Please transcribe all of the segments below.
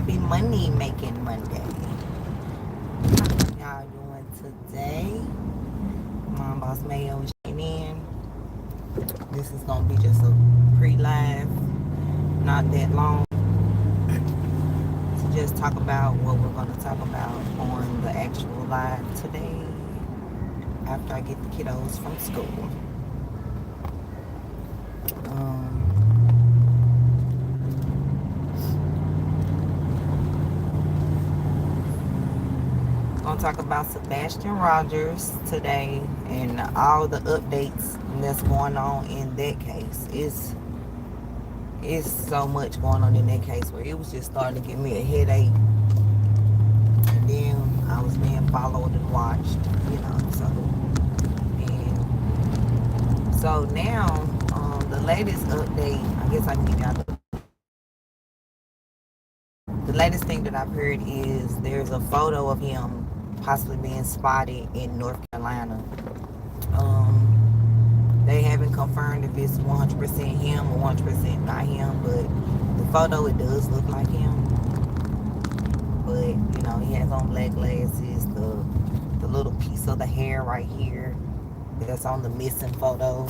Happy money making Monday. How y'all doing today? MomBossMayo is in. This is gonna be just a pre-live, not that long, to just talk about what we're gonna talk about on the actual live today after I get the kiddos from school. Gonna talk about Sebastian Rogers today and all the updates that's going on in that case. It's so much going on in that case where it was just starting to give me a headache, and then I was being followed and watched, so now the latest update, I guess I can give y'all the latest thing that I've heard is there's a photo of him possibly being spotted in North Carolina. They haven't confirmed if it's 100% him or 100% not him, but the photo, it does look like him. But he has on black glasses. The little piece of the hair right here that's on the missing photo.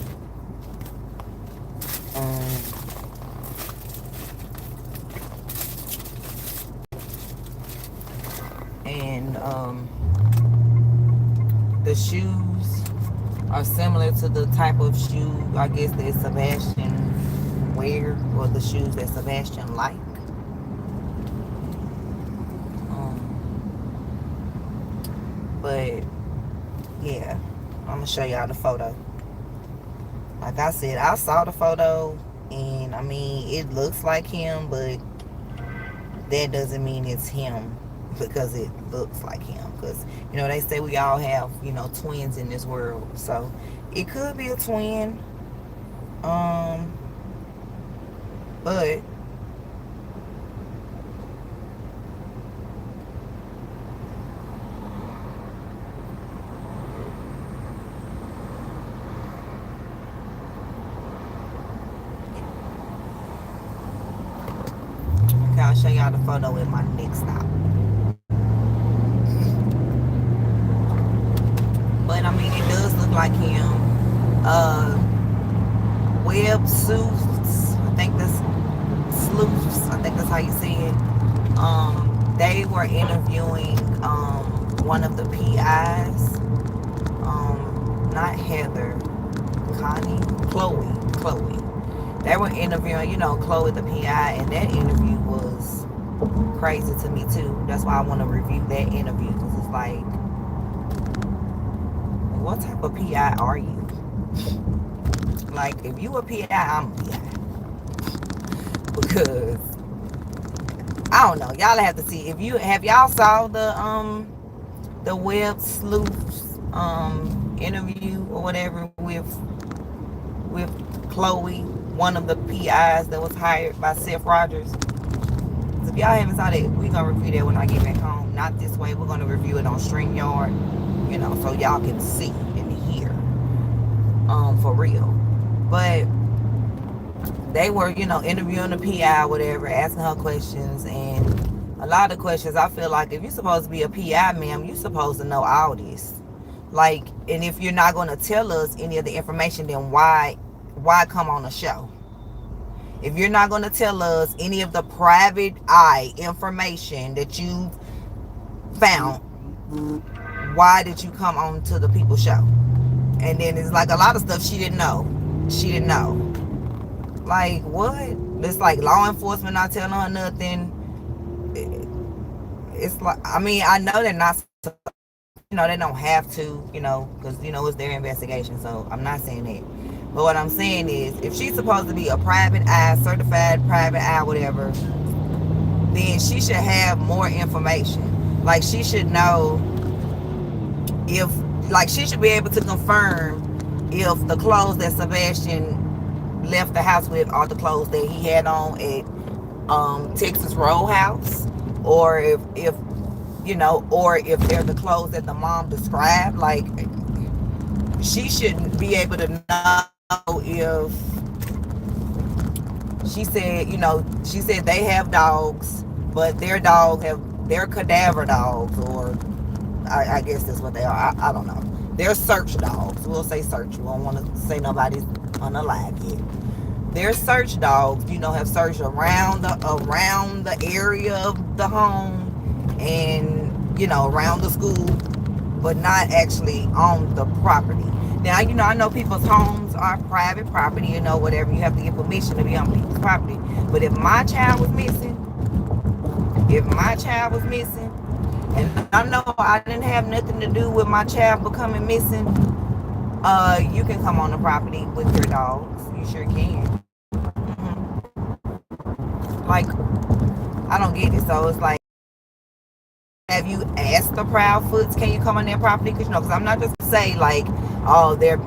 And the shoes are similar to the type of shoe, I guess, that Sebastian wear, or the shoes that Sebastian like. But yeah, I'm gonna show y'all the photo. Like I said, I saw the photo, and I mean, it looks like him, but that doesn't mean it's him because it looks like him. Because they say we all have twins in this world, so it could be a twin. But I'll show y'all the photo in my next stop. But I mean, it does look like him. Web Sleuths, I think that's how you say it. They were interviewing one of the PIs, not Heather, Connie, Chloe. They were interviewing, Chloe the PI, and that interview was crazy to me too. That's why I want to review that interview, because it's like, what type of PI are you? Like, if you a PI, I'm a PI. Because I don't know. Y'all have to see. Have y'all saw the Web Sleuths interview or whatever with Chloe, one of the PIs that was hired by Seth Rogers. So if y'all haven't saw that, we're gonna review that when I get back home. Not this way. We're gonna review it on StreamYard, so y'all can see and hear, for real. But they were, interviewing the PI, whatever, asking her questions, and a lot of questions, I feel like if you're supposed to be a PI, ma'am, you're supposed to know all this. Like, and if you're not gonna tell us any of the information, then why come on the show? If you're not going to tell us any of the private eye information that you found, why did you come on to the People Show? And then it's like a lot of stuff she didn't know. Like, what? It's like law enforcement not telling her nothing. It's like, I mean, I know they're not, they don't have to, because, it's their investigation. So I'm not saying that. But what I'm saying is, if she's supposed to be a private eye, certified private eye, whatever, then she should have more information. Like, she should know she should be able to confirm if the clothes that Sebastian left the house with are the clothes that he had on at Texas Roadhouse, or if they're the clothes that the mom described. Like, she shouldn't be able to know if she said they have dogs, but their dog they're cadaver dogs, or I guess that's what they are. I don't know. They're search dogs. We'll say search. We don't want to say nobody's unalive yet. They're search dogs, have searched around the area of the home, and around the school, but not actually on the property. Now, I know people's homes are private property, whatever. You have to get permission to be on people's property. But if my child was missing, and I know I didn't have nothing to do with my child becoming missing, you can come on the property with your dogs. You sure can. Like, I don't get it. So it's like, have you asked the Proudfoots, can you come on their property? Because I'm not just say like, oh, they're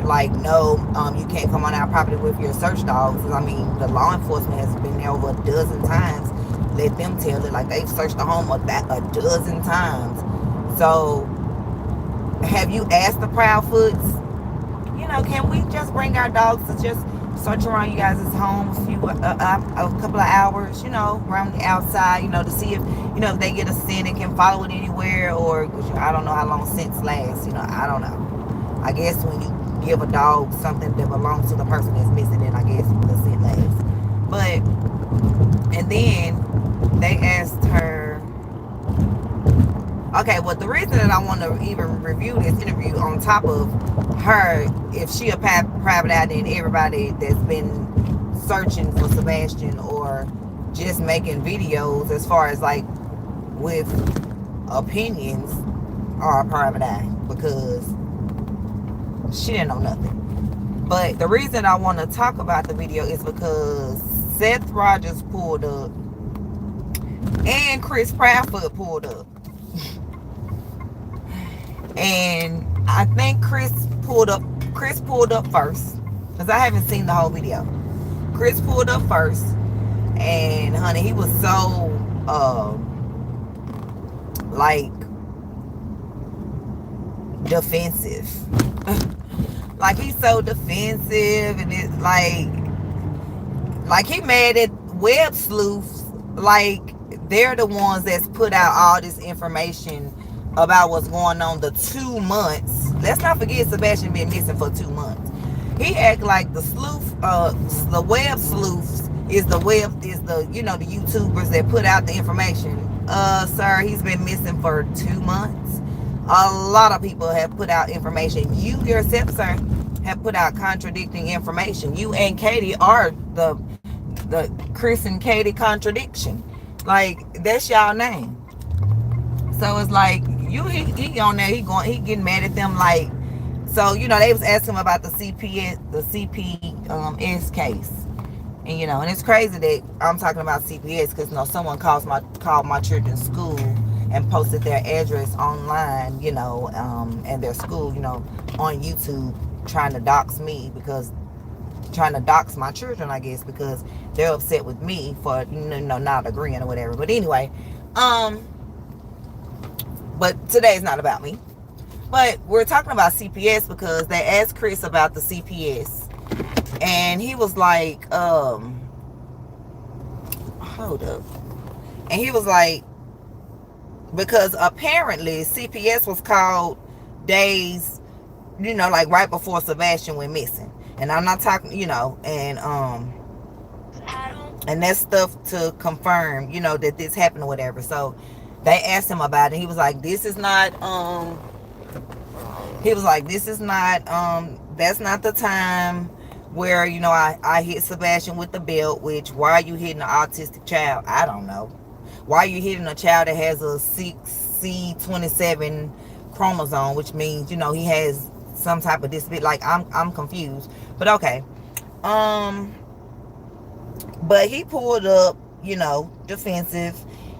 like, no, you can't come on our property with your search dogs. I mean, the law enforcement has been there over a dozen times. Let them tell it. Like, they've searched the home a dozen times. So have you asked the Proudfoots, can we just bring our dogs to just search around you guys' home a couple of hours, around the outside, to see if, if they get a scent and can follow it anywhere, or I don't know how long scents last, I don't know. I guess when you give a dog something that belongs to the person that's missing, then I guess the scent lasts. But, and then they asked her, okay, well, the reason that I want to even review this interview on top of her, if she a private eye, then everybody that's been searching for Sebastian or just making videos as far as like with opinions are a private eye, because she didn't know nothing. But the reason I want to talk about the video is because Seth Rogers pulled up and Chris Proudfoot pulled up. And I think Chris pulled up first, because I haven't seen the whole video. Chris pulled up first, and honey, he was so like defensive. Like, he's so defensive, and it's like he mad at web sleuths, like they're the ones that's put out all this information about what's going on the 2 months. Let's not forget Sebastian been missing for 2 months. He act like the sleuth, the web sleuths is the the YouTubers that put out the information. Sir, he's been missing for 2 months. A lot of people have put out information. You yourself, sir, have put out contradicting information. You and Katie are the Chris and Katie contradiction. Like, that's y'all name. So it's like, he on there, he getting mad at them, like, so they was asking him about the CPS case, and and it's crazy that I'm talking about CPS because someone called my children's school and posted their address online, and their school, on YouTube, trying to dox my children, I guess, because they're upset with me for not agreeing or whatever. But anyway, but today's not about me. But we're talking about CPS because they asked Chris about the CPS, and he was like, hold up. And he was like, because apparently CPS was called days, like right before Sebastian went missing. And I'm not talking, and that's stuff to confirm, that this happened or whatever. So they asked him about it. He was like, that's not the time where, I hit Sebastian with the belt, which, why are you hitting an autistic child? I don't know. Why are you hitting a child that has a 6C27 chromosome, which means, he has some type of disability? Like, I'm confused. But okay. But he pulled up, defensive.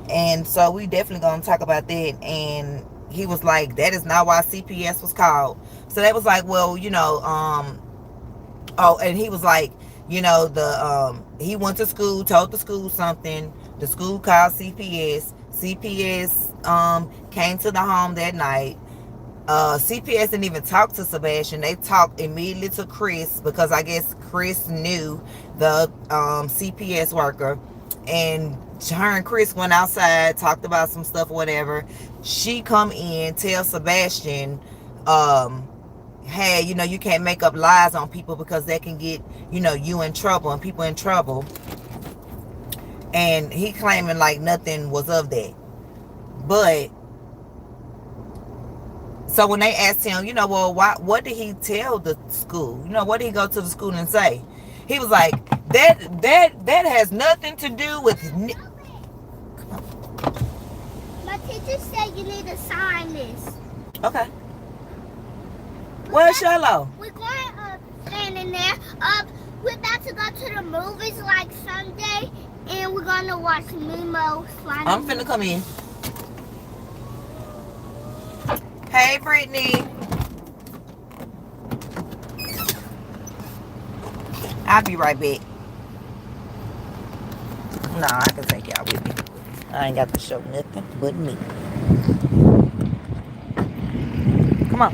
And so we definitely gonna talk about that. And he was like, that is not why CPS was called. So they was like, well, oh, and he was like, he went to school, told the school something. The school called CPS. CPS came to the home that night. CPS didn't even talk to Sebastian. They talked immediately to Chris, because I guess Chris knew the CPS worker, and her and Chris went outside, talked about some stuff or whatever. She come in, tell Sebastian, hey, you can't make up lies on people because that can get, you in trouble and people in trouble. And he claiming like nothing was of that. But so when they asked him, well, what did he tell the school? What did he go to the school and say? He was like, that has nothing to do with. My teacher said you need to sign this. Okay. Where's Shallow? We're going standing there. We're about to go to the movies like Sunday, and we're gonna watch Nemo's Final. I'm finna come in. Hey, Brittany. I'll be right back. Nah, I can take y'all with me. I ain't got to show nothing but me. Come on.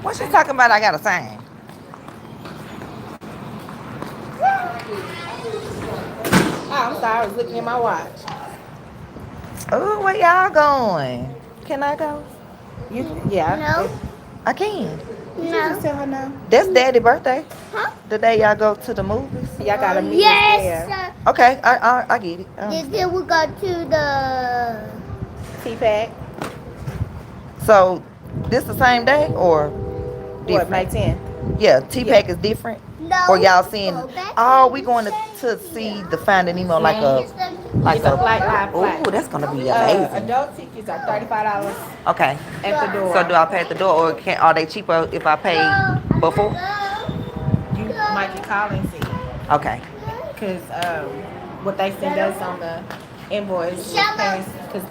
What she talking about? I got a sign. Oh, I'm sorry. I was looking at my watch. Oh, where y'all going? Can I go? Yeah. No. I can. Did you just tell her no? That's Daddy's birthday. Huh? The day y'all go to the movies. Y'all got a meeting Yes. there. Okay, I get it. Then we go to the. T-Pack. So, this the same day or What, May different? 10th? Yeah, T-Pack is different. No. Or y'all seeing? Oh, we going to see the Finding Nemo like a It's a flight, live flight. Oh, that's gonna be amazing. Adult tickets are $35 Okay. at the door. So do I pay at the door or are they cheaper if I pay before? You might can call and see. Okay. Because what they send us on the invoice is because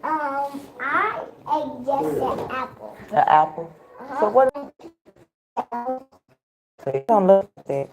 I ate just an apple. The apple. So what? So you don't look at that.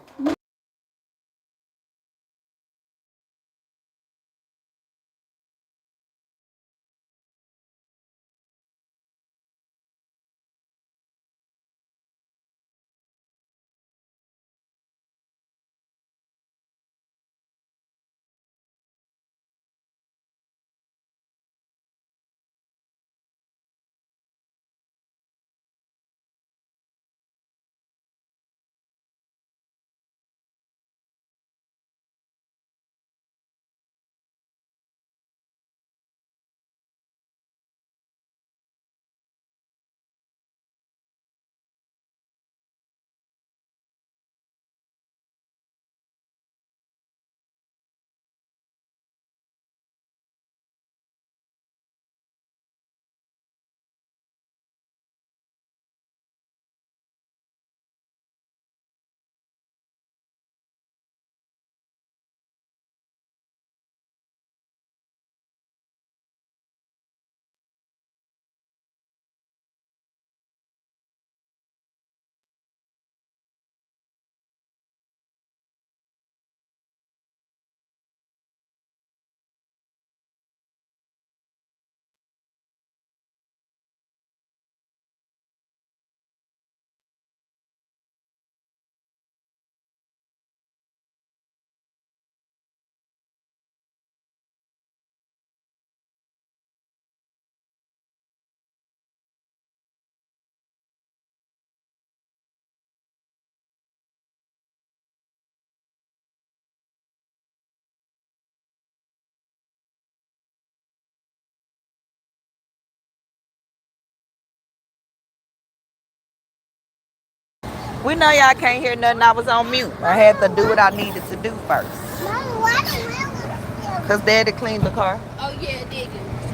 We know y'all can't hear nothing. I was on mute. I had to do what I needed to do first. Mama, why the wheel? Because Daddy cleaned the car. Oh, yeah, dig it.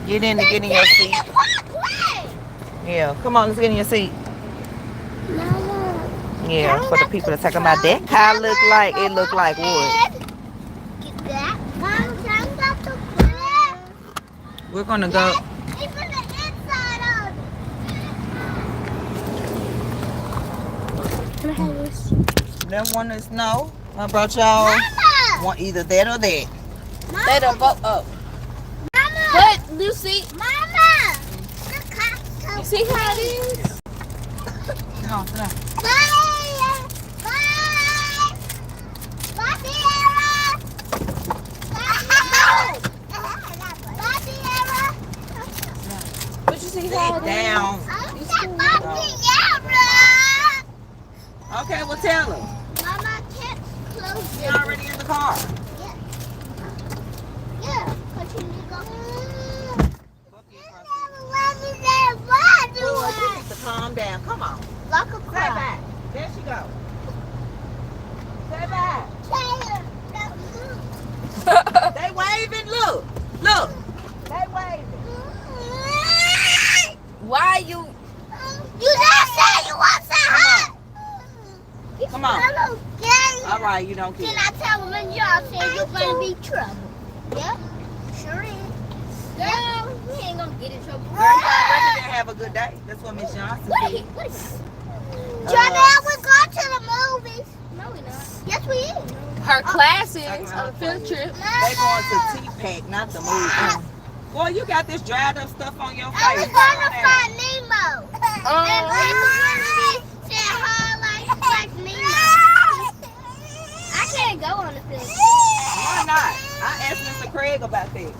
Get in to get in your seat. Yeah, come on, let's get in your seat. Mama. Yeah, for the people to talk about that car look like, it look like wood. Get that. Mom, can I got the bread? We're gonna go. Even the inside of it. Can I have this? Them one is no. I brought y'all Mama! one either that or that. Mama! They done both up. Mama! But, you see, Mama! The Costco. you see how it is? No, no. Bye! Bye! Bye, Sierra! Bye! Bye, Sierra! But you see how it is? Down. Okay, well tell her. Mama, I can't close She already in the car. Yeah, but you need to go. Boy, you need to calm down. Come on. Lock a Say car. bye. There she go. Say bye. They waving. Look. Look. They waving. Why you? You just said you want some hot. Come on. All right, you don't care. Can I tell them when y'all say you're gonna be trouble? Yeah, sure is. Girl, we ain't gonna get in trouble. Girl, you already didn't have a good day. That's what Miss Johnson What said. is Janelle, we're going to the movies. No, we're not. Yes, we is. Her classes on a field trip. They going to T-Pack, not the movie. Boy, you got this dried up stuff on your face. I was gonna find Nemo. And Oh. people gonna be saying her like Nemo. I can't go on the field. Why not? I asked Mr. Craig about that.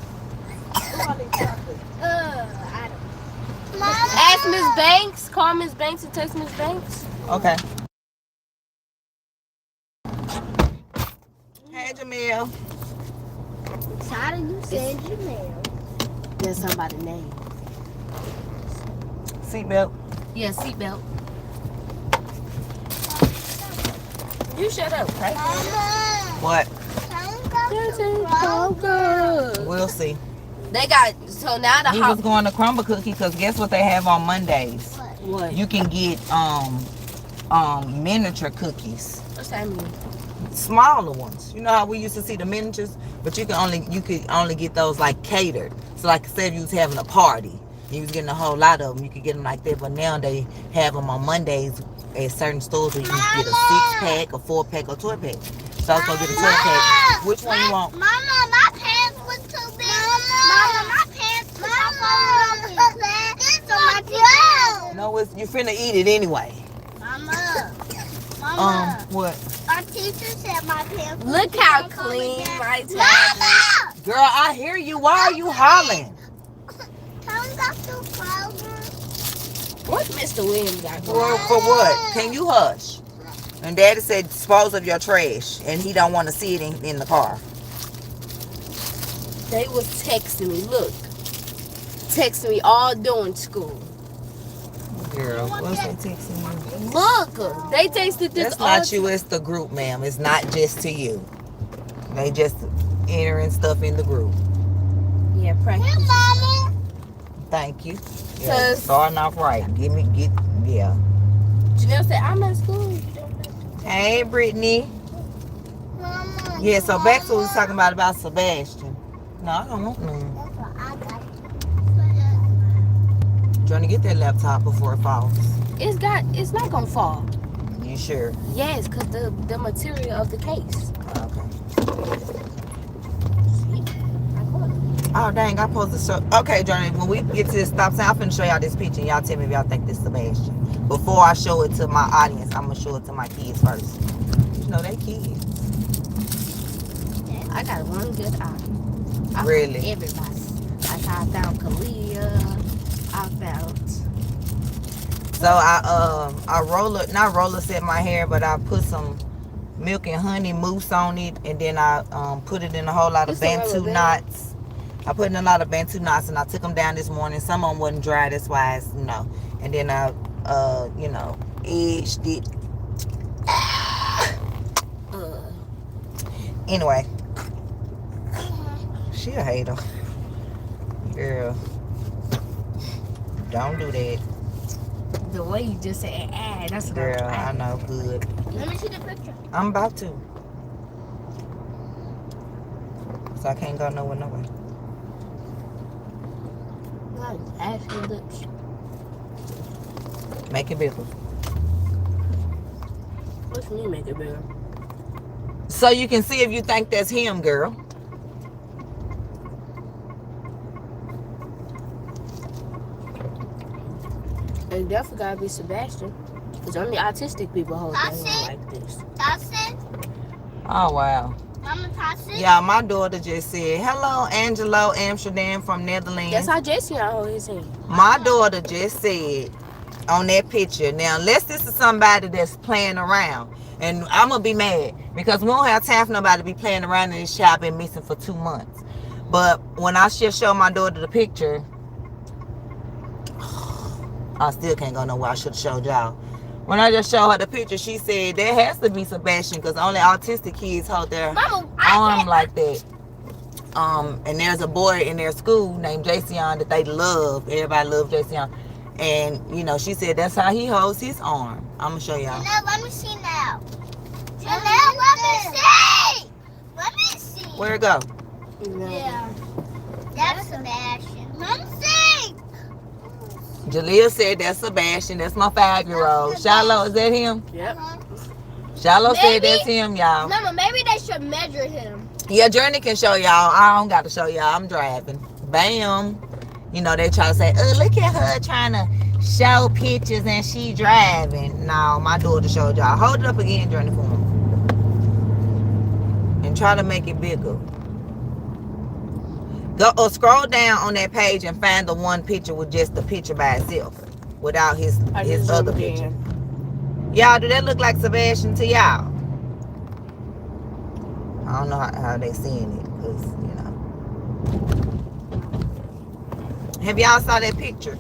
I don't. Ask Miss Banks. Call Miss Banks and text Miss Banks. Okay. Hey, Jamil. Tired of you saying Janelle. That's somebody's name. Seatbelt. Yeah, seatbelt. You shut up, right? Mama, What? Good. We'll see. They got so now the He house. was going to Crumble Cookie because guess what they have on Mondays? What? You can get miniature cookies. What's that mean? smaller ones. You know how we used to see the miniatures, but you could only get those like catered. So like say if you was having a party, you was getting a whole lot of them, you could get them like that. But now they have them on Mondays at certain stores where you can get a 6-pack, a 4-pack, or 12-pack. So I was gonna get a 12-pack. Which one you want? Mama, my pants was too big. Mama, my pants was too big. So my teacher. No, you finna eat it anyway. Mama. What? Our teacher said my pants. Look how clean my towel is. Mama! Girl, I hear you. Why are you hollering? Tell him that's too closer. What's Mr. Williams got going? For what? Can you hush? And Daddy said dispose of your trash, and he don't want to see it in the car. They was texting me. Look. Texting me all during school. Girl, what's they texting you? Look. They texted this That's not you, it's the group, ma'am. It's not just to you. They just entering stuff in the group. Yeah, practice. Hey, Mama. Thank you. Yeah, starting off right. Yeah. Janelle said, I'm in school. Hey, Brittany. Mama. Yeah, so back to what we was talking about Sebastian. No, I don't want none. That's what I got. Trying to get that laptop before it falls. It's not gonna fall. You sure? Yes, because the material of the case. Okay. See? I caught it. Oh, dang, I supposed to show. Okay, Johnny, when we get to this stop sign, I'm finna show y'all this picture. And y'all tell me if y'all think this is Sebastian. Before I show it to my audience, I'm gonna show it to my kids first. You know, they kids. I got one good eye. I Really? found everybody. Like I found Kalia. I found. So I roller set my hair, but I put some milk and honey mousse on it, and then I put it in a whole lot of Bantu knots. I put in a lot of Bantu knots, and I took them down this morning. Some of them wasn't dry, that's why it's, and then I edged it. Anyway, she a hater, girl. Don't do that. The way you just said, that's what Girl, I know, good. Let me see the picture. I'm about to. So I can't go nowhere, no way. Ashley lips. Make it bigger. What's me make it bigger? So you can see if you think that's him, girl. It definitely gotta be Sebastian. Because only autistic people hold their hair like this. Tassin? Oh, wow. Mama Tassin? Yeah, my daughter just said, hello, Angelo Amsterdam from Netherlands. That's how Jesse hold his hair. My daughter just said on that picture. Now, unless this is somebody that's playing around, and I'm going to be mad because we don't have time for nobody to be playing around in this shop. Been missing for 2 months. But when I just showed my daughter the picture, I still can't go nowhere. I should have showed y'all. When I just showed her the picture, she said there has to be Sebastian because only autistic kids hold their arm like that. And there's a boy in their school named Jason that they love. Everybody loves Jason. And, she said that's how he holds his arm. I'm going to show y'all. Janelle, let me see now. Janelle, let me see. Let me see. Where'd it go? Yeah. That's Sebastian. Let me see. Jaleel said that's Sebastian. That's my 5-year-old. Shiloh, is that him? Yep. Shiloh said that's him, y'all. Mama, maybe they should measure him. Yeah, Journey can show y'all. I don't got to show y'all. I'm driving. Bam. They try to say, oh, look at her trying to show pictures and she driving. No, my daughter showed y'all. Hold it up again, Journey, for me. And try to make it bigger. Go or scroll down on that page and find the one picture with just the picture by itself. Without his other picture. Y'all, do that look like Sebastian to y'all? I don't know how they seeing it. Because, Have y'all saw that picture?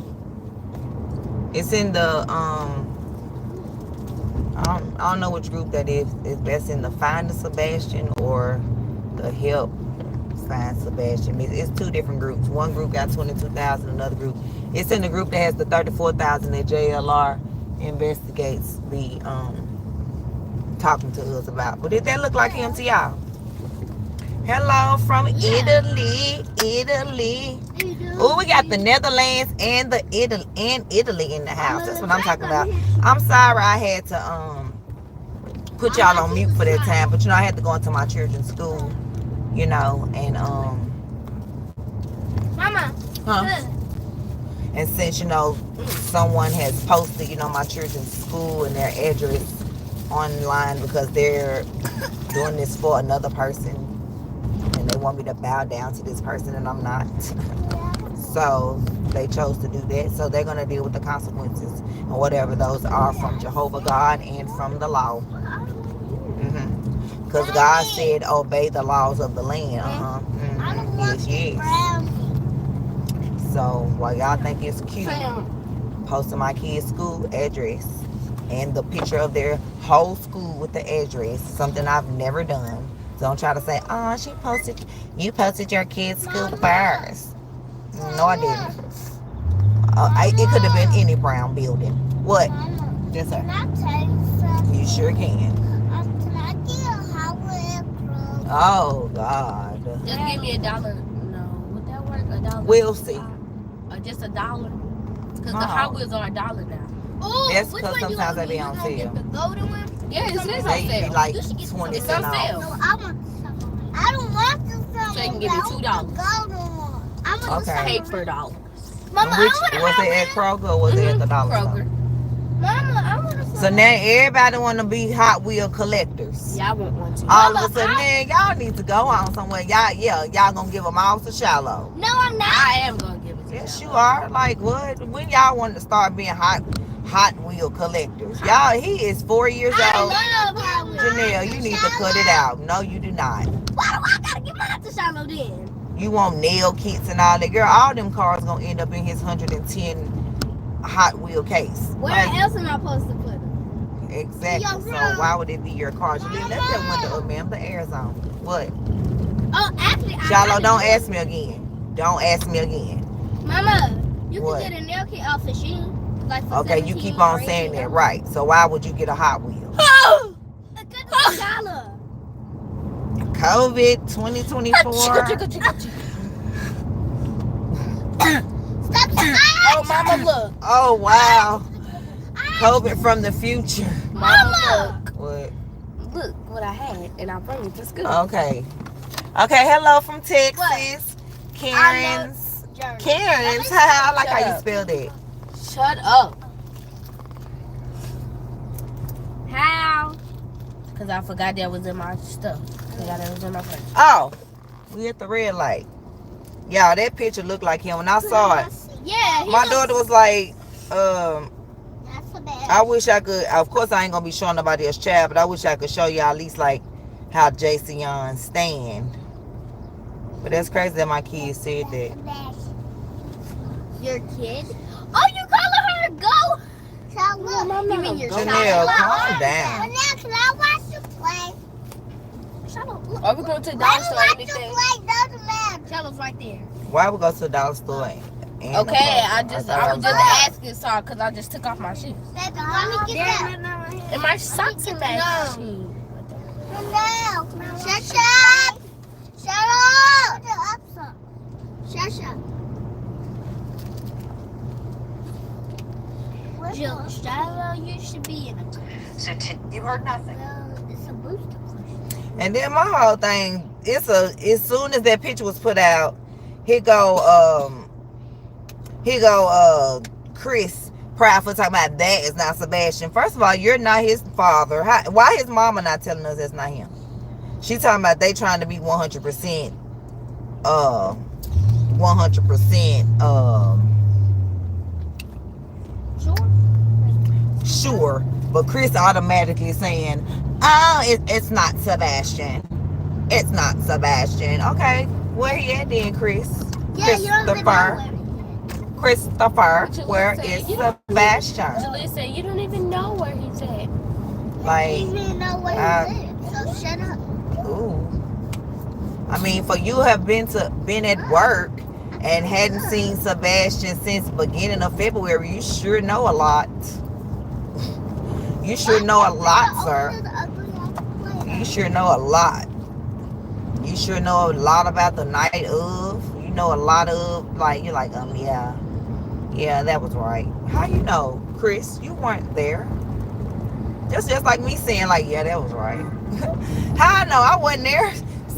It's in the, I don't know which group that is. If that's in the Find the Sebastian or the Help Find Sebastian. It's 2 different groups. One group got 22,000, another group. It's in the group that has the 34,000 that JLR investigates the talking to us about. But did that look like him to y'all? Hello from Italy. Oh, we got the Netherlands and Italy in the house. That's what I'm talking about. I'm sorry I had to put y'all on mute for that time, but you know I had to go into my children's school, you know, and Mama. And since you know someone has posted, you know, my children's school and their address online because they're doing this for another person and they want me to bow down to this person and I'm not. So they chose to do that. So they're going to deal with the consequences and whatever those are from Jehovah God and from the law. Because God said obey the laws of the land. Yes. So while y'all think it's cute, posting my kids' school address and the picture of their whole school with the address, something I've never done. So don't try to say, oh, you posted your kids' school first. No, I didn't. It could have been any brown building. What? Yes, sir. You sure can. Oh, God. Just give me $1. No, would that work? $1? We'll see. Just $1? Because the Hot Wheels are $1 now. Oh, that's because sometimes they be on sale. The golden one? Yeah, it's on They sale. be like It's 20 on cents off. sale. No, I don't want the silver. So you can give me $2. I want the Okay. Paid for $1. Mama, Which was it at Kroger or was it at the dollar store? Kroger. Mama, I want to. So now everybody want to be Hot Wheel collectors. Y'all want one too. All of a sudden, man, y'all need to go on somewhere. Y'all gonna give them all to Shallow. No, I'm not. I am gonna give it to Yes, you y'all. are. Like what? When y'all want to start being Hot Wheel collectors? Y'all, he is 4 years I old. love Hot Wheels. Janelle, you need to cut it out. No, you do not. Why do I gotta give mine to Shiloh then? You want nail kits and all that. Girl, all them cars gonna end up in his 110 Hot Wheel case. Where Like, else am I supposed to put them? exactly. So why would it be your car? Janelle, let that window up, ma'am. The air's on. What? Oh, actually, Shallow, don't ask me again. Don't ask me again. Mama, you What? can get a nail kit off the Shein. Like for Okay, you 17 keep on or saying 18. that, right. So why would you get a Hot Wheel? Because it's $1. COVID 2024. Stop saying Oh, Mama, look. Oh, wow. COVID from the future. Mama! What? Look what I had, and I brought it to school. Okay. Okay, hello from Texas. Karen's. Karen's. I like how you spelled it. Shut up. How? Because I forgot that was in my stuff. I forgot that was in my purse. Oh, we at the red light. Yeah, that picture looked like him. When I saw it, Yeah. my daughter was like, That's a bad. I wish I could. Of course, I ain't gonna be showing nobody else's child, but I wish I could show you at least like how Jason stand. But that's crazy that my kids said that. Your kid? Oh, you calling her a goat? You mean your Janelle, child? calm down. Janelle, can I watch you play? Are we going to the dollar store or anything? Shallow's right there. Why we go to the dollar store? And Okay, I was just asking, sorry, because I just took off my shoes. Baby, let me get that. And my socks in my shoes. No. Shut up. Shut up. Shut up. Jill, Shiloh, you should be in a class. So you heard nothing. Well, it's a booster question. And then my whole thing, as soon as that picture was put out, here go Chris Proudfoot talking about that is not Sebastian. First of all, you're not his father. Why his mama not telling us that's not him? She talking about they trying to be 100% sure, but Chris automatically saying, oh, it's not Sebastian. It's not Sebastian. Okay, where he at then, Chris? Yeah, you don't even know Christopher, where Jalissa, is you don't- Sebastian? Jalissa, you don't even know where he's at. Like, You don't even know where he lives, so shut up. ooh. I mean, for you have been at work and hadn't seen Sebastian since beginning of February, you sure know a lot. You sure know a lot, sir. You sure know a lot. You sure know a lot about the night of. You know a lot of, like, you're like, yeah. Yeah, that was right. How you know, Chris? You weren't there. Just like me saying, like, yeah, that was right. How I know I wasn't there?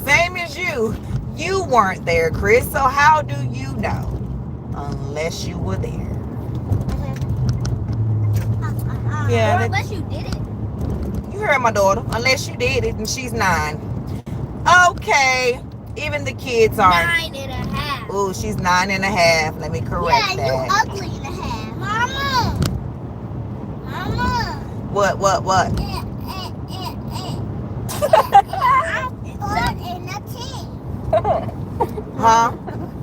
Same as you. You weren't there, Chris. So how do you know? Unless you were there. Yeah. Unless you did it. You heard my daughter. Unless you did it, and she's 9. Okay. Even the kids are. 9.5. Oh, she's 9.5. Let me correct that. Yeah, you ugly and a half. Mama. What? I'm 4 and a 10. Huh?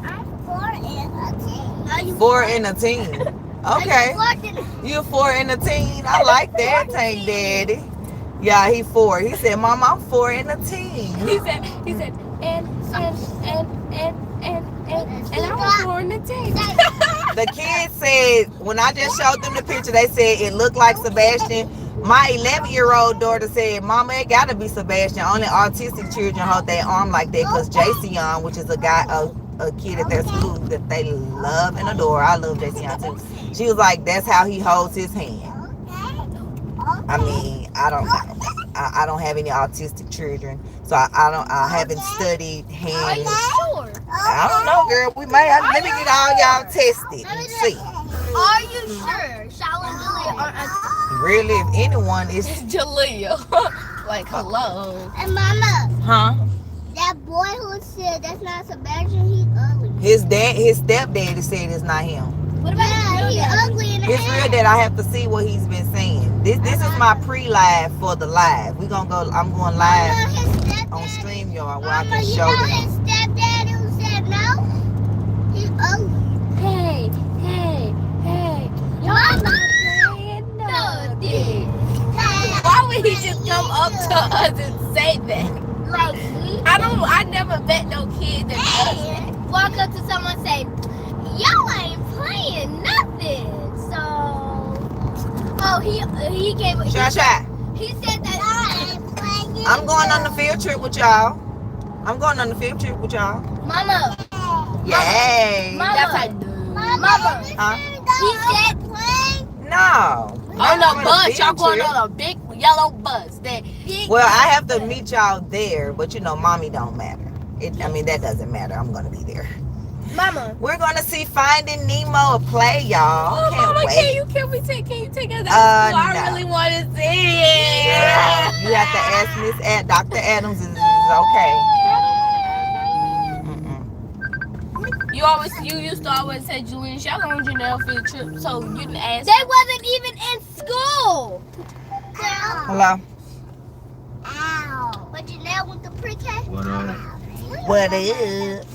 I'm 4 and a 10. 4 and a 10. Okay. You're 4 and a 10. I like that, Tank Daddy. Yeah, he 4. He said, Mom, I'm 4 and a 10. He said, and I was 4 and a 10. The kids said, when I just showed them the picture, they said it looked like Sebastian. My 11-year-old daughter said, Mama, it gotta be Sebastian. Only autistic children hold their arm like that, because Jason, which is a guy, a kid at their school that they love and adore. I love Jason too. She was like, that's how he holds his hand. I mean, I don't know. I don't have any autistic children, so I haven't studied hands. Are you sure? I don't know, girl. We may have, let me get all y'all tested and see. Are you sure? Shallow and Julia are Really, if anyone is. Jalea. Like, hello. And Mama, Huh? that boy who said that's not Sebastian, he's ugly. His stepdaddy said it's not him. What about he's ugly in the His real dad, I have to see what he's been saying. This is my pre-live for the live. I'm going live on StreamYard where I can show them. His stepdad who said no? He's ugly. Hey. Mama. No, dude. Why would he just come up to us and say that? Like, I never met no kid that walk up to someone and say, y'all ain't playing nothing. So, he gave a Shot. He said that I ain't playing. I'm going on the field trip with y'all. Mama. Yay. That's like, Mama. Huh? He said playing. No. on the bus. Y'all going on a big yellow bus. Well, I have to meet y'all there, but you know, mommy don't matter. That doesn't matter. I'm gonna be there. Mama. We're gonna see Finding Nemo a play, y'all. Oh, Can't Mama, wait. can you take us out? No. I really want to see it. Yeah, you have to ask Dr. Adams is okay. You used to always say Julian, y'all on Janelle field trip, so you didn't ask. They wasn't even in school. Hello. Ow. But Janelle went to pre-K. What up? What is?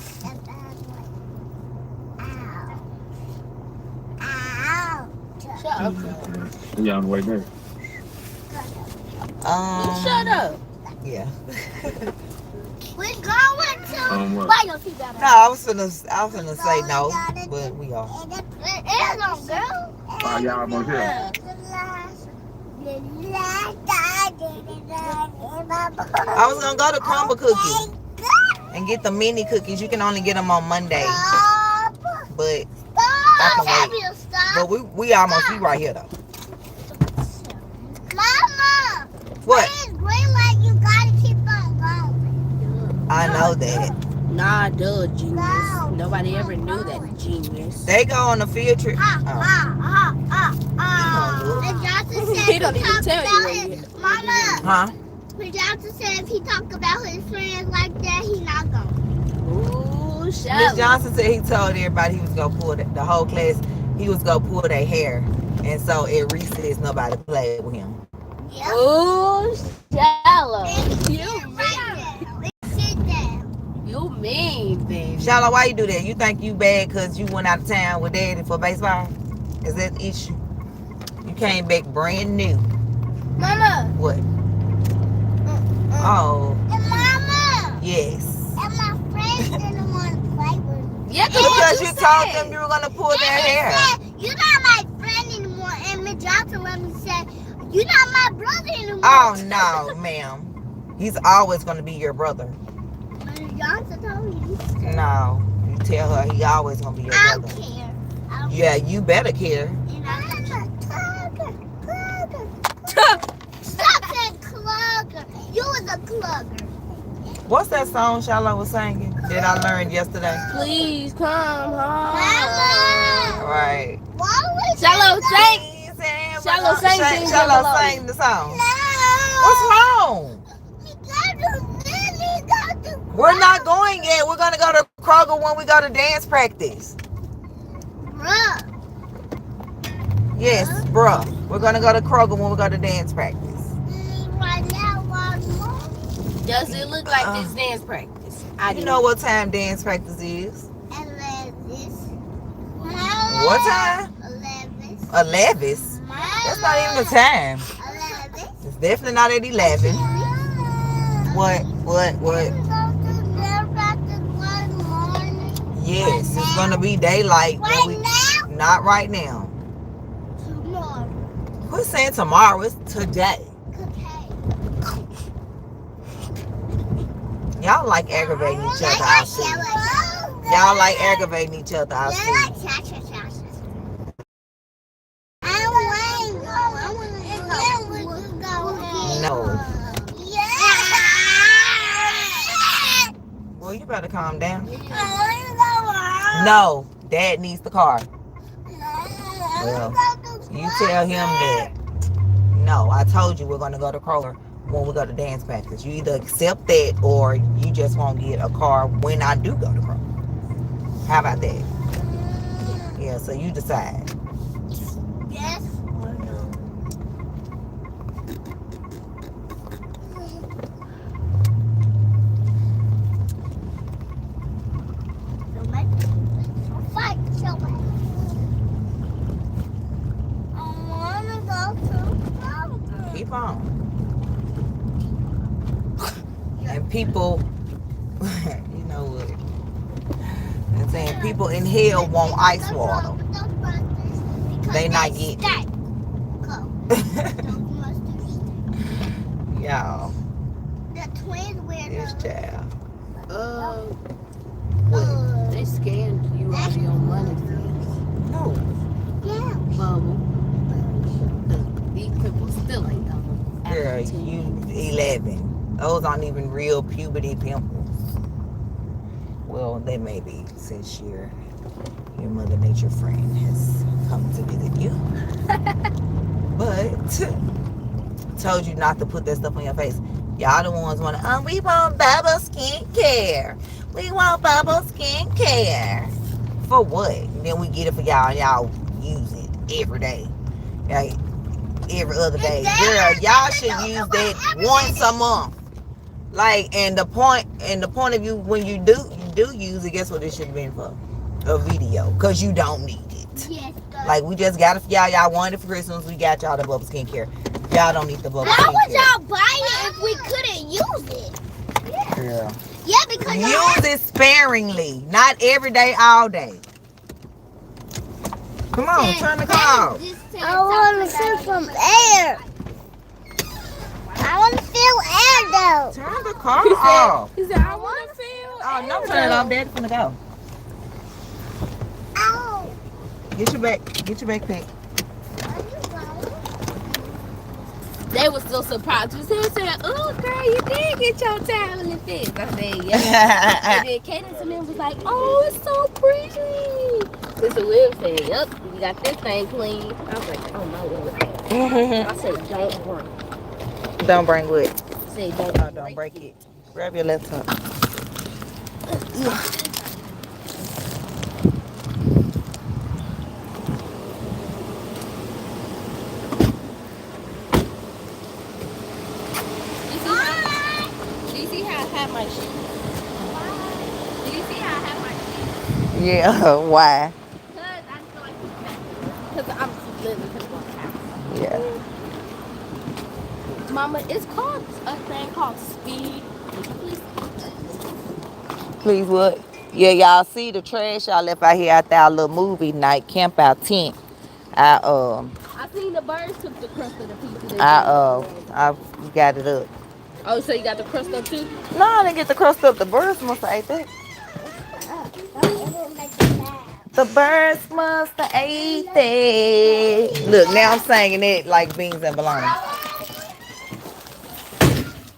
Shut up. You on the way there? Shut up. Yeah. We're going to. What? Why your feet down? No, I was gonna say no, but we are. It's on, girl. Oh, y'all almost here. I was gonna go to Crumble Cookies and get the mini cookies. You can only get them on Monday, but I can wait. But we almost be right here though. Mama. What? When it's green light, you gotta keep on going. I know that. Nah, duh, genius. Nobody ever knew that, genius. They go on the field trip. And Johnson said He don't even tell you where you at. Mama. Huh? When Johnson said if he talk about his friends like that, he not going. Ooh, Miss shut up. Johnson said he told everybody he was gonna pull the whole class. He was gonna pull their hair, and so at recess nobody played with him. Yeah. Ooh, shallow. Sit down. You mean, baby. Shallow, why you do that? You think you bad because you went out of town with daddy for baseball? Is that the issue? You came back brand new. Mama. What? Oh, And Mama. yes. And my friends didn't want to play with me. Yeah, Because you told them you were gonna pull their hair. You're not my friend anymore. And Miss Johnson let me say, you're not my brother anymore. Oh no, ma'am. He's always gonna be your brother. No, you tell her he always gonna be your I brother. don't care. Yeah, you better care. And Stop saying clugger. You was a clugger. What's that song Shallow was singing that I learned yesterday? Please come home. Mama. Right. Why would Shallow, you sing. Shallow, sing things Shallow below sang the song. No. What's wrong? We got to We're not going yet. We're gonna go to Kroger when we go to dance practice. Bruh. Yes, bruh. We're gonna go to Kroger when we go to dance practice. Right now, one more. Does it look like this dance practice? You know what time dance practice is? 11. What time? 11. That's not even the time. 11. It's definitely not at 11. What? Yes, it's gonna be daylight. Right now? Not right now. Tomorrow. Quit saying tomorrow. It's today. Okay. Y'all like aggravating each other. I see. Y'all like aggravating each other. I see. No. Well, you better calm down. No, Dad needs the car. Well, you tell him that. No, I told you we're gonna go to Kroger when we go to dance practice. You either accept that or you just won't get a car when I do go to Kroger. How about that? Yeah, so you decide. Yes or no? Fight, show me. I wanna go to Kroger. Keep on. And people, you know what? I'm saying people in hell want ice water. They not getting it. Y'all, The twins wear this those. child. What? They scanned you out of your money. No. Yeah. Bubble. These people still ain't done. Girl, you 11. Those aren't even real puberty pimples. Well, they may be since your Mother Nature friend has come to visit you. But told you not to put that stuff on your face. Y'all the ones want to, we want bubble skincare. We want bubble skincare. For what? And then we get it for y'all. Y'all use it every day. Like, every other day. Girl, y'all should use that once a month. Like, and the point of view, when you do use it, guess what it should have been for? A video. Because you don't need it. Yes, Like, we just got it for y'all. Y'all wanted it for Christmas. We got y'all the bubble skincare. Y'all don't need the bubble how would skincare. y'all buy it if we couldn't use it? Girl. Yeah, because Use it sparingly. Not every day, all day. Come on, turn the car off. I want to feel some air. I want to feel air though. Turn the car off. He said, I want to feel. Oh, no, turn it off. Daddy's gonna go. Ow. Get your backpack. They were so surprised. You said, oh, girl, you did get your tablet fixed. I said, yeah. And then Cadence and them was like, oh, it's so pretty. Mr. Will said, yep, you got this thing clean. I was like, oh, my Lord. I said, don't break. Don't bring wood. I said, Don't break it. Grab your laptop. Do you see how I have my shoes? Do you see how I have my shoes? Yeah, why? Because I feel like it's back. Because I'm literally going to walk out. Yeah. Mama, it's called a thing called speed. Please what? Yeah, y'all see the trash y'all left out here after our little movie night camp out tent. I seen the birds took the crust of the pizza. I got it up. Oh, so you got the crust up too? No, I didn't get the crust up. The birds must have ate that. The birds must have ate that. Look, now I'm singing it like beans and bologna.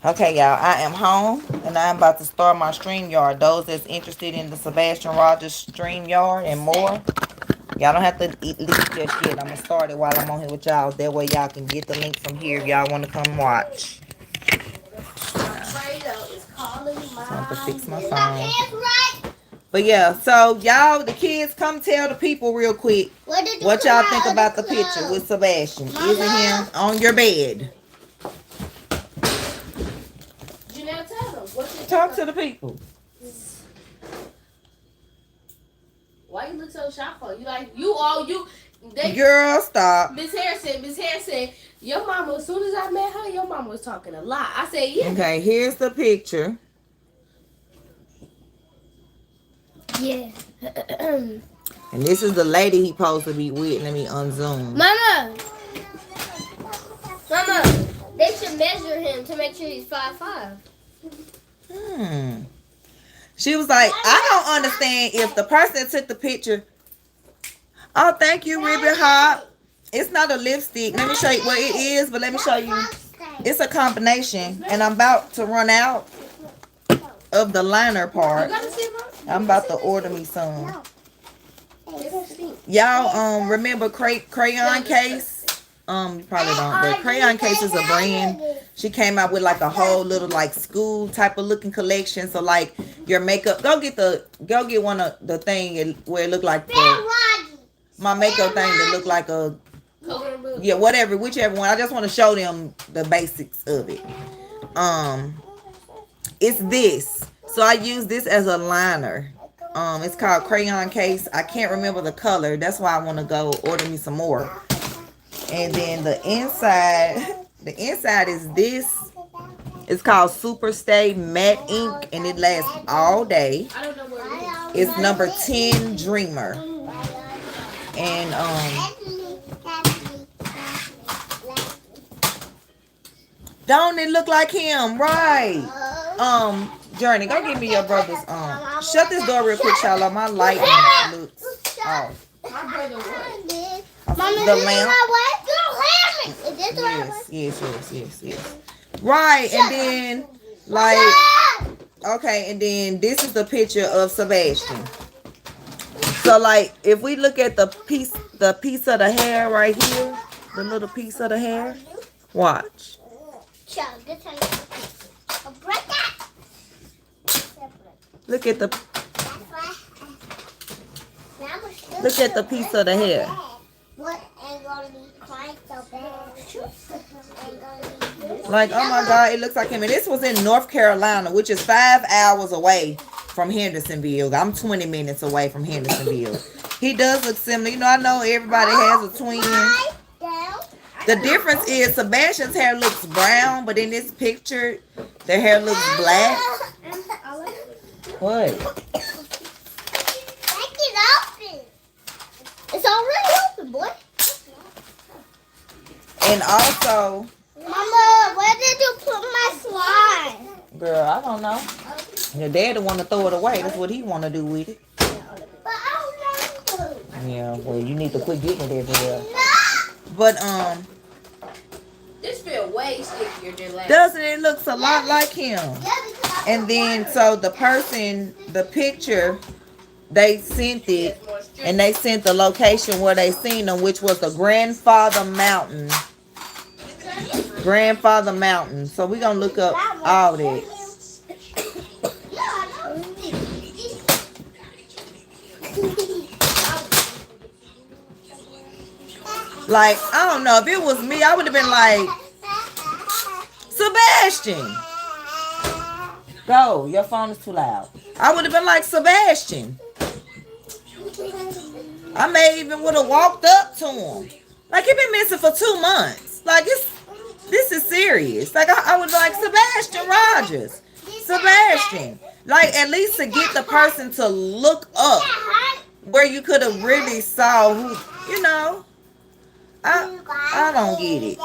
Okay, y'all, I am home, and I'm about to start my StreamYard. Those that's interested in the Sebastian Rogers StreamYard and more, y'all don't have to leave just yet. I'm going to start it while I'm on here with y'all. That way y'all can get the link from here if y'all want to come watch. So I have to fix my phone. But yeah, so y'all, the kids, come tell the people real quick what y'all think about the picture with Sebastian. Isn't him on your bed? Talk to the people. Why you look so shocked for? You like you Girl, stop. Miss Harrison, your mama, as soon as I met her, your mama was talking a lot. I said, yeah. Okay, here's the picture. Yeah. And this is the lady he supposed to be with. Let me unzoom. Mama, they should measure him to make sure he's 5'5". She was like, I don't understand if the person that took the picture. Oh, thank you, Ribbon Hop. It's not a lipstick. Let me show you what it is, but let me show you. It's a combination, and I'm about to run out of the liner part. I'm about to order me some. Y'all remember crayon case? You probably don't, but crayon case is a brand. She came out with like a whole little like school type of looking collection. So like your makeup, go get one of the thing where it look like my makeup thing that look like a whichever one. I just want to show them the basics of it. It's this. So I use this as a liner. It's called crayon case. I can't remember the color. That's why I want to go order me some more. And then the inside is this. It's called Super Stay Matte Ink, and it lasts all day. It's number 10 Dreamer. And don't it look like him? Right. Journey, go give me your brother's shut this door real quick, y'all. My lighting looks off. The lamp. Yes. Right, and then like okay, and then this is the picture of Sebastian. So like if we look at the piece of the hair right here, the little piece of the hair, watch. Look at the piece of the hair. Like, oh my God, it looks like him. And this was in North Carolina, which is 5 hours away from Hendersonville. I'm 20 minutes away from Hendersonville. He does look similar. You know, I know everybody has a twin. The difference is Sebastian's hair looks brown, but in this picture, their hair looks black. What? It's already open, boy. And also, Mama, where did you put my slime? girl, I don't know. Your daddy want to throw it away. That's what he want to do with it. But I don't know. Yeah, well, you need to quit getting it everywhere. But This feel way stickier than last. doesn't it looks a lot like him? And then so the picture, they sent it, and they sent the location where they seen them, which was the Grandfather Mountain. So we're gonna look up all that. Like, I don't know, if it was me, I would have been like, Sebastian, go, your phone is too loud. I would have been like, Sebastian. I may even would have walked up to him. Like, he been missing for 2 months. Like, this is serious. Like, I was like, Sebastian Rogers. Sebastian. Like, at least to get the person to look up where you could have really saw who, you know. I don't get it.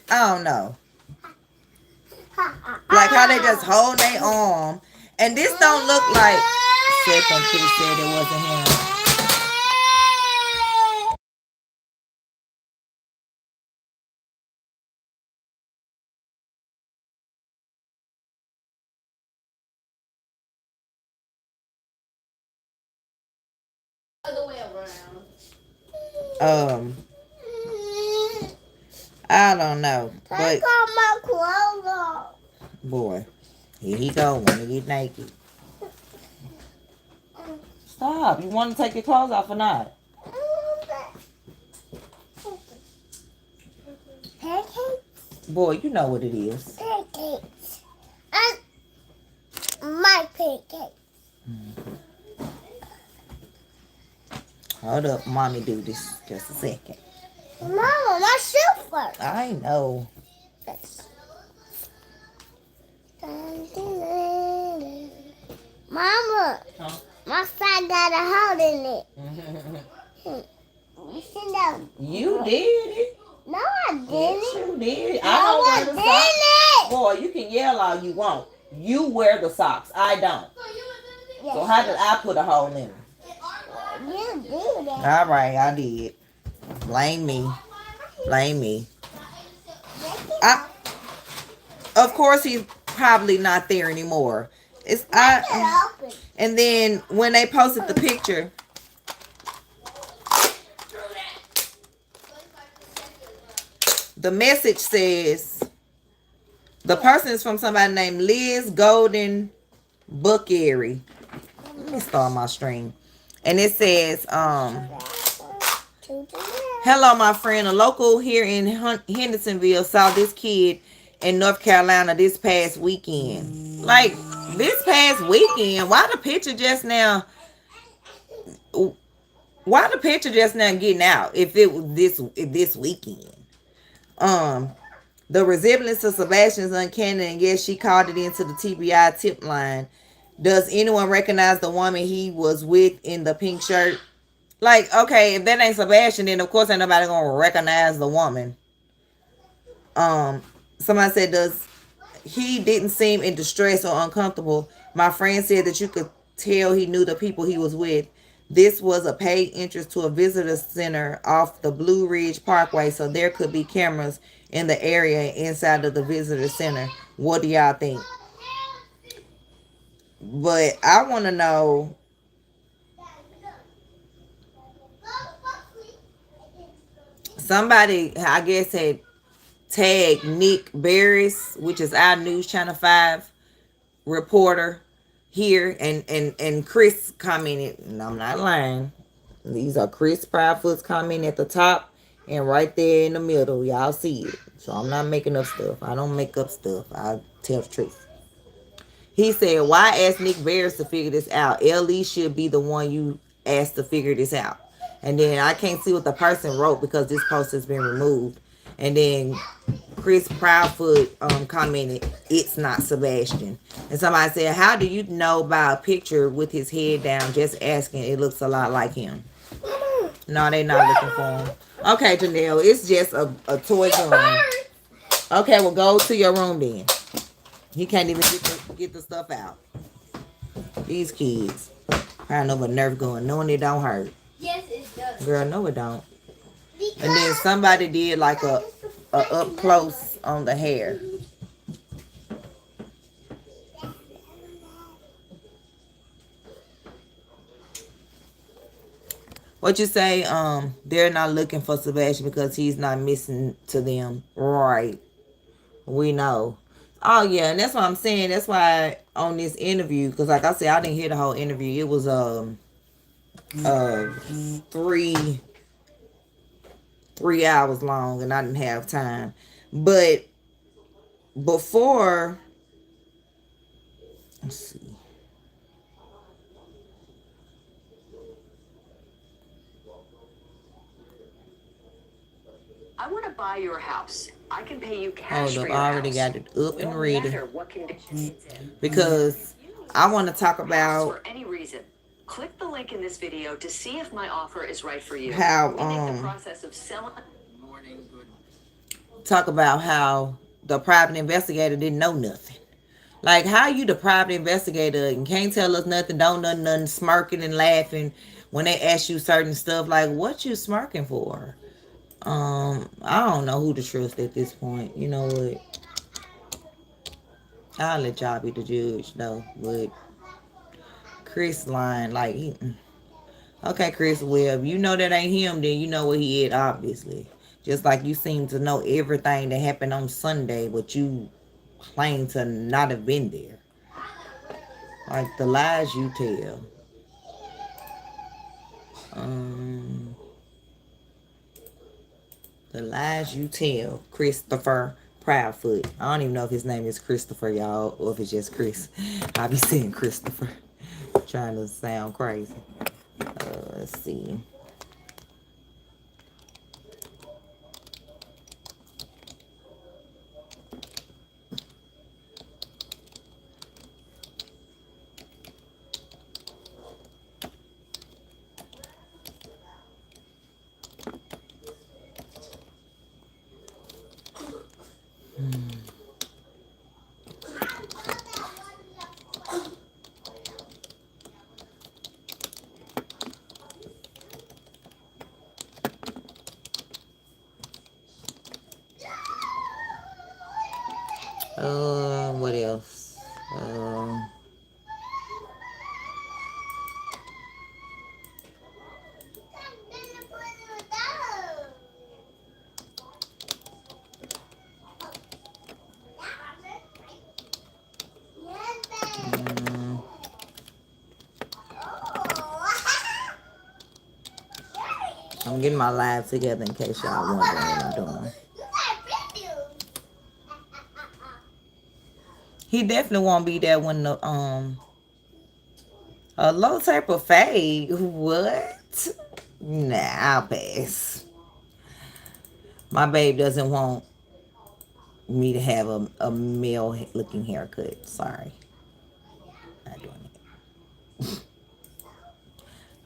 I don't know. Like how they just hold their arm. And this don't look like Seth and Chris said it wasn't him. Other way around. I don't know. But Take all my clothes off. boy, here he go when he get naked. Stop. You want to take your clothes off or not? Pancakes? Boy, you know what it is. Pancakes. And my pancakes. Hold up. Mommy do this just a second. Mama, my shoe first. I know. Mama, Huh? my side got a hole in it. Sit down. You did it. No, I Yes, didn't. you did. No, I don't I wear the socks. didn't. Boy, you can yell all you want. You wear the socks. I don't. So how did I put a hole in them? You do that. All right, I did. Blame me. Blame me. Of course, he's probably not there anymore. And then when they posted the picture, the message says the person is from somebody named Liz Golden Buckery. Let me start my stream. And it says, hello, my friend. A local here in Hendersonville saw this kid in North Carolina this past weekend. Like, this past weekend, why the picture just now getting out if it was this weekend? The resemblance of Sebastian's uncanny, and yes, she called it into the TBI tip line. Does anyone recognize the woman he was with in the pink shirt? Like, okay, if that ain't Sebastian, then of course ain't nobody gonna recognize the woman. Somebody said, he didn't seem in distress or uncomfortable. My friend said that you could tell he knew the people he was with. This was a paid entrance to a visitor center off the Blue Ridge Parkway, so there could be cameras in the area inside of the visitor center. What do y'all think? But I want to know, somebody, I guess, had tagged Nick Barris, which is our News Channel 5 reporter here, and Chris commented, and I'm not lying, these are Chris Proudfoot's comment at the top and right there in the middle. Y'all see it. So I'm not making up stuff. I don't make up stuff. I tell the truth. He said, why ask Nick Barris to figure this out? LE should be the one you asked to figure this out. And then I can't see what the person wrote because this post has been removed. And then Chris Proudfoot commented, it's not Sebastian. And somebody said, how do you know by a picture with his head down? Just asking. It looks a lot like him. No, they not looking for him. Okay, Janelle, it's just a toy gun. Okay, well, go to your room then. He can't even get the stuff out. These kids. Crying over Nerf gun, knowing it don't hurt. Yes, it does. Girl, no, it don't. And then somebody did like a up close on the hair. What you say? They're not looking for Sebastian because he's not missing to them. Right. We know. Oh yeah, and that's what I'm saying. That's why on this interview, because like I said, I didn't hear the whole interview. It was 3 hours long, and I didn't have time. But before, let's see. I want to buy your house. I can pay you cash Hold for up, your I already house. got it up and No ready. matter what condition it's in. Because I want to talk House about for any reason. Click the link in this video to see if my offer is right for you. how We make the process of selling. talk about how the private investigator didn't know nothing. Like, how you the private investigator and can't tell us nothing, don't know nothing, smirking and laughing when they ask you certain stuff. Like, what you smirking for? I don't know who to trust at this point. You know what? I'll let y'all be the judge, though. But Chris lying, like, okay, Chris, well, if you know that ain't him, then you know what he had, obviously. Just like you seem to know everything that happened on Sunday, but you claim to not have been there. Like, the lies you tell. The lies you tell, Christopher Proudfoot. I don't even know if his name is Christopher, y'all, or if it's just Chris. I be saying Christopher. Trying to sound crazy. Let's see. What else? I'm getting my live together in case y'all wondering what I'm doing. He definitely won't be there when the a low type of fade. What? Nah, I'll pass. My babe doesn't want me to have a male looking haircut. Sorry. Not doing it.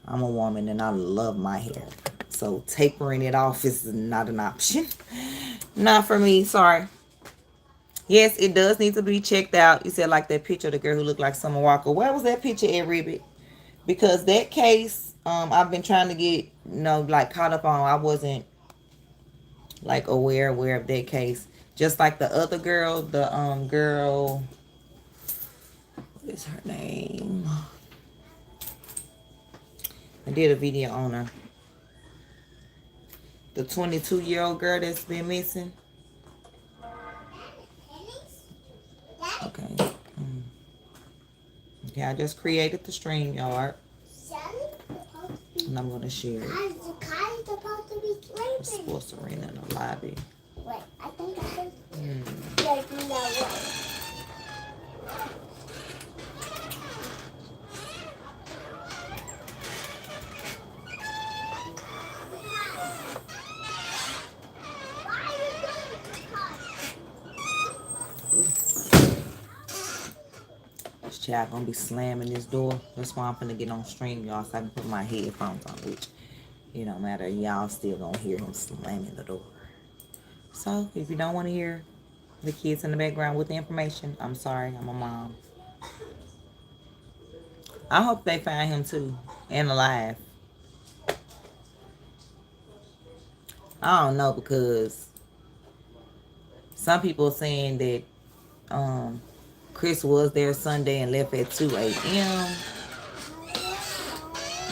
I'm a woman and I love my hair. So tapering it off is not an option. Not for me, sorry. Yes, it does need to be checked out. You said like that picture of the girl who looked like Summer Walker. Where was that picture at, Ribbit? Because that case, I've been trying to get, like caught up on. I wasn't like aware of that case. Just like the other girl, the girl, what is her name? I did a video on her. The 22-year-old girl that's been missing. Okay. Okay, I just created the StreamYard. And I'm going to share it. The sports arena in the lobby. Wait, I think I can. Like, no way. This child gonna be slamming this door. That's why I'm finna get on StreamYard so I can put my headphones on, which it don't matter. Y'all still gonna hear him slamming the door. So if you don't want to hear the kids in the background with the information, I'm sorry. I'm a mom. I hope they find him too and alive. I don't know, because some people are saying that Chris was there Sunday and left at 2 a.m.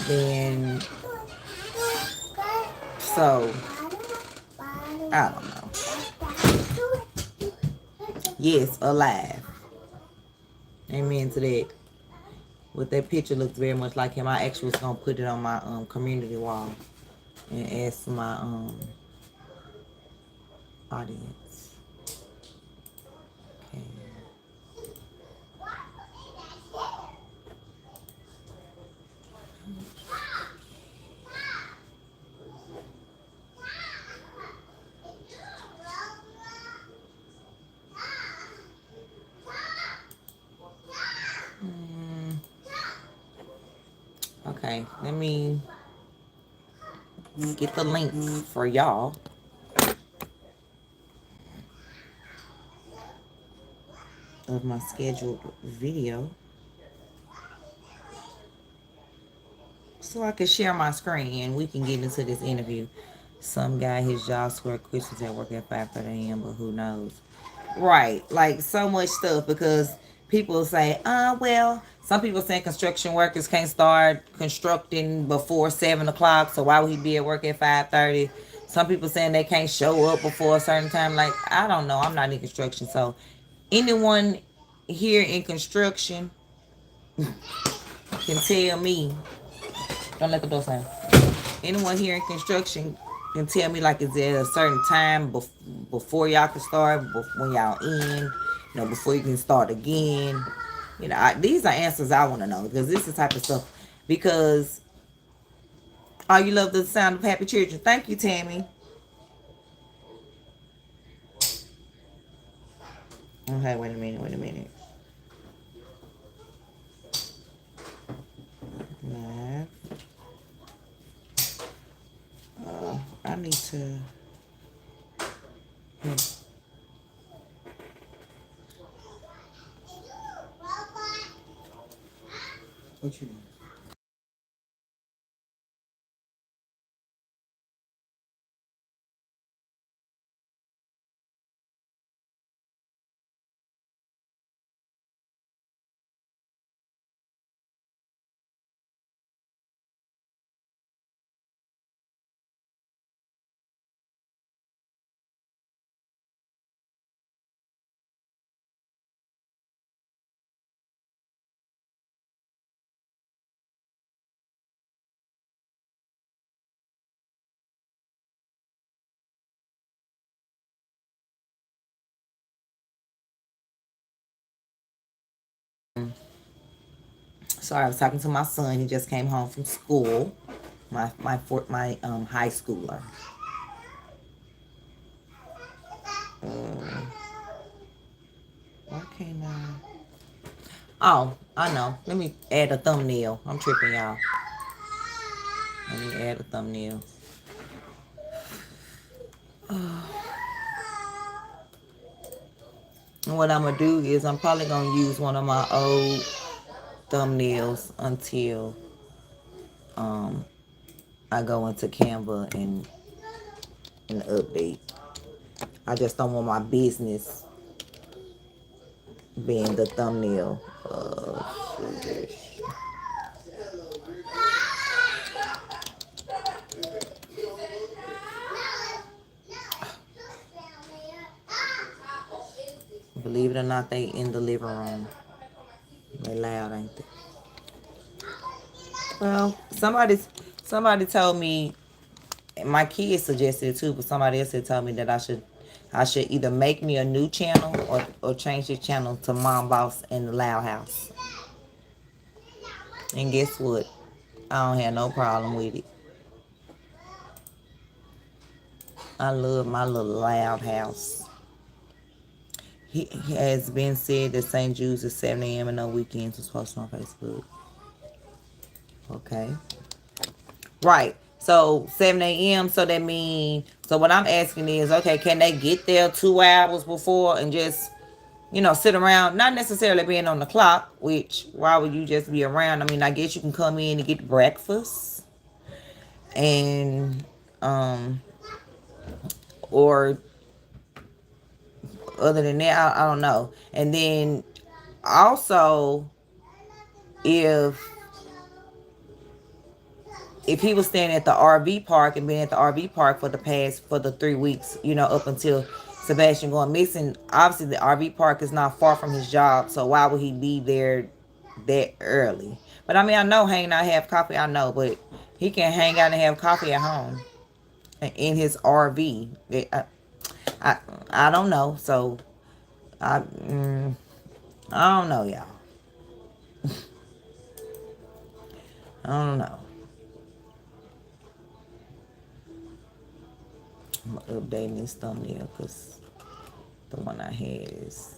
Then, so, I don't know. Yes, alive. Amen to that. But that picture looks very much like him. I actually was going to put it on my community wall and ask my audience. Okay. Okay, let me get the link for y'all. of my scheduled video so I can share my screen and we can get into this interview. Some guy, his job square questions at work at 5:30 a.m., but who knows? Right, like so much stuff because people say, well, some people saying construction workers can't start constructing before 7 o'clock, so why would he be at work at 5:30? Some people saying they can't show up before a certain time. Like, I don't know. I'm not in construction, so anyone here in construction can tell me. Don't let the door slam. Anyone here in construction can tell me, like, is there a certain time before y'all can start, when y'all in, before you can start again? These are answers I want to know, because this is the type of stuff. Because, oh, you love the sound of happy children. Thank you, Tammy. Okay, wait a minute. Live. I need to... What you doing? Sorry, I was talking to my son. He just came home from school. My high schooler. Why can't I? Oh, I know. Let me add a thumbnail. I'm tripping, y'all. Let me add a thumbnail. And what I'm gonna do is I'm probably gonna use one of my old thumbnails until I go into Canva and update. I just don't want my business being the thumbnail. Believe it or not, they in the living room. They loud, ain't they? Well, somebody told me, and my kids suggested it too, but somebody else had told me that I should either make me a new channel or change the channel to Mom Boss and the Loud House. And guess what? I don't have no problem with it. I love my little loud house. He has been said that St. Jude's at 7 a.m. and no weekends was posted on Facebook. Okay. Right. So 7 a.m. So that means, so what I'm asking is, okay, can they get there 2 hours before and just, sit around, not necessarily being on the clock, which why would you just be around? I mean, I guess you can come in and get breakfast and, or other than that, I don't know. And then also, if he was staying at the RV park and been at the RV park for the 3 weeks, up until Sebastian going missing, obviously the RV park is not far from his job, so why would he be there that early? But I mean, I know hanging out, have coffee, I know, but he can hang out and have coffee at home in his RV. I don't know, so I don't know, y'all. I don't know. I'm updating this thumbnail because the one I had is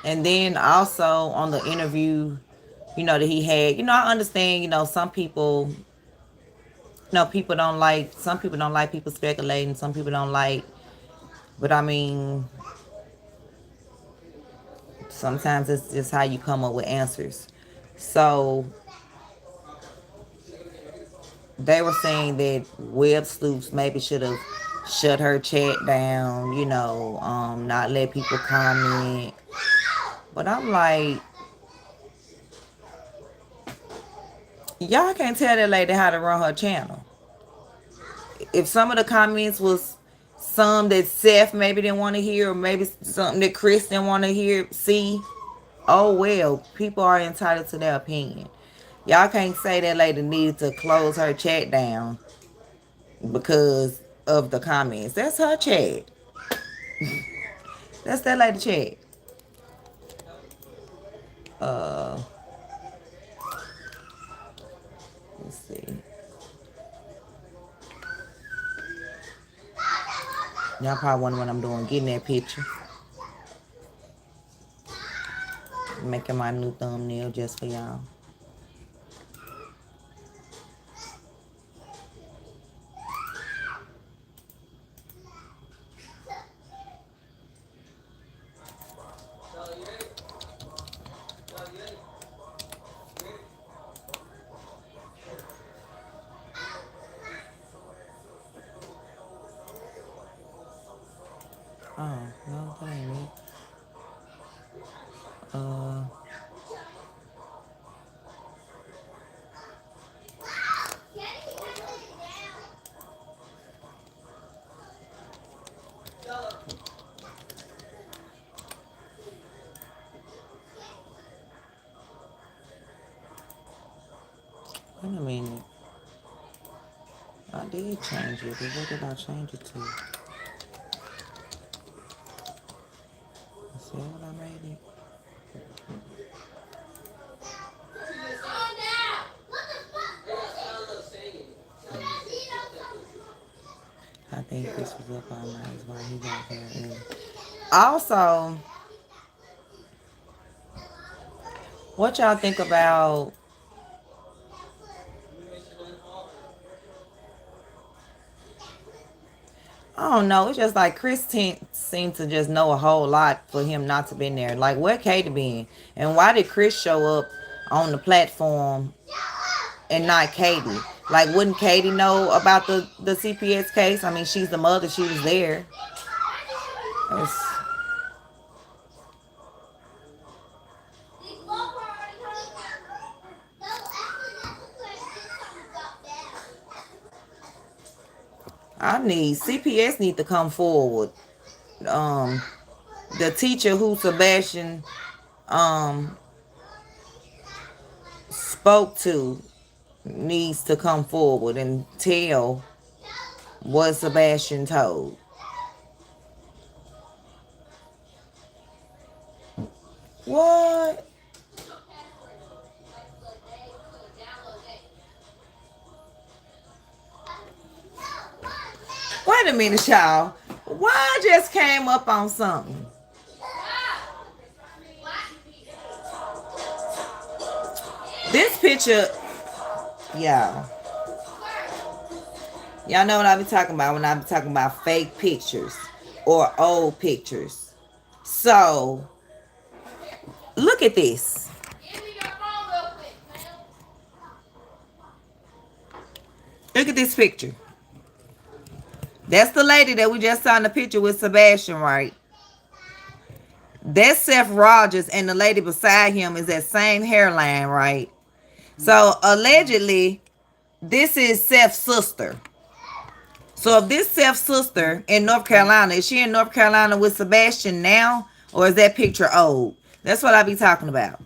And then also on the interview, that he had, I understand, some people, people don't like, some people don't like people speculating, some people don't like, but I mean, sometimes it's just how you come up with answers. So they were saying that Web Sleuths maybe should have shut her chat down, not let people comment. But I'm like, y'all can't tell that lady how to run her channel. If some of the comments was some that Seth maybe didn't want to hear, or maybe something that Chris didn't want to hear, see, oh well, people are entitled to their opinion. Y'all can't say that lady needed to close her chat down because of the comments. That's her chat. That's that lady chat. Let's see. Y'all probably wonder what I'm doing, getting that picture. Making my new thumbnail just for y'all. Oh, no, that ain't it. Wait a minute. I did change it, but what did I change it to? See what I made it? I think this was up all night while he got there. Also, what y'all think about I don't know. It's just like Chris seemed to just know a whole lot for him not to be in there. Like, where Katie been? And why did Chris show up on the platform and not Katie? Like, wouldn't Katie know about the CPS case? I mean, she's the mother. She was there. CPS need to come forward. The teacher who Sebastian spoke to needs to come forward and tell what Sebastian told. What? Wait a minute, y'all. Why I just came up on something? This picture, y'all. Y'all know what I be talking about when I be talking about fake pictures or old pictures. So, look at this. Look at this picture. That's the lady that we just saw in the picture with Sebastian, right? That's Seth Rogers, and the lady beside him is that same hairline, right? So, allegedly, this is Seth's sister. So, if this Seth's sister in North Carolina, is she in North Carolina with Sebastian now? Or is that picture old? That's what I be talking about.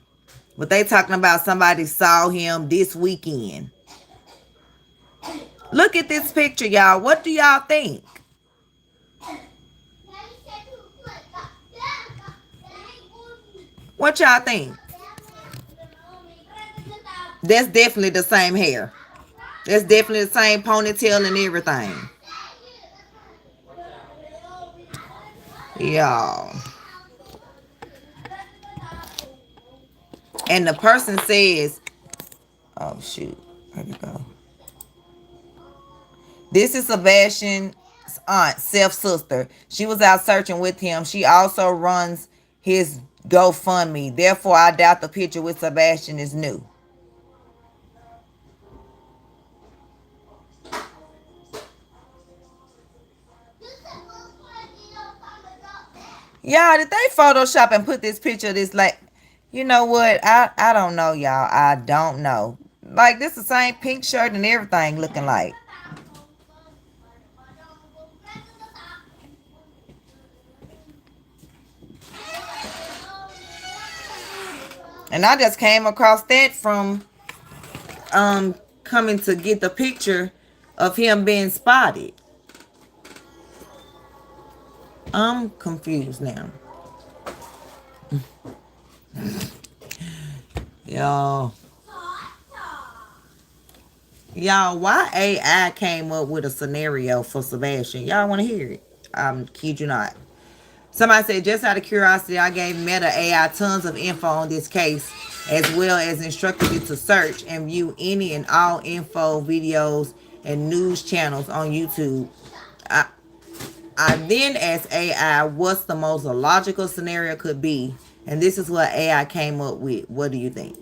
But they talking about somebody saw him this weekend. Look at this picture, y'all. What do y'all think? What y'all think? That's definitely the same hair. That's definitely the same ponytail and everything. Y'all. And the person says, oh shoot, where'd it go? This is Sebastian's aunt, Seth's sister. She was out searching with him. She also runs his GoFundMe. Therefore, I doubt the picture with Sebastian is new. Y'all, did they Photoshop and put this picture of this, like, you know what? I don't know, y'all. I don't know. Like, this the same pink shirt and everything looking like. And I just came across that from coming to get the picture of him being spotted. I'm confused now. Y'all, why AI came up with a scenario for Sebastian? Y'all want to hear it? Kid you not. Somebody said, just out of curiosity, I gave Meta AI tons of info on this case, as well as instructed it to search and view any and all info, videos, and news channels on YouTube. I then asked AI what's the most logical scenario could be, and this is what AI came up with. What do you think?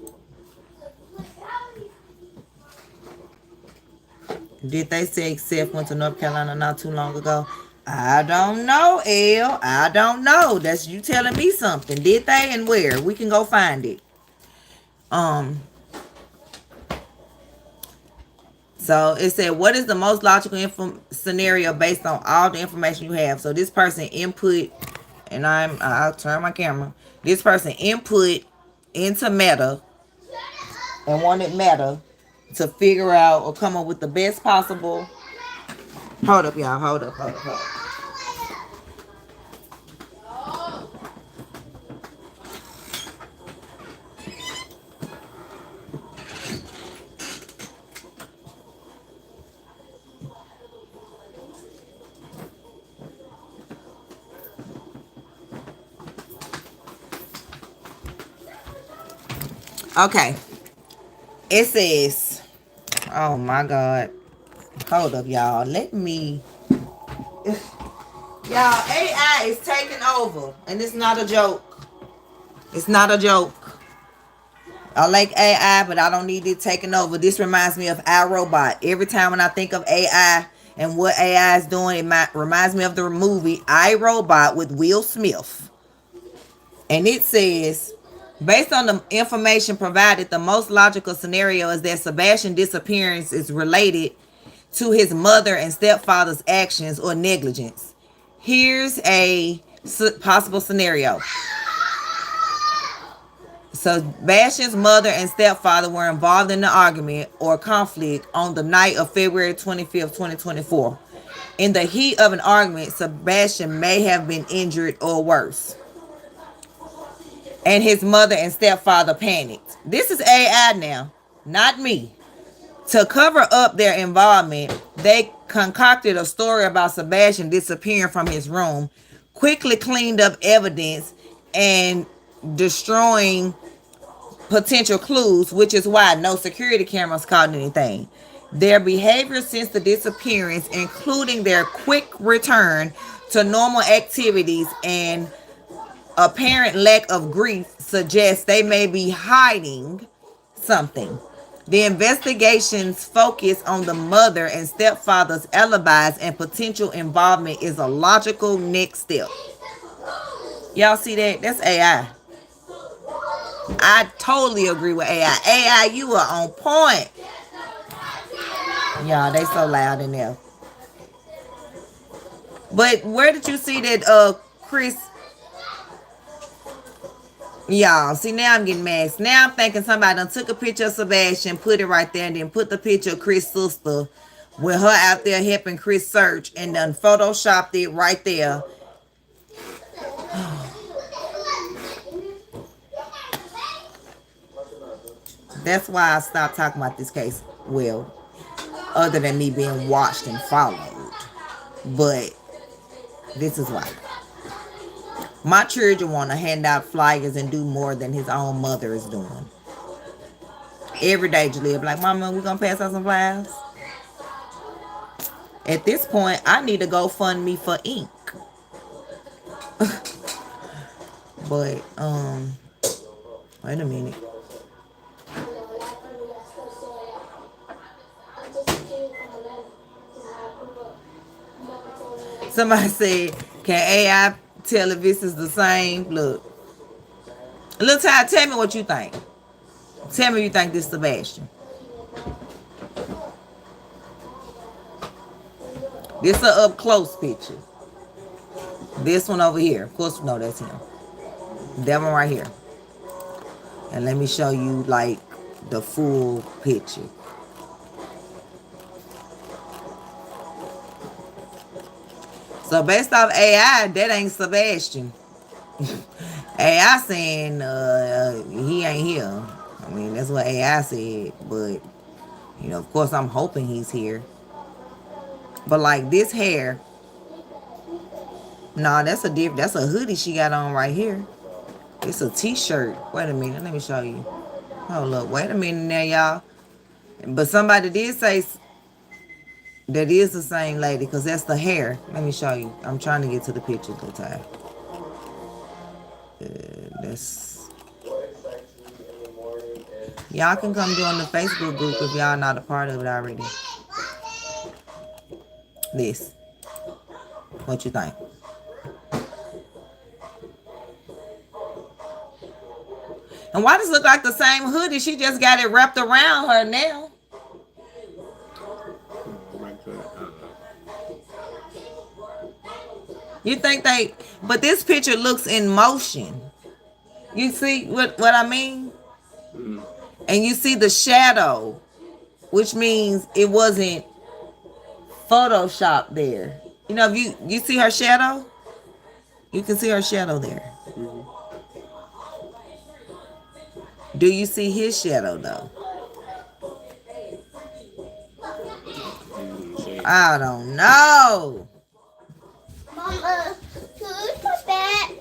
Did they say Seth went to North Carolina not too long ago? I don't know, Elle. I don't know. That's you telling me something. Did they, and where? We can go find it. So it said, what is the most logical scenario based on all the information you have? So this person input, and I'll turn my camera. This person input into Meta and wanted Meta to figure out or come up with the best possible. Hold up, y'all. Hold up. Okay. It says, oh my God. Hold up, y'all. Let me. Y'all, AI is taking over. And it's not a joke. It's not a joke. I like AI, but I don't need it taking over. This reminds me of iRobot. Every time when I think of AI and what AI is doing, it reminds me of the movie iRobot with Will Smith. And it says, based on the information provided, the most logical scenario is that Sebastian's disappearance is related to his mother and stepfather's actions or negligence. Here's a possible scenario. Sebastian's mother and stepfather were involved in an argument or conflict on the night of February 25th, 2024. In the heat of an argument, Sebastian may have been injured or worse, and his mother and stepfather panicked. This is AI now, not me. To cover up their involvement, they concocted a story about Sebastian disappearing from his room, quickly cleaned up evidence, and destroying potential clues, which is why no security cameras caught anything. Their behavior since the disappearance, including their quick return to normal activities and apparent lack of grief, suggests they may be hiding something. The investigation's focus on the mother and stepfather's alibis and potential involvement is a logical next step. Y'all see that? That's AI. I totally agree with AI. AI, you are on point. Y'all, they so loud in there. But where did you see that Chris? Y'all, see, now I'm getting mad. Now I'm thinking somebody done took a picture of Sebastian, put it right there, and then put the picture of Chris' sister with her out there helping Chris search, and done photoshopped it right there. That's why I stopped talking about this case. Well, other than me being watched and followed. But this is why. My children want to hand out flyers and do more than his own mother is doing. Every day, Jalea be like, Mama, we gonna pass out some flowers? At this point, I need to go fund me for ink. But, wait a minute. Somebody said, can AI tell if this is the same? Look. Little Ty, tell me what you think. Tell me if you think this is Sebastian. This is an up close picture. This one over here. Of course, we know that's him. That one right here. And let me show you, like, the full picture. So, based off AI, that ain't Sebastian. AI saying he ain't here. I mean, that's what AI said. But, you know, of course, I'm hoping he's here. But, like, this hair... Nah, that's a hoodie she got on right here. It's a t-shirt. Wait a minute. Let me show you. Hold up. Wait a minute now, y'all. But somebody did say that is the same lady because that's the hair. Let me show you. I'm trying to get to the picture the time. That's... Y'all can come join the Facebook group if y'all not a part of it already. This. What you think? And why does it look like the same hoodie? She just got it wrapped around her now. You think they... But this picture looks in motion. You see what I mean? Mm-hmm. And you see the shadow, which means it wasn't Photoshopped there. You know, if you see her shadow? You can see her shadow there. Mm-hmm. Do you see his shadow, though? I don't know. Mama, who's my back?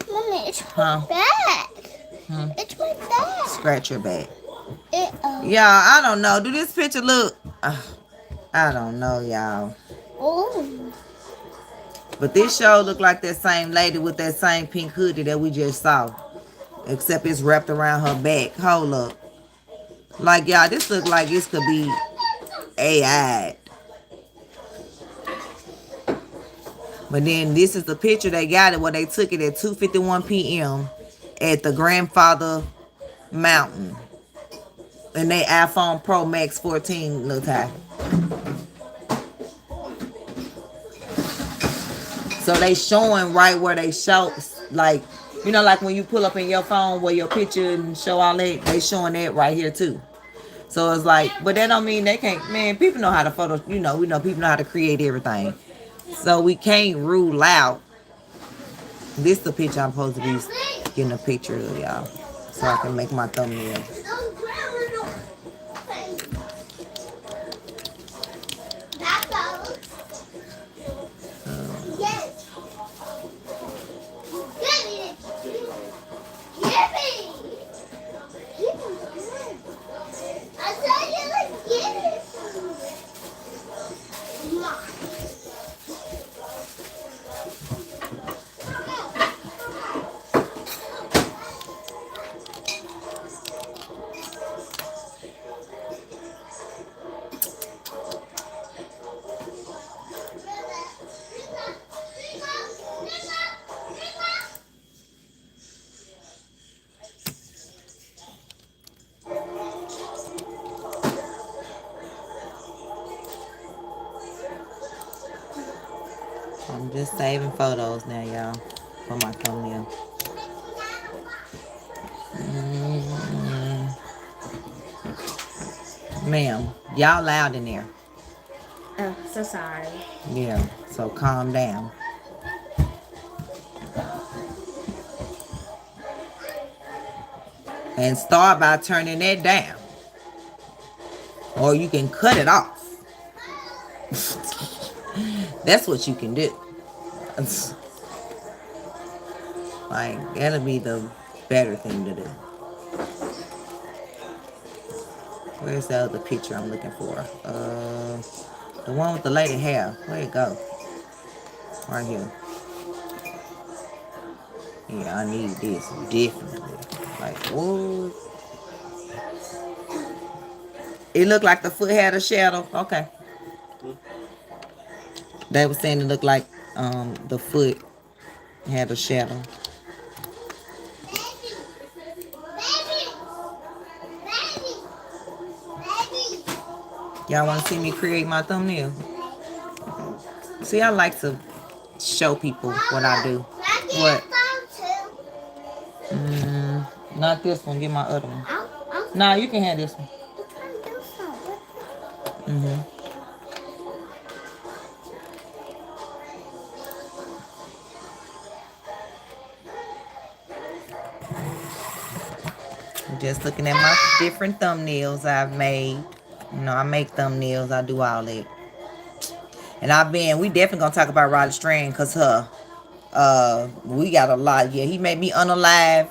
Mama, it's my back. It's my back. Scratch your back. Y'all, I don't know. Do this picture look... I don't know, y'all. Oh. But this show look like that same lady with that same pink hoodie that we just saw. Except it's wrapped around her back. Hold up. Like, y'all, this look like this could be AI. But then this is the picture they got it where they took it at 2:51 p.m. at the Grandfather Mountain. And they iPhone Pro Max 14 little time. So they showing right where they show, like, you know, like when you pull up in your phone where your picture and show all that, they showing that right here too. So it's like, but that don't mean they can't, man, people know how to photo, you know, we know people know how to create everything. So we can't rule out. This is the picture I'm supposed to be getting a picture of, y'all. So I can make my thumbnail. I'm just saving photos now, y'all, for my thumbnail. Ma'am, y'all loud in there. Oh, so sorry. Yeah, so calm down. And start by turning that down. Or you can cut it off. That's what you can do. Like, that'll be the better thing to do. Where's the other picture I'm looking for? The one with the lady hair. Where it go? Right here. Yeah, I need this definitely. Like, whoa. It looked like the foot had a shadow. Okay. They were saying it looked like the foot had a shadow. Y'all want to see me create my thumbnail? See, I like to show people what I do. What? Not this one. Get my other one. Nah, you can have this one. Just looking at my different thumbnails I've made. You know, I make thumbnails. I do all that. And we definitely gonna talk about Roddy Strand, cause we got a lot. Yeah, he made me unalive.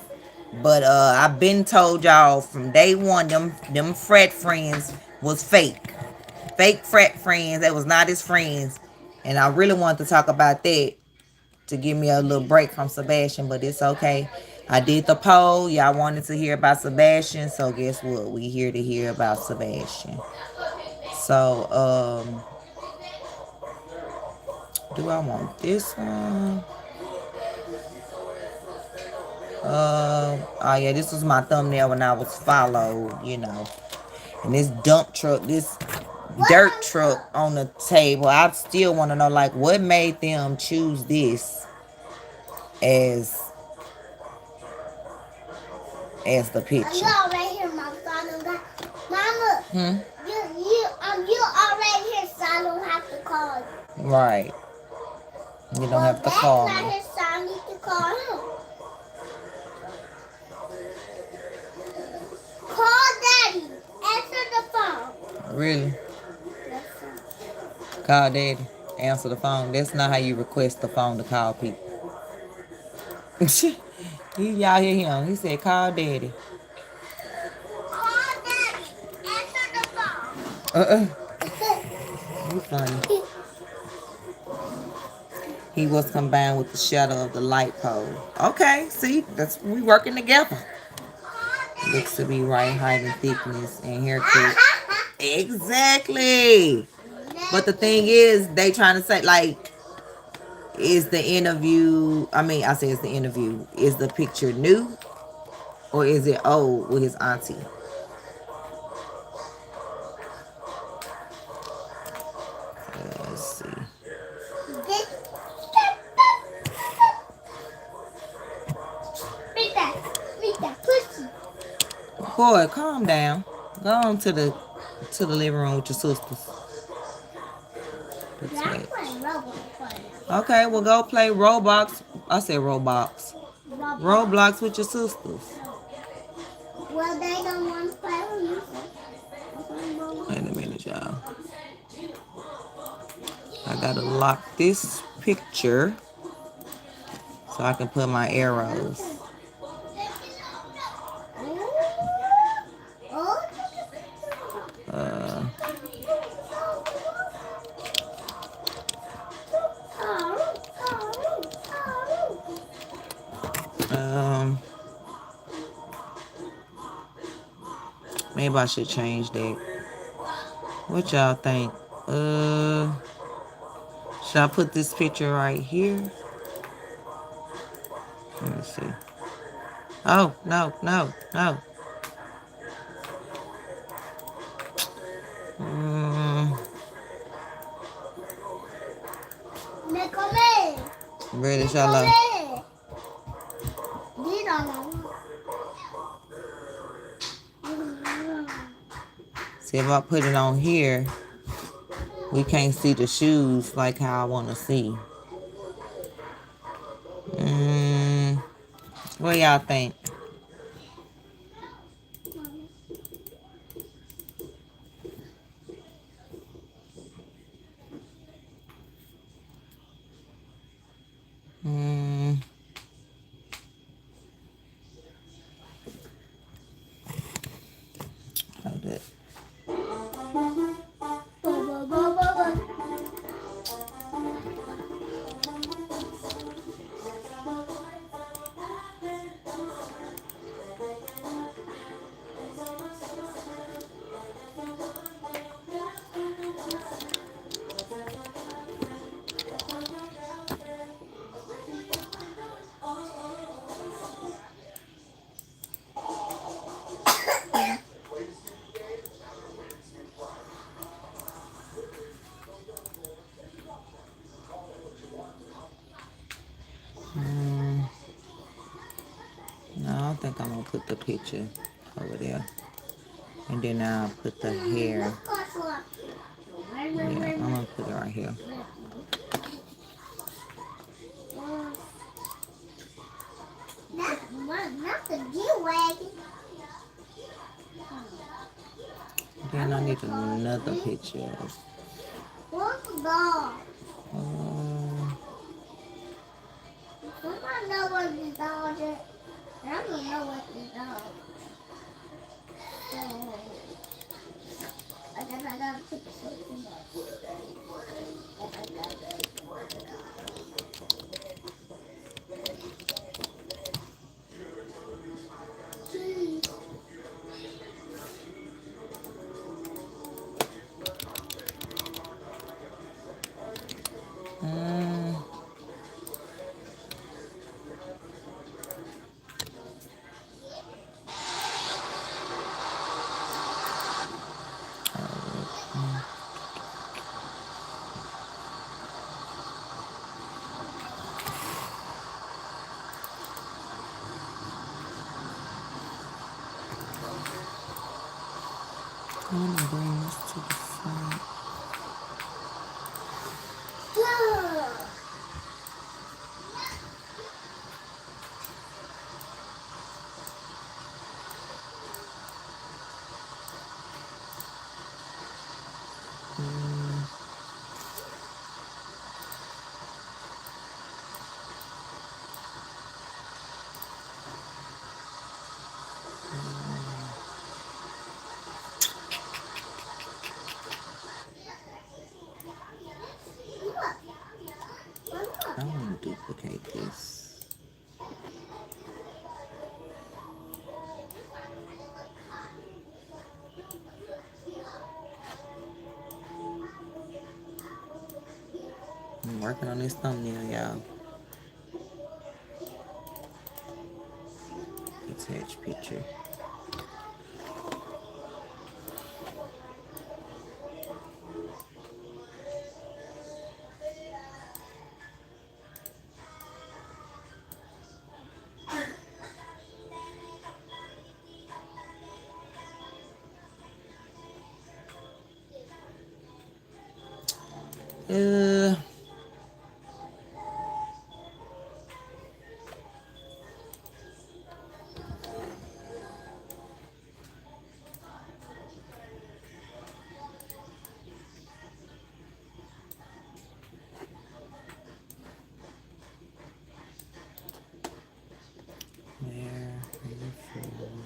But I've been told y'all from day one, them frat friends was fake. Fake frat friends. That was not his friends. And I really wanted to talk about that to give me a little break from Sebastian, but it's okay. I did the poll. Y'all wanted to hear about Sebastian, so guess what? We here to hear about Sebastian. So, do I want this one? Oh yeah, this was my thumbnail when I was followed, you know. And this dump truck, this dirt truck on the table. I still want to know, like, what made them choose this as the picture. You already here, Mama. Mama. You already here, so I don't have to call you. Right. You don't have to call me. Not here, so I need to call him. Call Daddy. Answer the phone. Really? Yes, sir. Call Daddy. Answer the phone. That's not how you request the phone to call people. Y'all hear him. He said, call Daddy. Call Daddy. Answer the phone. You funny. He was combined with the shadow of the light pole. Okay, see? We working together. Looks to be right height and thickness and haircut. Exactly. But the thing is, they trying to say, like, is the interview, I say it's the interview, is the picture new or is it old with his auntie? Let's see. Read that pussy. Boy, calm down. Go on to the living room with your sisters. Yeah, I'm playing Roblox. Okay, well go play Roblox. I said Roblox. Roblox with your sisters. Well, they don't want to play with you. Wait a minute, y'all. I gotta lock this picture so I can put my arrows. Maybe I should change that. What y'all think? Should I put this picture right here? Let me see. Oh, no. Ready, Shalom. See, if I put it on here, we can't see the shoes like how I want to see. What y'all think? Hold it. think I'm gonna put the picture over there. And then I'll put the hair. Yeah, I'm gonna put it right here. Not the G-Wagon. Then I need another picture. What's the dog? Um, Somebody know what the dog is. I don't know what the dog is. I guess I gotta put something I'm gonna bring this to the front. I want to duplicate this. I'm working on this thumbnail, y'all. Attach picture. Uh, Where are you from?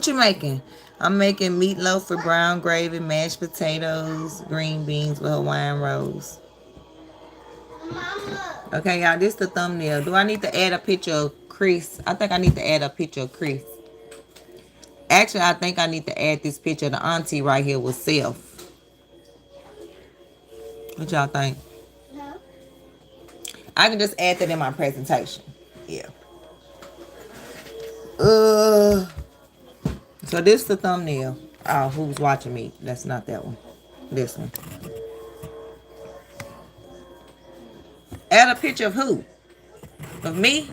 What you making? I'm making meatloaf with brown gravy, mashed potatoes, green beans with Hawaiian rolls. Mama. Okay, y'all, this is the thumbnail. Do I need to add a picture of Chris? I think I need to add a picture of Chris. Actually, I think I need to add this picture of the auntie right here with Seth. What y'all think? No. I can just add that in my presentation. Yeah. So this is the thumbnail. Oh, who's watching me? That's not that one. This one. Add a picture of who? Of me?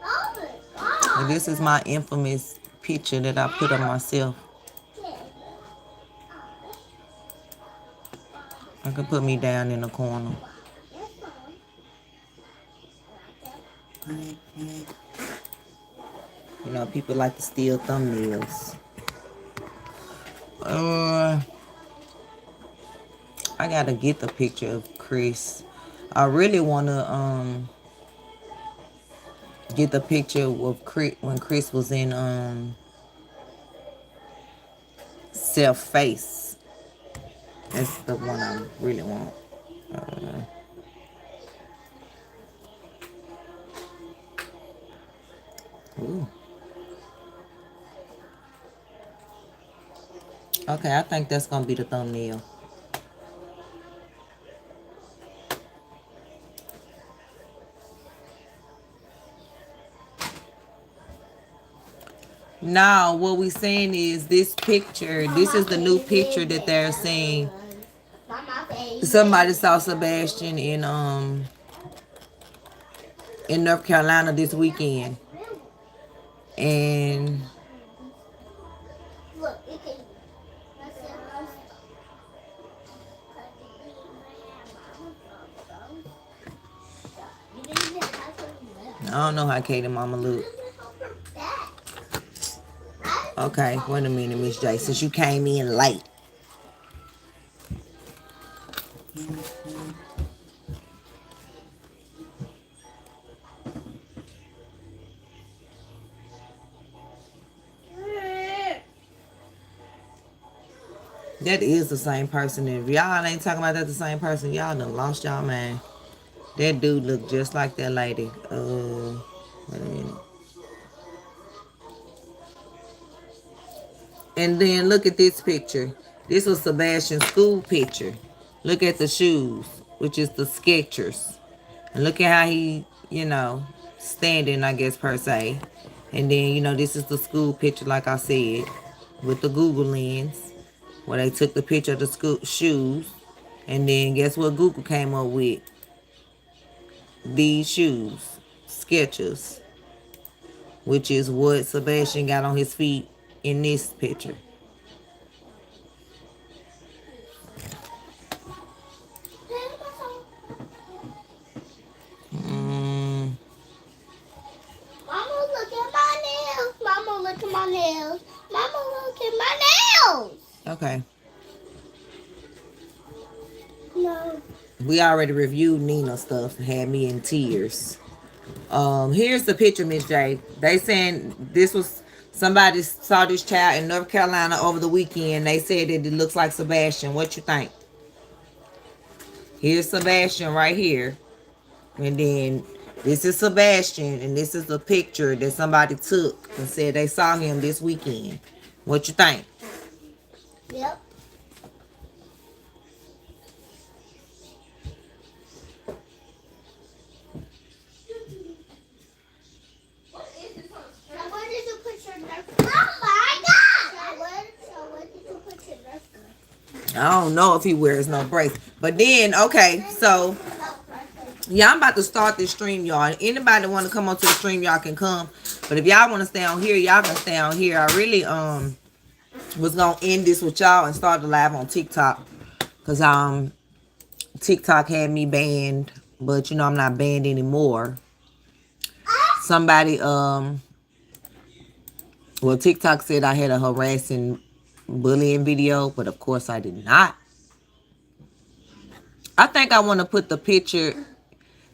Oh my God. And this is my infamous picture that I put of myself. I can put me down in the corner. You know, people like to steal thumbnails. I gotta get the picture of Chris. I really wanna get the picture of Chris when Chris was in Self Face. That's the one I really want. Ooh. Okay, I think that's gonna be the thumbnail. Now, what we saying is this picture, this is the new picture that they're saying. Somebody saw Sebastian in North Carolina this weekend. And Look, it can. I don't know how Kate and Mama look. Okay, wait a minute, Miss J, since you came in late. That is the same person. If y'all ain't talking about that the same person, y'all done lost y'all man. That dude look just like that lady. Wait a minute. And then look at this picture. This was Sebastian's school picture. Look at the shoes, which is the Skechers. And look at how he, you know, standing, I guess, per se. And then, you know, this is the school picture, like I said, with the Google lens, where they took the picture of the school shoes. And then guess what Google came up with? These shoes, Skechers, which is what Sebastian got on his feet in this picture. Mama, look at my nails. Mama, look at my nails. Mama, look at my nails. Okay. No. We already reviewed Nina's stuff. Had me in tears. Here's the picture, Miss J. They saying this was somebody saw this child in North Carolina over the weekend. They said that it looks like Sebastian. What you think? Here's Sebastian right here. And then this is Sebastian. And this is the picture that somebody took and said they saw him this weekend. What you think? Yep. I don't know if he wears no brace. But then, okay, so yeah, I'm about to start this stream, y'all. Anybody want to come onto the stream, y'all can come. But if y'all want to stay on here, y'all can stay on here. I really was gonna end this with y'all and start the live on TikTok. Cause TikTok had me banned, but you know I'm not banned anymore. Somebody well, TikTok said I had a harassing bullying video, but of course I did not. I think I want to put the picture.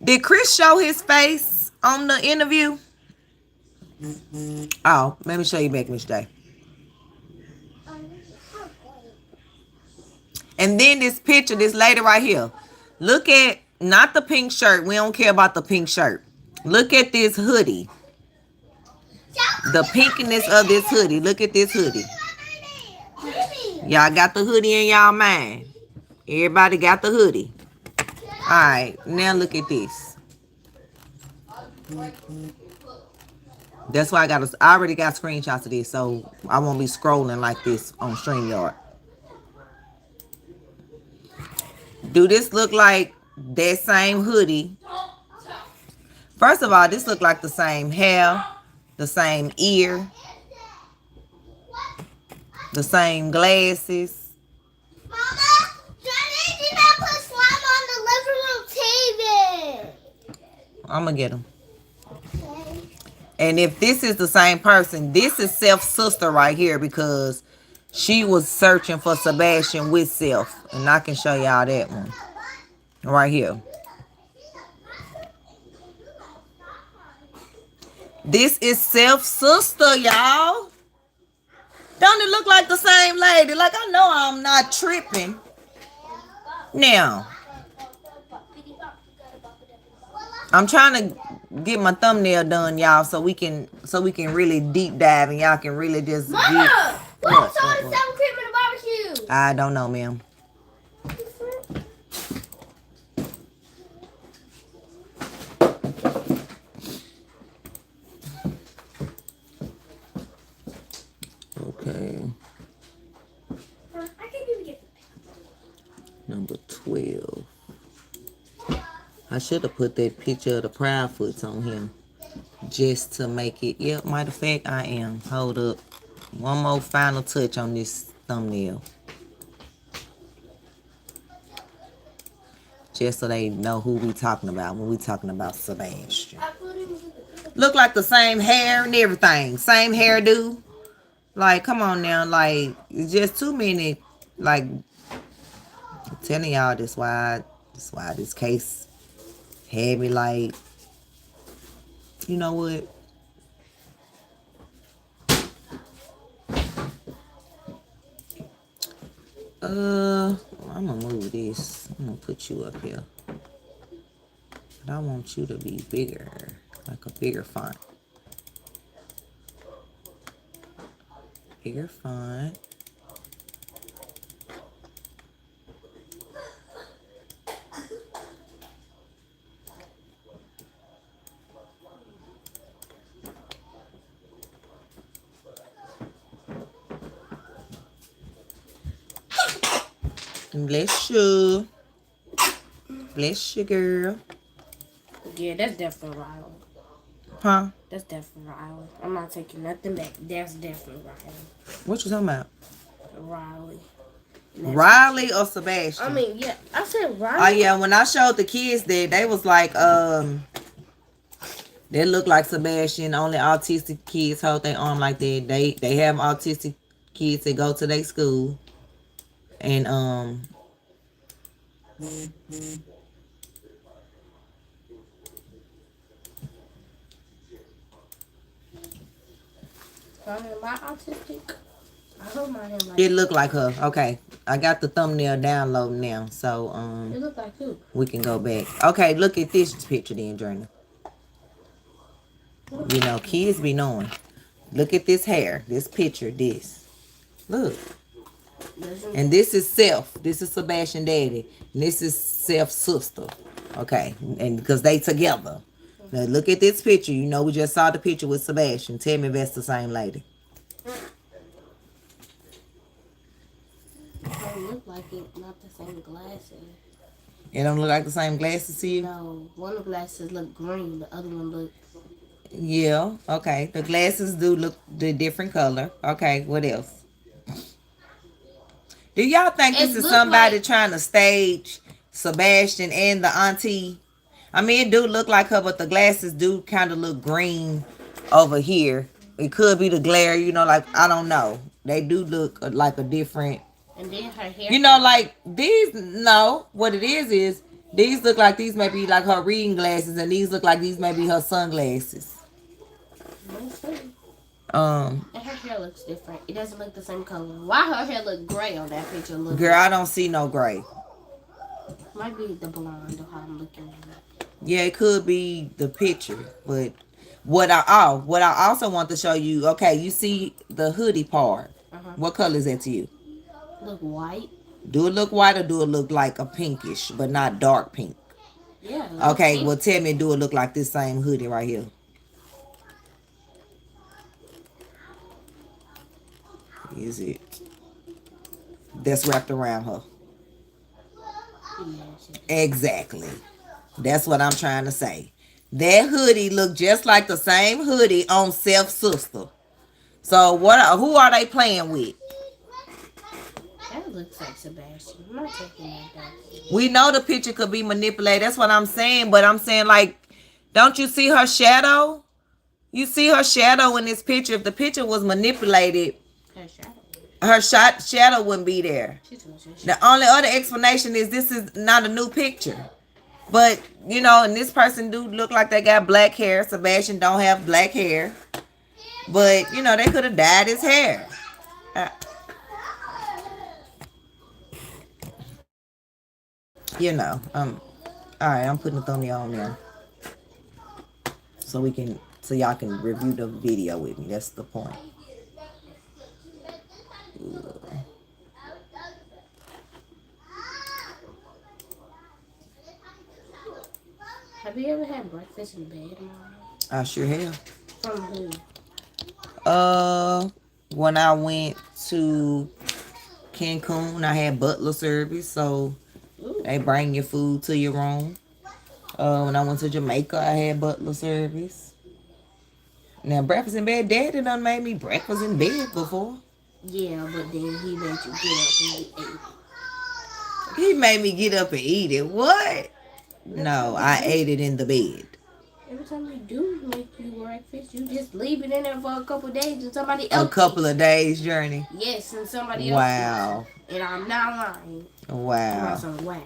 Did Chris show his face on the interview? Oh, let me show you back, Miss J. And then this picture, this lady right here. Look at, not the pink shirt. We don't care about the pink shirt. Look at this hoodie. The pinkiness of this hoodie. Look at this hoodie. Y'all got the hoodie in y'all mind. Everybody got the hoodie. Alright, now look at this. That's why I already got screenshots of this, so I won't be scrolling like this on StreamYard. Do this look like that same hoodie? First of all, this look like the same hair, the same ear, the same glasses. Mama, Johnny did not put slime on the living room TV. I'm gonna get them. And if this is the same person, this is Seth's sister right here, because she was searching for Sebastian with Seth. And I can show y'all that one. Right here. This is Seth's sister, y'all. Don't it look like the same lady? Like, I know I'm not tripping. Now, I'm trying to get my thumbnail done, y'all, so we can really deep dive and y'all can really just Mama, get what's on the sour cream in the barbecue? I don't know, ma'am. Okay. I can't even get Number 12. I should have put that picture of the Proudfoots on him just to make it. Yep, matter of fact, I am. Hold up. One more final touch on this thumbnail. Just so they know who we talking about when we talking about Sebastian. Look like the same hair and everything. Same hairdo. Like, come on now. Like, it's just too many. Like, I'm telling y'all, this why this case had me like, you know what? I'm gonna move this. I'm gonna put you up here. But I want you to be bigger, like a bigger font. Bigger font. Bless you. Bless you, girl. Yeah, that's definitely Riley. Huh? That's definitely Riley. I'm not taking nothing back. That's definitely Riley. What you talking about? Riley. Riley or Sebastian? I mean, yeah, I said Oh Riley. yeah, when I showed the kids that, they was like, they look like Sebastian. Only autistic kids hold their arm like that. They have autistic kids that go to their school. And My autistic. I hope my hair like it looked like her. Okay, I got the thumbnail downloaded now, so it look like who? we can go back. Okay, look at this picture then, Journey. You know, kids be knowing. Look at this hair, this picture, this. Look. And this is Seth. This is Sebastian daddy. And this is Seth's sister. Okay. And because they together. Now look at this picture. You know we just saw the picture with Sebastian. Tell me if that's the same lady. It don't look like it. Not the same glasses. It don't look like the same glasses to you? No. One of the glasses look green. The other one look... Yeah. Okay. The glasses do look the different color. Okay. What else? Do y'all think this is somebody trying to stage Sebastian and the auntie? I mean, it do look like her, but the glasses do kind of look green over here. It could be the glare, you know, like, I don't know. They do look like a different And then her hair. You know, like these. No, what it is these look like these may be like her reading glasses, and these look like these may be her sunglasses. And her hair looks different. It doesn't look the same color. Why her hair look gray on that picture? Girl, I don't see no gray. Might be the blonde or how I'm looking at it. Yeah, it could be the picture, but what I also want to show you. Okay, you see the hoodie part. What color is that to you? Look white. Do it look white or do it look like a pinkish, but not dark pink? Yeah. Okay, well tell me, do it look like this same hoodie right here? Is it? That's wrapped around her. Exactly. That's what I'm trying to say. That hoodie look just like the same hoodie on Seth's sister. So who are they playing with? That looks like Sebastian. I'm not taking that down. We know the picture could be manipulated. That's what I'm saying. But I'm saying, like, don't you see her shadow? You see her shadow in this picture. If the picture was manipulated, her shadow wouldn't be there. The only other explanation is this is not a new picture. But, you know, and this person do look like they got black hair. Sebastian don't have black hair. But, you know, they could have dyed his hair. You know, all right, I'm putting the thumbnail on there. So y'all can review the video with me. That's the point. Have you ever had breakfast in bed, Mom? I sure have. From who? When I went to Cancun, I had butler service, so they bring your food to your room. When I went to Jamaica, I had butler service. Now, breakfast in bed, Daddy done made me breakfast in bed before. Yeah, but then he made you get up and eat it. He made me get up and eat it. What? No, I ate it in the bed. Every time you do make you breakfast, you just leave it in there for a couple of days and somebody else. A couple of days journey. Yes, and somebody else. Wow. And I'm not lying. Wow. Wow.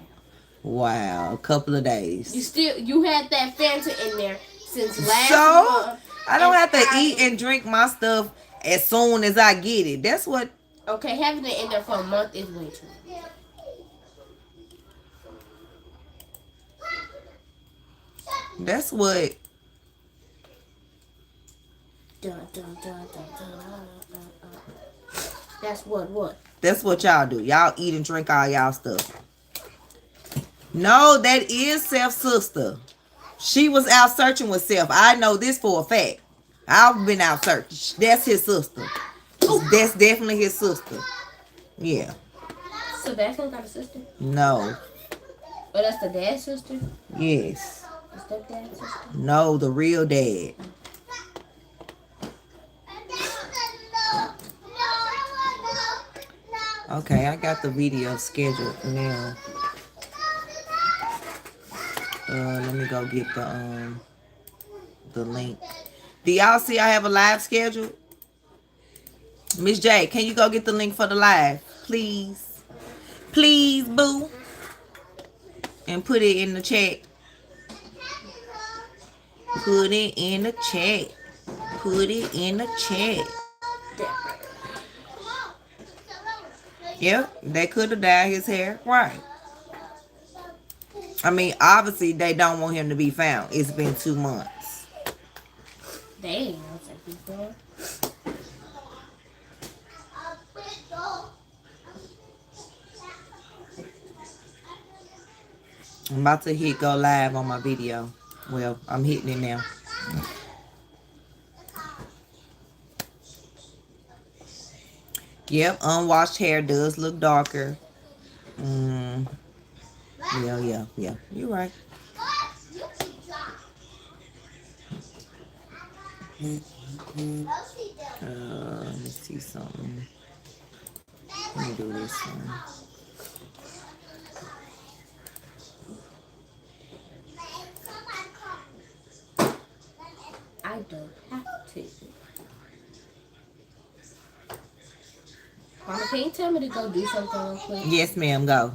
Wow. A couple of days. You had that Fanta in there since last month. I don't have to eat and drink my stuff as soon as I get it. That's what. Okay, having it in there for a month is way too much. That's what. That's what? That's what y'all do. Y'all eat and drink all y'all stuff. No, that is Seth's sister. She was out searching with Seth. I know this for a fact. I've been out searching. That's his sister. That's definitely his sister. Yeah. Sebastian got a sister? No. Oh, that's the dad's sister? Yes. The stepdad's sister? No, the real dad. Okay, I got the video scheduled now. Let me go get the link. Do y'all see I have a live scheduled? Miss J, can you go get the link for the live? Please. Please, boo. And put it in the chat. Put it in the chat. Put it in the chat. Yep, they could have dyed his hair. Right. I mean, obviously, they don't want him to be found. It's been 2 months. Damn, that's like before. I'm about to hit go live on my video. Well, I'm hitting it now. Yep, unwashed hair does look darker. Yeah. You're right. Let me see something. Let me do this one. I don't have to. Mama, can you tell me to go do something real quick? Yes, ma'am. Go.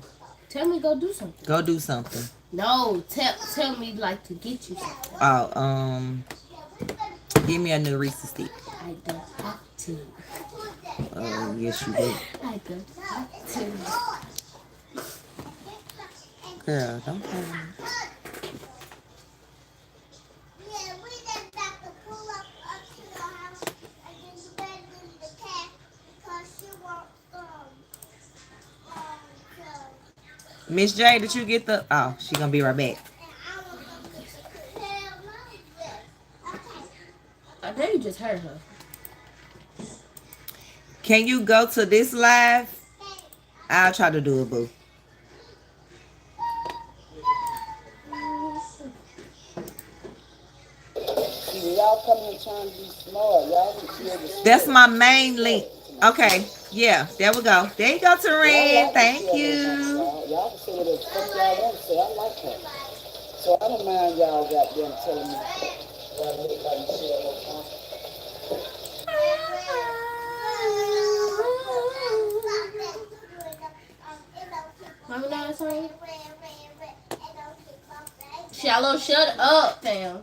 Tell me to go do something. Go do something. No, tell me like to get you something. Oh, give me a new Reese's stick. I don't have to. Oh, yes, you do. I don't have to. Girl, don't play with me. Yeah, we just got to pull up to the house against the bed in the cat because she won't Miss J, did you get the? Oh, she gonna be right back. I know you just heard her. Can you go to this live? I'll try to do it, boo. That's my main link. Okay, yeah, there we go. There you go, Taryn. Thank you. Y'all can say whatever fuck y'all want to say. I like her. So I don't mind y'all goddamn telling me. Mama, that's right. Shallow, shut up, fam.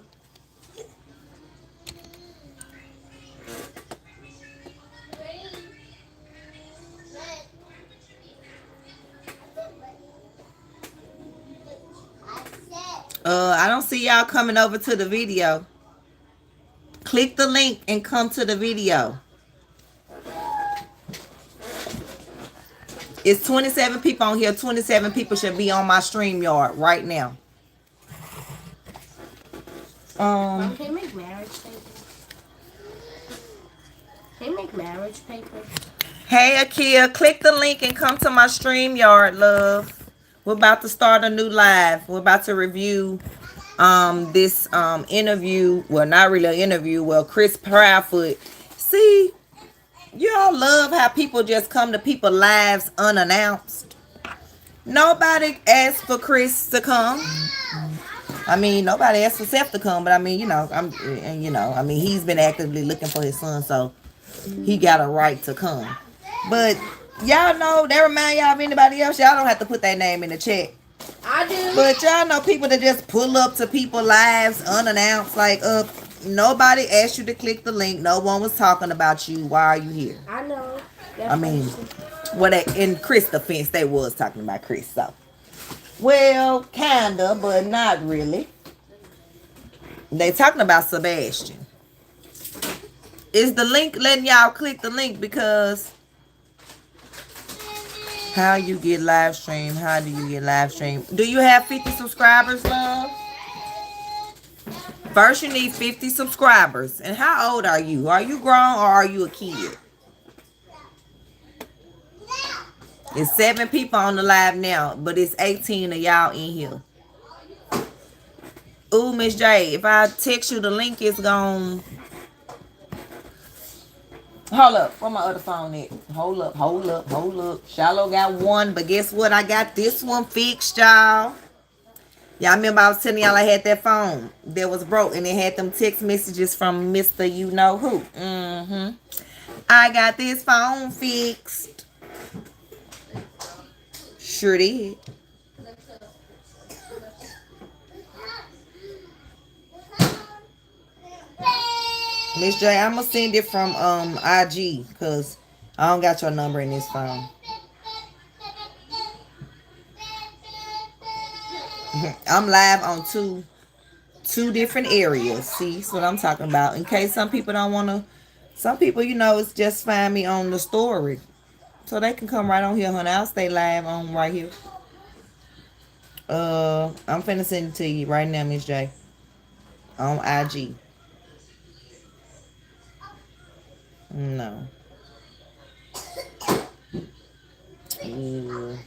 I don't see y'all coming over to the video. Click the link and come to the video. It's 27 people on here. 27 people should be on my StreamYard right now. Mom, can you make marriage paper? Can you make marriage paper? Hey, Akia, click the link and come to my StreamYard, love. We're about to start a new live. We're about to review this interview. Well, not really an interview. Well, Chris Proudfoot. See, y'all love how people just come to people's lives unannounced. Nobody asked for Chris to come. I mean, nobody asked for Seth to come, but I mean, I mean, he's been actively looking for his son, so he got a right to come. But y'all know, that remind y'all of anybody else? Y'all don't have to put that name in the chat. I do. But y'all know people that just pull up to people's lives unannounced. Like, nobody asked you to click the link. No one was talking about you. Why are you here? I know. I mean, in Chris' defense, they was talking about Chris, so. Well, kinda, but not really. They talking about Sebastian. Is the link letting y'all click the link? Because how you get live stream? How do you get live stream? Do you have 50 subscribers, love? First, you need 50 subscribers. And how old are you? Are you grown or are you a kid? It's 7 people on the live now, but it's 18 of y'all in here. Ooh, Miss J, if I text you the link, it's gone. Hold up. Where my other phone at? Hold up. Shallow got one, but guess what? I got this one fixed, y'all. Y'all remember I was telling y'all I had that phone that was broke, and it had them text messages from Mr. You Know Who. I got this phone fixed. Sure did. Miss J, I'm gonna send it from IG because I don't got your number in this phone. I'm live on two different areas. See, that's what I'm talking about. In case some people don't want to, some people, it's just find me on the story. So they can come right on here, honey. I'll stay live on right here. I'm finna send it to you right now, Miss J. On IG. No. Ooh.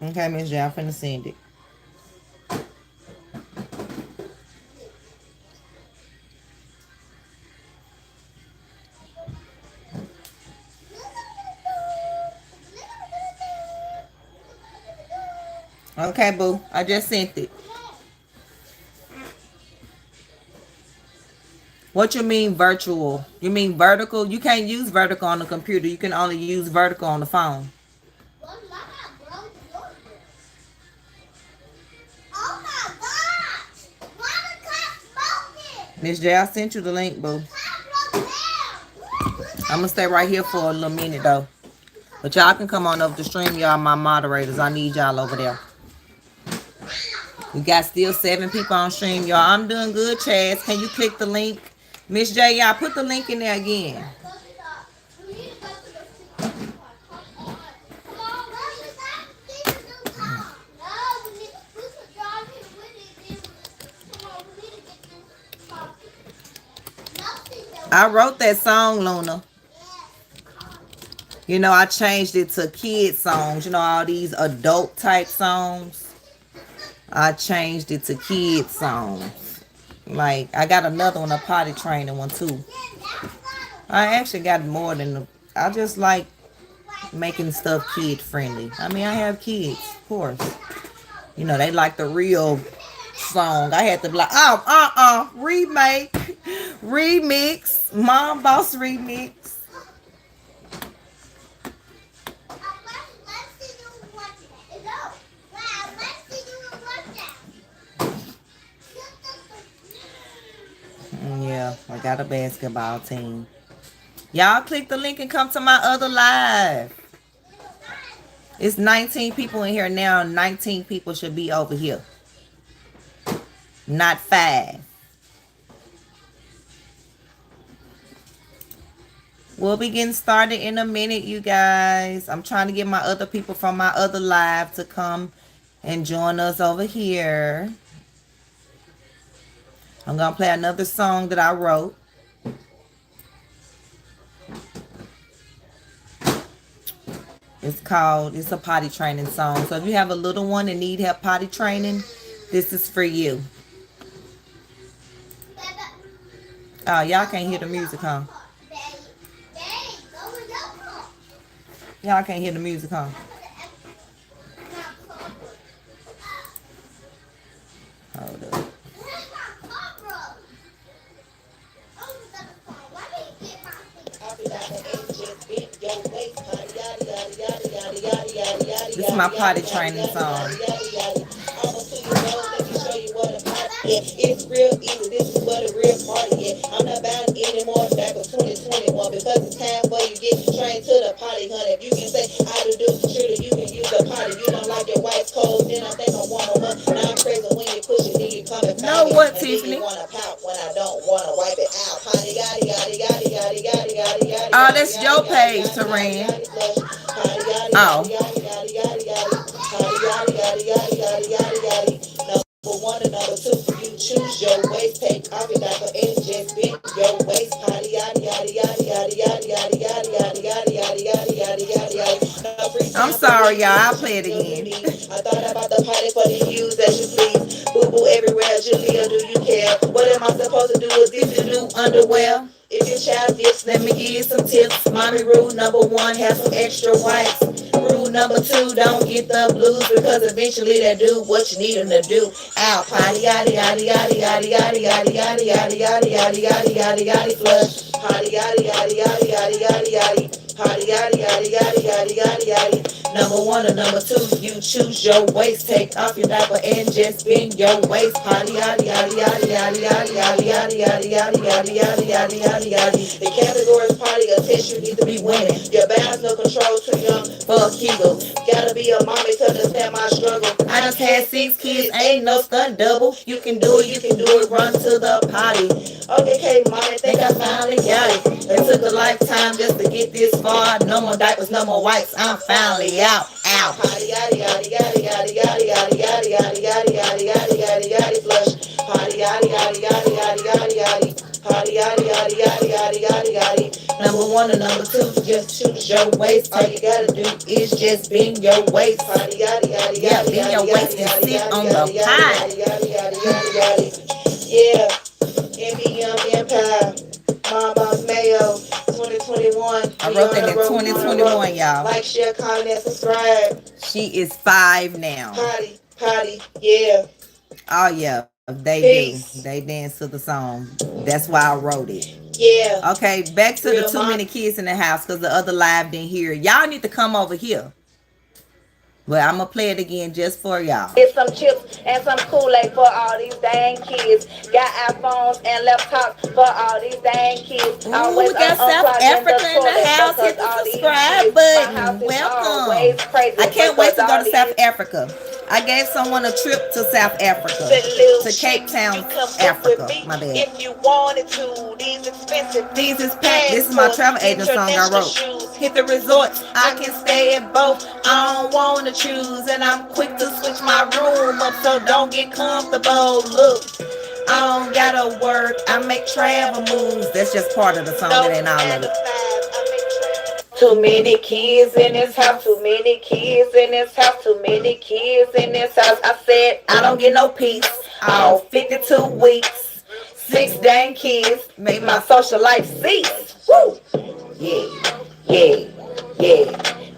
Okay, Miss J, I'm finna send it. Okay, boo. I just sent it. What you mean virtual? You mean vertical? You can't use vertical on the computer. You can only use vertical on the phone. Miss J, I sent you the link, boo. I'm gonna stay right here for a little minute though. But y'all can come on over to stream, y'all my moderators. I need y'all over there. We got still 7 people on stream, y'all. I'm doing good, Chaz. Can you click the link? Miss J, y'all put the link in there again. I wrote that song, Luna. You know, I changed it to kid songs. You know, all these adult type songs. I changed it to kid songs. Like, I got another one, a potty training one too. I actually got more than, I just like making stuff kid friendly. I mean, I have kids, of course. You know, they like the real song. I had to be like, oh, remake, remix, MomBoss remix. Yeah, I got a basketball team. Y'all click the link and come to my other live. It's 19 people in here now. 19 people should be over here. Not 5. We'll be getting started in a minute, you guys. I'm trying to get my other people from my other live to come and join us over here. I'm going to play another song that I wrote. It's a potty training song. So if you have a little one and need help potty training, this is for you. Oh, y'all can't hear the music, huh? Y'all can't hear the music, huh? Hold up. This is my potty training song. It's real easy, this is what a real party is. I'm not buying anymore back of 2021 because it's time for you get trained to the potty, honey. If you can say I do shooter, you can use the potty. You don't like your wife's cold, then I think I want them up. Now I'm crazy when you push it, then you come and pout. No, what, Tiffany? You wanna pout when I don't wanna wipe it out. Potty, yaddy, yaddy, yaddy, yaddy, yaddy, yaddy, yaddy. Oh, that's your page, Taran. Oh. One and number 2, you choose your waist, take off your diaper and just bend your waist. Yaddy yaddy yaddy yaddy yaddy yaddy yaddy yaddy yaddy yaddy yaddy yaddy yaddy. I'm sorry, y'all. I'll play it again. I thought about the potty for the use as you please. Boo boo everywhere, Julia, do you care? What am I supposed to do with this new underwear? If your child dips, let me give you some tips. Mommy rule number 1, have some extra wipes. Rule number 2, don't get the blues because eventually they do what you need them to do. Ow, potty yaddy yaddy yaddy yaddy yaddy yaddy yaddy yaddy yaddy yaddy yaddy yaddy yaddy flush. Potty yaddy yaddy yaddy yaddy yaddy yaddy. Potty yaddy yaddy yaddy yaddy yaddy yaddy. Number 1 or number 2, you choose your waist. Take off your diaper and just bend your waist. Potty yaddy yaddy yaddy yaddy yaddy yaddy yaddy yaddy yaddy yaddy yaddy yaddy yaddy. The category is potty attention need to be winning. Your balance no control too young for a kegel. Gotta be a mommy to understand my struggle. I just had 6 kids, ain't no stunt double. You can do it, run to the potty. Okay, Kate, mommy, think I finally got it. It took a lifetime just to get this far. No more diapers, no more wipes, I'm finally out. Ow. Potty yaddy yaddy yaddy yaddy yaddy yaddy yaddy yaddy yaddy yaddy yaddy yaddy yaddy flush. Potty yaddy yaddy yaddy yaddy yaddy yaddy. Potty yaddy yaddy yaddy yaddy yaddy yaddy. Number one and number two, just choose your waist. All you gotta do is just bend your waist. Yeah, bend your waist and sit on the pie. Yeah, MBM Empire, MomBossMayo, 2021. I wrote that in 2021, y'all. Like, share, comment, and subscribe. She is 5 now. Potty, yeah. Oh yeah, they Peace. Do. They dance to the song. That's why I wrote it. Yeah. Okay, back to the too many kids in the house because the other live didn't hear it. Y'all need to come over here. But I'm going to play it again just for y'all. Get some chips and some Kool-Aid for all these dang kids. Got iPhones and laptops for all these dang kids. Ooh, we got South Africa in the house. Hit the subscribe button. Welcome. I can't wait to go to South Africa. I gave someone a trip to South Africa. To Cape Town, Africa. My bad. If you wanted to, these expensive. These is packed. This is my travel agent song I wrote. Hit the resorts, I can stay at both. I don't want to choose, and I'm quick to switch my room up, so don't get comfortable. Look, I don't gotta work, I make travel moves. That's just part of the song, that ain't all of it. Too many kids in this house, too many kids in this house, too many kids in this house. I said, I don't get no peace. All 52 weeks, 6 dang kids, made my social life cease. Woo! Yeah,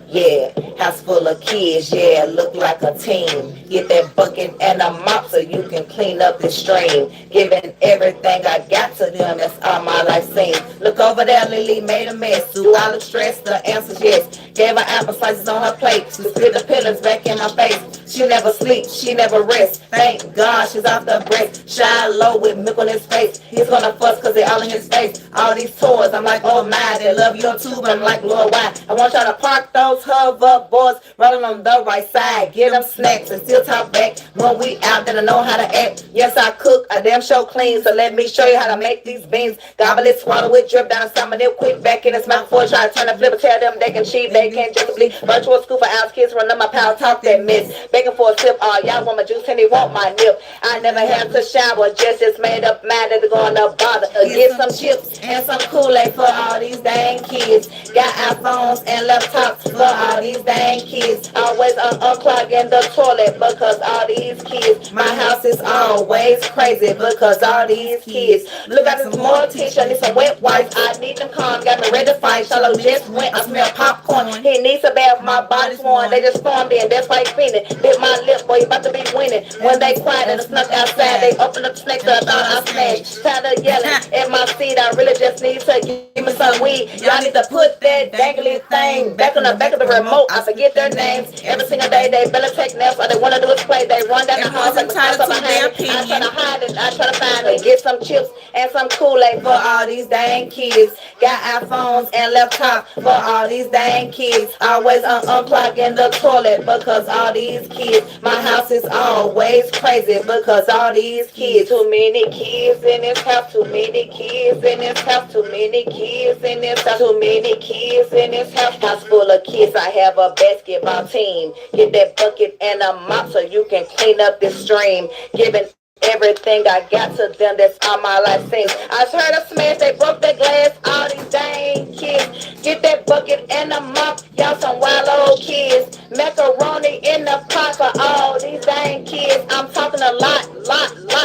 yeah. House full of kids, yeah, look like a team. Get that bucket and a mop so you can clean up the stream. Giving everything I got to them, that's all my life seen. Look over there, Lily made a mess. Do I look stressed? The answer's yes. Gave her apple slices on her plate. She spit the pillars back in my face. She never sleeps, she never rests. Thank God she's off the breast. Shine low with milk on his face. He's gonna fuss cause they all in his face. All these toys, I'm like, oh my, they love you too, but I'm like, Lord, why? I want y'all to park those hover boys, running on the right side. Get them snacks and still talk back. When we out, then I know how to act. Yes, I cook, I damn sure clean, so let me show you how to make these beans. Gobble it, swallow it, drip down some of them quick back in his mouth for try to turn the flipper. Tell them they can cheat, they can't just bleed. Virtual scoop for ounce kids, run up my power, talk that mess. Begging for a sip, all y'all want my juice and they want my nip. I never had to shower, just made up mind that they're gonna bother. Get some chips and some Kool-Aid for all these dang kids. Got iPhones and laptops for all these dang kids. Always unclogging the toilet because all these kids. My house is always crazy because all these kids. Look at this more tissue, I need some wet wipes. I need them calm, got me ready to fight. Shallow just went, I smell popcorn. He needs a bath, my body's worn. They just formed in, that's why he feeling. Bit my lip, boy, you about to be winning. When they quiet and snuck outside, they opened up the snakes, so I thought I smashed. Tired of yelling at my seat, I really just need to give me some weed. Y'all need to put that dangly thing back on the back of the remote. I forget their names every single day. They better take naps. All they want to do is play. They run down the halls like entitled to their opinion. I try to hide it. I try to find it. Get some chips and some Kool-Aid for all these dang kids. Got iPhones and laptops for all these dang kids. Always unplugging the toilet because all these kids. My house is always crazy because all these kids. Too many kids in this house. Too many kids in this house. Too many kids in this house. Too many kids in this house. House full of kids. I have a basketball team. Get that bucket and a mop so you can clean up this stream. Giving everything I got to them, that's all my life seems. I heard a smash, they broke the glass, all these dang kids. Get that bucket and a mop, y'all some wild old kids. Macaroni in the pot for all these dang kids. I'm talking a lot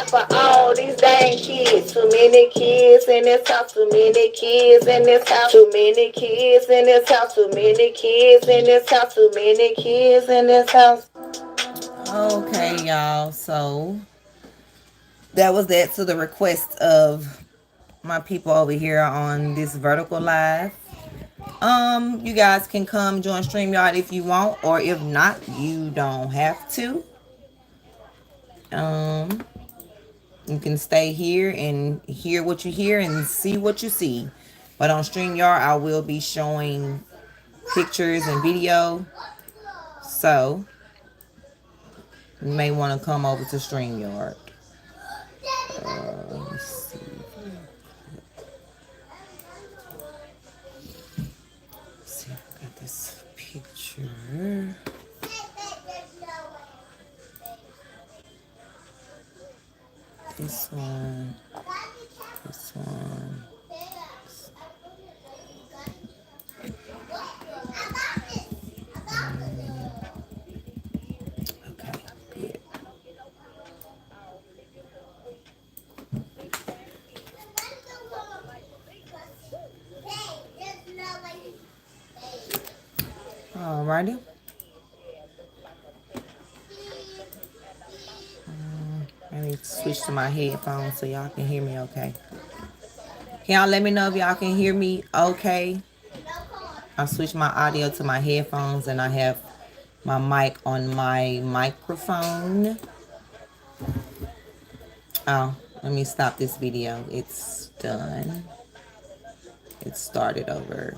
for all these dang kids. Too many kids in this house, too many kids in this house. Too many kids in this house, too many kids in this house, too many kids in this house. Okay, y'all, so that was that to the request of my people over here on this vertical live. You guys can come join StreamYard if you want, or if not, you don't have to. You can stay here and hear what you hear and see what you see. But on StreamYard, I will be showing pictures and video. So you may want to come over to StreamYard. Let's see. Let's see if I got this picture. This one. Alrighty. Let me switch to my headphones so y'all can hear me okay. Can y'all let me know if y'all can hear me okay? I switched my audio to my headphones and I have my mic on my microphone. Oh, let me stop this video. It's done. It started over.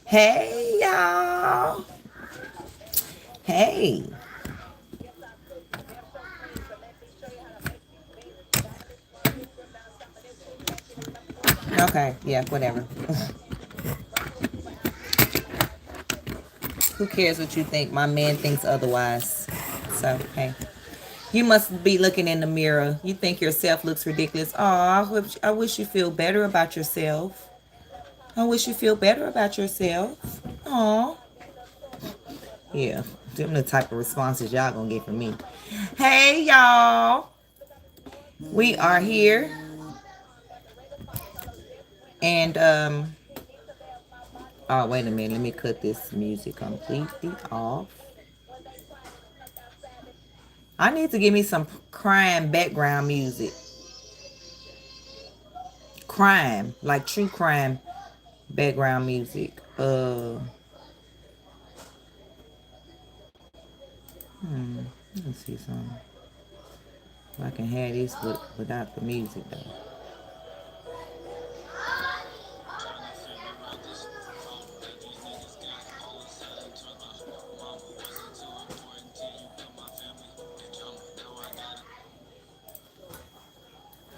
Hey, y'all. Hey. Okay, yeah, whatever. Who cares what you think? My man thinks otherwise. So, hey. You must be looking in the mirror. You think yourself looks ridiculous. Oh, I wish you feel better about yourself. I wish you feel better about yourself. Aw. Yeah, them the type of responses y'all gonna get from me. Hey, y'all. We are here. And, oh, wait a minute. Let me cut this music completely off. I need to give me some crime background music. Crime, like true crime background music. Let me see something. If I can have this without the music though.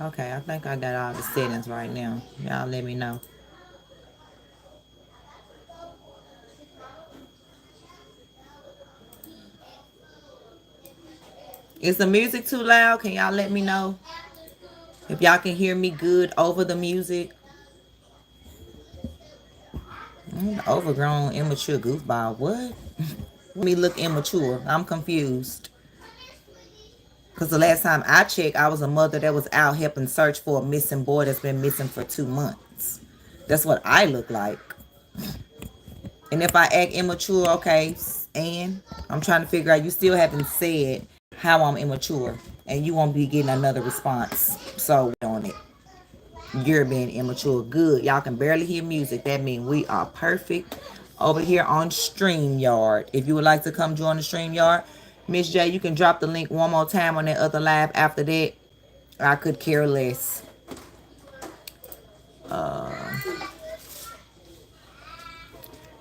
Okay, I think I got all the settings right now. Y'all let me know. Is the music too loud? Can y'all let me know? If y'all can hear me good over the music. Overgrown, immature goofball. What? Me look immature. I'm confused. Because the last time I checked, I was a mother that was out helping search for a missing boy that's been missing for 2 months. That's what I look like. And if I act immature, okay, and I'm trying to figure out, you still haven't said how I'm immature. And you won't be getting another response. So, on it. You're being immature. Good. Y'all can barely hear music. That means we are perfect over here on StreamYard. If you would like to come join the StreamYard, Miss J, you can drop the link one more time on that other live after that. I could care less.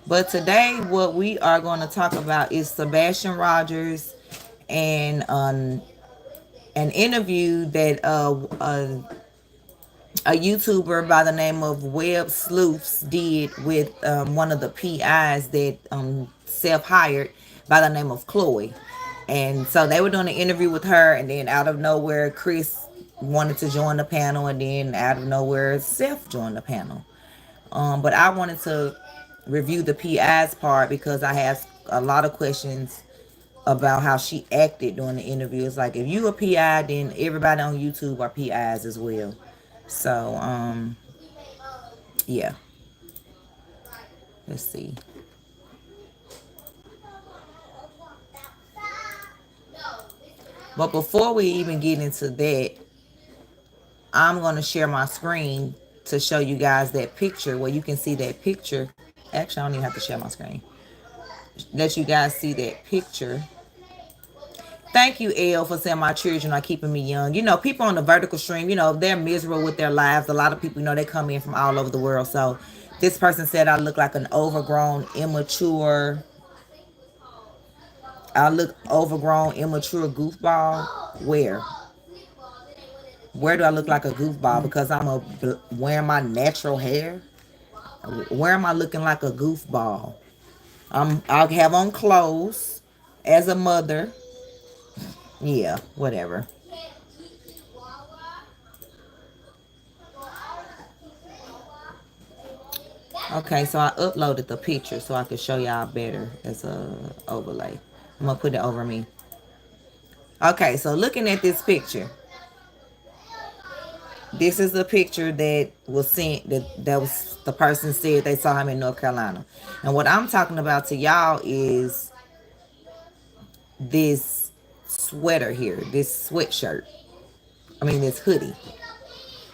But today, what we are going to talk about is Sebastian Rogers and an interview that a YouTuber by the name of Web Sleuths did with one of the PIs that self-hired by the name of Chloe. And so they were doing an interview with her, and then out of nowhere, Chris wanted to join the panel, and then out of nowhere, Seth joined the panel. But I wanted to review the PI's part because I have a lot of questions about how she acted during the interview. It's like, if you a PI, then everybody on YouTube are PIs as well. So, yeah. Let's see. But before we even get into that, I'm going to share my screen to show you guys that picture where you can see that picture. Actually, I don't even have to share my screen. Let you guys see that picture. Thank you, Elle, for saying my children are keeping me young. You know, people on the vertical stream, you know, they're miserable with their lives. A lot of people, you know, they come in from all over the world. So this person said I look like an overgrown, immature. I look overgrown, immature goofball. Where? Where do I look like a goofball? Because I'm wearing my natural hair? Where am I looking like a goofball? I'll have on clothes as a mother. Yeah, whatever. Okay, so I uploaded the picture so I could show y'all better as a overlay. I'm gonna put it over me. Okay, so looking at this picture, This is the picture that was sent, that was the person said they saw him in North Carolina. And what I'm talking about to y'all is this sweater here, this sweatshirt. I mean, this hoodie.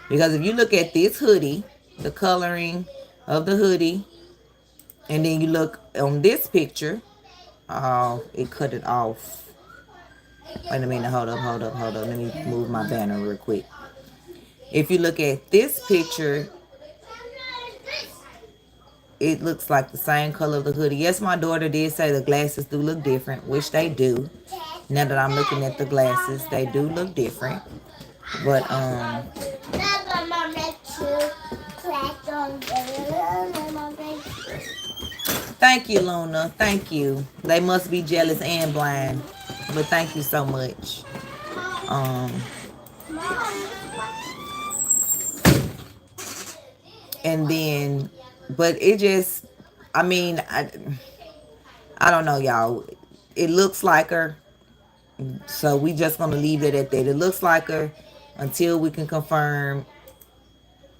Because if you look at this hoodie, the coloring of the hoodie, and then you look on this picture, it cut it off. Wait a minute, hold up. Let me move my banner real quick. If you look at this picture, it looks like the same color of the hoodie. Yes, my daughter did say the glasses do look different, which they do. Now that I'm looking at the glasses, they do look different. But thank you, Luna. Thank you. They must be jealous and blind. But thank you so much. And then, but it just, I mean, I don't know, y'all. It looks like her. So we just gonna leave it at that. It looks like her until we can confirm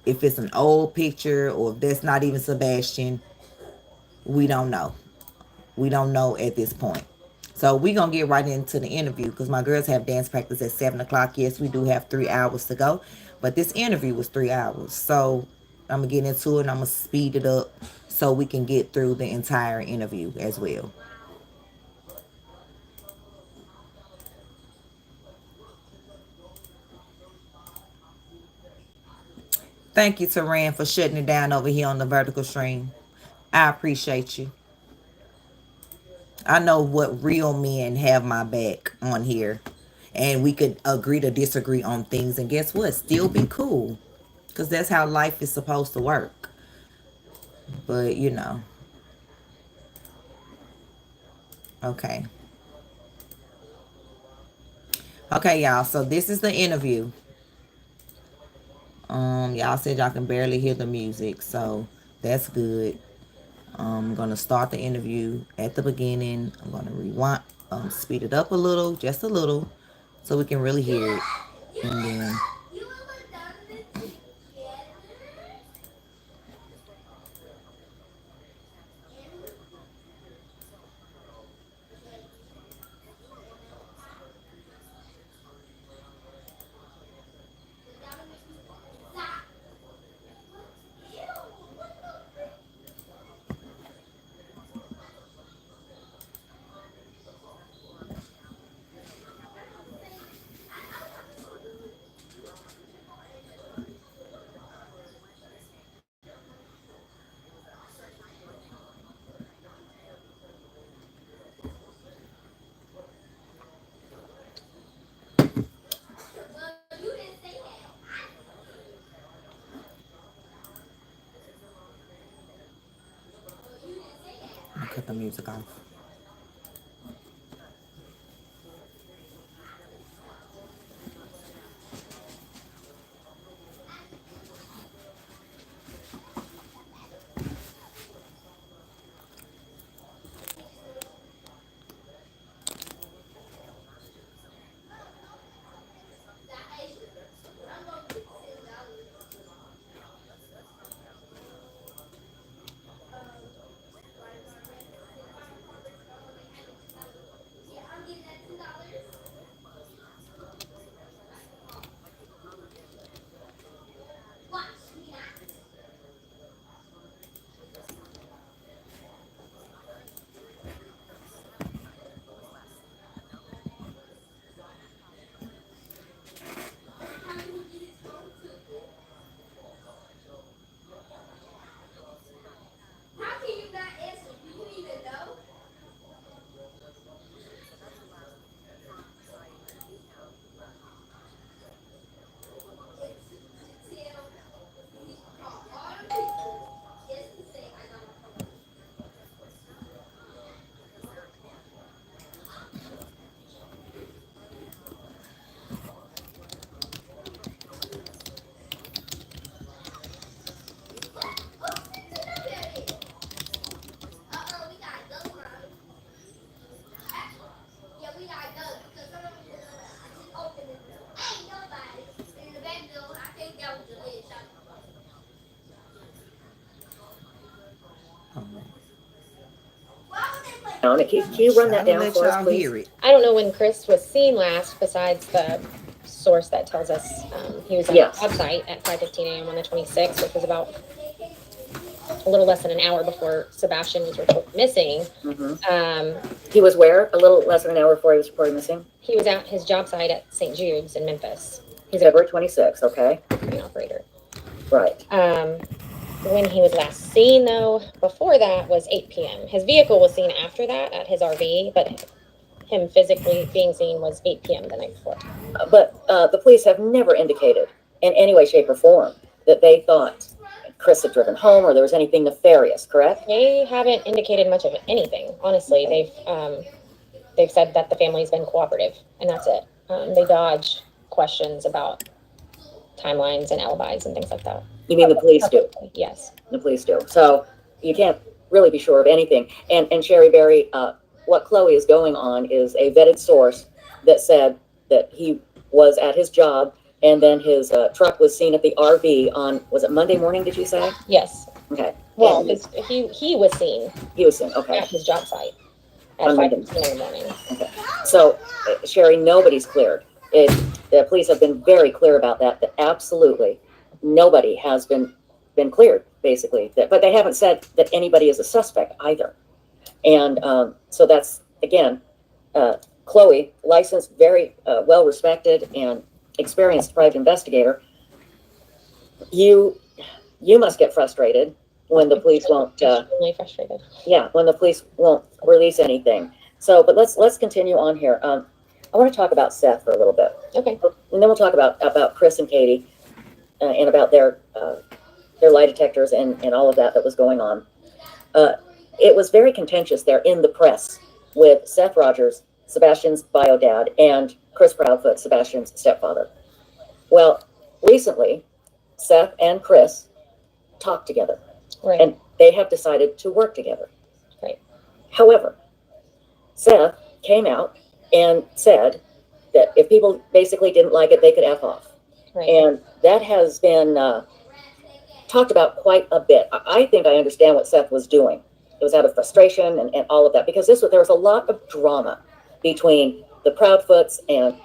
if it's an old picture or if that's not even Sebastian. We don't know. We don't know at this point. So we're going to get right into the interview because my girls have dance practice at 7 o'clock. Yes, we do have 3 hours to go. But this interview was 3 hours. So I'm going to get into it and I'm going to speed it up so we can get through the entire interview as well. Thank you, Taran, for shutting it down over here on the vertical stream. I appreciate you. I know what real men have my back on here. And we could agree to disagree on things. And guess what? Still be cool. Because that's how life is supposed to work. But, you know. Okay. Okay, y'all. So this is the interview. Y'all said y'all can barely hear the music. So that's good. I'm going to start the interview at the beginning. I'm going to rewind, speed it up a little, just a little, so we can really hear it. And then I'll cut the music off. Can you run that I'm gonna down let for us, y'all please? hear it. I don't know when Chris was seen last, besides the source that tells us he was on Yes. the website at 5:15 a.m. on the 26th, which was about a little less than an hour before Sebastian was reported missing. He was where? A little less than an hour before he was reported missing? He was at his job site at St. Jude's in Memphis. He's February 26th, okay. a crane operator. Right. When he was last seen, though, before that was 8 p.m. His vehicle was seen after that at his RV, but him physically being seen was 8 p.m. the night before. But the police have never indicated in any way, shape, or form that they thought Chris had driven home or there was anything nefarious, correct? They haven't indicated much of anything, honestly. They've said that the family's been cooperative, and that's it. They dodge questions about timelines and alibis and things like that. You mean the police do? Yes. The police do. So you can't really be sure of anything. And Sherry Berry, what Chloe is going on is a vetted source that said that he was at his job and then his truck was seen at the RV on, was it Monday morning, did you say? Yes. Okay. Well, And he was seen he was seen, okay. at his job site at On Monday. 5:15 in the morning. Okay. So, Sherry, nobody's cleared. The police have been very clear about that absolutely nobody has been cleared, basically. But they haven't said that anybody is a suspect either. And so that's, again, Chloe, licensed, very well-respected and experienced private investigator. You must get frustrated when the police won't. Extremely frustrated. Yeah, when the police won't release anything. So, but let's continue on here. I want to talk about Seth for a little bit. Okay. And then we'll talk about Chris and Katie and about their lie detectors and all of that was going on. It was very contentious there in the press with Seth Rogers, Sebastian's bio dad, and Chris Proudfoot, Sebastian's stepfather. Well, recently, Seth and Chris talked together. Right. And they have decided to work together. Right. However, Seth came out and said that if people basically didn't like it, they could F off. Right. And that has been talked about quite a bit. I think I understand what Seth was doing. It was out of frustration and all of that, because there was a lot of drama between the Proudfoots and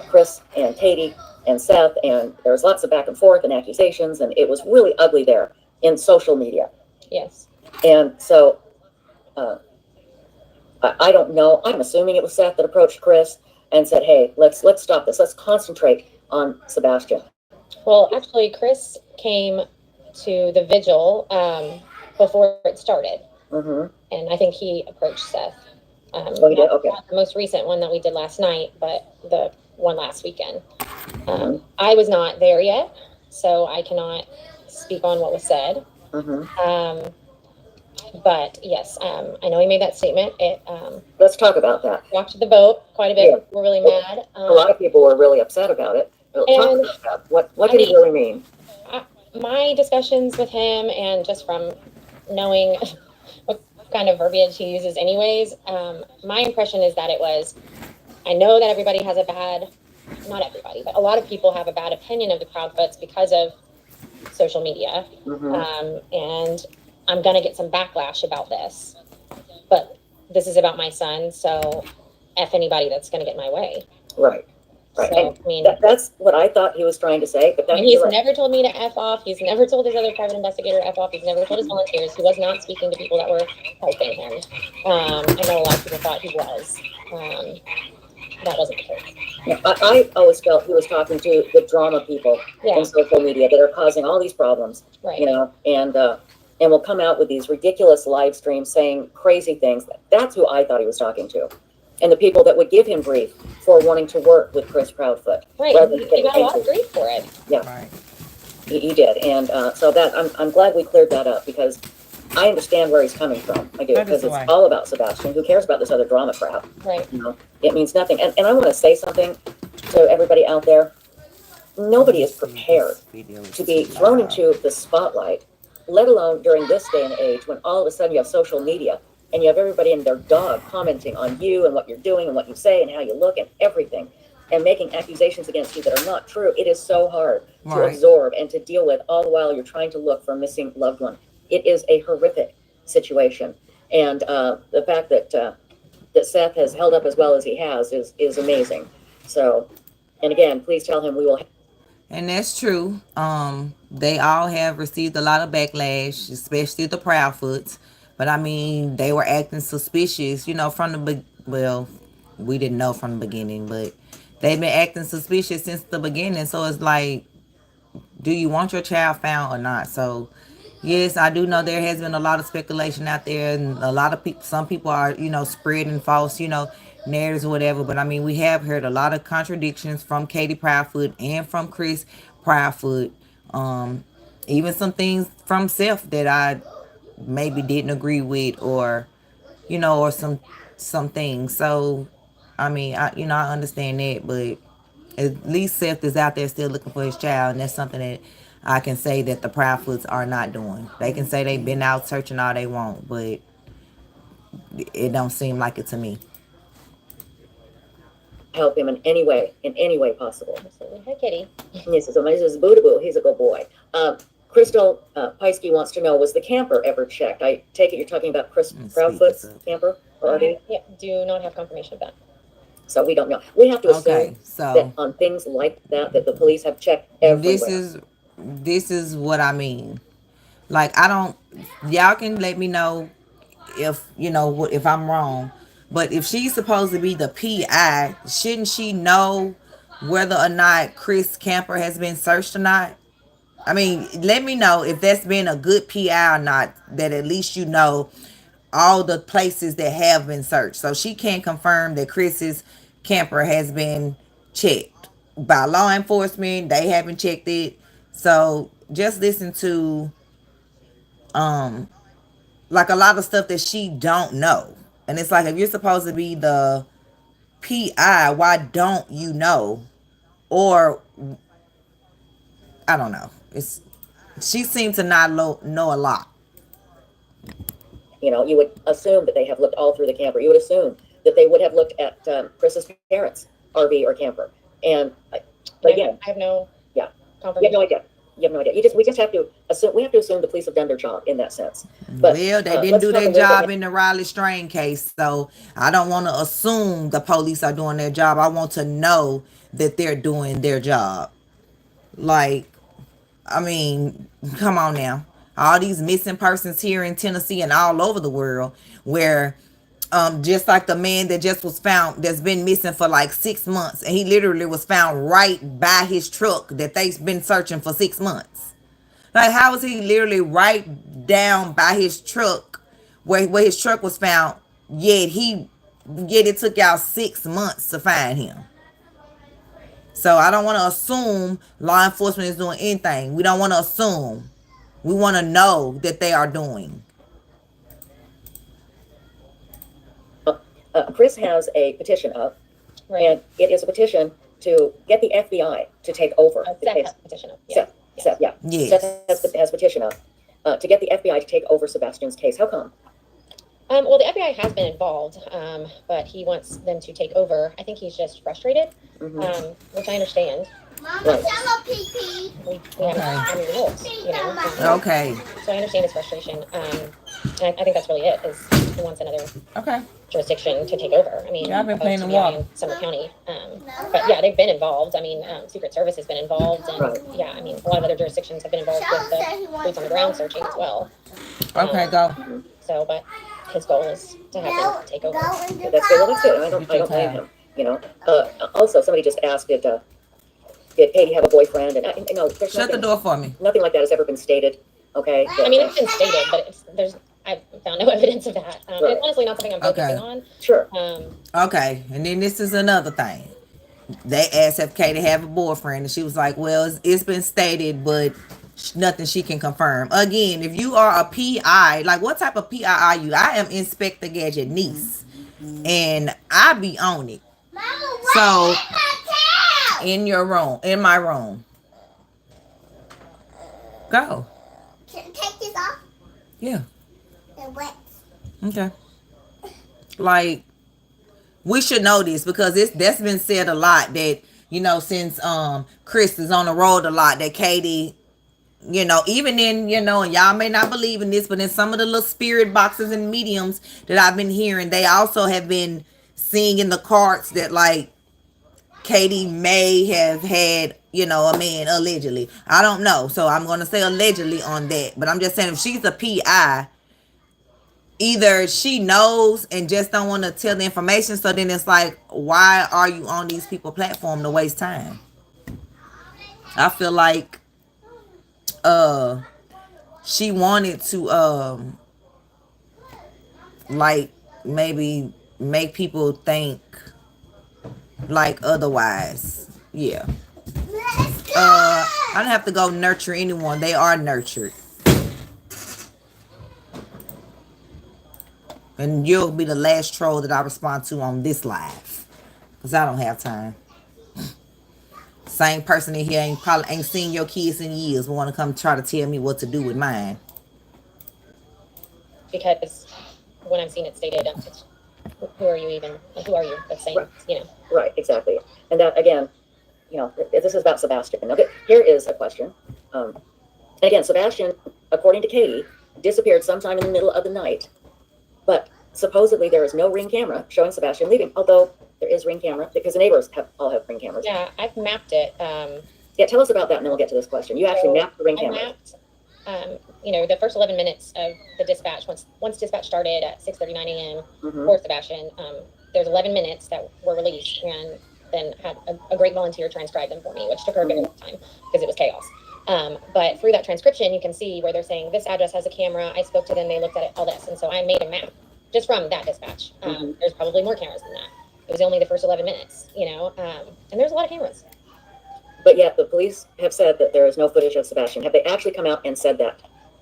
Chris and Katie and Seth, and there was lots of back and forth and accusations, and it was really ugly there in social media. Yes. And so I don't know. I'm assuming it was Seth that approached Chris and said, "Hey, let's stop this. Let's concentrate on Sebastian." Well, actually, Chris came to the vigil before it started, and I think he approached Seth. Oh, he did? Okay. Not the most recent one that we did last night, but the one last weekend. I was not there yet, so I cannot speak on what was said. But yes, I know he made that statement. Let's talk about that. Rocked the boat quite a bit. Yeah. We're really mad. A lot of people were really upset about it. Talk about that. What did he really mean? My discussions with him, and just from knowing what kind of verbiage he uses anyways, my impression is that it was, I know that everybody has not everybody, but a lot of people have a bad opinion of the Proudfoots because of social media. And I'm going to get some backlash about this, but this is about my son, so F anybody that's going to get in my way. Right. Right. So, I mean, that's what I thought he was trying to say. But he's never told me to F off. He's never told his other private investigator to F off. He's never told his volunteers. He was not speaking to people that were helping him. I know a lot of people thought he was. That wasn't the case. I always felt he was talking to the drama people Yeah. in social media that are causing all these problems. Right. You know, and will come out with these ridiculous live streams saying crazy things. That's who I thought he was talking to. And the people that would give him grief for wanting to work with Chris Proudfoot. Right. He got a lot of grief for it. Yeah. Right. He did. And so that I'm glad we cleared that up, because I understand where he's coming from. I do, because it's all about Sebastian. Who cares about this other drama crap? Right. You know, it means nothing. And I want to say something to everybody out there. Nobody is prepared to be thrown into the spotlight, let alone during this day and age when all of a sudden you have social media and you have everybody and their dog commenting on you and what you're doing and what you say and how you look and everything, and making accusations against you that are not true. It is so hard to absorb and to deal with, all the while you're trying to look for a missing loved one. It is a horrific situation. And the fact that that Seth has held up as well as he has is amazing. So, and again, please tell him we will. And that's true. They all have received a lot of backlash, especially the Proudfoots. But I mean, they were acting suspicious, from well, we didn't know from the beginning, but they've been acting suspicious since the beginning. So it's like, do you want your child found or not? So yes, I do know there has been a lot of speculation out there, and a lot of people, some people are, spreading false, narratives or whatever. But I mean, we have heard a lot of contradictions from Katie Proudfoot and from Chris Proudfoot. Even some things from Seth that I maybe didn't agree with, or or some things. So I mean, I understand that, but at least Seth is out there still looking for his child, and that's something that I can say that the Proudfoots are not doing. They can say they've been out searching all they want, but it don't seem like it to me. Help him in any way possible. Absolutely. Hi, Kitty. He says, this is Boo-to-Boo. He's a good boy. Crystal Piesky wants to know, was the camper ever checked? I take it you're talking about Chris Proudfoot's camper? Yeah, do not have confirmation of that. So we don't know. We have to assume so that on things like that the police have checked everywhere. This is what I mean. Like, y'all can let me know if, if I'm wrong. But if she's supposed to be the PI, shouldn't she know whether or not Chris camper has been searched or not? I mean, let me know if that's been a good PI or not, that at least all the places that have been searched. So she can't confirm that Chris's camper has been checked by law enforcement. They haven't checked it. So just listen to like a lot of stuff that she don't know. And it's like, if you're supposed to be the PI, why don't you know? Or I don't know. She seemed to not know a lot. You would assume that they have looked all through the camper. You would assume that they would have looked at Chris's parents' RV or camper. And but again, I have no confirmation. You have no idea. You have no idea. We just have to assume. We have to assume the police have done their job in that sense. But well, they didn't do their job in the Riley Strain case, so I don't want to assume the police are doing their job. I want to know that they're doing their job. Like, I mean, come on now. All these missing persons here in Tennessee and all over the world, where just like the man that just was found, that's been missing for like 6 months, and he literally was found right by his truck that they've been searching for 6 months. Like, how was he literally right down by his truck where his truck was found, yet it took y'all 6 months to find him? So I don't want to assume law enforcement is doing anything. We don't want to assume. We want to know that they are doing. Chris has a petition up, and it is a petition to get the FBI to take over the case. Seth has a petition up. Yeah. Seth, yeah. Yes. Seth has a petition up to get the FBI to take over Sebastian's case. How come? Well, the FBI has been involved, but he wants them to take over. I think he's just frustrated, which I understand. Mama, hello, Pee-Pee. We haven't any rules, Okay. So I understand his frustration. And I think that's really it, is he wants another jurisdiction to take over. I mean, yeah, I've been playing the water in Sumner County. But yeah, they've been involved. I mean, Secret Service has been involved, and yeah, I mean, a lot of other jurisdictions have been involved with the boots on the ground searching as well. Okay, go. So, but his goal is to have them take over. That's good. Well, that's good. I don't blame him. Also, somebody just asked, did Katie have a boyfriend? And there's Shut the door for me. Nothing like that has ever been stated. Okay. I mean, it's been stated, but I found no evidence of that. It's honestly not something I'm focusing on. Sure. Okay, and then this is another thing. They asked if Katie have a boyfriend, and she was like, well, it's been stated, but nothing she can confirm. Again, if you are a PI, like, what type of PI are you? I am Inspector Gadget niece, and I be on it. Mama, so in my room, go. Can I take this off? Yeah. It wet. Okay. Like, we should know this, because that's been said a lot, that since Chris is on the road a lot, that Katie You know, even in, you know, and y'all may not believe in this, but in some of the little spirit boxes and mediums that I've been hearing, they also have been seeing in the cards that, like, Katie may have had, you know, a man allegedly. I don't know. So I'm going to say allegedly on that. But I'm just saying, if she's a PI, either she knows and just don't want to tell the information. So then it's like, why are you on these people platform to waste time? I feel like she wanted to like maybe make people think like otherwise. Yeah. I don't have to go nurture anyone. They are nurtured. And you'll be the last troll that I respond to on this live, because I don't have time. Same person in here ain't seen your kids in years but want to come try to tell me what to do with mine. Because when I'm seeing it stated, who are you even? Who are you? That's saying, Right. you know. Right, exactly. And that, again, you know, this is about Sebastian. Okay, here is a question. And again, Sebastian, according to Katie, disappeared sometime in the middle of the night. But supposedly there is no Ring camera showing Sebastian leaving, although there is Ring camera because the neighbors all have Ring cameras. Yeah, I've mapped it. Yeah, tell us about that and then we'll get to this question. You actually mapped the Ring I camera. mapped, you know, the first 11 minutes of the dispatch. Once dispatch started at 6:39 a.m. For Sebastian, there's 11 minutes that were released, and then had a great volunteer transcribe them for me, which took her a very long time because it was chaos. But through that transcription, you can see where they're saying this address has a camera. I spoke to them, they looked at it, all this, and so I made a map just from that dispatch. There's probably more cameras than that. It was only the first 11 minutes, you know, and there's a lot of cameras. But yet the police have said that there is no footage of Sebastian. Have they actually come out and said that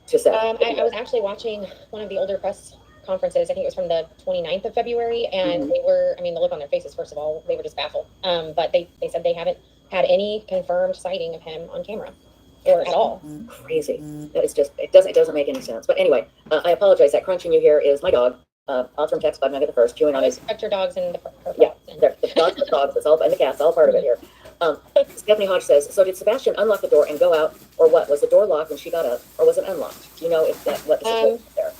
to Seth? I was actually watching one of the older press conferences. I think it was from the 29th of February, and they were, I mean, the look on their faces, first of all, they were just baffled. But they said they haven't had any confirmed sighting of him on camera or at all. Crazy. That is just, it doesn't make any sense. But anyway, I apologize. That crunching you hear is my dog. Awesome text by Nugget the First, chewing on his. Respect your dogs and the Yeah, the dogs, it's all, and the cats, all part of it here. Stephanie Hodge says, so did Sebastian unlock the door and go out, or what? Was the door locked when she got up, or was it unlocked? Do you know if that, what the situation is there?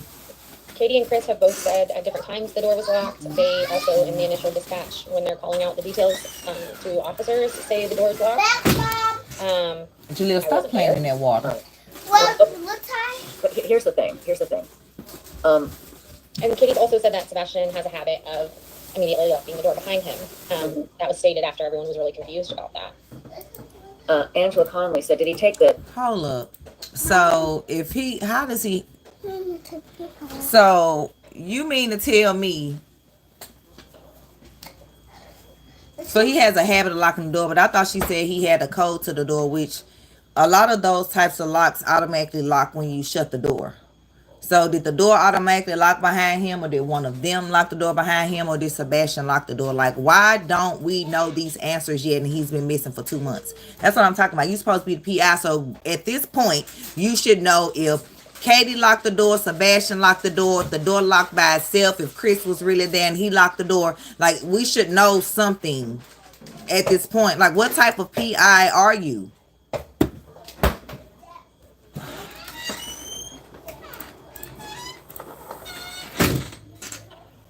Katie and Chris have both said at different times the door was locked. They also, in the initial dispatch, when they're calling out the details to officers, say the door is locked. Julia, stop playing in that water. What time? But here's the thing. And Katie also said that Sebastian has a habit of immediately locking the door behind him. That was stated after everyone was really confused about that. Angela Conley said, did he take the... Hold up. So, if he, how does he... So, you mean to tell me... So, he has a habit of locking the door, but I thought she said he had a code to the door, which a lot of those types of locks automatically lock when you shut the door. So did the door automatically lock behind him, or did one of them lock the door behind him, or did Sebastian lock the door? Like, why don't we know these answers yet, and he's been missing for 2 months? That's what I'm talking about. You're supposed to be the PI, so at this point, you should know if Katie locked the door, Sebastian locked the door, if the door locked by itself, if Chris was really there and he locked the door. Like, we should know something at this point. Like, what type of PI are you?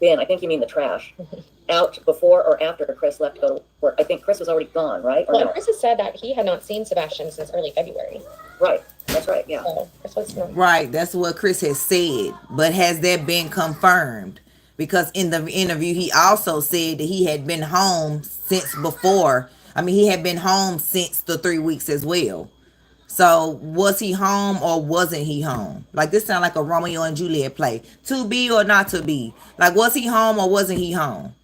Ben, I think you mean the trash. Out before or after Chris left to go to work? I think Chris was already gone, right? Or Well, no? Chris has said that he had not seen Sebastian since early February. Right. That's right. Yeah. So Chris was not. Right, that's what Chris has said. But has that been confirmed? Because in the interview, he also said that he had been home since before. I mean, he had been home since the 3 weeks as well. So was he home or wasn't he home? Like, this sounds like a Romeo and Juliet play. To be or not to be? Like, was he home or wasn't he home?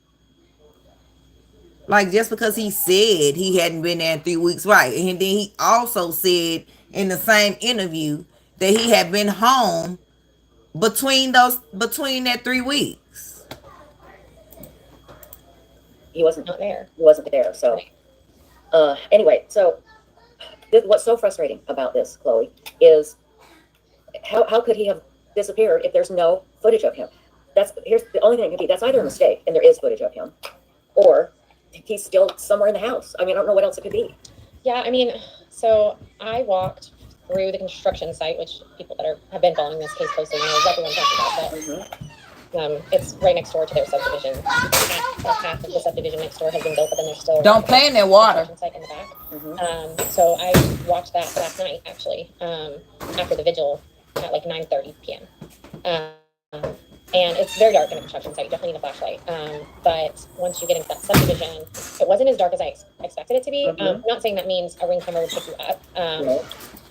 Like, just because he said he hadn't been there in 3 weeks, right? And then he also said in the same interview that he had been home between that 3 weeks. He wasn't Not there. He wasn't there. So, anyway, so what's so frustrating about this, Chloe, is how could he have disappeared if there's no footage of him? Here's the only thing it could be. That's either a mistake and there is footage of him, or he's still somewhere in the house. I mean, I don't know what else it could be. Yeah, I mean, so I walked through the construction site, which people that have been following this case closely know exactly what I'm talking about. But it's right next door to their subdivision. Half of the subdivision next door has been built, but then there's still Don't play in that water. Site in the back. So I watched that last night actually after the vigil at like 9:30 p.m. And it's very dark in a construction site. You definitely need a flashlight. But once you get into that subdivision, it wasn't as dark as I expected it to be. I'm not saying that means a ring camera would pick you up.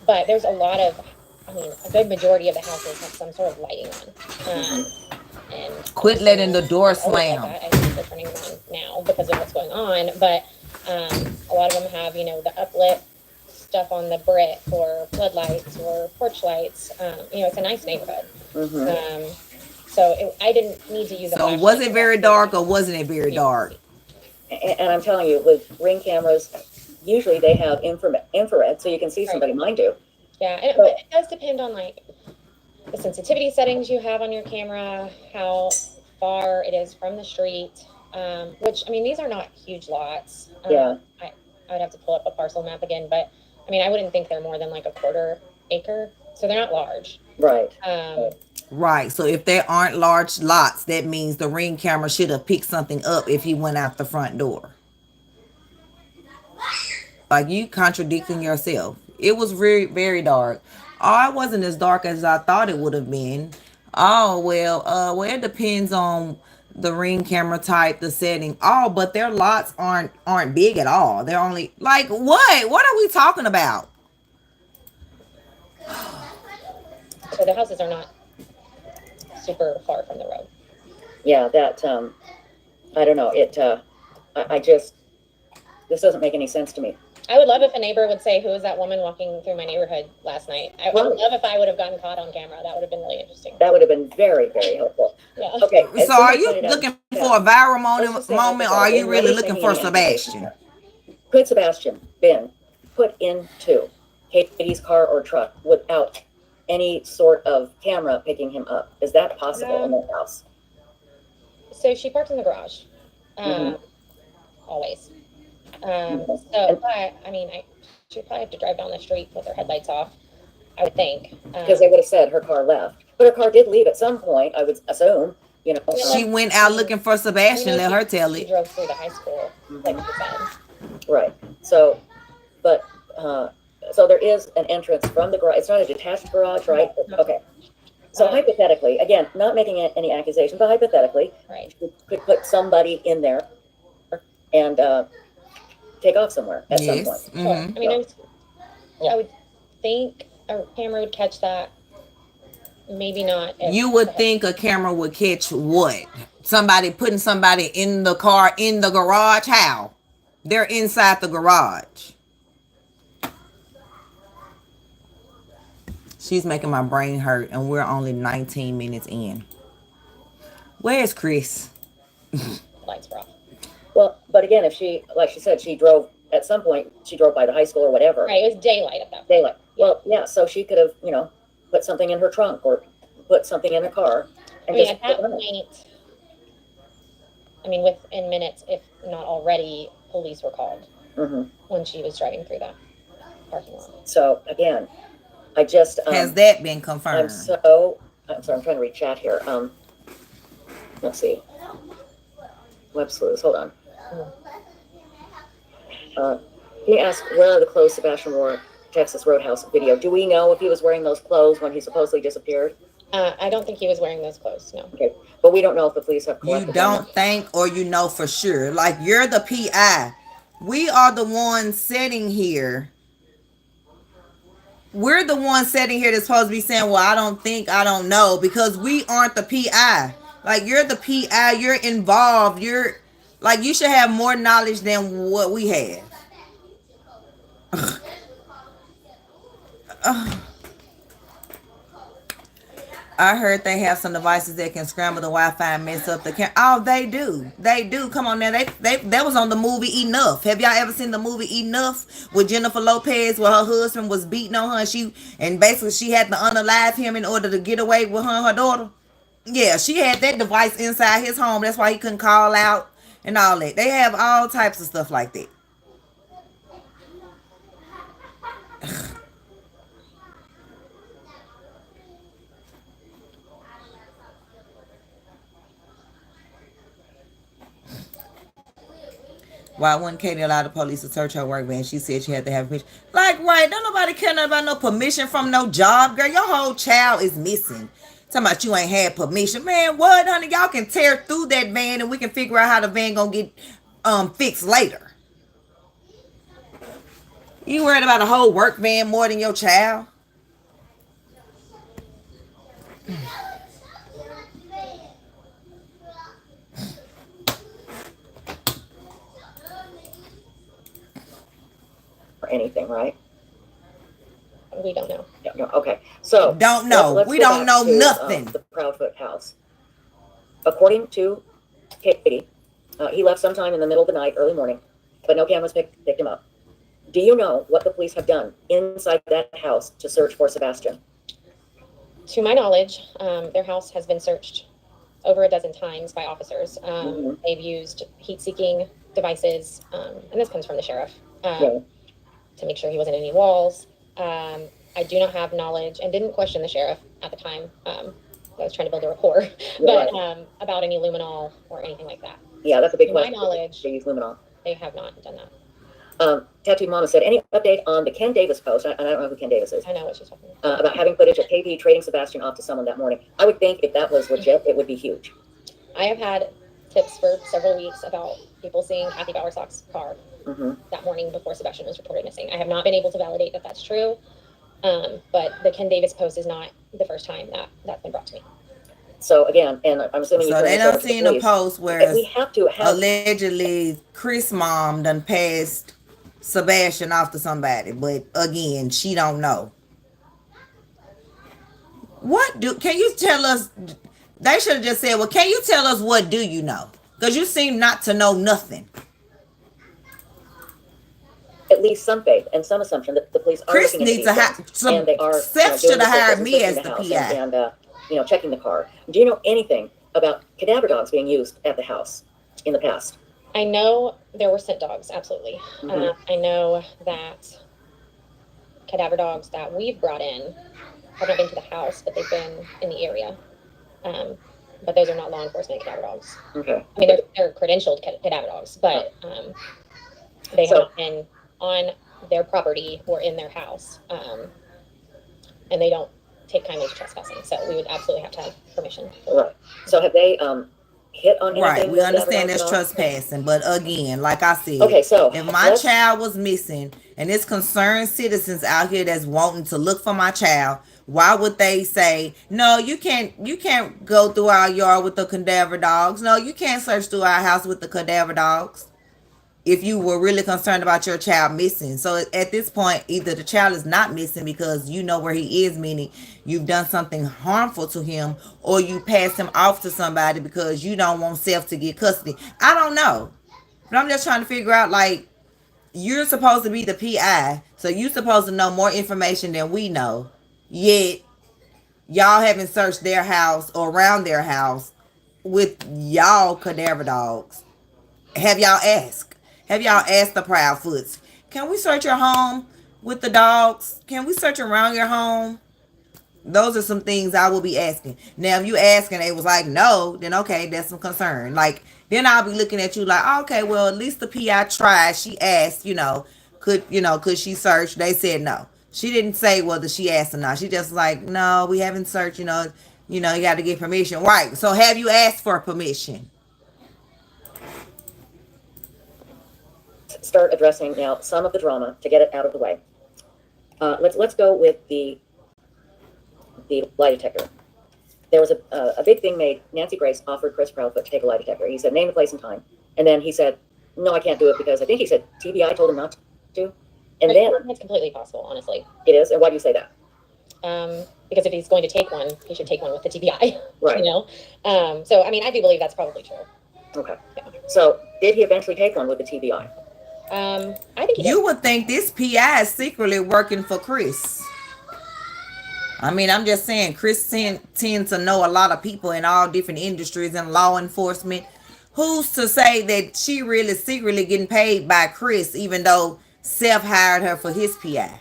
But there's a lot of, I mean, a good majority of the houses have some sort of lighting on. And quit letting the door slam. I think they're turning them on now because of what's going on. But a lot of them have, you know, the uplit stuff on the brick or floodlights or porch lights. You know, it's a nice neighborhood. So I didn't need to use a flashlight. So was it very dark or wasn't it very dark? And I'm telling you, with Ring cameras, usually they have infrared, so you can see somebody. Mine do. Yeah, but it does depend on like the sensitivity settings you have on your camera, how far it is from the street. Which, I mean, these are not huge lots. I would have to pull up a parcel map again, but I mean, I wouldn't think they're more than like a quarter acre, so they're not large. Right. Right. So if there aren't large lots, that means the Ring camera should have picked something up if he went out the front door. Like, you contradicting yourself. It was very, very dark. Oh, it wasn't as dark as I thought it would have been. Oh, well, it depends on the Ring camera type, the setting. Oh, but their lots aren't big at all. They're only like, what? What are we talking about? So the houses are not super far from the road. Yeah, that I don't know. I just, this doesn't make any sense to me. I would love if a neighbor would say, who was that woman walking through my neighborhood last night? I would love if I would have gotten caught on camera. That would have been really interesting. That would have been very, very helpful. Yeah. Okay. So are you looking for a viral moment, or are you really looking for Sebastian? Could Sebastian been put into Katie's car or truck without any sort of camera picking him up? Is that possible in that house? So she parked in the garage. Always. So, but I mean, she'd probably have to drive down the street with her headlights off, I would think. Because they would have said her car left. But her car did leave at some point, I would assume. You know, she went out looking for Sebastian. Let her tell she it. drove through the high school, like you said. Right. So, but so there is an entrance from the garage. It's not a detached garage, right? Okay. So hypothetically, again, not making any accusation, but hypothetically, right, you could put somebody in there and take off somewhere at some point. Sure. I mean, I would think a camera would catch that. Maybe not. You would think a camera would catch what? Somebody putting somebody in the car in the garage? How? They're inside the garage. She's making my brain hurt, and we're only 19 minutes in. Where's Chris? Lights were off. Well, but again, if she, like she said, she drove at some point, she drove by the high school or whatever. Right, it was daylight at that point. Daylight. Well, yeah, so she could have, you know, put something in her trunk or put something in her car. And I mean, just at that point, I mean, within minutes, if not already, police were called when she was driving through that parking lot. So again, I just has that been confirmed? I'm sorry, I'm trying to read chat here. Let's see. Web sleuths, hold on. Can you ask where are the clothes Sebastian wore Texas Roadhouse video? Do we know if he was wearing those clothes when he supposedly disappeared? I don't think he was wearing those clothes, no. Okay, but we don't know if the police have collected You don't think, or you know for sure. Like, you're the PI. We are the ones sitting here. We're the ones sitting here that's supposed to be saying, well, I don't think, I don't know, because we aren't the PI. Like, you're the PI, you're involved, you're, like, you should have more knowledge than what we have. I heard they have some devices that can scramble the Wi-Fi and mess up the camera. Oh, they do. They do. Come on now. That was on the movie Enough. Have y'all ever seen the movie Enough with Jennifer Lopez, where her husband was beating on her and basically she had to unalive him in order to get away with her and her daughter? Yeah, she had that device inside his home. That's why he couldn't call out and all that. They have all types of stuff like that. Why wouldn't Katie allow the police to search her work van? She said she had to have permission. Like, right, don't nobody care nothing about no permission from no job, girl. Your whole child is missing. Talking about you ain't had permission. Man, what, honey? Y'all can tear through that van and we can figure out how the van gonna get fixed later. You worried about a whole work van more than your child? Or anything, right? We don't know. No, okay. So don't know. Let's we go don't know to, nothing. The Proudfoot house. According to Katie, he left sometime in the middle of the night, early morning, but no cameras picked him up. Do you know what the police have done inside that house to search for Sebastian? To my knowledge, their house has been searched over a dozen times by officers. They've used heat-seeking devices, and this comes from the sheriff, to make sure he wasn't in any walls. I do not have knowledge and didn't question the sheriff at the time. I was trying to build a rapport, but about any luminol or anything like that. Yeah, that's a big question. To my knowledge, they use luminol. They have not done that. Tattoo Mama said, any update on the Ken Davis post? I don't know who Ken Davis is. I know what she's talking about. About having footage of KP trading Sebastian off to someone that morning. I would think if that was legit, it would be huge. I have had tips for several weeks about people seeing Kathy Bowersock's car that morning before Sebastian was reported missing. I have not been able to validate that that's true, but the Ken Davis post is not the first time that's been brought to me. So again, and I'm assuming so they don't seen a post where we have to have allegedly Chris' mom done passed Sebastian off to somebody, but again, she don't know. Can you tell us? They should have just said, well, can you tell us what do you know? Because you seem not to know nothing. At least some faith and some assumption that the police are Chris looking needs at to have some. and they are. Seth should have hired me as the PI. And checking the car. Do you know anything about cadaver dogs being used at the house in the past? I know there were scent dogs, absolutely. I know that cadaver dogs that we've brought in have not been to the house, but they've been in the area. But those are not law enforcement cadaver dogs. Okay. I mean, they're credentialed cadaver dogs, but they have not been on their property or in their house. And they don't take kindly to trespassing, so we would absolutely have to have permission. Right. So have they hit on anything? Right, we understand there's trespassing, but again, like I said, okay, so if my child was missing and it's concerned citizens out here that's wanting to look for my child, why would they say, no, you can't go through our yard with the cadaver dogs? No, you can't search through our house with the cadaver dogs. If you were really concerned about your child missing. So at this point, either the child is not missing because you know where he is, meaning you've done something harmful to him, or you pass him off to somebody because you don't want Seth to get custody. I don't know. But I'm just trying to figure out, like, you're supposed to be the PI, so you're supposed to know more information than we know. Yet, y'all haven't searched their house or around their house with y'all cadaver dogs. Have y'all asked? Have y'all asked the Proudfoots, can we search your home with the dogs? Can we search around your home? Those are some things I will be asking. Now, if you ask and it was like, no, then okay, that's some concern. Like, then I'll be looking at you like, okay, well, at least the PI tried. She asked, could she search? They said no. She didn't say whether she asked or not. She just like, no, we haven't searched, you got to get permission. Right. So have you asked for permission? Start addressing now some of the drama to get it out of the way. Let's go with the lie detector. There was a big thing made. Nancy Grace offered Chris Proudfoot to take a lie detector. He said, name the place and time. And then he said, no, I can't do it because I think he said TBI told him not to. And then it's completely possible, honestly. It is. And why do you say that? Because if he's going to take one, he should take one with the TBI. Right. So I mean, I do believe that's probably true. Okay. Yeah. So did he eventually take one with the TBI? I think he did. You would think this PI is secretly working for Chris. I mean, I'm just saying, Chris tends to know a lot of people in all different industries and law enforcement. Who's to say that she really secretly getting paid by Chris, even though Seth hired her for his PI?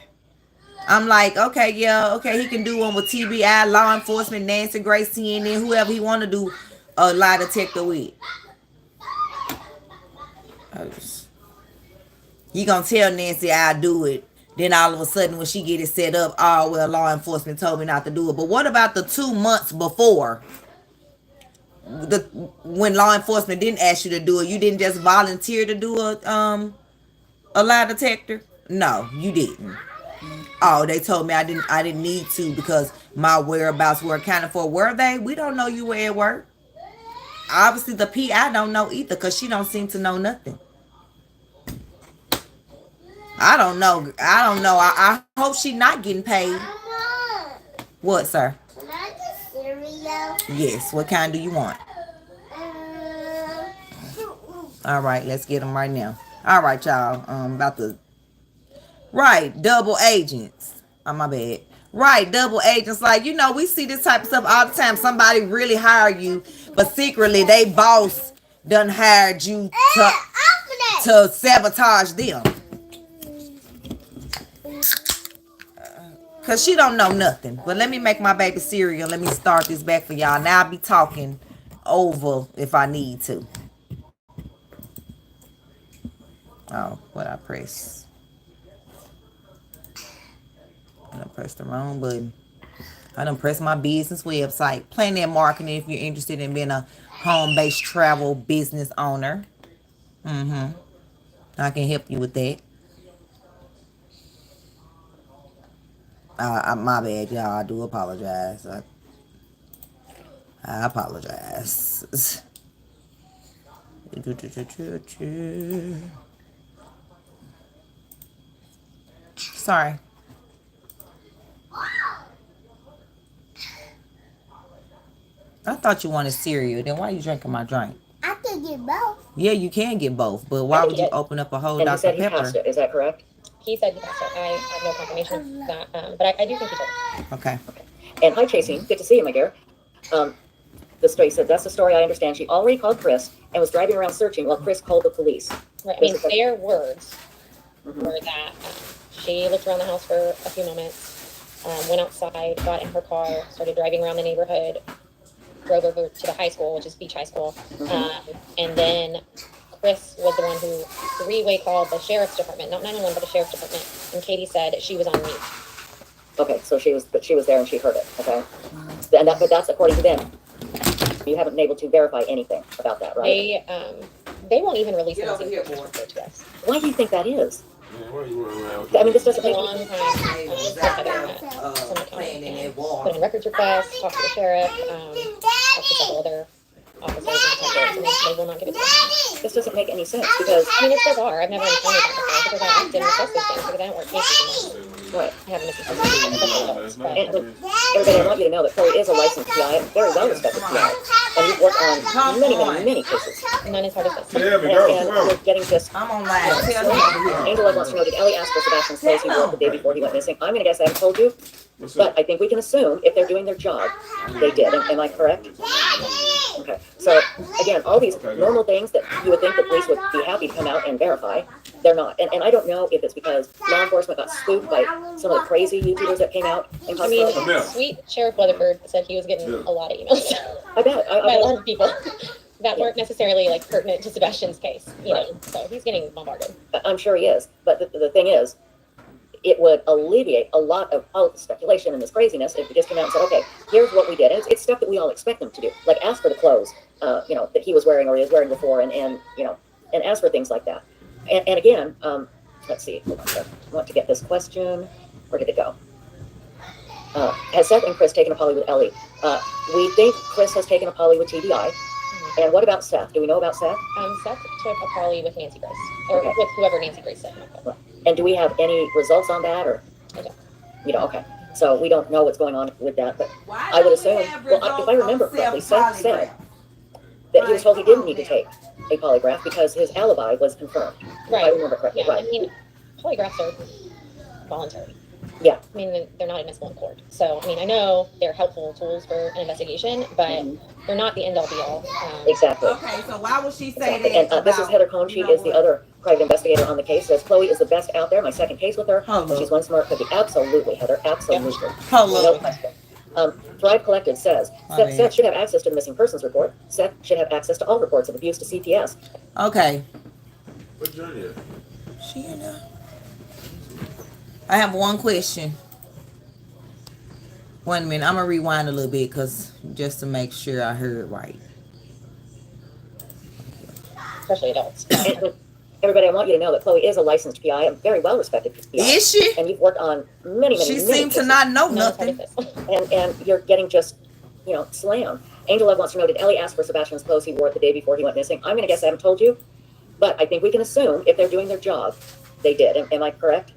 I'm like, okay, he can do one with TBI, law enforcement, Nancy Grace, CNN, whoever he want to do a lie detector with. You gonna tell Nancy I'll do it. Then all of a sudden when she get it set up, oh, well, law enforcement told me not to do it. But what about the 2 months before? When law enforcement didn't ask you to do it, you didn't just volunteer to do a lie detector? No, you didn't. Oh, they told me I didn't need to because my whereabouts were accounted for. Were they? We don't know you were at work. Obviously the PI don't know either because she don't seem to know nothing. I don't know. I hope she not getting paid. Mama, What, sir? can I get cereal? Yes. What kind do you want? All right, let's get them right now. All right, y'all. About the right double agents. Oh, my bad. Right, double agents. Like, you know, we see this type of stuff all the time. Somebody really hired you, but secretly they boss done hired you to sabotage them. Because she don't know nothing. But let me make my baby cereal. Let me start this back for y'all. Now I'll be talking over if I need to. Oh, what I press? I done pressed the wrong button. I done pressed my business website. Planet Marketing if you're interested in being a home-based travel business owner. I can help you with that. My bad, y'all. I do apologize. I apologize. Sorry. I thought you wanted cereal. Then why are you drinking my drink? I can get both. Yeah, you can get both. But why would you open up a whole And he Dr. said he Pepper? passed it. Is that correct? He said he passed it. I have no confirmation of that, but I do think he did. Okay. And hi, Chasing. Good to see you, my dear. The story said, that's the story I understand. She already called Chris and was driving around searching while Chris called the police. Right. I mean, their words were that she looked around the house for a few moments, went outside, got in her car, started driving around the neighborhood, drove over to the high school, which is Beach High School. And then Chris was the one who three-way called the sheriff's department, not 911, but the sheriff's department. And Katie said she was on mute. Okay, so she was there and she heard it. Okay, but that's according to them. You haven't been able to verify anything about that, right? They won't even release Get over here, anything boy. to us. Why do you think that is? Man, why you running around? I mean, this doesn't For a make long time. Playing in that Put water. in records requests, talk to the sheriff, talk to several other officers and detectives, and they will not give it to us. This doesn't make any sense because I mean, it's bizarre. I've never encountered that before because I often request these things because I don't work cases anymore. what? I haven't missed a but And everybody, I want you to know that Chloe is a licensed PI, a very well-respected PI, and you've worked on many cases. none as hard as this. Yeah, but go, And come on. we're getting just. I'm on live. Tell me over here. Angel Love wants to know, did Ellie ask for Sebastian's clothes he wore the day before he went missing? I'm gonna guess I haven't told you, What's but up? I think we can assume if they're doing their job, they did. Am I correct? Okay, so again, all these normal things that you would think the police would be happy to come out and verify, they're not. And I don't know if it's because law enforcement got spooked by some of the crazy YouTubers that came out and I mean, caused. Yeah. sweet Sheriff Weatherford said he was getting Yeah. a lot of emails I bet. by a lot of people that weren't necessarily like pertinent to Sebastian's case, you know. So he's getting bombarded. I'm sure he is. But the thing is, it would alleviate a lot of all the speculation and this craziness if we just came out and said, okay, here's what we did. And it's stuff that we all expect them to do. Like ask for the clothes, that he was wearing or he was wearing before and ask for things like that. And again, let's see, hold on a second. I want to get this question. Where did it go? Has Seth and Chris taken a poly with Ellie? We think Chris has taken a poly with TBI. And what about Seth? Do we know about Seth? Seth took a poly with Nancy Grace, or Okay. with whoever Nancy Grace said. And do we have any results on that, or? I don't. Okay. So we don't know what's going on with that, but I would assume, if I remember correctly, Seth said that he was told he didn't need to take a polygraph because his alibi was confirmed. If I Right. remember correctly, Yeah, right? I mean, polygraphs are voluntary. Yeah. I mean, they're not admissible in court. So, I mean, I know they're helpful tools for an investigation, but they're not the end-all be-all. Exactly. Okay, so why would she say Exactly. that? And this is Heather Cohn. She is the other private investigator on the case. Says Chloe is the best out there. My second case with her. Hello. She's one smart cookie. Absolutely, Heather. Absolutely. Hello. No question. Thrive Collected says Seth should have access to the missing persons report. Seth should have access to all reports of abuse to CPS. Okay. What journey is? She in there? I have one question. 1 minute. I'm gonna rewind a little bit because just to make sure I heard right. Especially adults. And everybody, I want you to know that Chloe is a licensed PI, a very well respected PI. Is she? And you've worked on many She many seemed to cases. not know No, nothing. And you're getting just, you know, slammed. Angel Love wants to know, did Ellie ask for Sebastian's clothes he wore the day before he went missing? I'm going to guess I haven't told you, but I think we can assume if they're doing their job, they did. Am I correct?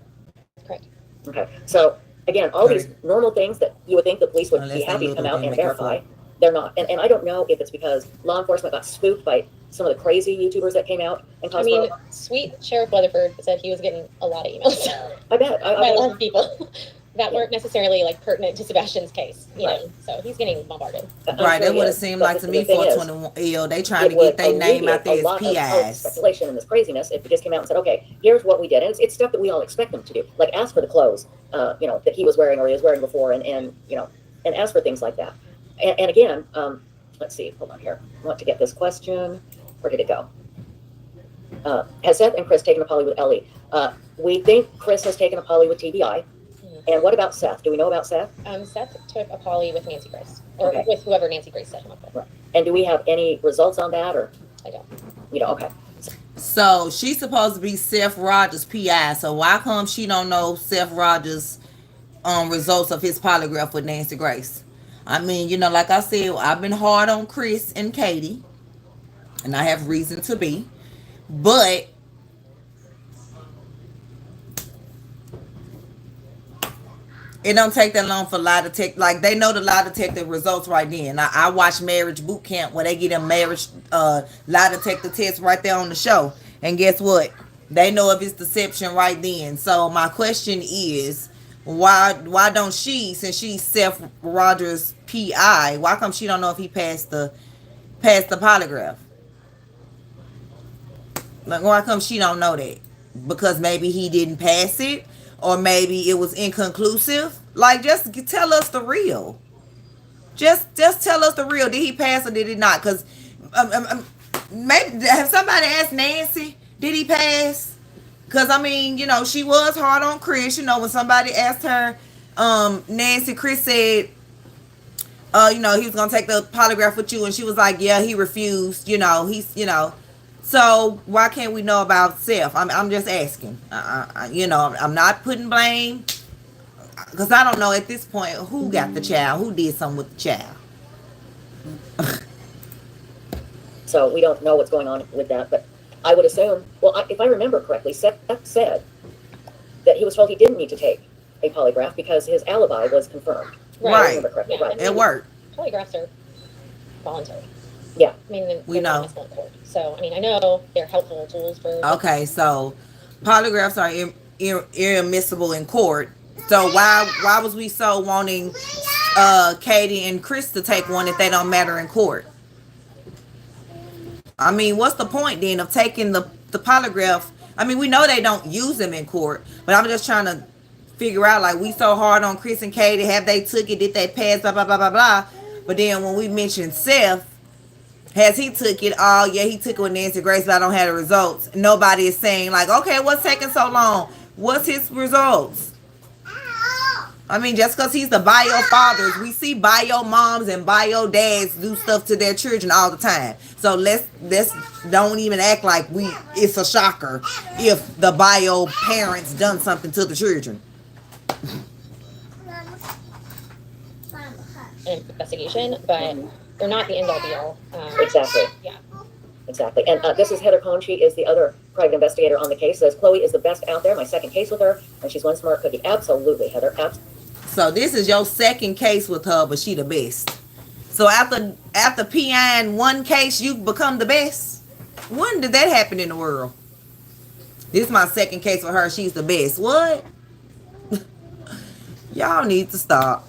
Correct. Okay. So again, all these normal things that you would think the police would Unless be they happy to look come at out them, and make it verify, full. they're not. And I don't know if it's because law enforcement got spooked by some of the crazy YouTubers that came out and I caused mean, problems. sweet Sheriff Weatherford said he was getting a lot of emails I bet. by a lot of people that weren't necessarily like pertinent to Sebastian's case, you know. So he's getting bombarded. Right, that would have seemed like to me 421 they trying to get their name out there as PIs. Speculation and this craziness if it just came out and said, okay, here's what we did. And it's stuff that we all expect them to do. Like ask for the clothes, you know, that he was wearing or he was wearing before and you know, and ask for things like that. And again, let's see, hold on here. I want to get this question. Where did it go? Has Seth and Chris taken a poly with Ellie? We think Chris has taken a poly with TBI. And what about Seth? Do we know about Seth? Seth took a poly with Nancy Grace, or Okay. with whoever Nancy Grace set him up with. Right. And do we have any results on that, or I don't. you know? Okay. So she's supposed to be Seth Rogers' PI. So why come she don't know Seth Rogers' results of his polygraph with Nancy Grace? I mean, you know, like I said, I've been hard on Chris and Katie, and I have reason to be, but it don't take that long for lie detector. Like they know the lie detector results right then. I watch Marriage Boot Camp where they get a marriage lie detector test right there on the show, and guess what? They know if it's deception right then. So my question is, why don't she, since she's Seth Rogers' PI, why come she don't know if he passed the polygraph? Like why come she don't know that? Because maybe he didn't pass it, or maybe it was inconclusive. Like just tell us the real. Just tell us the real. Did he pass or did he not? Because maybe have somebody asked Nancy, did he pass? Because I mean, you know, she was hard on Chris. You know, when somebody asked her, Nancy, Chris said, you know, he was gonna take the polygraph with you, and she was like, yeah, he refused. You know, he's, you know. So why can't we know about Seth? I'm just asking. You know, I'm not putting blame, because I don't know at this point who got the child, who did something with the child. So we don't know what's going on with that, but I would assume, well, if I remember correctly, Seth said that he was told he didn't need to take a polygraph because his alibi was confirmed. Right. I remember correctly, Yeah, right. It worked. Polygraphs are voluntary. Yeah. I mean, We know. Not in court. So I mean, I know they're helpful tools for. Okay, so polygraphs are inadmissible in court. So why was we so wanting Katie and Chris to take one if they don't matter in court? I mean, what's the point then of taking the polygraph? I mean, we know they don't use them in court, but I'm just trying to figure out, like, we so hard on Chris and Katie, have they took it, did they pass, blah, blah, blah, blah, blah. But then when we mentioned Seth, has he took it? Oh, yeah, he took it with Nancy Grace, but I don't have the results. Nobody is saying, like, okay, what's taking so long? What's his results? I mean, just because he's the bio fathers, we see bio moms and bio dads do stuff to their children all the time. So let's don't even act like it's a shocker if the bio parents done something to the children. An investigation, but they're not the end all be all. Exactly. Yeah. Exactly. And this is Heather Cohn. She is the other private investigator on the case. Says Chloe is the best out there. My second case with her, and she's one smart cookie. Absolutely, Heather. Absolutely. So this is your second case with her, but she the best. So after PIing one case, you become the best? When did that happen in the world? This is my second case with her. She's the best. What? Y'all need to stop.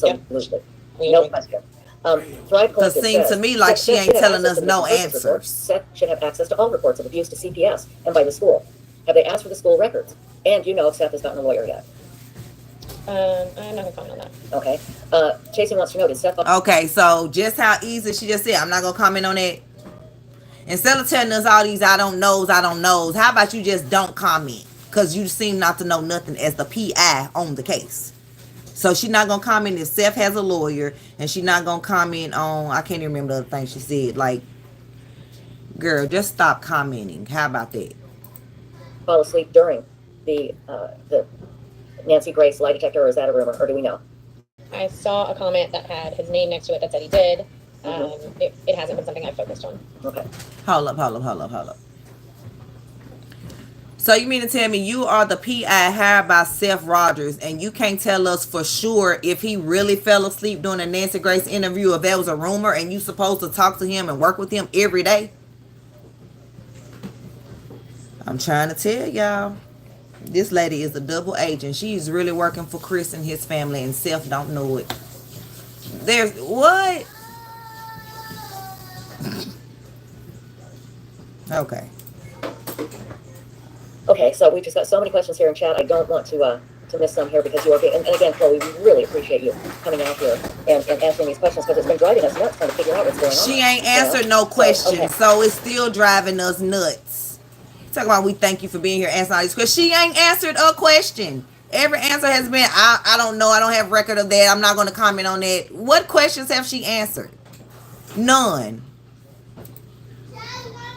Absolutely. Yeah. No question. Thrive Because it seems to me like she ain't telling us no answers. Seth should have access to all reports of abuse to CPS and by the school. Have they asked for the school records? And do you know if Seth has gotten a lawyer yet? I'm not gonna comment on that. Okay. Chasing wants to know, did Seth... Okay, so just how easy she just said, I'm not going to comment on it. Instead of telling us all these I don't knows, how about you just don't comment? Because you seem not to know nothing as the PI on the case. So she's not going to comment if Seth has a lawyer. And she's not going to comment on, I can't even remember the other thing she said. Like, girl, just stop commenting. How about that? Fall asleep during the Nancy Grace lie detector, or is that a rumor, or do we know? I saw a comment that had his name next to it that said he did. It hasn't been something I've focused on. Okay. Hold up. So you mean to tell me you are the PI hired by Seth Rogers and you can't tell us for sure if he really fell asleep during a Nancy Grace interview, if that was a rumor, and you supposed to talk to him and work with him every day? I'm trying to tell y'all, this lady is a double agent. She's really working for Chris and his family, and Seth don't know it. There's what? Okay. Okay, so we just got so many questions here in chat. I don't want to miss some here because you are being, and again, Chloe, we really appreciate you coming out here and answering these questions because it's been driving us nuts trying to figure out what's going on. She ain't answered no questions, so it's still driving us nuts. Talk about we thank you for being here answering all these questions. She ain't answered a question. Every answer has been, I don't know, I don't have record of that, I'm not going to comment on that. What questions have she answered? None.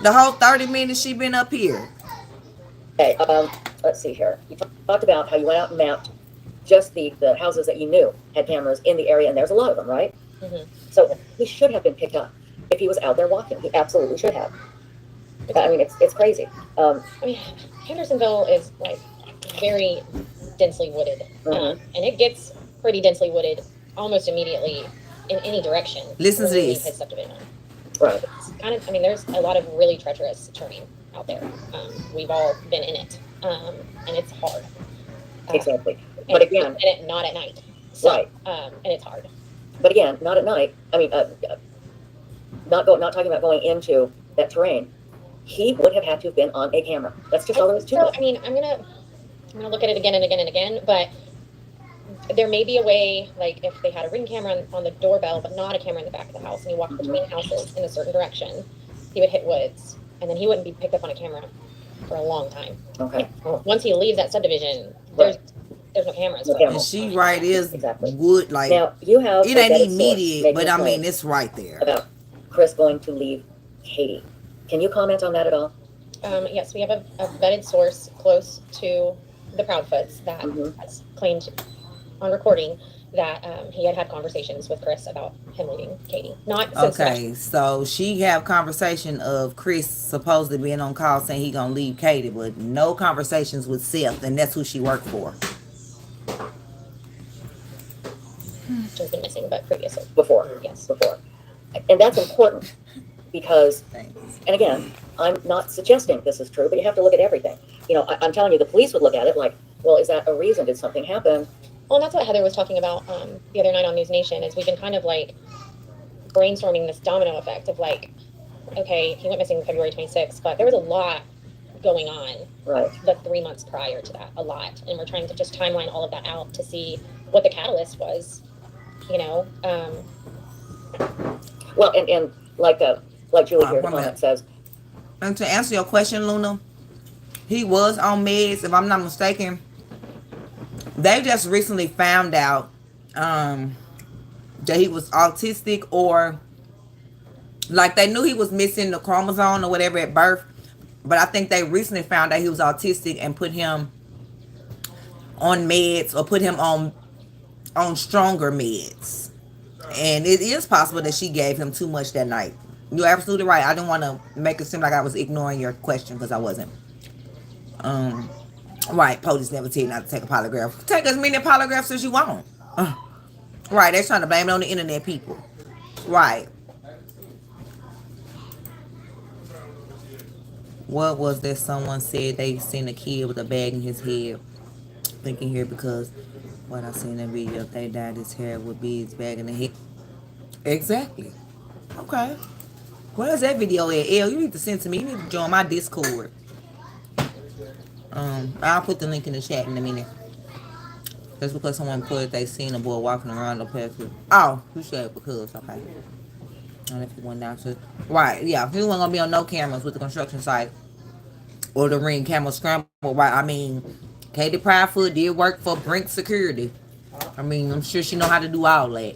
The whole 30 minutes she been up here. Okay, let's see here. You talked about how you went out and mapped just the houses that you knew had cameras in the area, and there's a lot of them, right? Mm-hmm. So he should have been picked up if he was out there walking. He absolutely should have. I mean, it's crazy. I mean, Hendersonville is like very densely wooded, and it gets pretty densely wooded almost immediately in any direction. Listen to this. His subdivision. Right. It's kind of, I mean, there's a lot of really treacherous terrain out there. We've all been in it, and it's hard. Exactly. But again, not at night. So, right. And it's hard. But again, not at night. I mean, not talking about going into that terrain. He would have had to have been on a camera. That's just all there is to it. I mean, I'm gonna look at it again and again and again, but there may be a way, like if they had a Ring camera on the doorbell, but not a camera in the back of the house, and he walked between houses in a certain direction, he would hit woods, and then he wouldn't be picked up on a camera for a long time. Okay. Once he leaves that subdivision, there's no cameras. No cameras. And she right is exactly. wood, like, now you have it ain't immediate, but I mean it's right there. About Chris going to leave Katie. Can you comment on that at all? Yes, we have a vetted source close to the Proudfoots that has claimed on recording that he had conversations with Chris about him leaving Katie. Not since okay, so she have conversation of Chris supposedly being on call saying he gonna leave Katie, but no conversations with Seth, and that's who she worked for. She's been missing, but previously. Before. Yes. Before. And that's important because, and again, I'm not suggesting this is true, but you have to look at everything. You know, I'm telling you, the police would look at it like, well, is that a reason? Did something happen? Well, and that's what Heather was talking about the other night on News Nation, is we've been kind of like brainstorming this domino effect of like, okay, he went missing February 26th, but there was a lot going on the 3 months prior to that, a lot. And we're trying to just timeline all of that out to see what the catalyst was, you know. Well, and like Julie here in the comment says. And to answer your question, Luna, he was on meds, if I'm not mistaken. They just recently found out that he was autistic, or like they knew he was missing the chromosome or whatever at birth, but I think they recently found out he was autistic and put him on meds, or put him on stronger meds. And it is possible that she gave him too much that night. You're absolutely right. I didn't want to make it seem like I was ignoring your question, because I wasn't. Right, police never tell you not to take a polygraph. Take as many polygraphs as you want. Right, they're trying to blame it on the internet people. Right. What was that someone said they seen a kid with a bag in his head? Thinking here because what I seen in the video, if they dyed his hair would be his bag in the head. Exactly. Okay. Where's that video at? Elle, you need to send to me. You need to join my Discord. I'll put the link in the chat in a minute. Just because someone put they seen a boy walking around the path. Oh, you said because, okay. And if he went down to right, yeah, he wasn't gonna be on no cameras with the construction site or the ring camera scramble. Right, I mean, Katie Proudfoot did work for Brink Security. I mean, I'm sure she know how to do all that.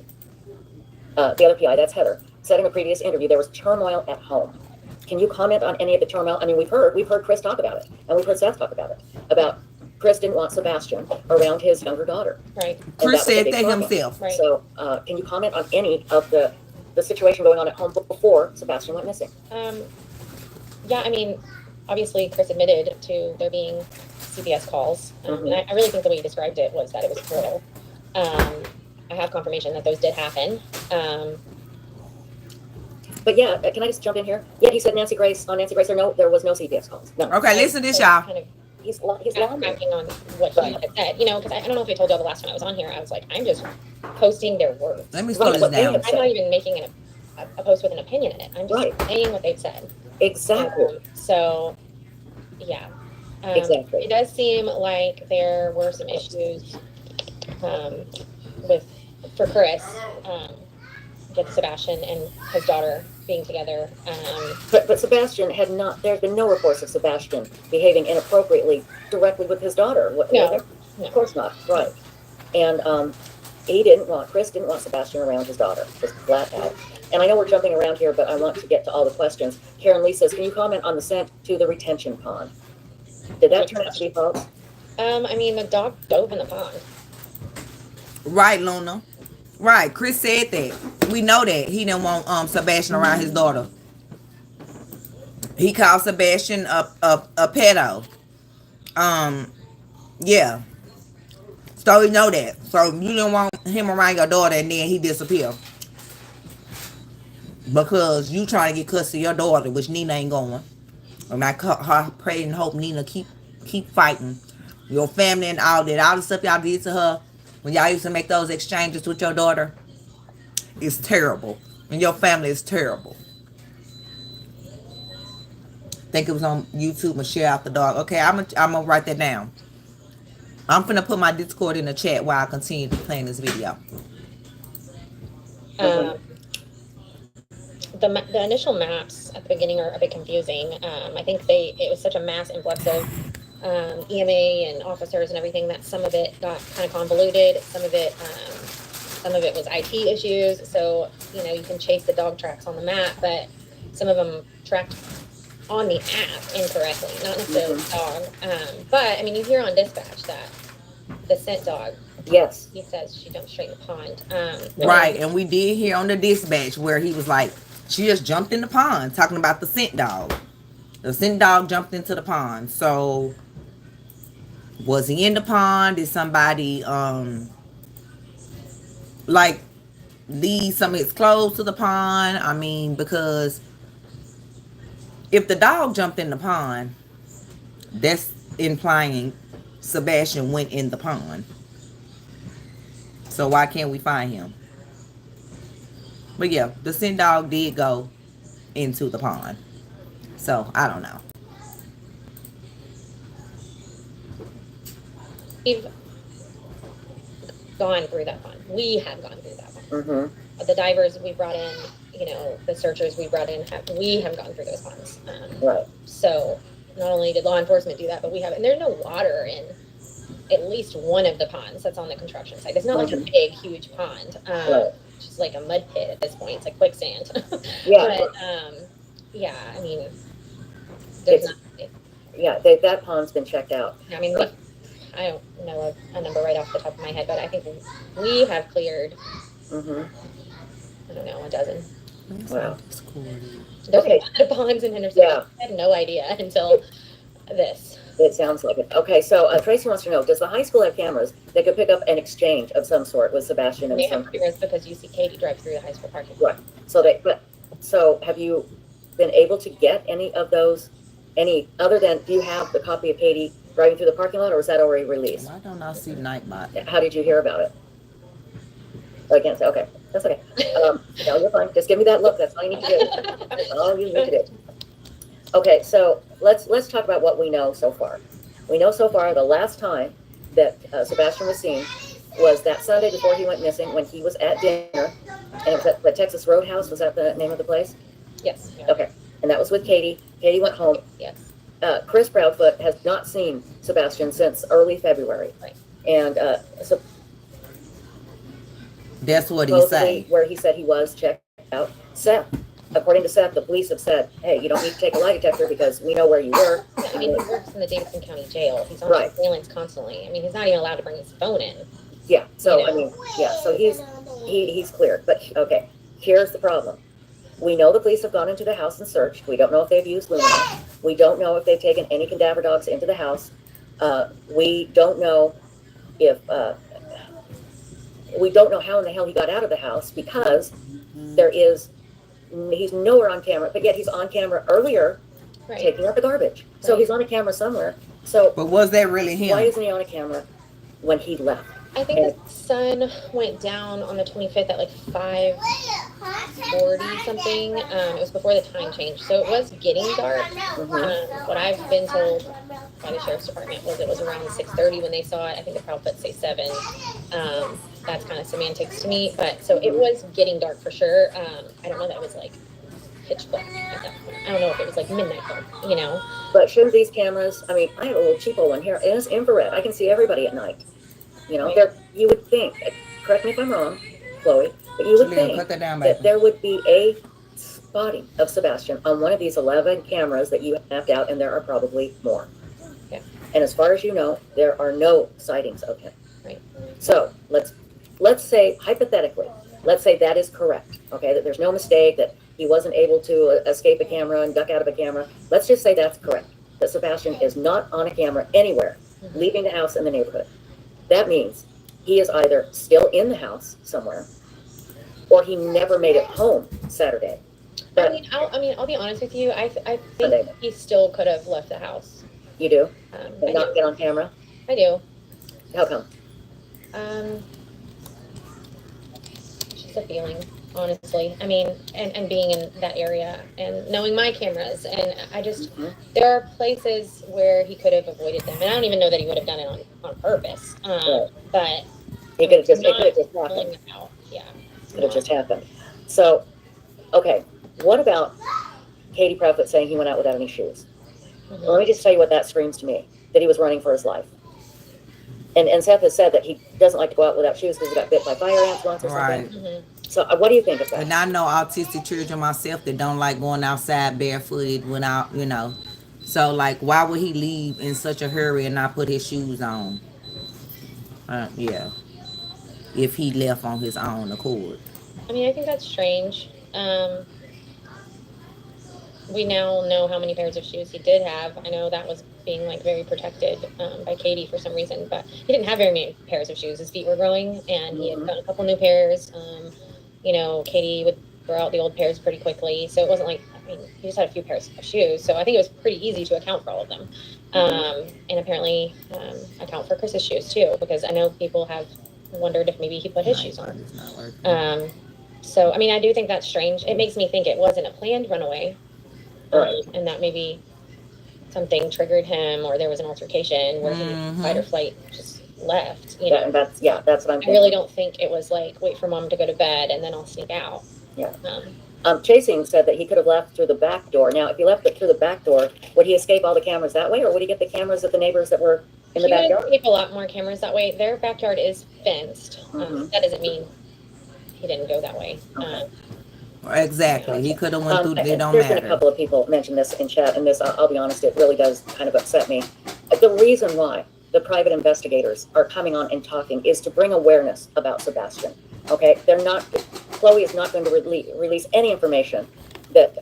The other PI, that's Heather, said in a previous interview there was turmoil at home. Can you comment on any of the turmoil? I mean, we've heard Chris talk about it, and we've heard Seth talk about it. About Chris didn't want Sebastian around his younger daughter. Right. Chris said that himself. Right. So, can you comment on any of the situation going on at home before Sebastian went missing? Yeah, I mean, obviously Chris admitted to there being CPS calls. And I really think the way he described it was that it was brutal. I have confirmation that those did happen. But yeah, can I just jump in here? Yeah, he said Nancy Grace, there was no CPS calls. No. Okay, listen to this, y'all. Kind of He's lying. cracking on what he had said, you know, because I don't know if I told y'all the last time I was on here, I was like, I'm just posting their words. Let me slow this down. I'm not even making a post with an opinion in it. I'm just saying what they've said. Exactly. So, yeah. Exactly. It does seem like there were some issues for Chris with Sebastian and his daughter being together. But Sebastian had not, there's been no reports of Sebastian behaving inappropriately directly with his daughter. No. Of course not. Right. And Chris didn't want Sebastian around his daughter, just flat out. And I know we're jumping around here, but I want to get to all the questions. Karen Lee says, can you comment on the scent to the retention pond? Did that turn out to be false? I mean, the dog dove in the pond. Right, Luna. Right, Chris said that. We know that he didn't want Sebastian around his daughter. He called Sebastian a pedo. Yeah. So we know that. So you didn't want him around your daughter, and then he disappeared because you trying to get custody of your daughter, which Nina ain't going. And I pray and hope Nina keep fighting. Your family and all that, all the stuff y'all did to her when y'all used to make those exchanges with your daughter is terrible. And your family is terrible. I think it was on YouTube, Michelle After Dark. Okay, I'm gonna write that down. I'm finna put my Discord in the chat while I continue to play this video. The initial maps at the beginning are a bit confusing. I think it was such a mass influx of EMA and officers and everything that some of it got kind of convoluted. Some of it was IT issues. So, you know, you can chase the dog tracks on the map, but some of them tracked on the app incorrectly, not necessarily the dog. But I mean, you hear on dispatch that the scent dog. Yes. He says she jumped straight in the pond. Right, and we did hear on the dispatch where he was like, she just jumped in the pond, talking about the scent dog. The scent dog jumped into the pond. So, was he in the pond? Did somebody, like, leave some of his clothes to the pond? I mean, because if the dog jumped in the pond, that's implying Sebastian went in the pond. So why can't we find him? But yeah, the scent dog did go into the pond. So I don't know. We've gone through that pond. We have gone through that pond. Mm-hmm. The divers we brought in, you know, the searchers we brought in, we have gone through those ponds. Right. So not only did law enforcement do that, but we have, and there's no water in at least one of the ponds that's on the construction site. It's not like a big, huge pond. Right. It's just like a mud pit at this point. It's like quicksand. Yeah. But, yeah, I mean, there's not. Yeah, that pond's been checked out. I mean, I don't know a number right off the top of my head, but I think we have cleared, Mm-hmm. I don't know, a dozen. Wow. There's Okay. a lot of ponds in Henderson. Yeah. I had no idea until this. It sounds like it. Okay, so Tracy wants to know, does the high school have cameras that could pick up an exchange of some sort with Sebastian and We have some? cameras because you see Katie drive through the high school parking lot. Right. So have you been able to get any of those, any other than, do you have the copy of Katie driving through the parking lot, or was that already released? Why don't I see Nightbot? How did you hear about it? I can't say, okay, that's okay. No, you're fine. Just give me that look. That's all you need to do. That's all you need to do. Okay, so let's talk about what we know so far. We know so far the last time that Sebastian was seen was that Sunday before he went missing, when he was at dinner And it was at the Texas Roadhouse, was that the name of the place? Yes. Okay, and that was with Katie. Katie went home. Yes. Chris Proudfoot has not seen Sebastian since early February. Right. And so That's what he said. where he said he was checked out. Seth, according to Seth, the police have said, hey, you don't need to take a lie detector because we know where you were. Yeah, I mean, he works in the Davidson County Jail. He's on Right. surveillance constantly. I mean, he's not even allowed to bring his phone in. Yeah, so, You know. I mean, yeah, so he's cleared. But, okay, here's the problem. We know the police have gone into the house and searched. We don't know if they've used Lumina. We don't know if they've taken any cadaver dogs into the house. We don't know if, we don't know how in the hell he got out of the house because he's nowhere on camera, but yet he's on camera earlier Right. taking out the garbage. So Right. he's on a camera somewhere. So But was that really why him? isn't he on a camera when he left? I think the sun went down on the 25th at like 5:40 something. It was before the time change, so it was getting dark. What I've been told by the sheriff's department was it was around 6:30 when they saw it. I think the Proudfoot say 7. That's kind of semantics to me, but so it was getting dark for sure. I don't know that it was like pitch black at that point. I don't know if it was like midnight dark, you know. But shouldn't these cameras, I mean, I have a little cheapo one here. It is infrared. I can see everybody at night. You know, you would think, correct me if I'm wrong, Chloe, but you would think Cut that down, that baby. there would be a spotting of Sebastian on one of these 11 cameras that you mapped out, and there are probably more. Yeah. And as far as you know, there are no sightings of him. Right. So let's say, hypothetically, let's say that is correct, okay, that there's no mistake, that he wasn't able to escape a camera and duck out of a camera. Let's just say that's correct, that Sebastian is not on a camera anywhere, leaving the house in the neighborhood. That means he is either still in the house somewhere, or he never made it home Saturday. But I'll be honest with you. I think Sunday. he still could have left the house. You do? I And not do. get on camera? I do. How come? It's just a feeling, honestly. I mean, and being in that area and knowing my cameras, and I just there are places where he could have avoided them, and I don't even know that he would have done it on purpose. Right. But It could have just not happened. pulling them out. Yeah. It could have just happened. So, okay, what about Katie Proudfoot saying he went out without any shoes? Let me just tell you what that screams to me, that he was running for his life. And Seth has said that he doesn't like to go out without shoes because he got bit by fire ants once or Right. something. So what do you think of that? And I know autistic children myself that don't like going outside barefooted without, you know. So, like, why would he leave in such a hurry and not put his shoes on? Yeah. If he left on his own accord. I mean, I think that's strange. We now know how many pairs of shoes he did have. I know that was being like very protected by Katie for some reason, but he didn't have very many pairs of shoes. His feet were growing, and he had gotten a couple new pairs. You know, Katie would throw out the old pairs pretty quickly, so it wasn't like, I mean, he just had a few pairs of shoes. So I think it was pretty easy to account for all of them, and apparently account for Chris's shoes too, because I know people have wondered if maybe he put his shoes on. So I mean, I do think that's strange. It makes me think it wasn't a planned runaway. And that maybe something triggered him, or there was an altercation where he fight or flight just left. You know, that's what I'm thinking. I really don't think it was like, wait for mom to go to bed and then I'll sneak out. Yeah. Chasing said that he could have left through the back door. Now, if he left it through the back door, would he escape all the cameras that way, or would he get the cameras of the neighbors that were in the He would backyard? escape a lot more cameras that way. Their backyard is fenced. That doesn't mean he didn't go that way. Exactly. He could have went through. They don't There's been a matter. couple of people mention this in chat, and this, I'll be honest, it really does kind of upset me. The reason why the private investigators are coming on and talking is to bring awareness about Sebastian. Okay, they're not. Chloe is not going to release any information that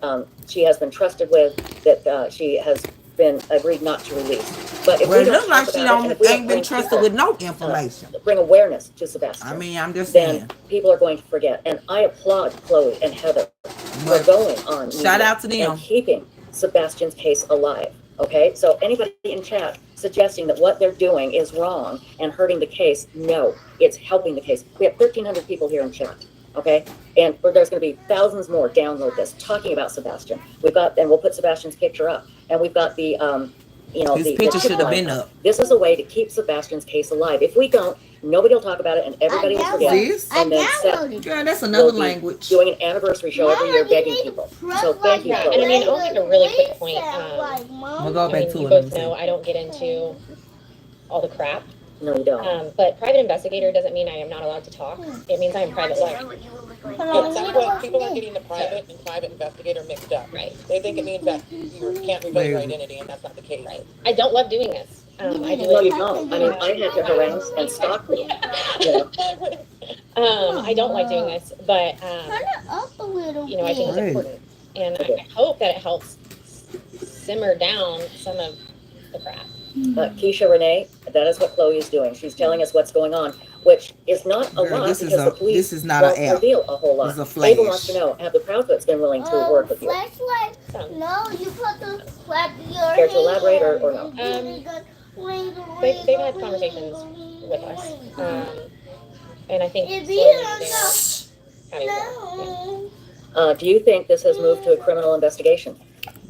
she has been trusted with, that she has been agreed not to release. But if Well, we it looks don't like talk she about it, and if we ain't don't been bring trusted people, with no information. bring awareness to Sebastian. I mean, I'm just then saying. people are going to forget. And I applaud Chloe and Heather for But going on shout media out to them. and keeping Sebastian's case alive. Okay, so anybody in chat suggesting that what they're doing is wrong and hurting the case, no, it's helping the case. We have 1,300 people here in chat. Okay, and there's going to be thousands more download this talking about Sebastian. We've got, and we'll put Sebastian's picture up, and we've got the his picture should have been up. This is a way to keep Sebastian's case alive. If we don't, Nobody will talk about it, and everybody will forget. Sis? And then Seth Girl, that's another will be language. doing an anniversary show every year, begging people. So thank you, Yeah, and I Chloe. mean, I'll make a really quick point. We'll go I back mean, to you it. both know I don't get into all the crap. No, you don't. But private investigator doesn't mean I am not allowed to talk. It means I am private life. That's what people are getting the private and private investigator mixed up. Right. They think it means that you can't reveal your identity, and that's not the case. Right. I don't love doing this. I do No, it. you don't. I mean, I had to harass and stalk you. I don't like doing this, but Turn it up a little you know, I think it's Right. important, and I hope that it helps simmer down some of the crap. Keisha Renee, that is what Chloe is doing. She's telling us what's going on, which is not a Girl, lot this is because a- the police this is not won't an app. reveal a whole lot. It's a flash. Abel wants to know, have the Proudfoots been willing to work with you? Flashlight. Some. No, you put the clap your Care to elaborate or no? They've had conversations with us, and I think If slowly you they're having more. No. Do you think this has moved to a criminal investigation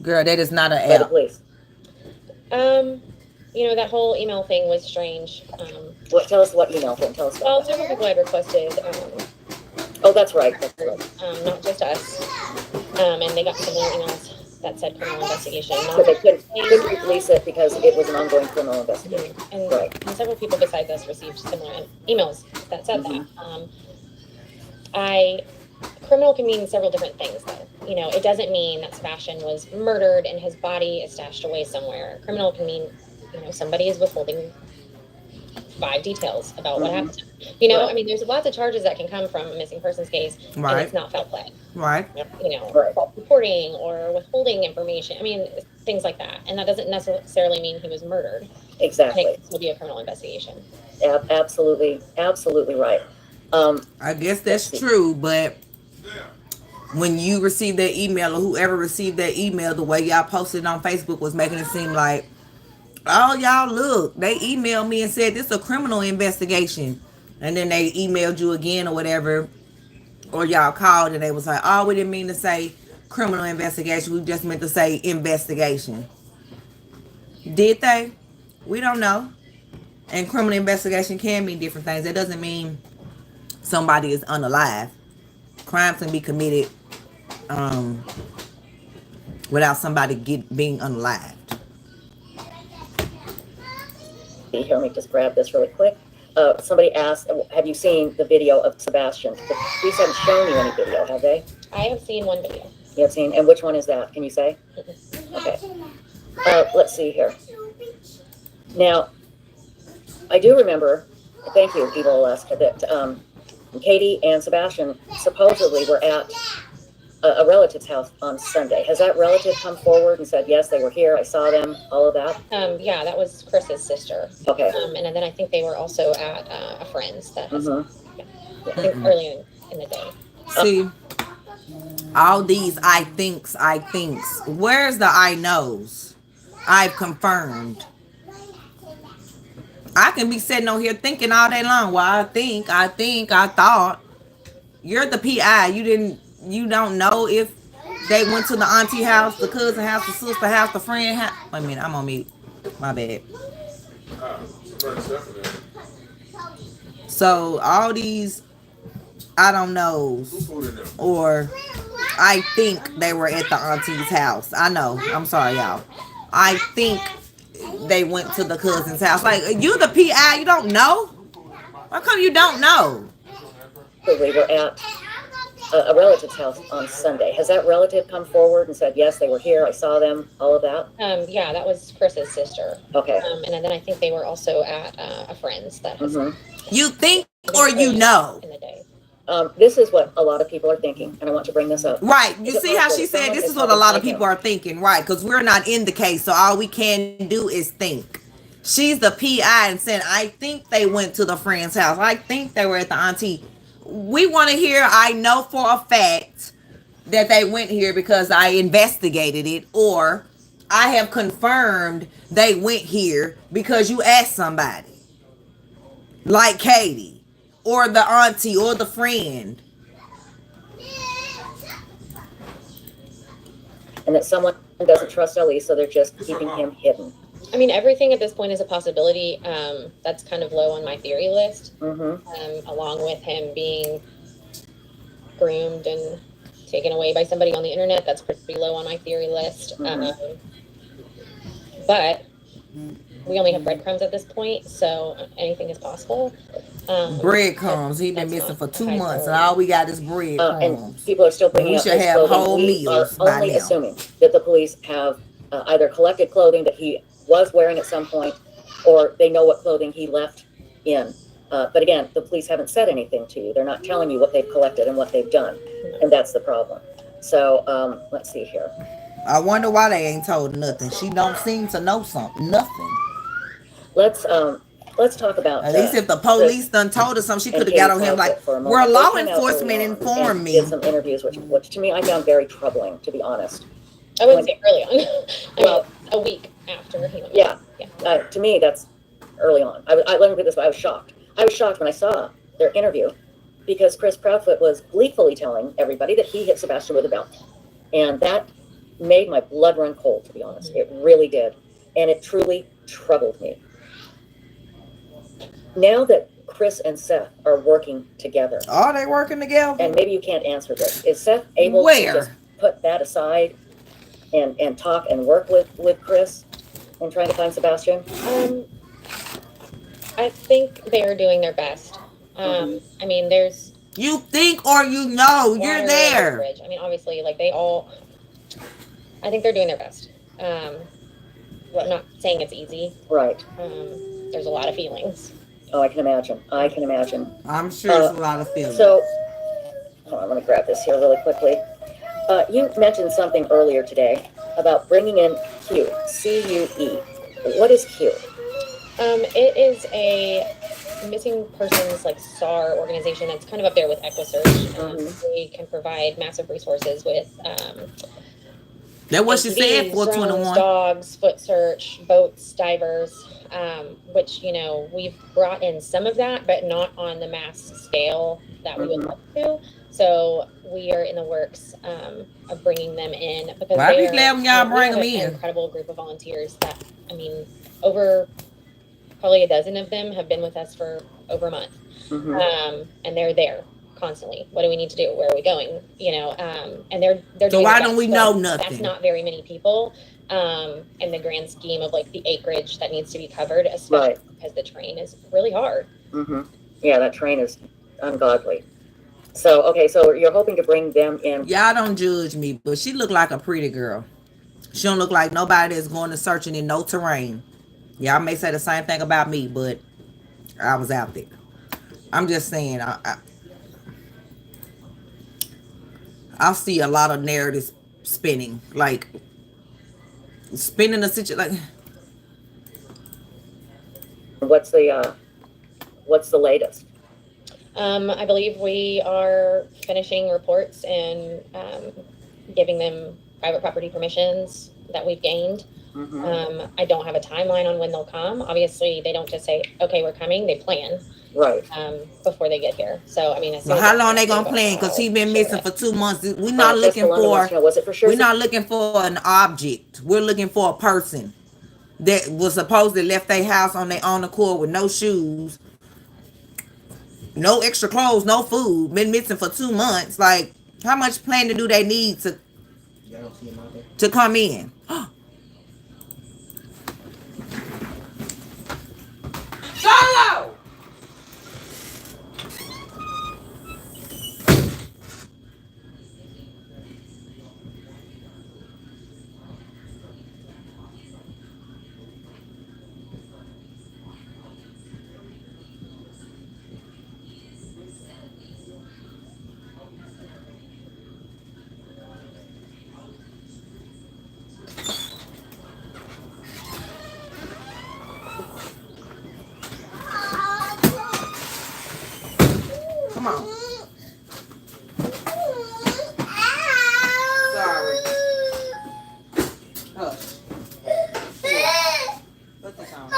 Girl, that is not an by the app. police? You know, that whole email thing was strange. Tell us what email thing. Tell us Well, about that. several people had requested, Oh, that's right. That's right. not just us, and they got similar emails that said criminal investigation. So they couldn't release it because it was an ongoing criminal investigation. And, Right. and several people besides us received similar emails that said that. Criminal can mean several different things, though. You know, it doesn't mean that Sebastian was murdered and his body is stashed away somewhere. Criminal can mean, you know, somebody is withholding 5 details about what happened. You know, Right. I mean, there's lots of charges that can come from a missing persons case, and Right. it's not foul play. Right. You know, Right. false reporting or withholding information. I mean, things like that. And that doesn't necessarily mean he was murdered. And Exactly. it will be a criminal investigation. Absolutely. Absolutely right. I guess that's true, but when you received that email or whoever received that email, the way y'all posted it on Facebook was making it seem like, oh, y'all look, they emailed me and said this is a criminal investigation. And then they emailed you again or whatever, or y'all called and they was like, oh, we didn't mean to say criminal investigation. We just meant to say investigation. Did they? We don't know. And criminal investigation can mean different things. That doesn't mean somebody is unalive. Crimes can be committed without somebody being unalived. Here, let me just grab this really quick. Somebody asked, have you seen the video of Sebastian? The police haven't shown you any video, have they? I have seen one video. You have seen, and which one is that? Can you say? Okay. Let's see here. Now, I do remember, thank you, Evil Alaska, that Katie and Sebastian supposedly were at a relative's house on Sunday. Has that relative come forward and said, yes, they were here, I saw them, all of that? Yeah, that was Chris's sister. Okay. And then I think they were also at a friend's that has, Mhm. I think early in the day. See, all these I thinks. Where's the I knows? I've confirmed. I can be sitting on here thinking all day long. Well, I thought. You're the PI. You don't know if they went to the auntie house, the cousin house, the sister house, the friend house. Wait a minute, I'm on mute. My bad. So all these I don't knows, or I think they were at the auntie's house. I know. I'm sorry, y'all. I think they went to the cousin's house. Like, you the PI, you don't know? How come you don't know? They were at a relative's house on Sunday. Has that relative come forward and said, yes, they were here, I saw them, all of that? Yeah, that was Chris's sister. Okay. And then I think they were also at a friend's that has, You think or you know? in the day. This is what a lot of people are thinking, and I want to bring this up. Right. You see how she said this is what a lot of people are thinking, right? Because we're not in the case, so all we can do is think. She's the PI and said, I think they went to the friend's house. I think they were at the auntie. We want to hear, I know for a fact that they went here because I investigated it, or I have confirmed they went here because you asked somebody. Like Katie. Or the auntie, or the friend. And that someone doesn't trust Ellie, so they're just keeping him hidden. I mean, everything at this point is a possibility. That's kind of low on my theory list, along with him being groomed and taken away by somebody on the internet. That's pretty low on my theory list. But we only have breadcrumbs at this point, so anything is possible. Breadcrumbs. He's been missing for 2 months, and all we got is breadcrumbs. And people are still bringing up should his have clothing. whole We are meals by only now. assuming that the police have either collected clothing that he was wearing at some point, or they know what clothing he left in. But again, the police haven't said anything to you. They're not telling you what they've collected and what they've done, and that's the problem. So let's see here. I wonder why they ain't told nothing. She don't seem to know something. Nothing. Let's talk about. At least if the police done told us something, she could have got on him like, "Well, law enforcement informed me." Did some interviews, which to me I found very troubling, to be honest. I wouldn't say early on. Well, a week after he went. Yeah. To me, that's early on. Let me put this way: I was shocked. I was shocked when I saw their interview, because Chris Proudfoot was gleefully telling everybody that he hit Sebastian with a belt, and that made my blood run cold, to be honest. It really did, and it truly troubled me. Now that Chris and Seth are working together, are they working together? And maybe you can't answer this. Is Seth able to just put that aside and talk and work with Chris and trying to find Sebastian? I think they are doing their best. I mean, there's. You think or you know, you're there. I mean, obviously, like I think they're doing their best. I'm not saying it's easy. Right. There's a lot of feelings. Oh, I can imagine. I'm sure there's a lot of feelings. So, hold on, let me grab this here really quickly. You mentioned something earlier today about bringing in Q, C-U-E. What is Q? It is a missing persons SAR organization that's kind of up there with EquiSearch. We can provide massive resources with that what she said, 421. Dogs, foot search, boats, divers, which, we've brought in some of that, but not on the mass scale that we would love to. So we are in the works of bringing them in, because I'd be glad when y'all bring them in. An incredible group of volunteers that, over probably a dozen of them have been with us for over a month. And they're there constantly. What do we need to do? Where are we going? And they're so why don't we know nothing? That's not very many people in the grand scheme of the acreage that needs to be covered, especially because the terrain is really hard. Yeah, that terrain is ungodly. So, okay, so you're hoping to bring them in. Y'all don't judge me, but she looked like a pretty girl. She don't look like nobody that's going to searching in no terrain. Y'all may say the same thing about me, but I was out there. I'm just saying, I see a lot of narratives spinning, spinning the situation. What's the latest? I believe we are finishing reports and giving them private property permissions that we've gained. I don't have a timeline on when they'll come. Obviously, they don't just say, "Okay, we're coming." They plan. Right. Before they get here. So, well, how long they gonna plan? Because he's been missing for 2 months. We're not looking for. Was it for sure? We're not looking for an object. We're looking for a person that was supposedly left their house on their own accord with no shoes, no extra clothes, no food. Been missing for 2 months. How much planning do they need to come in? Solo! Come on. Sorry. Hush. Put this on.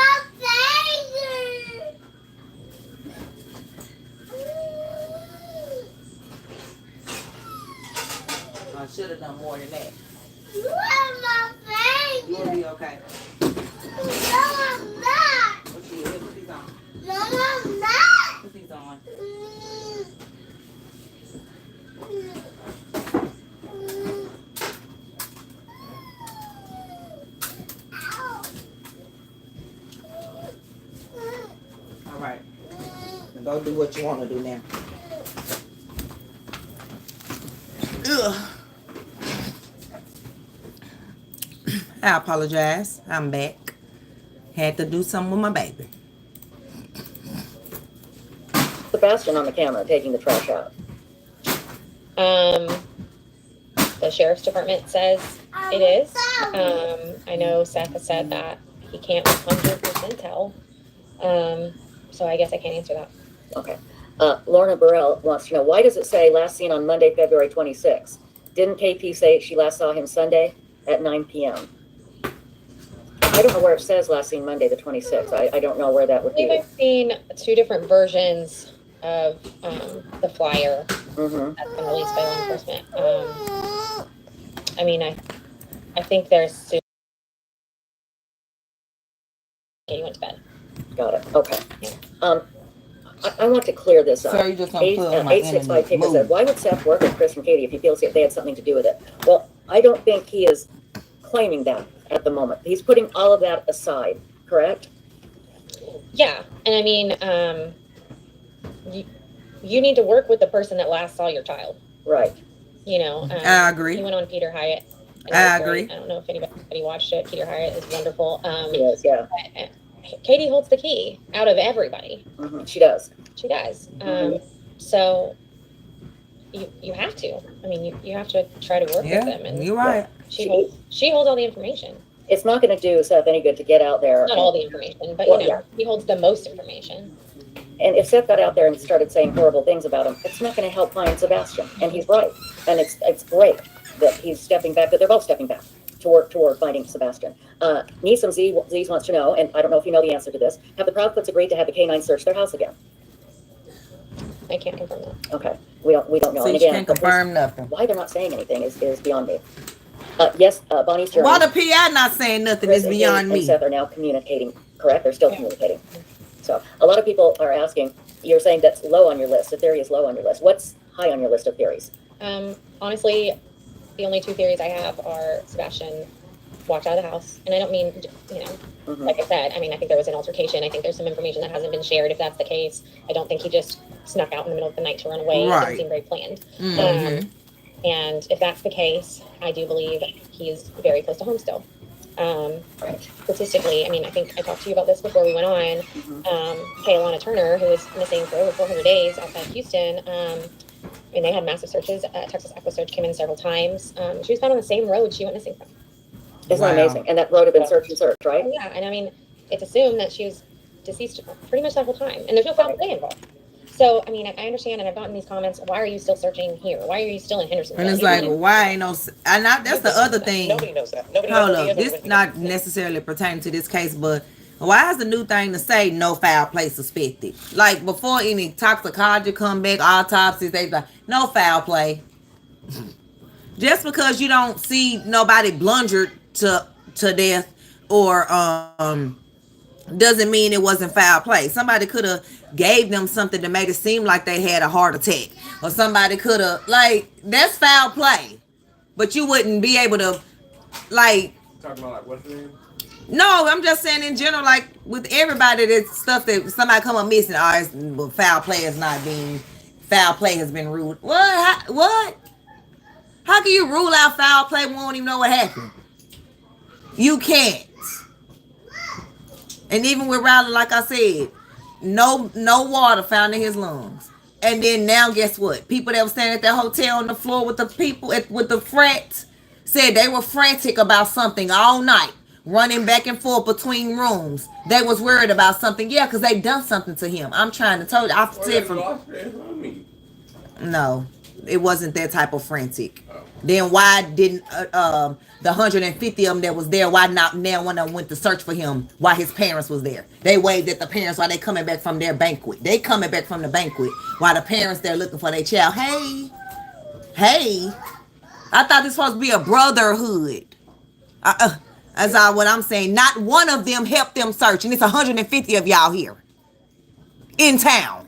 I should have done more than that. You'll be okay. I'm not. What you is? Put these on. No, I'm not. Put these on. All right. Now go do what you want to do now. Ugh. I apologize. I'm back. Had to do something with my baby. Sebastian on the camera taking the trash out. The sheriff's department says it is. I know Seth has said that he can't 100% tell. So I guess I can't answer that. Okay. Lorna Burrell wants to know, why does it say last seen on Monday, February 26th? Didn't KP say she last saw him Sunday at 9 p.m.? I don't know where it says last seen Monday, the 26th. I don't know where that would I think be. I've seen two different versions of the flyer Mm-hmm. that's been released by law enforcement. I mean, I think there's Katie went to bed. Got it. Okay. I want to clear this up. So you just gonna put on my 865 people internet. said, why would Seth work with Chris and Katie if he feels they had something to do with it? Well, I don't think he is claiming that at the moment. He's putting all of that aside, correct? Yeah, and I mean, you need to work with the person that last saw your child. Right. You know, I agree. He went on Peter Hyatt. And I it was great. agree. I don't know if anybody watched it. Peter Hyatt is wonderful. Yes, yeah. Katie holds the key out of everybody. Mm-hmm. She does. She does. Mhm. So you have to. I mean, you have to try to work with them. And you're right. She holds all the information. It's not going to do Seth any good to get out there. Not all the information, but Well, you know, he holds the most information. And if Seth got out there and started saying horrible things about him, it's not going to help find Sebastian. And he's right. And it's great that he's stepping back, that they're both stepping back toward finding Sebastian. Neeson Z's wants to know, and I don't know if you know the answer to this, have the Proudfoots agreed to have the K-9 search their house again? I can't confirm that. Okay. We don't know. So And you again, can't confirm nothing. why they're not saying anything is beyond me. Yes, Bonnie's journey. Why the PI not saying nothing Chris is and beyond Kate me. and Seth are now communicating, correct? They're still communicating. So a lot of people are asking, you're saying that's low on your list. The theory is low on your list. What's high on your list of theories? Honestly, the only two theories I have are Sebastian walked out of the house. And I don't mean, you know, Mhm. like I said, I mean, I think there was an altercation. I think there's some information that hasn't been shared if that's the case. I don't think he just snuck out in the middle of the night to run away. It Right. doesn't seem very planned. Mhm. And if that's the case, I do believe he is very close to home still. Right. Statistically, I mean, I think I talked to you about this before we went on. Kaylana Turner, who was missing for over 400 days outside of Houston, and they had massive searches. Texas Echo Search came in several times. She was found on the same road she went missing from. Isn't Wow. that amazing? And that road had been search and search, right? Oh, yeah, and I mean, it's assumed that she was deceased pretty much that whole time, and there's no foul play involved. So, I mean, I understand, and I've gotten these comments, why are you still searching here? Why are you still in Henderson? And it's like, why ain't no? And that's the other thing. Nobody knows that. Nobody Hold knows who he up, is or this what he not does. necessarily pertaining to this case, but why is the new thing to say no foul play suspected? Like before any toxicology come back, autopsies, they like no foul play. Just because you don't see nobody blundered to death or doesn't mean it wasn't foul play. Somebody could have gave them something to make it seem like they had a heart attack, or somebody could have, like, that's foul play, but you wouldn't be able to, like, Talking about like what's the name? no, I'm just saying in general, like with everybody, that's stuff that somebody come up missing, well, foul play is not being, foul play has been ruled. What? How can you rule out foul play when we don't even know what happened? You can't. And even with Riley, like I said, no water found in his lungs. And then now, guess what? People that were standing at that hotel on the floor with the people with the frats said they were frantic about something all night, running back and forth between rooms. They was worried about something. Yeah, because they done something to him. I'm trying to tell you. I said from no, it wasn't that type of frantic. Then why didn't the 150 of them that was there, why not now when I went to search for him, why his parents was there? They waved at the parents while they coming back from their banquet. They coming back from the banquet while the parents there looking for their child. Hey, I thought this was supposed to be a brotherhood. I That's all what I'm saying. Not one of them helped them search, and it's 150 of y'all here in town.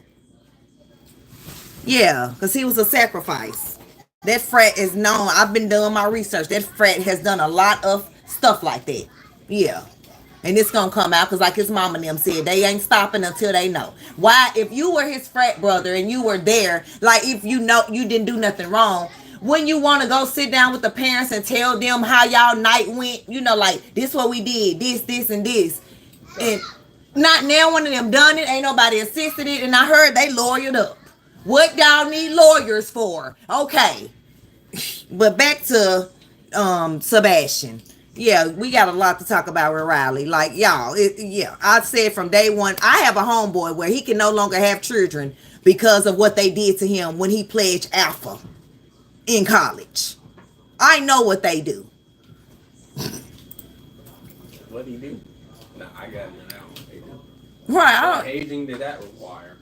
Yeah, because he was a sacrifice. That frat is known. I've been doing my research. That frat has done a lot of stuff like that. Yeah. And it's going to come out because like his mama and them said, they ain't stopping until they know. Why? If you were his frat brother and you were there, like if you know you didn't do nothing wrong, when you want to go sit down with the parents and tell them how y'all night went, you know, like this what we did, this, and this. And not now one of them done it. Ain't nobody assisted it. And I heard they lawyered up. What y'all need lawyers for? Okay. But back to Sebastian. Yeah, we got a lot to talk about with Riley. Like, y'all, yeah, I said from day one, I have a homeboy where he can no longer have children because of what they did to him when he pledged Alpha in college. I know what they do. What did he do? No, I got it now. What they do. Right. What aging did that require?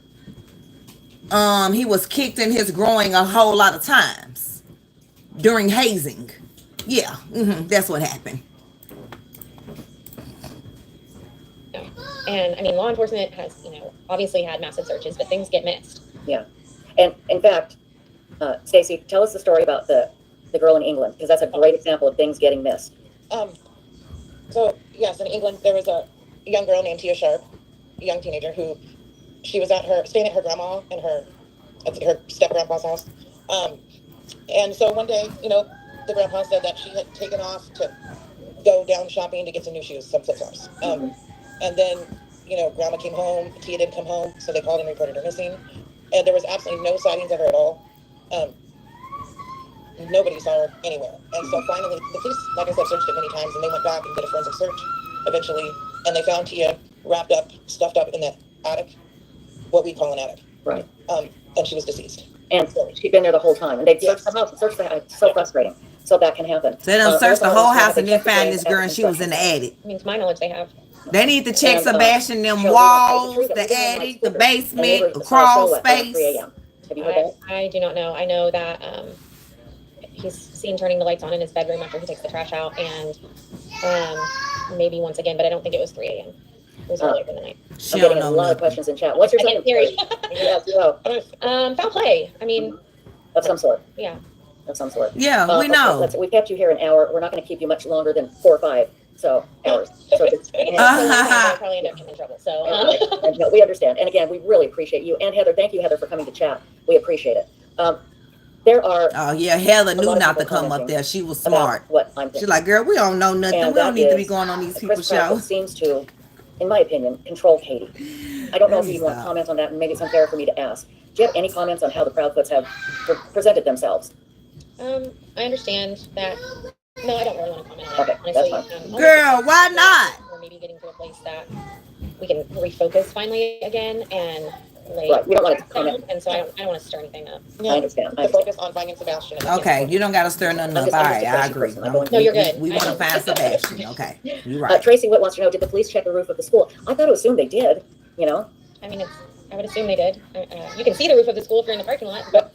He was kicked in his groin a whole lot of times during hazing. Yeah, that's what happened. And I mean, law enforcement has, you know, obviously had massive searches, but things get missed. Yeah. And in fact, Stacey, tell us the story about the girl in England, because that's a great example of things getting missed. So yes, in England, there was a young girl named Tia Sharp, a young teenager who, she was staying at her grandma and her step grandpa's house. And so one day, you know, the grandpa said that she had taken off to go down shopping to get some new shoes, some flip-flops. And then, you know, grandma came home, Tia didn't come home, so they called and reported her missing. And there was absolutely no sightings of her at all. Nobody saw her anywhere. And so finally, the police, like I said, searched it many times, and they went back and did a forensic search eventually, and they found Tia wrapped up, stuffed up in the attic, what we call an attic. Right. And she was deceased. And she'd been there the whole time, and they'd searched the house, searched the house. It's so frustrating. So that can happen. So they done searched the whole house and then found this girl and she was in the attic. I mean, to my knowledge, they have. They need to check Sebastian, them walls, the attic, the basement, the crawl space. Have you heard that? I do not know. I know that he's seen turning the lights on in his bedroom after he takes the trash out, and maybe once again, but I don't think it was 3 a.m. It was earlier in the night. I'm getting a lot of questions in chat. What's your theory? Yes, go. Foul play. I mean, of some sort. Yeah. Of some sort. Yeah, we know. We've kept you here an hour. We're not going to keep you much longer than 4 or 5 hours. So just, I'll probably end up getting in trouble. So no, we understand. And again, we really appreciate you. And Heather, thank you, Heather, for coming to chat. We appreciate it. There are. Oh yeah, Heather knew not to come up there. She was smart. What I'm thinking. She's like, girl, we don't know nothing. And we don't need to be going on these people's shows. Seems to, in my opinion, control Katie. I don't know if you want to comment on that, and maybe it's unfair for me to ask. Do you have any comments on how the Proudfoots have presented themselves? I understand that. No, I don't really want to comment on that. Okay, honestly. that's fine. Girl, why not? We're maybe getting to a place that we can refocus finally again and lay. Right, we don't want to comment. And so I don't want to stir anything up. Yeah, I understand. To focus on finding Sebastian. Okay, you don't got to stir nothing up. All right, I agree. No, you're good. We want to find Sebastian. Okay, you're right. Tracy Witt wants to know, did the police check the roof of the school? I thought it was assumed they did, you know? I mean, I would assume they did. You can see the roof of the school if you're in the parking lot, but.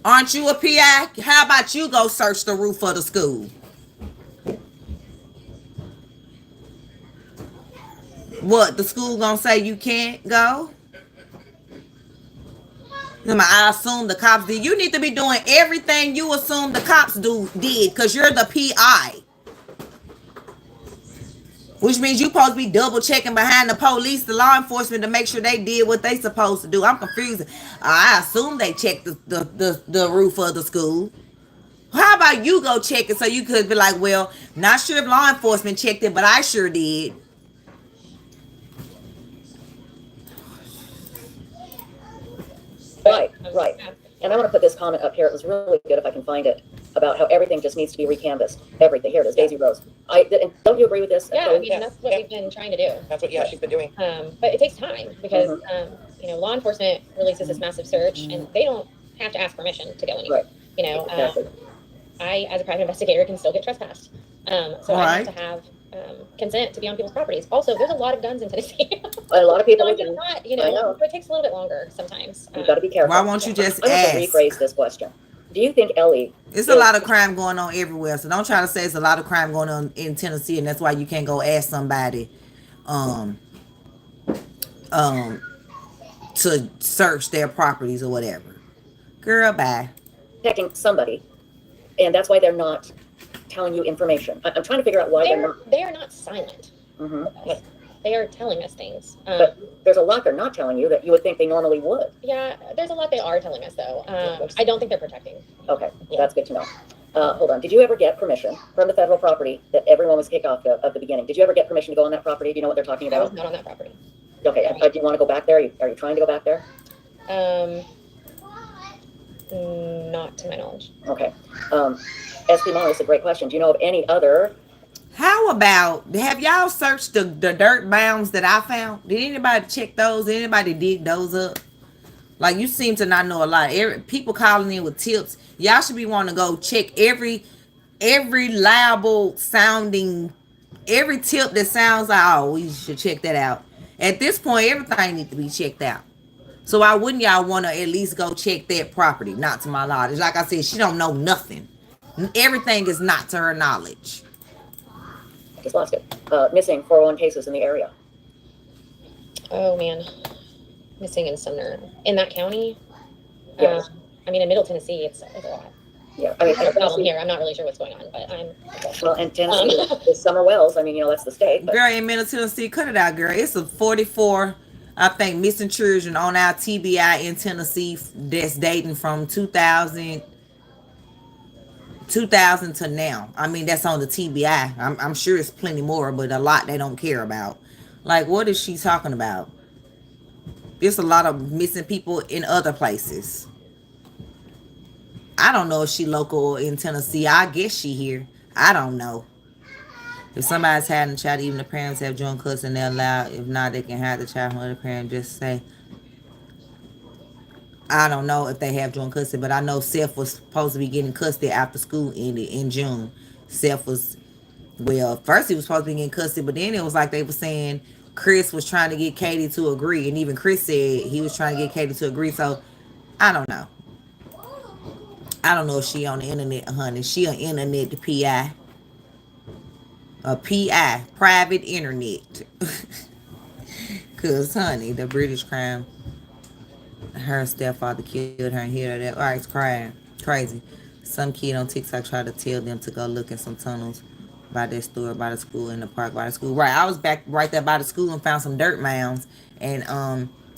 Aren't you a PI? How about you go search the roof of the school? What, the school gonna say you can't go? I assume the cops did. You need to be doing everything you assume the cops did because you're the PI. Which means you supposed to be double checking behind the police, the law enforcement, to make sure they did what they supposed to do. I'm confused. I assume they checked the roof of the school. How about you go check it so you could be like, well, not sure if law enforcement checked it, but I sure did. Right. And I want to put this comment up here. It was really good if I can find it, about how everything just needs to be recanvassed. Everything. Here it is, Daisy Rose. Don't you agree with this? Yeah, I mean, that's what we've been trying to do. That's what, she's been doing. But it takes time because, you know, law enforcement releases this massive search and they don't have to ask permission to go anywhere. Right. You know, exactly. I, as a private investigator, can still get trespassed. So I have to have consent to be on people's properties. Also, there's a lot of guns in Tennessee. A lot of people so not, you know, it takes a little bit longer sometimes. You've got to be careful. Why won't you just I ask? want to rephrase this question. Do you think Ellie? It's a lot of crime going on everywhere. So don't try to say it's a lot of crime going on in Tennessee, and that's why you can't go ask somebody, um, um, to search their properties or whatever. Girl, bye. Protecting somebody, and that's why they're not telling you information. I'm trying to figure out why they are not silent. Mm-hmm. They are telling us things. But there's a lot they're not telling you that you would think they normally would. Yeah, there's a lot they are telling us, though. I don't think they're protecting. Okay, that's good to know. Hold on. Did you ever get permission from the federal property that everyone was kicked off of the beginning? Did you ever get permission to go on that property? Do you know what they're talking about? I was not on that property. Okay. Do you want to go back there? Are you trying to go back there? Not to my knowledge. Okay. SP Molly, it's a great question. Do you know of any other? How about, have y'all searched the dirt mounds that I found? Did anybody check those? Did anybody dig those up? Like, you seem to not know a lot. People calling in with tips. Y'all should be wanting to go check every liable sounding, every tip that sounds like, oh, we should check that out. At this point, everything needs to be checked out. So why wouldn't y'all want to at least go check that property? Not to my knowledge. Like I said, she don't know nothing. Everything is not to her knowledge. Just lost it. Missing 401 cases in the area. Oh, man. Missing in Sumner. In that county? Yes. I mean, in Middle Tennessee, it's a lot. Yeah, I mean, There's a problem here. I'm not really sure what's going on, but I'm... Well, and Tennessee is Summer Wells. I mean, that's the state. But. Girl, in Middle Tennessee, cut it out, girl. It's a 44, I think, missing children on our TBI in Tennessee that's dating from 2000 to now. I mean, that's on the TBI. I'm sure it's plenty more, but a lot they don't care about. Like, what is she talking about? There's a lot of missing people in other places. I don't know if she local in Tennessee. I guess she here. I don't know. If somebody's having a child, even the parents have joint custody, they're allowed. If not, they can have the child from other parent. Just say, I don't know if they have joint custody, but I know Seth was supposed to be getting custody after school ended in June. Seth was, well, first he was supposed to be getting custody, but then it was like they were saying Chris was trying to get Katie to agree, and even Chris said he was trying to get Katie to agree. So I don't know. I don't know if she on the internet, honey. She on internet, the PI. A PI, private internet. Cause honey, the British crime. Her stepfather killed her and hit her. That it's crying. Crazy. Some kid on TikTok tried to tell them to go look in some tunnels by their store, by the school, in the park by the school. Right. I was back right there by the school and found some dirt mounds, and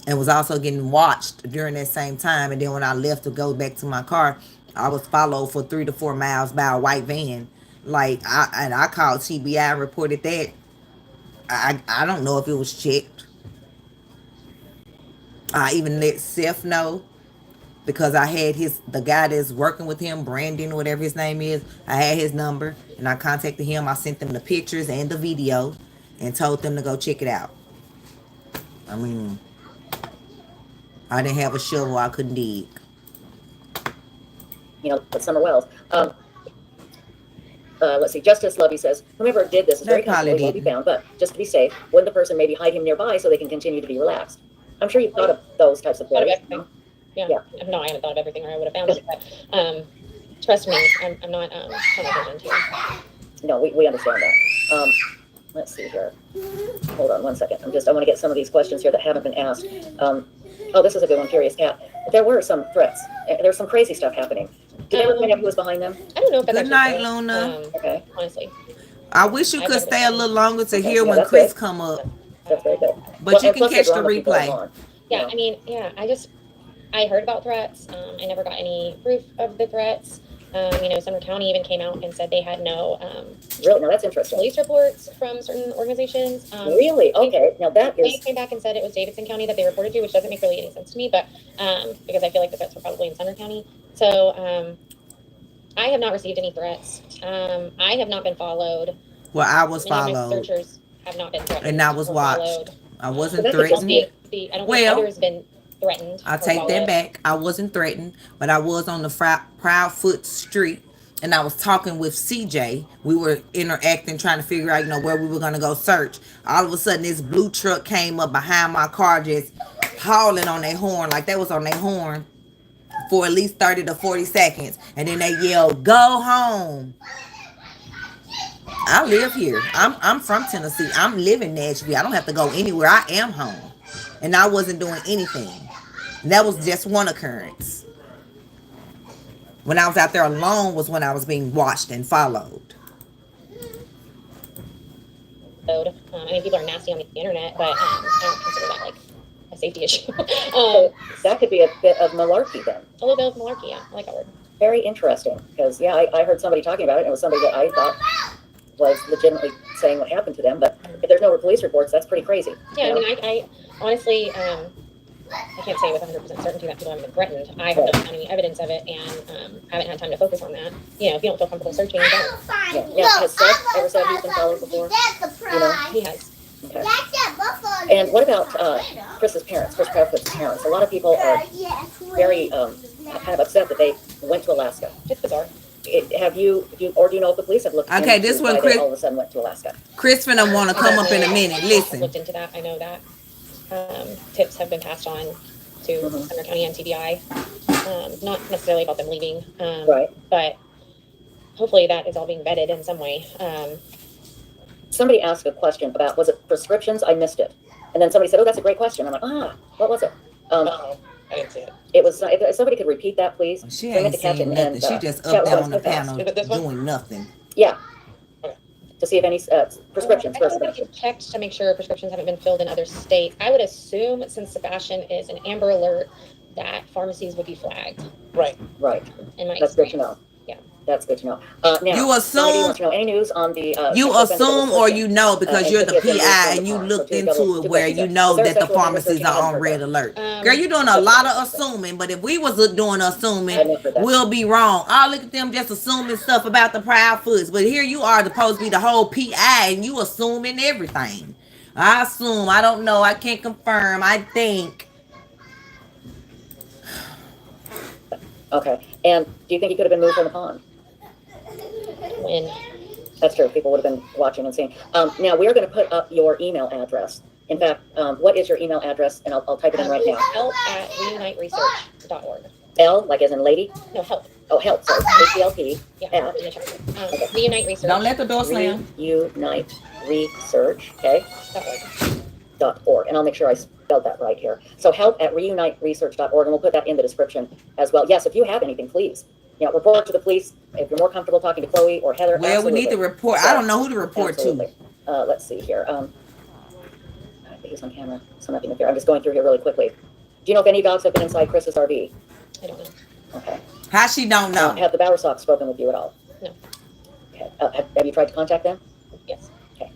was also getting watched during that same time. And then when I left to go back to my car, I was followed for 3 to 4 miles by a white van. Like, I called TBI and reported that. I don't know if it was checked. I even let Seth know, because I had the guy that's working with him, Brandon, whatever his name is, I had his number, and I contacted him. I sent them the pictures and the video and told them to go check it out. I mean, I didn't have a shovel, I couldn't dig. But Summer Wells. Let's see. Justice Lovey says, whomever did this is very possibly will be found, but just to be safe, wouldn't the person maybe hide him nearby so they can continue to be relaxed? I'm sure you've thought of those types of things. Yeah. No, I haven't thought of everything, or I would have found it. But trust me, I'm not tunnel vision too. No, we understand that. Let's see here. Hold on one second. I want to get some of these questions here that haven't been asked. Oh, this is a good one, Curious Cat. There were some threats. There's some crazy stuff happening. Did they ever find out who was behind them? I don't know if that's Good night, Luna. Okay. Honestly. I wish you could stay a little longer to hear when Chris come up. That's very good. But you can catch the replay. Yeah, I mean, I heard about threats. I never got any proof of the threats. Sumner County even came out and said they had no really? Now that's interesting. Police reports from certain organizations. Really? Okay. Now that is. They came back and said it was Davidson County that they reported to, which doesn't make really any sense to me, but because I feel like the threats were probably in Sumner County. So I have not received any threats. I have not been followed. Well, I was Many followed. Of my searchers have not been threatened. And I was watched. Followed. I wasn't I threatened. don't think others been threatened. I take that back. I wasn't threatened, but I was on the Proudfoot Street, and I was talking with CJ. We were interacting, trying to figure out, where we were going to go search. All of a sudden, this blue truck came up behind my car, just hauling on their horn, like they was on their horn. for at least 30 to 40 seconds. And then they yell, go home. I live here. I'm from Tennessee. I'm living in Nashville. I don't have to go anywhere. I am home. And I wasn't doing anything. That was just one occurrence. When I was out there alone was when I was being watched and followed. I mean, people are nasty on the internet, but I don't consider that like a safety issue. That could be a bit of malarkey then. A little bit of malarkey, yeah. I like that word. Very interesting, because yeah, I heard somebody talking about it, and it was somebody that I thought was legitimately saying what happened to them. But if there's no police reports, that's pretty crazy. Yeah, I mean, I honestly, I can't say with 100% certainty that people haven't been threatened. I haven't found any evidence of it, and haven't had time to focus on that. You know, if you don't feel comfortable searching, don't. Yeah. Has Seth ever said he's been followed before? You know, he has. Okay. And what about Chris's parents, Chris Proudfoot's parents? A lot of people are very kind of upset that they went to Alaska. It's bizarre. Have you, or do you know if the police have looked okay, into this one, why Chris, they all of a sudden went to Alaska? Chris finna want to come up in a minute. Listen. I looked into that. I know that. Tips have been passed on to Sumner County MTBI. Not necessarily about them leaving, Right. but hopefully that is all being vetted in some way. Somebody asked a question about, was it prescriptions? I missed it. And then somebody said, oh, that's a great question. I'm like, what was it? I didn't see it. It was, if somebody could repeat that, please. She Bring it ain't to Captain saying nothing. and, She just chat up with there us on the real fast. panel Is it this one? doing nothing. Yeah. Okay. To see if any prescriptions. I don't know if you've checked to make sure prescriptions haven't been filled in other states. I would assume, since Sebastian is an Amber Alert, that pharmacies would be flagged. Right. Right. In my That's good to experience. know. Yeah. That's good to know. Now, You assume- somebody wants to know any news on the You sexual offender that assume was or searching, you know because and you're could the be a PI offender and you from the car. looked So into two it where questions you there. know Is there a that the sexual offender pharmacies searching are on Hamburg? red alert. Girl, you're doing a lot of assuming, but if we was doing assuming, we'll be wrong. Oh, look at them just assuming stuff about the Proudfoots. But here you are supposed to be the whole PI and you assuming everything. I assume, I don't know, I can't confirm, I think. Okay. And do you think he could have been moved from the pond? When That's true. People would have been watching and seeing. Now, we're going to put up your email address. In fact, what is your email address? And I'll type it in right now. help@reuniteresearch.org. L, like as in lady? No, help. Oh, help. Sorry. H-E-L-P. Yeah. At Reunite Research. Don't let the door slam. Reunite Research, okay? .org. And I'll make sure I spelled that right here. So help@reuniteresearch.org, and we'll put that in the description as well. Yes, if you have anything, please. You know, report to the police. If you're more comfortable talking to Chloe or Heather, Well, absolutely. we need to report. I don't know who to report Absolutely. Let's see here. I think it's on camera, so nothing up there. I'm just going through here really quickly. Do you know if any dogs have been inside Chris's RV? I don't know. Okay. to. How she don't know? Have the Bowersox spoken with you at all? No. Okay. Have you tried to contact them? Yes. Okay.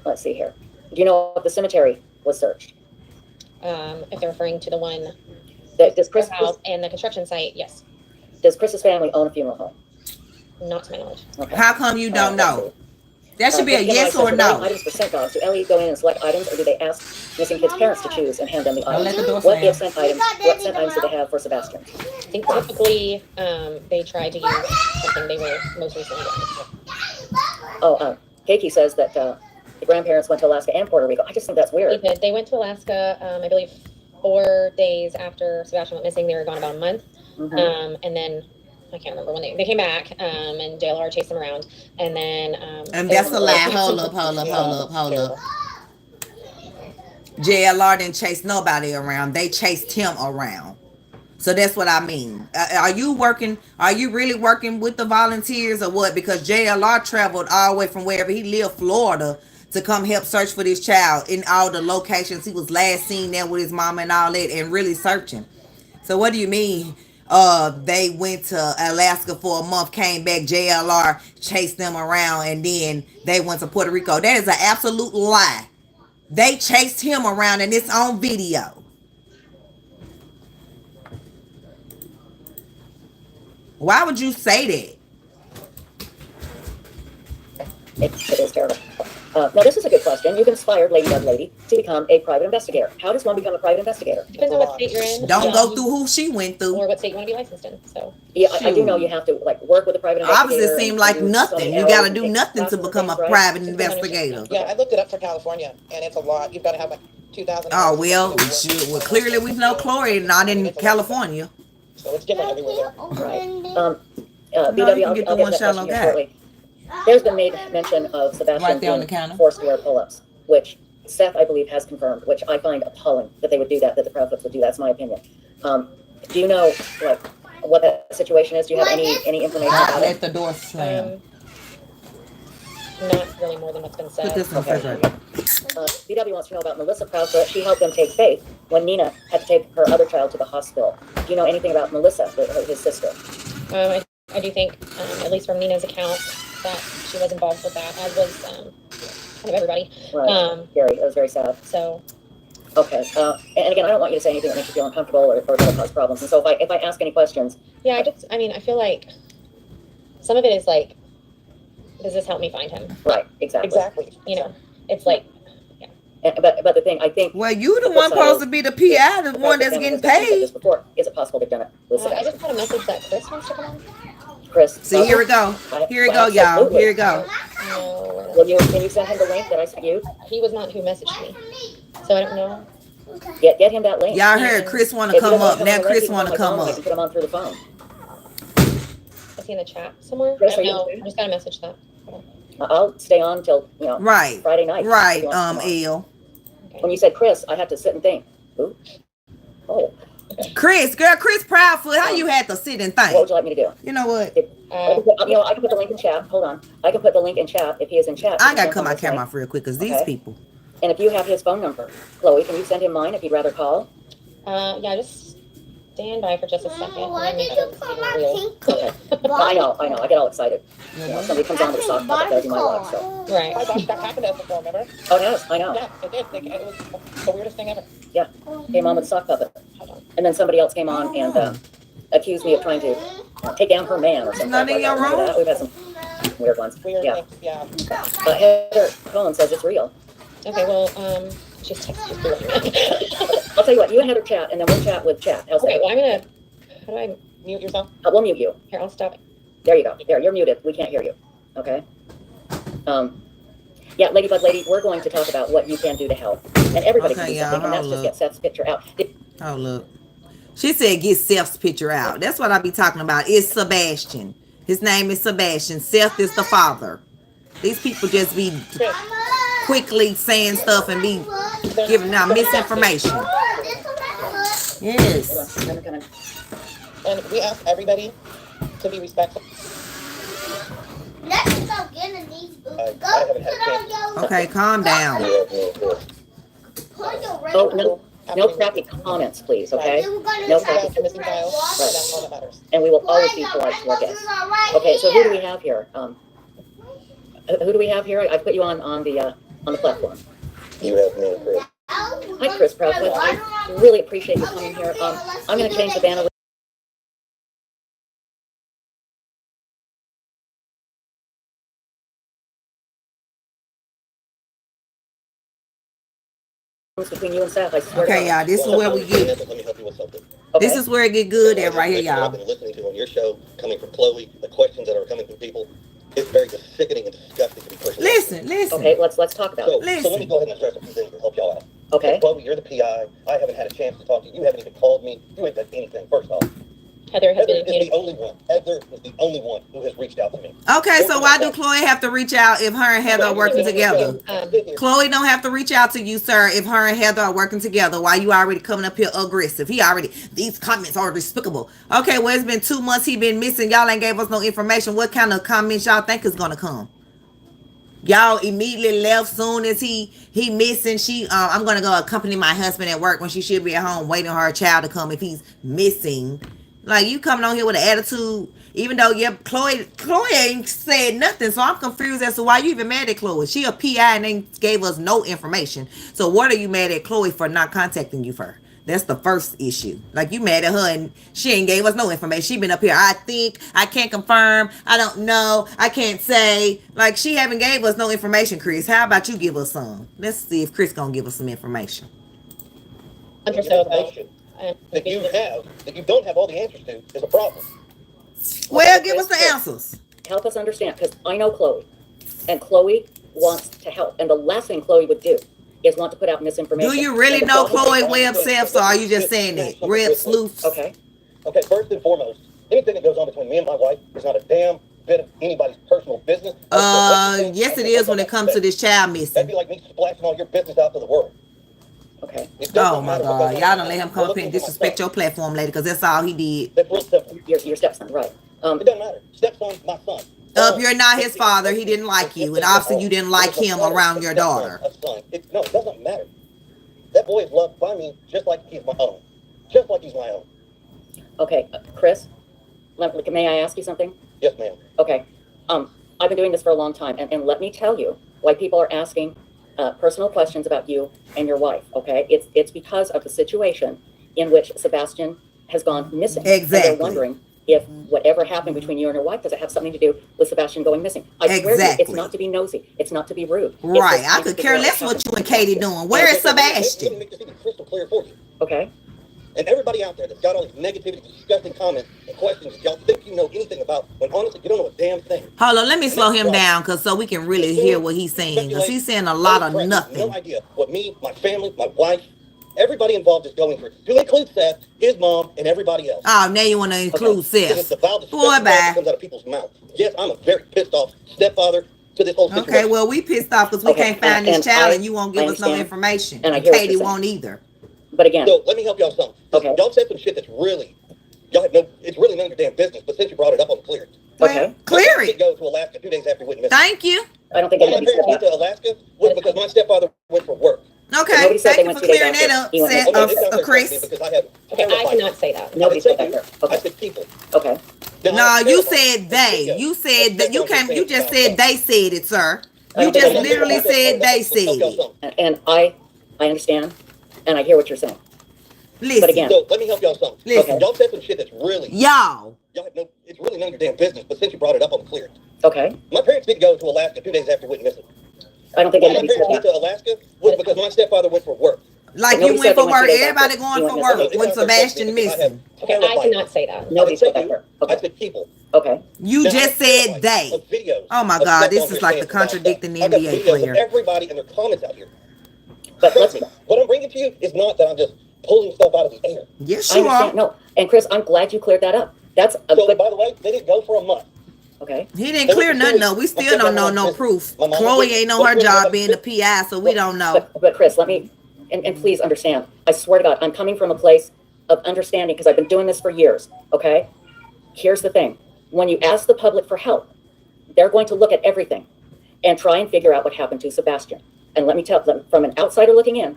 Let's see here. Do you know if the cemetery was searched? If they're referring to the one Does Chris house and the construction site, yes. Does Chris's family own a funeral home? Not to my knowledge. Okay. How come you don't let's know? see. That should be a yes or no. Items for scent dogs. Do LE go in and select items, or do they ask missing kids' parents to choose and hand them the Don't let items? the door What slam. if scent items? What scent items do they have for Sebastian? I think typically they tried to use something they were most recently doing. Oh, Keiki says that the grandparents went to Alaska and Puerto Rico. I just think that's They weird. did. They went to Alaska, I believe 4 days after Sebastian went missing. They were gone about a month. Mhm. And then I can't remember when they came back, and JLR chased them around. And then And that's a lie. Hold up. JLR didn't chase nobody around. They chased him around. So that's what I mean. Are you really working with the volunteers or what? Because JLR traveled all the way from wherever he lived, Florida, to come help search for this child in all the locations he was last seen there with his mama and all that, and really searching. So what do you mean? They went to Alaska for a month, came back, JLR chased them around, and then they went to Puerto Rico. That is an absolute lie. They chased him around, and it's on video. Why would you say that? It is terrible. Now, this is a good question. You've inspired Lady Dub Lady to become a private investigator. How does one become a private investigator? depends on what state you're in. Don't go through who she went through. Or what state you want to be licensed in. So Yeah, I do know you have to work with a private investigator. Obviously, it seemed like nothing. You got to do nothing to become a private investigator. Yeah, I looked it up for California, and it's a lot. You've got to have 2,000. Oh, well, clearly we know Chloe not in California. So it's different everywhere. Right. No, BW, you I'll can get get the to one that shallow question here guy. shortly. There's been made mention of Sebastian Right there on the being counter. forced to wear pull-ups, which Seth, I believe, has confirmed, which I find appalling that they would do that, that the Proud Clips would do that. That's my opinion. Do you know what that situation is? Do you have any information about Let it? the door slam. Not really more than what's been said. Put this on the refrigerator. BW wants to know about Melissa Proudfoot. She helped them take Faith when Nina had to take her other child to the hospital. Do you know anything about Melissa, his sister? I do think, at least from Nina's account, that she was involved with that, as was kind of everybody. Right. Gary, that was very sad. So. Okay. And again, I don't want you to say anything that makes you feel uncomfortable or that'll cause problems. And so if I ask any questions. Yeah, I feel like some of it is like, does this help me find him? Right. Exactly. You know, it's like, yeah. But the thing, I think. Well, you the one supposed to be the PI, the one that's getting paid. Before. Is it possible they've done it? I just got a message that Chris wants to come on. Chris. See, here we go. Here we go, y'all. Here we go. Can you send him the link that I sent you? He was not who messaged me, so I don't know. Get him that link. Y'all heard Chris want to come up. Now Chris want to come up. I can put him on through the phone. Is he in the chat somewhere? Chris, I don't know. I just got a message that. I'll stay on till right Friday night. Right, El. When you said Chris, I had to sit and think. Ooh. Oh. Chris Proudfoot, how you had to sit and think? What would you like me to do? You know what? I can put the link in chat. Hold on. I can put the link in chat if he is in chat. I gotta cut my camera off real quick because these people. And if you have his phone number, Chloe, can you send him mine if he'd rather call? Yeah, just stand by for just a second. Why did you put my pink I know. I get all excited. Somebody comes on with a sock puppet, that'd be my luck. So. Right. My gosh, that happened to us before, remember? Oh, it has. I know. Yeah, it did. It was the weirdest thing ever. Yeah. Came on with a sock puppet. And then somebody else came on and accused me of trying to take down her man or something. Not in your room? We've had some weird ones. Weird yeah. things, yeah. Heather Cohen says it's real. Okay, well, she's texted me. I'll tell you what, you and Heather chat, and then we'll chat with chat. How's Okay, that? well, I'm gonna, how do I mute yourself? We'll mute you. Here, I'll stop it. There you go. There, you're muted. We can't hear you. Okay? Yeah, Ladybug Lady, we're going to talk about what you can do to help. And everybody can do something, and that's just get Seth's picture out. Oh, look. She said get Seth's picture out. That's what I be talking about. It's Sebastian. His name is Sebastian. Seth is the father. These people just be quickly saying stuff and be giving out misinformation. Yes. And we ask everybody to be respectful. Let's go get in these boots. I haven't had a chance. Okay, calm down. Oh, no crappy comments, please, okay? No crappy Missing files. That's all that matters. And we will always be polite to our guests. Okay, so who do we have here? Who do we have here? I put you on the platform. You have me, Chris. Hi, Chris Proudfoot. I really appreciate you coming here. I'm going to change the banner between you and Seth. I swear. Okay, y'all. This is where we get. Let me help you with something. This is where it get good at right here, y'all. I've been listening to on your show, coming from Chloe, the questions that are coming from people. It's very sickening and disgusting to be personal. Listen. Okay, let's talk about it. So let me go ahead and address a few things to help y'all out. Okay. Chloe, you're the PI. I haven't had a chance to talk to you. You haven't even called me. You ain't done anything, first off. Heather has Heather been is the only one. Heather is the only one who has reached out to me. Okay, so why do Chloe have to reach out if her and Heather are working together? Chloe don't have to reach out to you, sir, if her and Heather are working together. Why you already coming up here aggressive? These comments are despicable. Okay, well, it's been 2 months he been missing. Y'all ain't gave us no information. What kind of comments y'all think is gonna come? Y'all immediately left soon as he missing. I'm gonna go accompany my husband at work when she should be at home waiting for her child to come if he's missing. Like, you coming on here with an attitude, even though, yeah, Chloe ain't said nothing, so I'm confused as to why you even mad at Chloe. She a PI and they gave us no information. So what are you mad at Chloe for not contacting you for? That's the first issue. Like, you mad at her and she ain't gave us no information. She been up here, I think, I can't confirm, I don't know, I can't say. Like, she haven't gave us no information, Chris. How about you give us some? Let's see if Chris gonna give us some information. Information that you don't have all the answers to is a problem. Well, give us the answers. Help us understand, because I know Chloe, and Chloe wants to help. And the last thing Chloe would do is want to put out misinformation. Do you really know Chloe Webb Self, or are you just saying that? Red sleuths? Okay. Okay, first and foremost, anything that goes on between me and my wife is not a damn bit of anybody's personal business. Yes, it is when it comes to this child That'd missing. be like me splashing all your business out to the world. Okay. Oh my God, y'all don't let him come up here and disrespect your platform, lady, because that's all he did. That's real simple. Your stepson, right? It doesn't matter. Stepson's my son. You're not his father. He didn't like you, and obviously you didn't like him around your daughter. No, it doesn't matter. That boy is loved by me just like he's my own. Just like he's my own. Okay, Chris, may I ask you something? Yes, ma'am. Okay. I've been doing this for a long time, and let me tell you why people are asking personal questions about you and your wife. Okay, it's because of the situation in which Sebastian has gone missing. Exactly. And they're wondering if whatever happened between you and your wife, does it have something to do with Sebastian going missing? I swear to you, Exactly. it's not to be nosy. It's not to be rude. It's Right. just I trying to could figure care out less what what you and Katie doing. Where is Let me Sebastian? make this even crystal clear for you. Okay. And everybody out there that's got all these negativity, disgusting comments and questions that y'all think you know anything about, when honestly, you don't know a damn thing. Hold on, let me slow him down so we can really hear what he's saying. Because he's saying a lot of nothing. No idea what me, my family, my wife, everybody involved is going through. To include Seth, his mom, and everybody else. Oh, now you want to include Seth. It's the vile, Boy, disgusting bye. that comes out of people's mouth. Yes, I'm a very pissed off stepfather to this whole situation. Okay, well, we pissed off because we Okay, can't find and this child I- and you won't I give us no understand. information. And I And hear what Katie you're saying. won't either. But again, So let me help y'all something. Okay. Y'all said some shit that's really, y'all have no, it's really none of your damn business, but since you brought it up, I'm clear. okay. Clear I it. did go to Alaska 2 days after we went missing. Thank you. I don't think Why my anybody said parents went that. to Alaska was because my stepfather went for work. Okay, Nobody said thank they you went for 2 days clearing that after. up, You went Seth, missing. Okay, it's out there Chris. because I have Okay, I cannot say that. Nobody said that you. here. I Okay. said people. Okay. Now, No, I'm you terrified. said they. You said that you came. You just said they said it, sir. I You don't think just I did. literally said they said it. And I understand, and I hear what you're saying. Listen, But again, So let me help y'all something. Listen. Y'all said some shit that's really, y'all. y'all have no, it's really none of your damn business, but since you brought it up, I'm clear. okay. My parents did go to Alaska 2 days after we went missing. I don't think Why my anybody said parents went that. to Alaska was because my stepfather went for work. Like Nobody you said went they for went 2 work. days Everybody after. going You for went work missing. when Sebastian missing. Okay, I cannot say that. Nobody said that I here. I Okay. said people. Okay. You Now, just I have said they. of videos Oh my of God, stuff this on is their like the stands about contradicting stuff. I got NBA videos player. of everybody and their comments out here. But Trust let's. me, what I'm bringing to you is not that I'm just pulling stuff out of the air. Yes, I you are. understand. No. And Chris, I'm glad you cleared that up. That's a So, good. by the way, they didn't go for a month. Okay. He didn't clear nothing though. We still don't know no proof. Chloe ain't know her job being the PI, so we don't know. But Chris, let me, and please understand. I swear to God, I'm coming from a place of understanding because I've been doing this for years. Okay. Here's the thing: when you ask the public for help, they're going to look at everything and try and figure out what happened to Sebastian. And let me tell them, from an outsider looking in,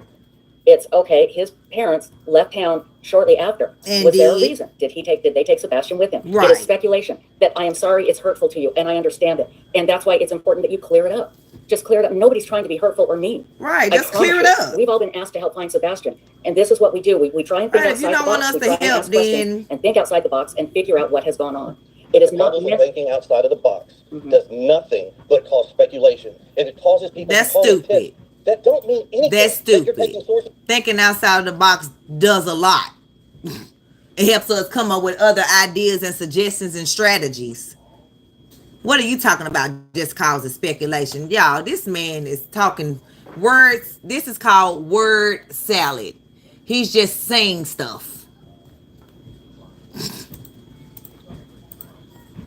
it's okay. His parents left town shortly after. Was there a Indeed. reason? Did they take Sebastian with him? Right. It is speculation that I am sorry it's hurtful to you, and I understand it. And that's why it's important that you clear it up. Just clear it up. Nobody's trying to be hurtful or mean. Right, I just clear it promise you, up. We've all been asked to help find Sebastian. And this is what we do. We try and think Right, if you outside don't the want box. us We to try and help, ask questions then and think outside the box and figure out what has gone on. It is The not problem with meant. thinking outside of the box does nothing but cause speculation. And it causes people That's to call stupid. attention. That don't mean anything. That's That you're stupid. taking sources. Thinking outside of the box does a lot. It helps us come up with other ideas and suggestions and strategies. What are you talking about? Just causing speculation. Y'all, this man is talking words. This is called word salad. He's just saying stuff.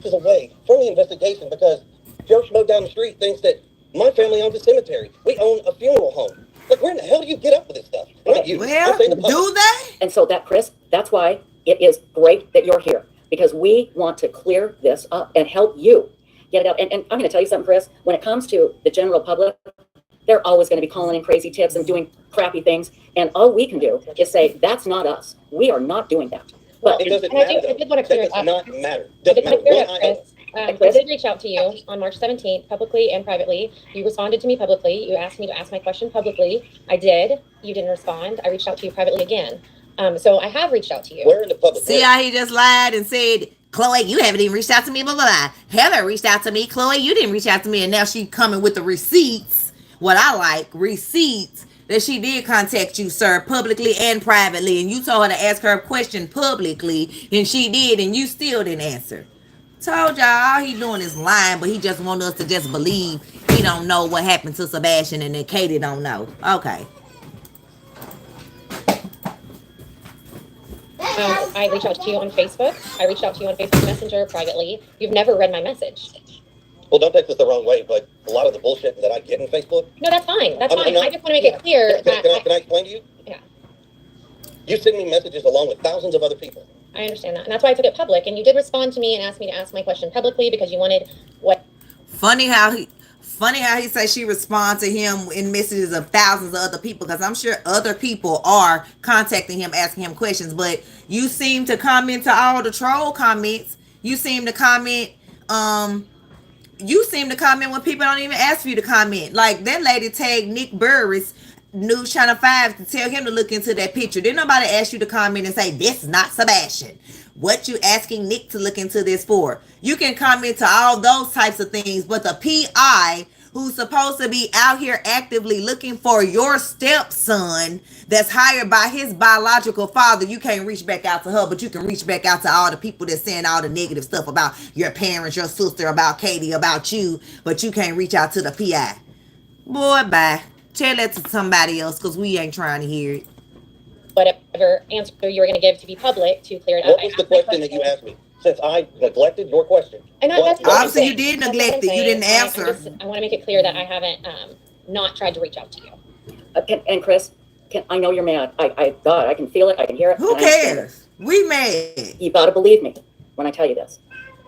Is away from the investigation because Joe Schmo down the street thinks that my family owns a cemetery. We own a funeral home. Like, where in the hell do you get up with this stuff? Not you. Well, I'm saying the public. do they? And so that, Chris, that's why it is great that you're here, because we want to clear this up and help you get it out. And I'm going to tell you something, Chris, when it comes to the general public, they're always going to be calling in crazy tips and doing crappy things. And all we can do is say, that's not us. We are not doing that. But It doesn't And I matter. did want to clear That it does up. not matter. I Doesn't did want matter. to clear it One up, iota. Chris. I did reach out to you on March 17th, publicly and privately. You responded to me publicly. You asked me to ask my question publicly. I did. You didn't respond. I reached out to you privately again. So I have reached out to you. Where in the public? See how he just lied and said, Chloe, you haven't even reached out to me, blah, blah, blah. Heather reached out to me. Chloe, you didn't reach out to me. And now she coming with the receipts. What I like, receipts, that she did contact you, sir, publicly and privately. And you told her to ask her a question publicly. And she did, and you still didn't answer. Told y'all all he doing is lying, but he just want us to just believe he don't know what happened to Sebastian and then Katie don't know. Okay. I reached out to you on Facebook. I reached out to you on Facebook Messenger privately. You've never read my message. Well, don't take this the wrong way, but a lot of the bullshit that I get in Facebook. No, that's fine. That's fine. Not, I just want to make it clear that. Can I explain to you? Yeah. You send me messages along with thousands of other people. I understand that. And that's why I took it public. And you did respond to me and asked me to ask my question publicly because you wanted what. Funny how he says she responds to him in messages of thousands of other people, because I'm sure other people are contacting him, asking him questions. But you seem to comment to all the troll comments. You seem to comment when people don't even ask for you to comment. Like that lady tagged Nick Burris, News Channel 5, to tell him to look into that picture. Didn't nobody ask you to comment and say, this is not Sebastian. What you asking Nick to look into this for? You can comment to all those types of things, but the PI who's supposed to be out here actively looking for your stepson that's hired by his biological father, you can't reach back out to her, but you can reach back out to all the people that's saying all the negative stuff about your parents, your sister, about Katie, about you, but you can't reach out to the PI. Boy, bye. Tell that to somebody else, because we ain't trying to hear it. Whatever answer you were going to give to be public to clear it up. What was the question that you asked me? Since I neglected your question. And that's obviously you did neglect it. You didn't answer. I want to make it clear that I haven't not tried to reach out to you. And Chris, I know you're mad. God, I can feel it. I can hear it. Who cares? We mad. You gotta believe me when I tell you this.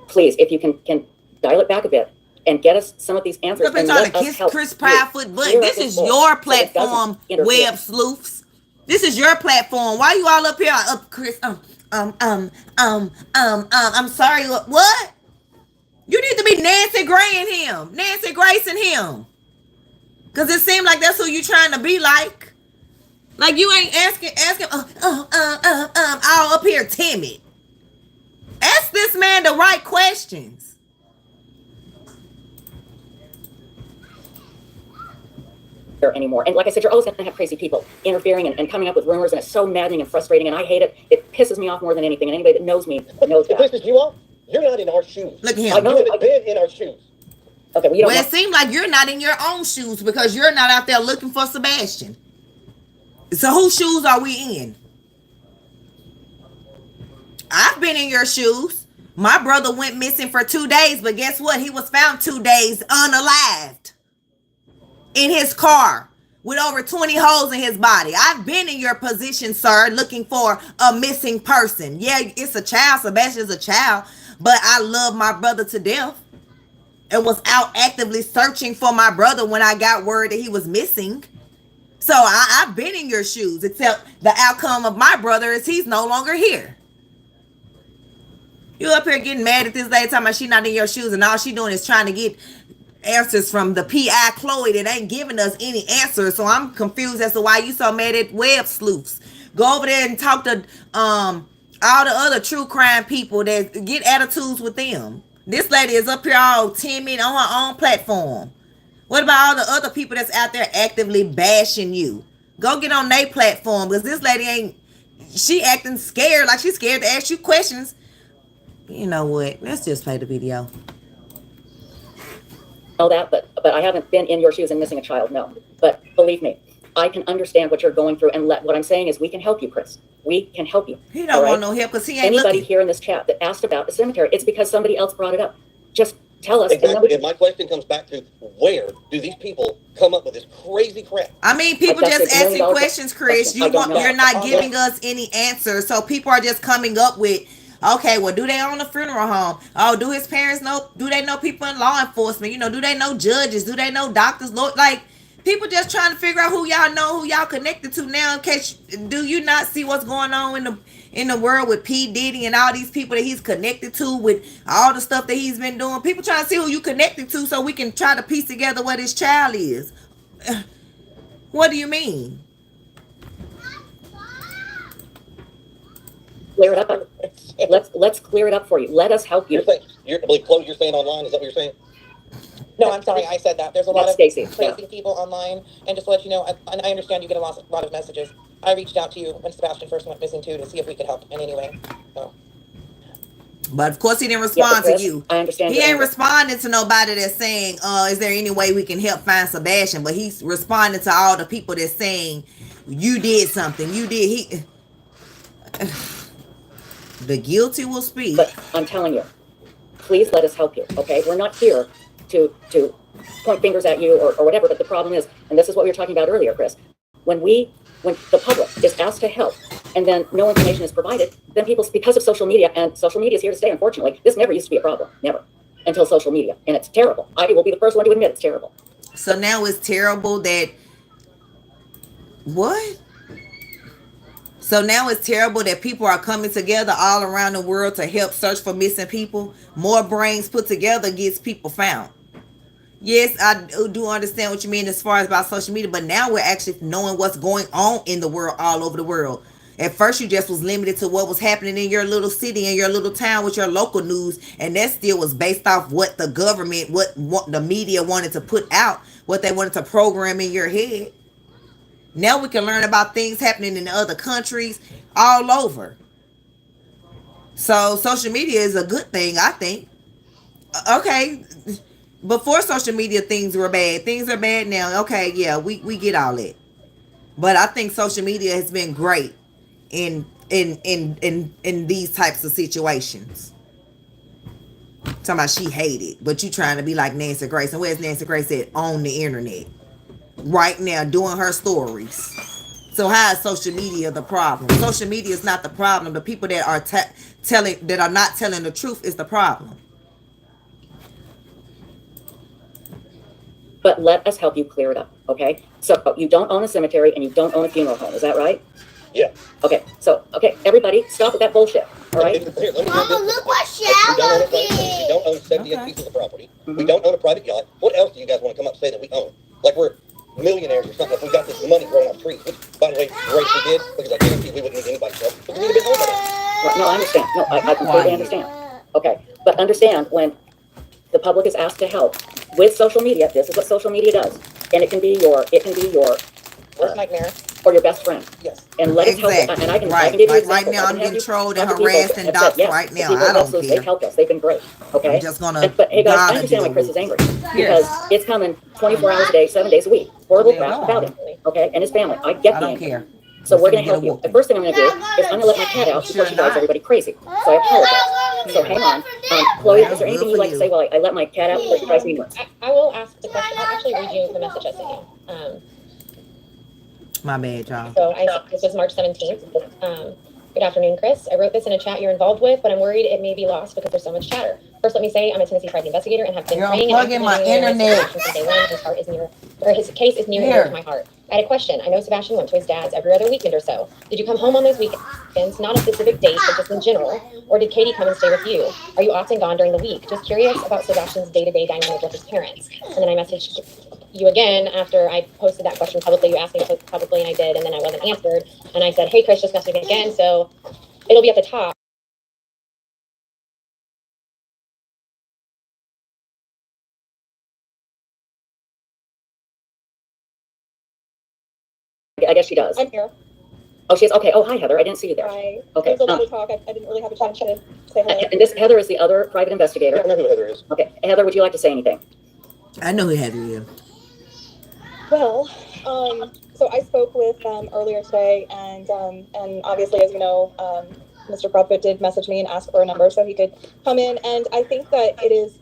Please, if you can dial it back a bit and get us some of these answers. You've been trying to kiss Chris Proudfoot butt. This is your platform, web sleuths. This is your platform. Why you all up here? Chris. I'm sorry. What? You need to be Nancy Graying him, Nancy Grayson him, because it seems like that's who you trying to be like. Like you ain't asking, all up here timid. Ask this man the right questions. Anymore. And like I said, you're always going to have crazy people interfering and coming up with rumors, and it's so maddening and frustrating, and I hate it. It pisses me off more than anything, and anybody that knows me knows that. It pisses you off? You're not in our shoes. Look at him. I know you've been in our shoes. Okay, well, it seems like you're not in your own shoes because you're not out there looking for Sebastian. So whose shoes are we in? I've been in your shoes. My brother went missing for 2 days, but guess what? He was found 2 days unalived in his car with over 20 holes in his body. I've been in your position, sir, looking for a missing person. Yeah, it's a child. Sebastian's a child, but I love my brother to death and was out actively searching for my brother when I got word that he was missing. So I've been in your shoes, except the outcome of my brother is he's no longer here. You up here getting mad at this lady talking about she not in your shoes, and all she doing is trying to get answers from the PI Chloe that ain't giving us any answers. So I'm confused as to why you so mad at web sleuths. Go over there and talk to all the other true crime people that get attitudes with them. This lady is up here all timid on her own platform. What about all the other people that's out there actively bashing you? Go get on their platform, because this lady she acting scared, like she's scared to ask you questions. You know what? Let's just play the video. Know that, but I haven't been in your shoes and missing a child, no. But believe me, I can understand what you're going through, and what I'm saying is we can help you, Chris. We can help you. He don't want no help because he ain't Anybody looking. here in this chat that asked about the cemetery, it's because somebody else brought it up. Just tell us. Exactly. And my question comes back to, where do these people come up with this crazy crap? I mean, people just asking questions, Chris. You're not giving us any answers, so people are just coming up with, okay, well, do they own a funeral home? Oh, do his parents know? Do they know people in law enforcement? You know, do they know judges? Do they know doctors? Like, people just trying to figure out who y'all know, who y'all connected to now. In case, do you not see what's going on in the world with P. Diddy and all these people that he's connected to, with all the stuff that he's been doing? People trying to see who you connected to so we can try to piece together what his child is. What do you mean? Clear it up. Let's clear it up for you. Let us help you. You're saying online, is that what you're saying? No, I'm sorry, I said that. There's a lot of Stacey. crazy people online, and just to let you know, I understand you get a lot of messages. I reached out to you when Sebastian first went missing too, to see if we could help in any way. So. But of course he didn't respond to you. I understand. He ain't responding to nobody that's saying, is there any way we can help find Sebastian? But he's responding to all the people that's saying, you did something. You did. The guilty will speak. But I'm telling you, please let us help you, okay? We're not here to point fingers at you or whatever, but the problem is, and this is what we were talking about earlier, Chris, when the public is asked to help and then no information is provided, then people, because of social media, and social media is here to stay, unfortunately, this never used to be a problem, never, until social media, and it's terrible. I will be the first one to admit it's terrible. So now it's terrible that, what? So now it's terrible that people are coming together all around the world to help search for missing people. More brains put together gets people found. Yes, I do understand what you mean as far as about social media, but now we're actually knowing what's going on in the world, all over the world. At first, you just was limited to what was happening in your little city, in your little town with your local news, and that still was based off what the government, what the media wanted to put out, what they wanted to program in your head. Now we can learn about things happening in other countries all over. So social media is a good thing, I think. Okay. Before social media, things were bad. Things are bad now. Okay, yeah, we get all that. But I think social media has been great in these types of situations. Talking about she hated, but you trying to be like Nancy Grace. And where's Nancy Grace at? On the internet. Right now, doing her stories. So how is social media the problem? Social media is not the problem. The people that are not telling the truth is the problem. But let us help you clear it up, okay? So you don't own a cemetery and you don't own a funeral home, is that right? Yeah. Okay, so, everybody stop with that bullshit, all right? Here, let me Mama, look what we don't own Shell a place. We don't own 78 pieces of property. We don't own a private yacht. What else do you guys want to come up and say that we own? Like we're millionaires or something. If we got this money growing off trees, which, by the way, great we did, because I guarantee we wouldn't need anybody's help. But we need a bit more money. No, I understand. No, I completely understand. Okay, but understand when the public is asked to help with social media, this is what social media does. And it can be your Worst nightmare. or your best friend. Yes. And let us help. And I can give you Like examples. right now, I'm getting trolled and harassed and doxxed right now. I don't care. They've helped us. They've been great. Okay. I'm just gonna. But hey guys, I understand why Chris is angry because it's coming 24 hours a day, 7 days a week. Horrible crap about him. Okay, and his family. I get I the don't anger. care. So we're going to help you. The first thing I'm going to do is I'm going to let my cat out before she drives everybody crazy. So I apologize. So hang on. Chloe, is there anything you'd like to say while I let my cat out before she drives me nuts? I will ask the question. I'll actually read you the message I sent you. My bad, y'all. So this was March 17th. Good afternoon, Chris. I wrote this in a chat you're involved with, but I'm worried it may be lost because there's so much chatter. First, let me say I'm a Tennessee private investigator and have been praying and unplugging my internet. from day one. His case is near and dear to my heart. I had a question. I know Sebastian went to his dad's every other weekend or so. Did you come home on those weekends, not a specific date, but just in general? Or did Katie come and stay with you? Are you often gone during the week? Just curious about Sebastian's day-to-day dynamic with his parents. And then I messaged you again after I posted that question publicly. You asked me publicly, and I did, and then I wasn't answered. And I said, hey, Chris, just messaged me again. So it'll be at the top. I guess she does. I'm here. Oh, she is? Okay. Oh, hi, Heather. I didn't see you there. Hi. Okay. There's a lot of talk. I didn't really have a chance to say hello. And this Heather is the other private investigator. Yeah, I know who Heather is. Okay. Heather, would you like to say anything? I know who Heather is. Well, so I spoke with them earlier today, and obviously, as you know, Mr. Proudfoot did message me and ask for a number so he could come in, and I think that it is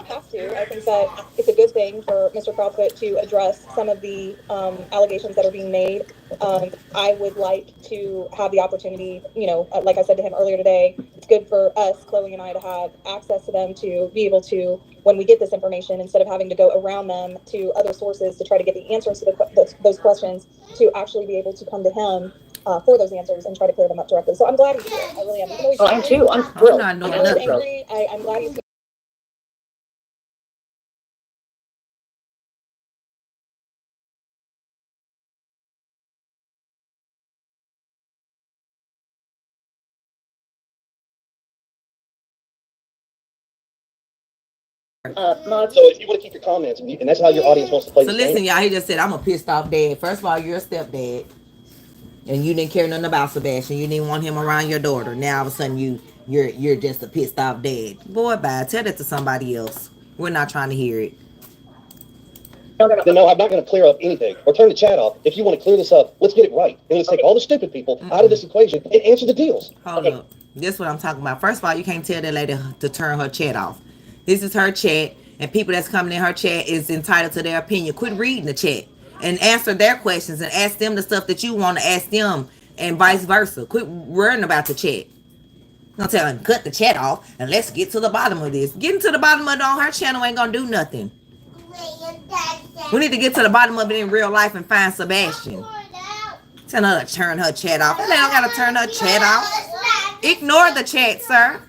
have to. I think that it's a good thing for Mr. Proudfoot to address some of the allegations that are being made. I would like to have the opportunity, you know, like I said to him earlier today, it's good for us, Chloe and I, to have access to them to be able to, when we get this information, instead of having to go around them to other sources to try to get the answers to those questions, to actually be able to come to him for those answers and try to clear them up directly. So I'm glad he's here. I really am. Oh, I'm too. I'm thrilled. I'm not I'm angry. I'm glad he's here. Maude, So if you want to keep your comments, and that's how your audience wants to play So the listen, game. y'all, he just said, I'm a pissed off dad. First of all, you're a stepdad. And you didn't care nothing about Sebastian. You didn't want him around your daughter. Now all of a sudden you're just a pissed off dad. Boy, bye. Tell that to somebody else. We're not trying to hear it. no. No, I'm not going to clear up anything or turn the chat off. If you want to clear this up, let's get it right. And let's take all the stupid people out of this equation and answer the deals. Hold Okay. up. That's what I'm talking about. First of all, you can't tell that lady to turn her chat off. This is her chat, and people that's coming in her chat is entitled to their opinion. Quit reading the chat and answer their questions and ask them the stuff that you want to ask them, and vice versa. Quit worrying about the chat. I'm gonna tell her, cut the chat off and let's get to the bottom of this. Getting to the bottom of it on her channel ain't gonna do nothing. We need to get to the bottom of it in real life and find Sebastian. Tell her to turn her chat off. They don't gotta turn her chat off. Ignore the chat, sir.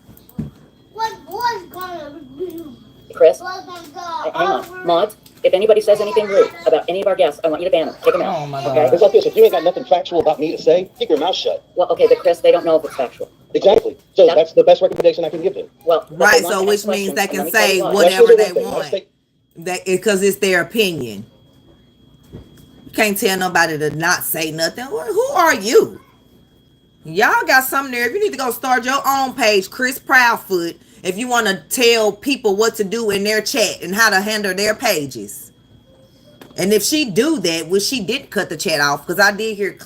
What boy's gonna do? Chris, hang on. Mods, if anybody says anything rude about any of our guests, I want you to ban them. Kick them out. Oh my Okay? God. It's like this. If you ain't got nothing factual about me to say, keep your mouth shut. Well, okay, but Chris, they don't know if it's factual. Exactly. So that's the best recommendation I can give them. Well, Right, so which means they can say whatever they want. That because it's their opinion. You can't tell nobody to not say nothing. Who are you? Y'all got something there. If you need to go start your own page, Chris Proudfoot, if you want to tell people what to do in their chat and how to handle their pages. And if she do that, which she didn't cut the chat off, because I did hear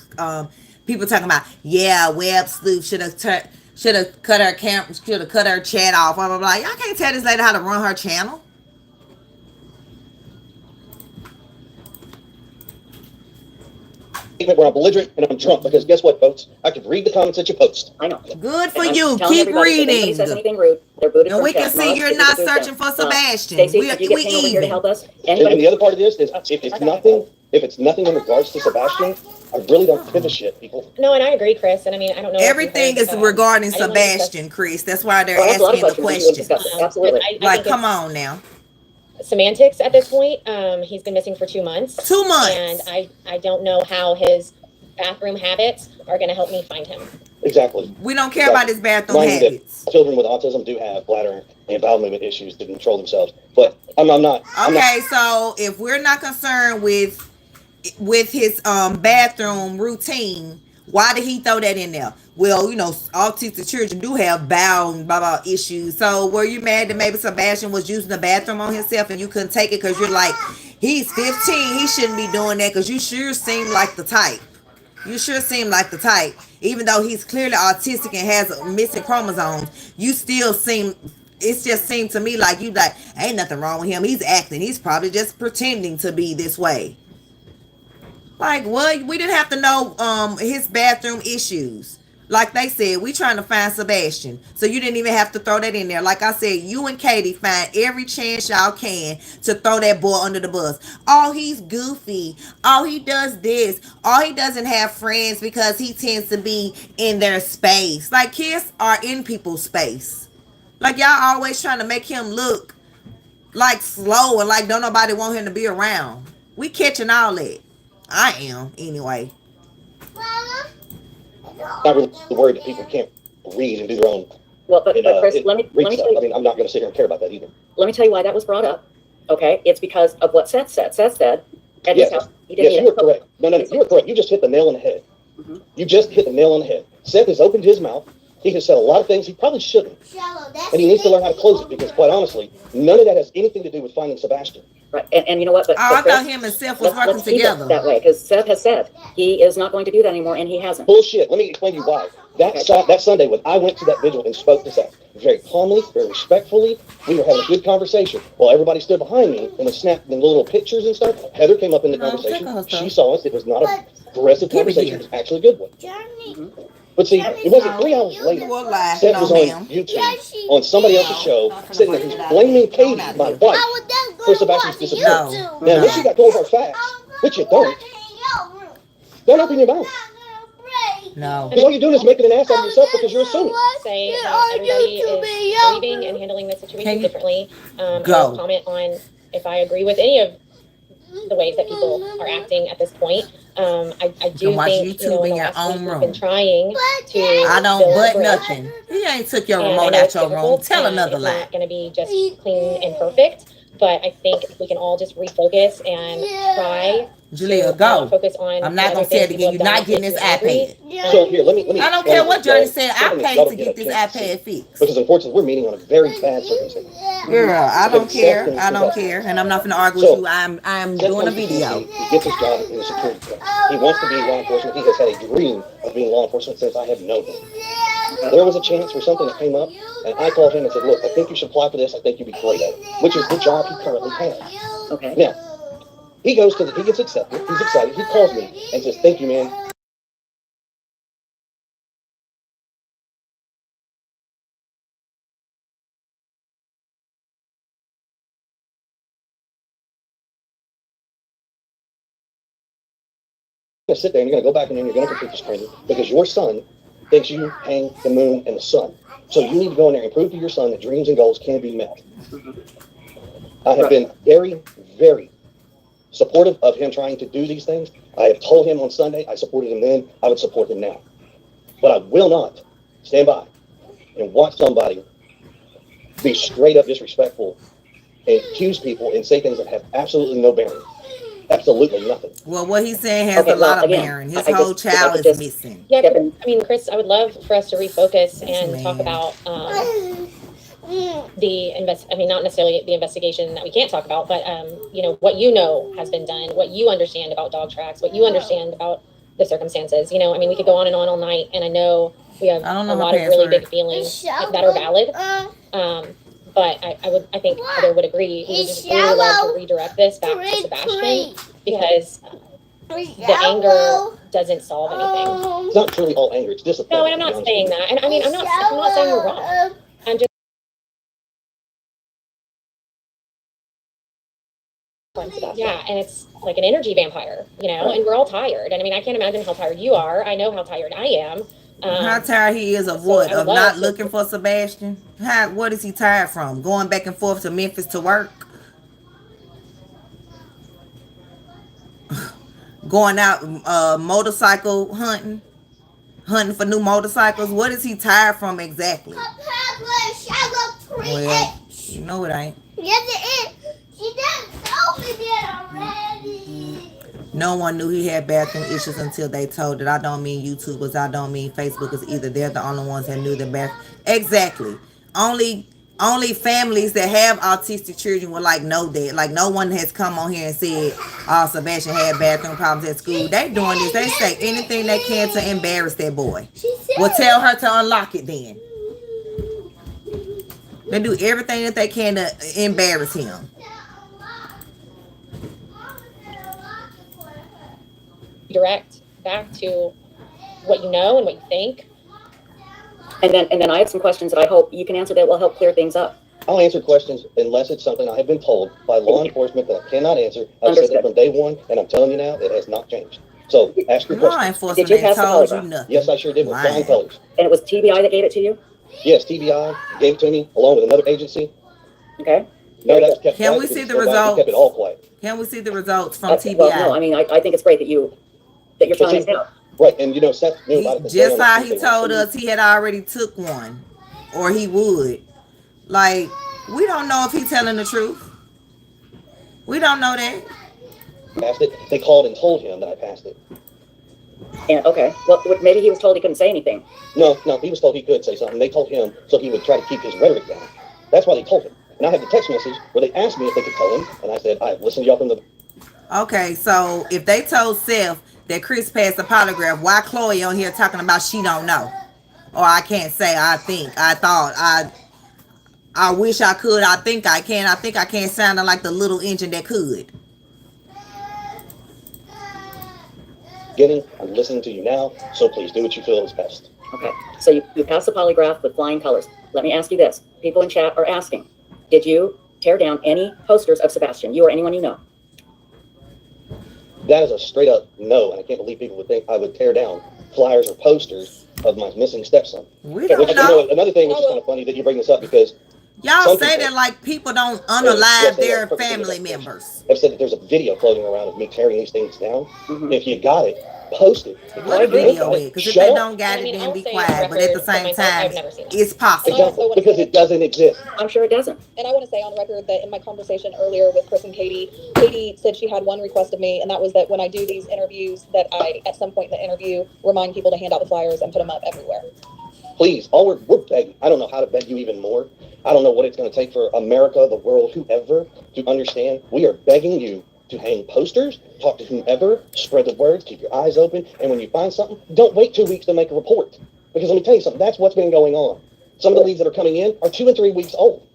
people talking about, yeah, Web Sleuth should have cut her camera, should have cut her chat off, blah blah blah. Y'all can't tell this lady how to run her channel. Where I'm belligerent and I'm drunk, because guess what, folks? I can read the comments that you post. I know. Good for And I'm you. telling Keep everybody, if anybody reading. says anything rude, they're booted And from we can chat. see Mods, you're this not is a boot searching camp. for Sebastian. Stacey, We if you get pinged over here to even. help us, And anybody, the other part of this is, if it's nothing in regards to Sebastian, I really don't give a shit, people. No, and I agree, Chris. And I mean, I don't know. if you Everything heard, is regarding I didn't wanna discuss Sebastian, Chris. That's why they're I have a lot of asking the questions we would question. discuss. Absolutely. I Like, think come it's on now. semantics at this point. He's been missing for 2 months. 2 months. And I don't know how his bathroom habits are going to help me find him. Exactly. We don't care about his bathroom Mind you, habits. that children with autism do have bladder and bowel movement issues to control themselves, but I'm not. Okay, so if we're not concerned with his bathroom routine, why did he throw that in there? Well, you know, autistic children do have bowel and blah blah issues. So were you mad that maybe Sebastian was using the bathroom on himself and you couldn't take it because you're like, he's 15, he shouldn't be doing that, because you sure seem like the type. You sure seem like the type. Even though he's clearly autistic and has missing chromosomes, you still seem, it just seemed to me like you like, ain't nothing wrong with him. He's acting. He's probably just pretending to be this way. Like, what? We didn't have to know his bathroom issues. Like they said, we trying to find Sebastian. So you didn't even have to throw that in there. Like I said, you and Katie find every chance y'all can to throw that boy under the bus. Oh, he's goofy. Oh, he does this. Oh, he doesn't have friends because he tends to be in their space. Like, kids are in people's space. Like, y'all always trying to make him look like slow and like don't nobody want him to be around. We catching all that. I am, anyway. Not really worried that people can't read and do their own. well, but Chris, let me read tell stuff. you. I mean, I'm not going to sit here and care about that either. Let me tell you why that was brought up. Okay, it's because of what Seth said. Seth said at his house he didn't Yes, you were correct. No, you were correct. You just hit the nail on the head. Mm-hmm. You just hit the nail on the head. Seth has opened his mouth. He has said a lot of things he probably shouldn't. And he needs to learn how to close it, because quite honestly, none of that has anything to do with finding Sebastian. Right, and you know what? But I Chris, thought him and Seth was working let's keep it together. that way, because Seth has said he is not going to do that anymore, and he hasn't. Bullshit. Let me explain to you why. That Sunday when I went to that vigil and spoke to Seth, very calmly, very respectfully, we were having a good conversation. While everybody stood behind me and was snapping the little pictures and stuff, Heather came up in the conversation. She saw us. It was not a aggressive conversation. It was actually a good one. Journey. But see, it wasn't 3 hours later. Seth was on YouTube, on somebody else's show, sitting there, he's blaming Katie, my wife, for Sebastian's disappearance. No. Now, unless you got told her facts, which you don't open your mouth. No. Because all you're doing is making an ass out of yourself because you're assuming. Say everybody is grieving and handling the situation differently. I'll comment on if I agree with any of the ways that people are acting at this point. I do watch think, YouTube in in the your last own week we've room. been trying to I don't build a but bridge. nothing. He ain't took your And I remote know out it's your room. difficult, Tell and another it's lie. not going to be just clean and perfect, but I think if we can all just refocus and try Julia, to go. focus on I'm not the gonna other say it things again. people You're have not getting done this to agree. iPad. So here, let me. I don't care what Johnny said. I paid to get this iPad fixed. Because unfortunately, we're meeting on a very bad circumstance. Girl, I don't care. I don't care. And I'm not gonna argue with you. I'm doing a video. He gets his job in the security force. He wants to be in law enforcement. He has had a dream of being law enforcement since I have known him. There was a chance for something that came up, and I called him and said, look, I think you should apply for this. I think you'd be great at it, which is the job he currently has. Okay. Now, he gets accepted. He's excited. He calls me and says, thank you, man. You're gonna sit there and you're gonna go back and then you're gonna complete this training because your son thinks you hang the moon and the sun. So you need to go in there and prove to your son that dreams and goals can be met. I have been very, very supportive of him trying to do these things. I have told him on Sunday, I supported him then, I would support him now. But I will not stand by and watch somebody be straight up disrespectful and accuse people and say things that have absolutely no bearing. Absolutely nothing. Well, what he's saying has a lot of bearing. His whole child is missing. Yeah, I mean, Chris, I would love for us to refocus and talk about not necessarily the investigation that we can't talk about, but what has been done, what you understand about dog tracks, what you understand about the circumstances. I mean, we could go on and on all night, and I know we have a lot of really big feelings that are valid. But I think Heather would agree. We would just really love to redirect this back to Sebastian because the anger doesn't solve anything. It's not truly all anger. It's disappointment. No, and I'm not saying that. And I mean, I'm not saying you're wrong. I'm just. Yeah, and it's like an energy vampire, and we're all tired. And I mean, I can't imagine how tired you are. I know how tired I am. How tired he is of what? Of not looking for Sebastian? What is he tired from? Going back and forth to Memphis to work? Going out motorcycle hunting for new motorcycles? What is he tired from exactly? Well, you know it ain't. Yes, it is. She done told me that already. No one knew he had bathroom issues until they told it. I don't mean YouTubers. I don't mean Facebookers either. They're the only ones that knew the bathroom. Exactly. Only families that have autistic children will know that. Like, no one has come on here and said, oh, Sebastian had bathroom problems at school. They doing this. They say anything they can to embarrass that boy. Well, tell her to unlock it then. They do everything that they can to embarrass him. Direct back to what you know and what you think. And then I have some questions that I hope you can answer that will help clear things up. I'll answer questions unless it's something I have been told by law enforcement that I cannot answer. I've said it from day one, and I'm telling you now, it has not changed. So ask your Law questions. enforcement Did you pass the told you polygraph? nothing. Yes, I sure did with flying colors. And it was TBI that gave it to you? Yes, TBI gave it to me along with another agency. Okay. No, that's kept Can quiet we see because the nobody results? kept it all quiet. Can we see the results from TBI? Well, no, I mean, I think it's great that you're trying it out. Right, and Seth knew about it. Just how he told us he had already took one, or he would. Like, we don't know if he's telling the truth. We don't know that. Passed it. They called and told him that I passed it. And okay, well, maybe he was told he couldn't say anything. No, he was told he could say something. They told him so he would try to keep his rhetoric down. That's why they told him. And I have the text message where they asked me if they could tell him, and I said, I've listened to y'all from the... Okay, so if they told Seth that Chris passed the polygraph, why Chloe on here talking about she don't know? Or I can't say, I think, I thought, I wish I could, I think I can, sounding like the little engine that could. I'm listening to you now, so please do what you feel is best. Okay, so you passed the polygraph with flying colors. Let me ask you this. People in chat are asking, did you tear down any posters of Sebastian, you or anyone you know? That is a straight up no, and I can't believe people would think I would tear down flyers or posters of my missing stepson. We don't know. Another thing which is kind of funny that you bring this up because y'all say that like people don't unalive their family members. I've said that there's a video floating around of me tearing these things down. Mm-hmm. If you got it, post it. What a video is, because if they don't got it, then be quiet. But at the same time, it's possible. Exactly, because it doesn't exist. I'm sure it doesn't. And I want to say on record that in my conversation earlier with Chris and Katie said she had one request of me, and that was that when I do these interviews, that I, at some point in the interview, remind people to hand out the flyers and put them up everywhere. Please, we're begging. I don't know how to beg you even more. I don't know what it's going to take for America, the world, whoever, to understand. We are begging you to hang posters, talk to whomever, spread the word, keep your eyes open, and when you find something, don't wait 2 weeks to make a report. Because let me tell you something, that's what's been going on. Some of the leads that are coming in are 2 and 3 weeks old.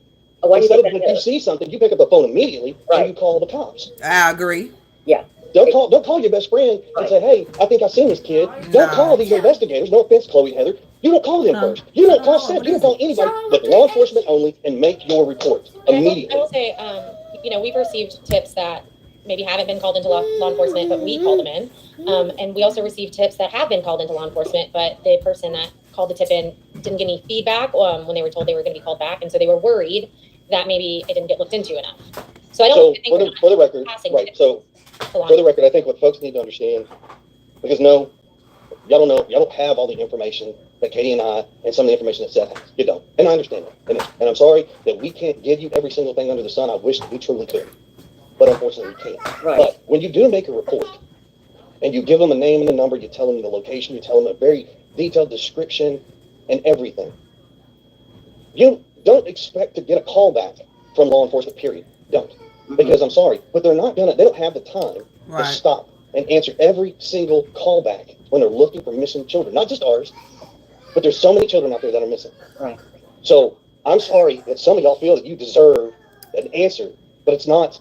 Why do you Instead of think when that you is? see something, you pick up the phone immediately and you call the cops. I agree. Yeah. Don't call your best friend and say, hey, I think I seen this kid. Don't call these investigators. No offense, Chloe, Heather. You don't call them first. You don't call Seth. You don't call anybody but law enforcement only and make your report immediately. I will say, you know, we've received tips that maybe haven't been called into law enforcement, but we called them in. And we also received tips that have been called into law enforcement, but the person that called the tip in didn't get any feedback when they were told they were going to be called back. And so they were worried that maybe it didn't get looked into enough. So I don't think for the record, right, so for the record, I think what folks need to understand, because no, y'all don't have all the information that Katie and I and some of the information that Seth has. You don't. And I understand that. And I'm sorry that we can't give you every single thing under the sun. I wish we truly could. But unfortunately we can't. Right. But when you do make a report and you give them a name and a number, you tell them the location, you tell them a very detailed description and everything, you don't expect to get a call back from law enforcement, period. Don't. Because I'm sorry, but they don't have the time to stop and answer every single callback when they're looking for missing children. Not just ours, but there's so many children out there that are missing. Right. So I'm sorry that some of y'all feel that you deserve an answer, but it's not.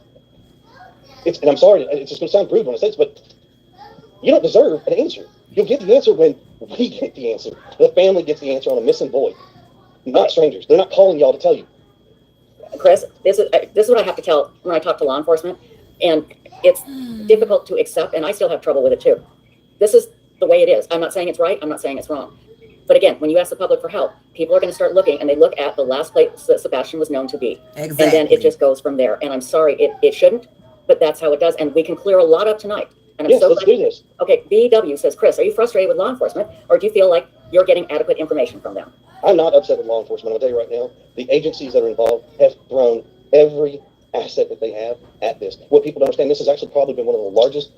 And I'm sorry, it's just going to sound rude when I say this, but you don't deserve an answer. You'll get the answer when we get the answer. The family gets the answer on a missing boy, not strangers. They're not calling y'all to tell you. Chris, this is what I have to tell when I talk to law enforcement, and it's difficult to accept, and I still have trouble with it too. This is the way it is. I'm not saying it's right. I'm not saying it's wrong. But again, when you ask the public for help, people are going to start looking, and they look at the last place that Sebastian was known to be. Exactly. And then it just goes from there. And I'm sorry, it shouldn't, but that's how it does. And we can clear a lot up tonight. And I'm Yes, so let's do this. Okay, BW says, Chris, are you frustrated with law enforcement, or do you feel like you're getting adequate information from them? I'm not upset with law enforcement. I'll tell you right now, the agencies that are involved have thrown every asset that they have at this. What people don't understand, this has actually probably been one of the largest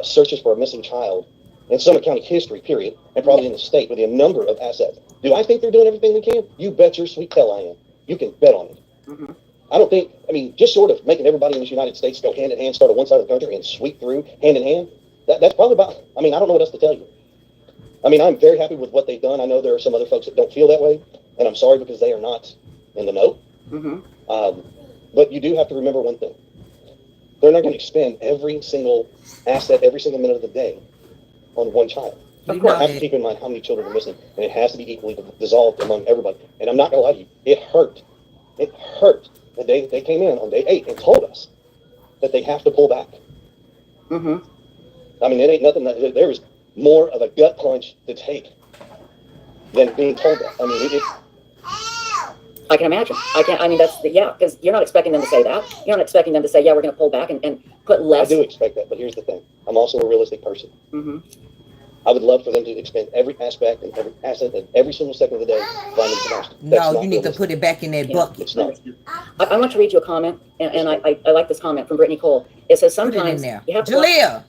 searches for a missing child in Summit County history, period, and probably in the state with a number of assets. Do I think they're doing everything they can? You bet your sweet tail I am. You can bet on it. Mm-hmm. I don't think, just short of making everybody in this United States go hand in hand, start at one side of the country and sweep through hand in hand, that's probably about, I don't know what else to tell you. I'm very happy with what they've done. I know there are some other folks that don't feel that way, and I'm sorry because they are not in the know. Mm-hmm. But you do have to remember one thing. They're not going to expend every single asset, every single minute of the day on one child. Of You course. have to keep in mind how many children are missing, and it has to be equally dissolved among everybody. And I'm not going to lie to you, it hurt. It hurt the day they came in on day 8 and told us that they have to pull back. Mm-hmm. It ain't nothing. There is more of a gut punch to take than being told that. I can imagine. Because you're not expecting them to say that. You're not expecting them to say, yeah, we're going to pull back and put less. I do expect that, but here's the thing. I'm also a realistic person. Mm-hmm. I would love for them to expend every aspect and every asset and every single second of the day finding Sebastian. No, you need to put it back in that bucket. It's not. I want to read you a comment, and I like this comment from Brittany Cole. It says, sometimes you have to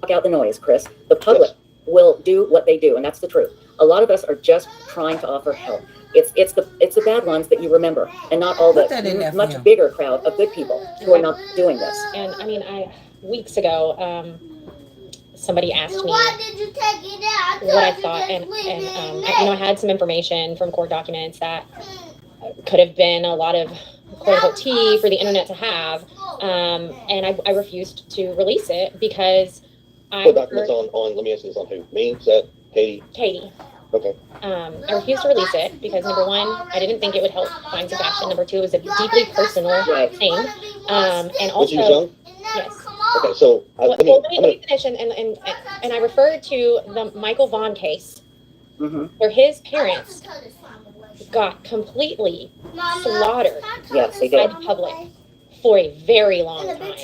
block out the noise, Chris. The public will do what they do, and that's the truth. A lot of us are just trying to offer help. It's the bad ones that you remember, and not all the much bigger crowd of good people who are not doing this. And weeks ago, somebody asked me what I thought, and I had some information from court documents that could have been a lot of quote-unquote tea for the internet to have, and I refused to release it because Court documents on, let me ask you this, on who? Me, Seth, Katie? Katie. Okay. I refused to release it because, number one, I didn't think it would help find Sebastian. Number two, it was a deeply personal thing. And also, when she was young? Yes. Okay, so let me finish, and I referred to the Michael Vaughn case, where his parents got completely slaughtered by the public for a very long time.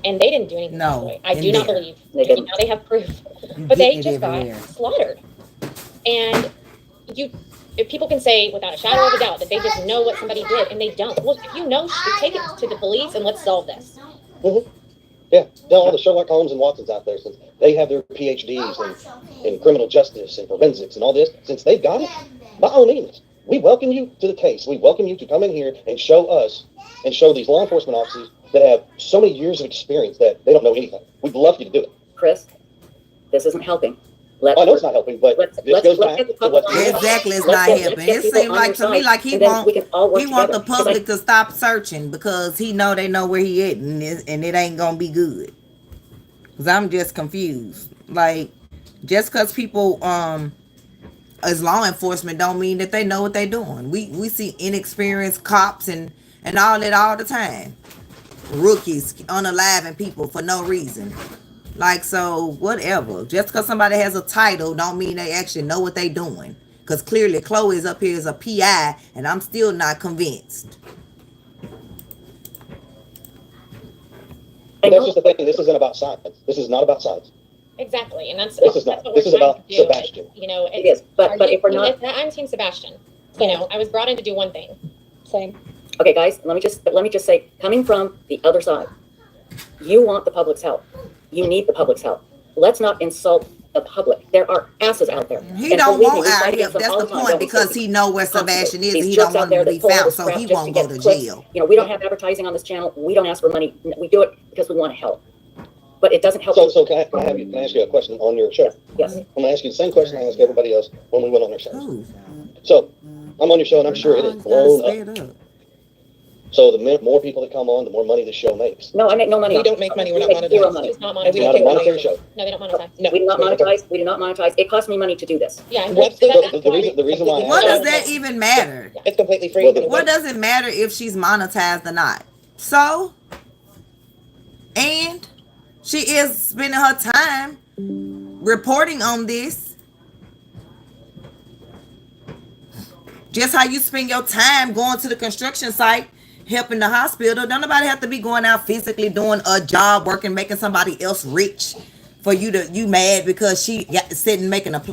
And they didn't do anything. No, I do not believe. They didn't. Now they have proof, but they just got slaughtered. And if people can say without a shadow of a doubt that they just know what somebody did, and they don't. Well, if you know, take it to the police and let's solve this. Mm-hmm. Yeah, tell all the Sherlock Holmes and Watsons out there, since they have their PhDs in criminal justice and forensics and all this, since they've got it, by all means, we welcome you to the case. We welcome you to come in here and show us and show these law enforcement officers that have so many years of experience that they don't know anything. We'd love you to do it. Chris, this isn't helping. I know it's not helping, but this goes back get the to public what. on our side. Exactly, it's Let's not get helping. It people seems on like their to me side, like he and then want we can all work he want the together. Because public to stop searching because he know they know where he at and it ain't gonna be good. Cause I'm just confused. Like just cause people as law enforcement don't mean that they know what they doing. We see inexperienced cops and all that all the time. Rookies unaliving people for no reason. Like, so whatever. Just because somebody has a title don't mean they actually know what they doing. Because clearly Chloe is up here as a PI and I'm still not convinced. But that's just the thing. This isn't about sides. This is not about sides. Exactly, and that's This is that's not. what This we're is trying about to do. Sebastian. You know, It is, but if we're not, I'm Team Sebastian. You know, I was brought in to do one thing. Same. okay, guys, let me just say, coming from the other side, you want the public's help. You need the public's help. Let's not insult the public. There are asses out there. He And don't believe me, want we our fight help. against them That's all the time, point don't we, because Cindy? he know where Sebastian is and These he jerks don't out want there him to that be pull all found, this so crap he just won't to go get to clicks. jail. You know, we don't have advertising on this channel. We don't ask for money. We do it because we want to help. But it doesn't help. So can I ask you a question on your show? Yes. I'm gonna ask you the same question I asked everybody else when we went on their shows. Ooh, So I'm on your show and I'm sure it is gotta blown sped up. up. So the more people that come on, the more money the show makes. No, I make no money. We don't make money. We're not We make zero monetized. money. It's not And we It's monetized. not a monetary show. No, they don't monetize. No. We do not monetize. We do not monetize. It costs me money to do this. Yeah, and What's that's the reason why I What asked does that even matter? It's completely free. Well, What does it matter if she's monetized or not? So, and she is spending her time reporting on this. Just how you spend your time going to the construction site, helping the hospital. Don't nobody have to be going out physically doing a job, working, making somebody else rich for you mad because she sitting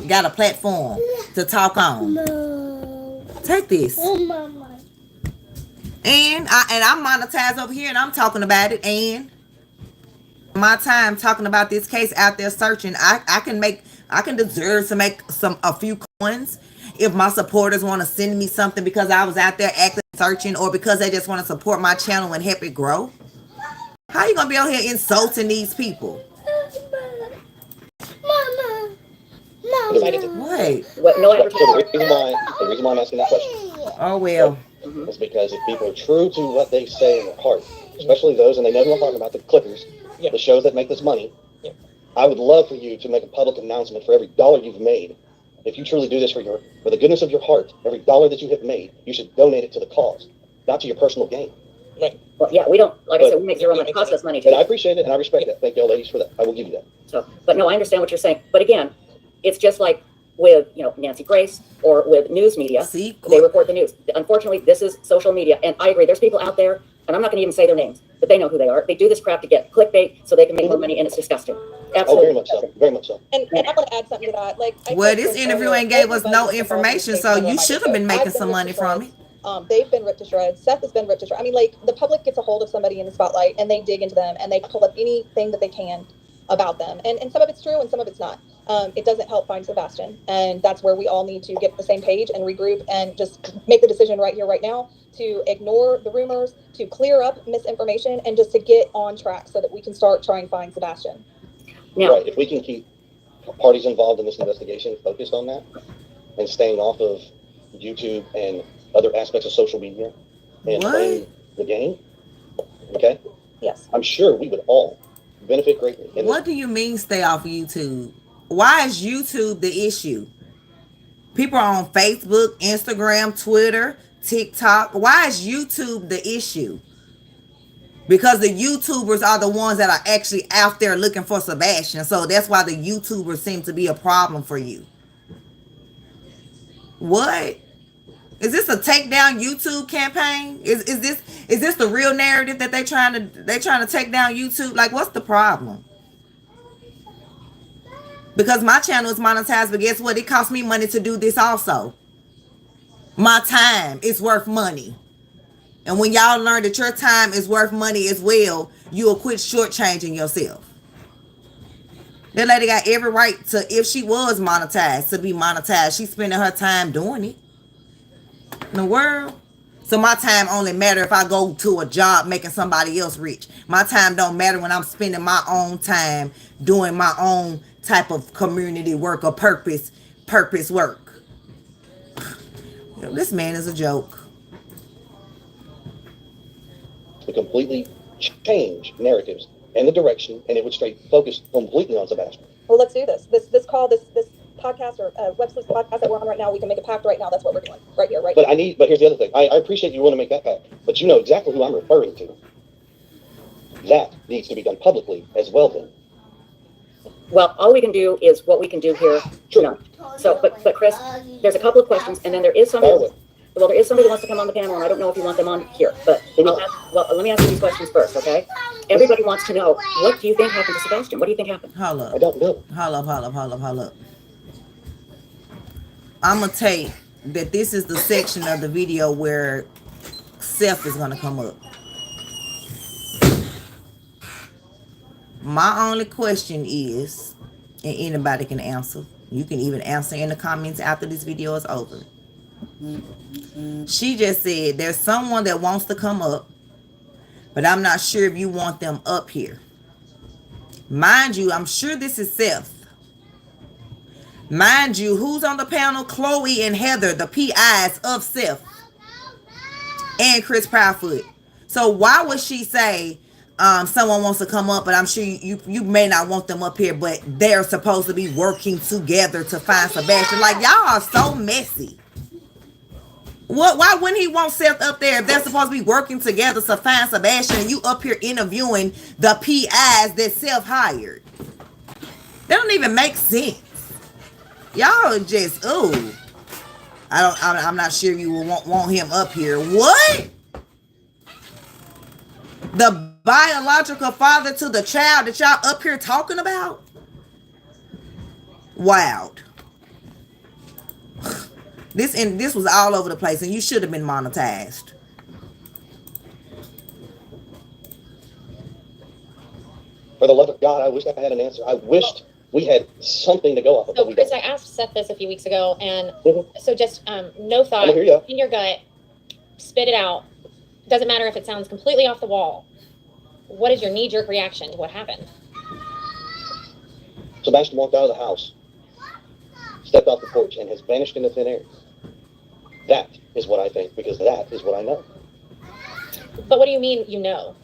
got a platform to talk on. No. Take this. Oh, mama. And I'm monetized over here and I'm talking about it, and my time talking about this case out there searching, I can deserve to make a few coins if my supporters want to send me something because I was out there actively searching or because they just want to support my channel and help it grow. How you gonna be out here insulting these people? Mama. Wait. What? No So advertising. the reason why I'm asking that question Oh well. is because if people are true to what they say in their heart, especially those, and they know who I'm talking about, the clickers, the shows that make this money, I would love for you to make a public announcement for every dollar you've made. If you truly do this for the goodness of your heart, every dollar that you have made, you should donate it to the cause, not to your personal gain. Well, yeah, we don't. Like I said, we make zero money. It costs us money And I too. appreciate it and I respect that. Thank y'all ladies for that. I will give you that. So, but no, I understand what you're saying. But again, it's just like with Nancy Grace or with news media. See? They report the news. Unfortunately, this is social media, and I agree. There's people out there, and I'm not going to even say their names, but they know who they are. They do this crap to get clickbait so they can make more money, and it's disgusting. Oh, Absolutely. very much so. Very much so. And I want to add something to that. Like, Well, this interview ain't gave us no information, so you should have been making some money from it. They've been ripped to shreds. Seth has been ripped to shreds. I mean, like, the public gets a hold of somebody in the spotlight and they dig into them and they pull up anything that they can about them. And some of it's true and some of it's not. It doesn't help find Sebastian. And that's where we all need to get the same page and regroup and just make the decision right here, right now, to ignore the rumors, to clear up misinformation, and just to get on track so that we can start trying to find Sebastian. Now, Right. If we can keep parties involved in this investigation focused on that and staying off of YouTube and other aspects of social media and What? playing the game, okay, Yes. I'm sure we would all benefit greatly. And What do you mean stay off YouTube? Why is YouTube the issue? People are on Facebook, Instagram, Twitter, TikTok. Why is YouTube the issue? Because the YouTubers are the ones that are actually out there looking for Sebastian. So that's why the YouTubers seem to be a problem for you. What? Is this a take down YouTube campaign? Is this the real narrative that they're trying to take down YouTube? Like, what's the problem? Because my channel is monetized, but guess what? It costs me money to do this also. My time is worth money. And when y'all learn that your time is worth money as well, you'll quit shortchanging yourself. That lady got every right to, if she was monetized, to be monetized. She's spending her time doing it. In the world. So my time only matter if I go to a job making somebody else rich. My time don't matter when I'm spending my own time doing my own type of community work or purpose work. You know, this man is a joke. To completely change narratives and the direction, and it would stay focused completely on Sebastian. Well, let's do this. This call, this podcast or web-sluice podcast that we're on right now, we can make a pact right now. That's what we're doing right here, right But now. but here's the other thing. I appreciate you want to make that pact, but you know exactly who I'm referring to. That needs to be done publicly as well then. Well, all we can do is what we can do here. Sure. No. So, but Chris, there's a couple of questions, and then there is somebody. Well, there is somebody who wants to come on the panel, and I don't know if you want them on here, but let me ask you these questions first, okay? Everybody wants to know, what do you think happened to Sebastian? What do you think happened? Hold up. I don't know. Hold up. I'm going to take that this is the section of the video where Seth is going to come up. My only question is, and anybody can answer, you can even answer in the comments after this video is over. She just said there's someone that wants to come up, but I'm not sure if you want them up here. Mind you, I'm sure this is Seth. Mind you, who's on the panel? Chloe and Heather, the PIs of Seth and Chris Proudfoot. So why would she say someone wants to come up, but I'm sure you may not want them up here, but they're supposed to be working together to find Sebastian? Like, y'all are so messy. Why wouldn't he want Seth up there if they're supposed to be working together to find Sebastian, and you up here interviewing the PIs that Seth hired? That don't even make sense. Y'all just, ooh. I'm not sure you will want him up here. What? The biological father to the child that y'all up here talking about? Wild. This was all over the place, and you should have been monetized. For the love of God, I wish I had an answer. I wished we had something to go off of. So, Chris, I asked Seth this a few weeks ago, and so just no thought in your gut, spit it out. Doesn't matter if it sounds completely off the wall. What is your knee-jerk reaction to what happened? Sebastian walked out of the house, stepped off the porch, and has vanished into thin air. That is what I think, because that is what I know. But what do you mean you know?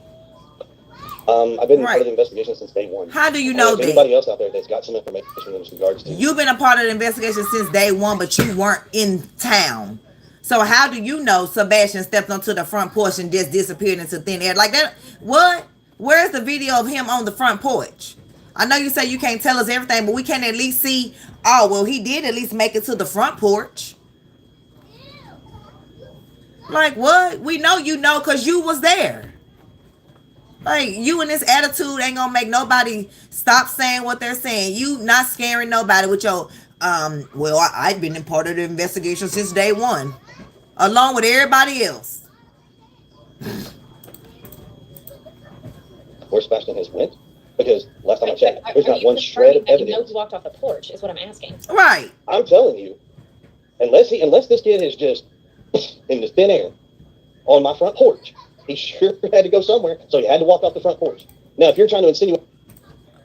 I've been part of the investigation since day one. How do you know that? Anybody else out there that's got some information in regards to... You've been a part of the investigation since day one, but you weren't in town. So how do you know Sebastian stepped onto the front porch and just disappeared into thin air? Like that? What? Where's the video of him on the front porch? I know you say you can't tell us everything, but we can at least see, oh, well, he did at least make it to the front porch. Like, what? We know you know because you was there. Like, you and this attitude ain't gonna make nobody stop saying what they're saying. You not scaring nobody with your, well, I've been in part of the investigation since day one, along with everybody else. Where Sebastian has went? Because last time I checked, there's not one shred of evidence. You know he walked off the porch, is what I'm asking. Right. I'm telling you, unless this kid is just in the thin air on my front porch, he sure had to go somewhere, so he had to walk off the front porch. Now, if you're trying to insinuate...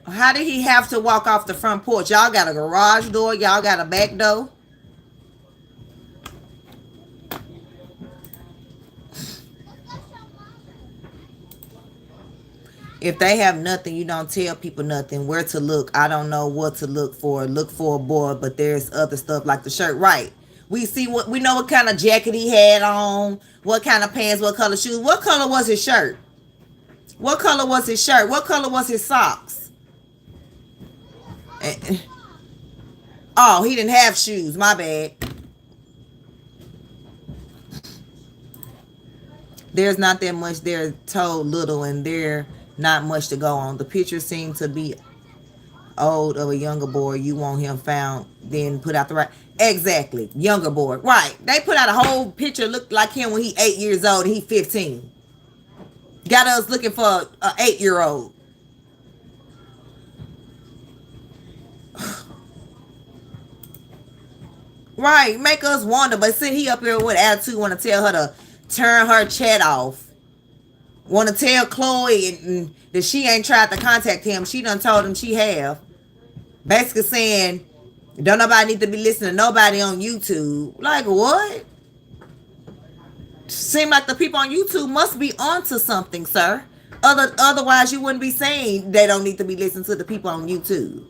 How did he have to walk off the front porch? Y'all got a garage door? Y'all got a back door? If they have nothing, you don't tell people nothing. Where to look? I don't know what to look for. Look for a boy, but there's other stuff like the shirt. Right. We know what kind of jacket he had on, what kind of pants, what color shoes. What color was his shirt? What color was his shirt? What color was his socks? Oh, he didn't have shoes. My bad. There's not that much there told little, and there not much to go on. The picture seemed to be old of a younger boy. You want him found, then put out the right. Exactly. Younger boy. Right. They put out a whole picture looked like him when he 8 years old and he 15. Got us looking for an 8-year-old. Right. Make us wonder. But see, he up here with attitude, want to tell her to turn her chat off. Want to tell Chloe that she ain't tried to contact him. She done told him she have. Basically saying, don't nobody need to be listening to nobody on YouTube. Like, what? Seem like the people on YouTube must be onto something, sir. Otherwise, you wouldn't be saying they don't need to be listening to the people on YouTube.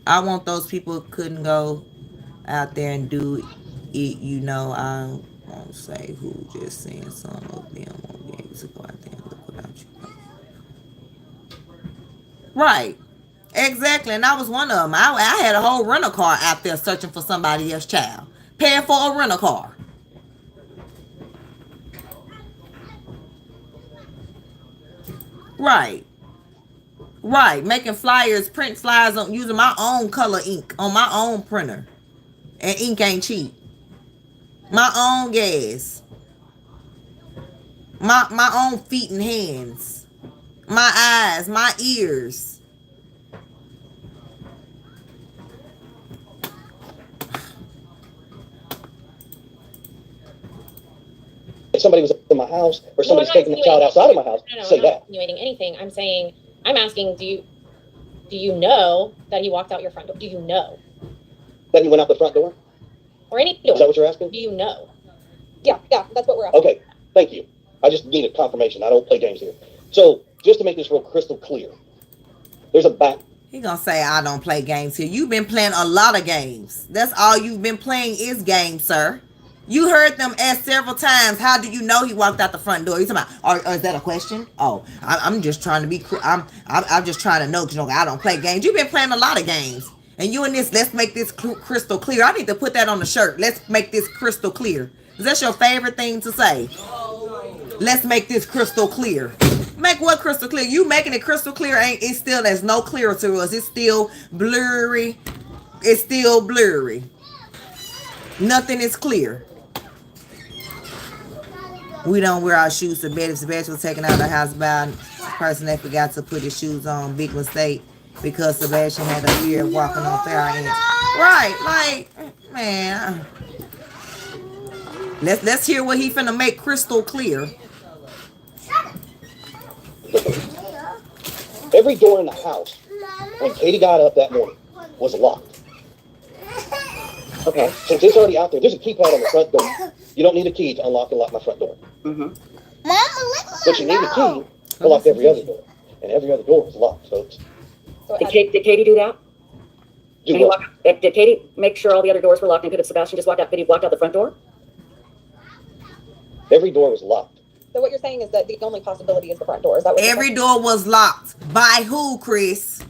I want those people who couldn't go out there and do it. You know, I won't say who, just saying some of them won't be able to go out there and look without you. Right. Exactly. And I was one of them. I had a whole rental car out there searching for somebody else's child. Paying for a rental car. Right. Right. Making flyers, print flyers on using my own color ink on my own printer. And ink ain't cheap. My own gas. My own feet and hands. My eyes, my ears. If somebody was in my house or somebody's taking the child outside of my house, No, say I'm not that. insinuating anything. I'm asking, do you know that he walked out your front door? Do you know? That he went out the front door? Or any door? Is that what you're asking? Do you know? Yeah, that's what we're asking. Okay, thank you. I just needed confirmation. I don't play games here. So, just to make this real crystal clear, there's a back. He gonna say I don't play games here. You've been playing a lot of games. That's all you've been playing is games, sir. You heard them ask several times, how do you know he walked out the front door? You talking about, or is that a question? Oh, I'm just trying to be, I'm just trying to know, because I don't play games. You've been playing a lot of games. And you and this, let's make this crystal clear. I need to put that on the shirt. Let's make this crystal clear. Is that your favorite thing to say? Let's make this crystal clear. Make what crystal clear? You making it crystal clear, it's still, there's no clearer to us. It's still blurry. It's still blurry. Nothing is clear. We don't wear our shoes to bed. If Sebastian was taken out of the house by a person that forgot to put his shoes on, big mistake, because Sebastian had a fear of walking on fair ends. Right, like, man. Let's hear what he finna make crystal clear. Every door in the house, when Katie got up that morning, was locked. Okay. Since it's already out there, there's a keypad on the front door. You don't need a key to unlock and lock my front door. Mama, But you need a key to lock every other door. And every other door is locked, folks. Did Katie do that? Did Katie make sure all the other doors were locked, and could have Sebastian just walked out? Could he have walked out the front door? Every door was locked. So what you're saying is that the only possibility is the front door. Is that what every door was locked? By who, Chris?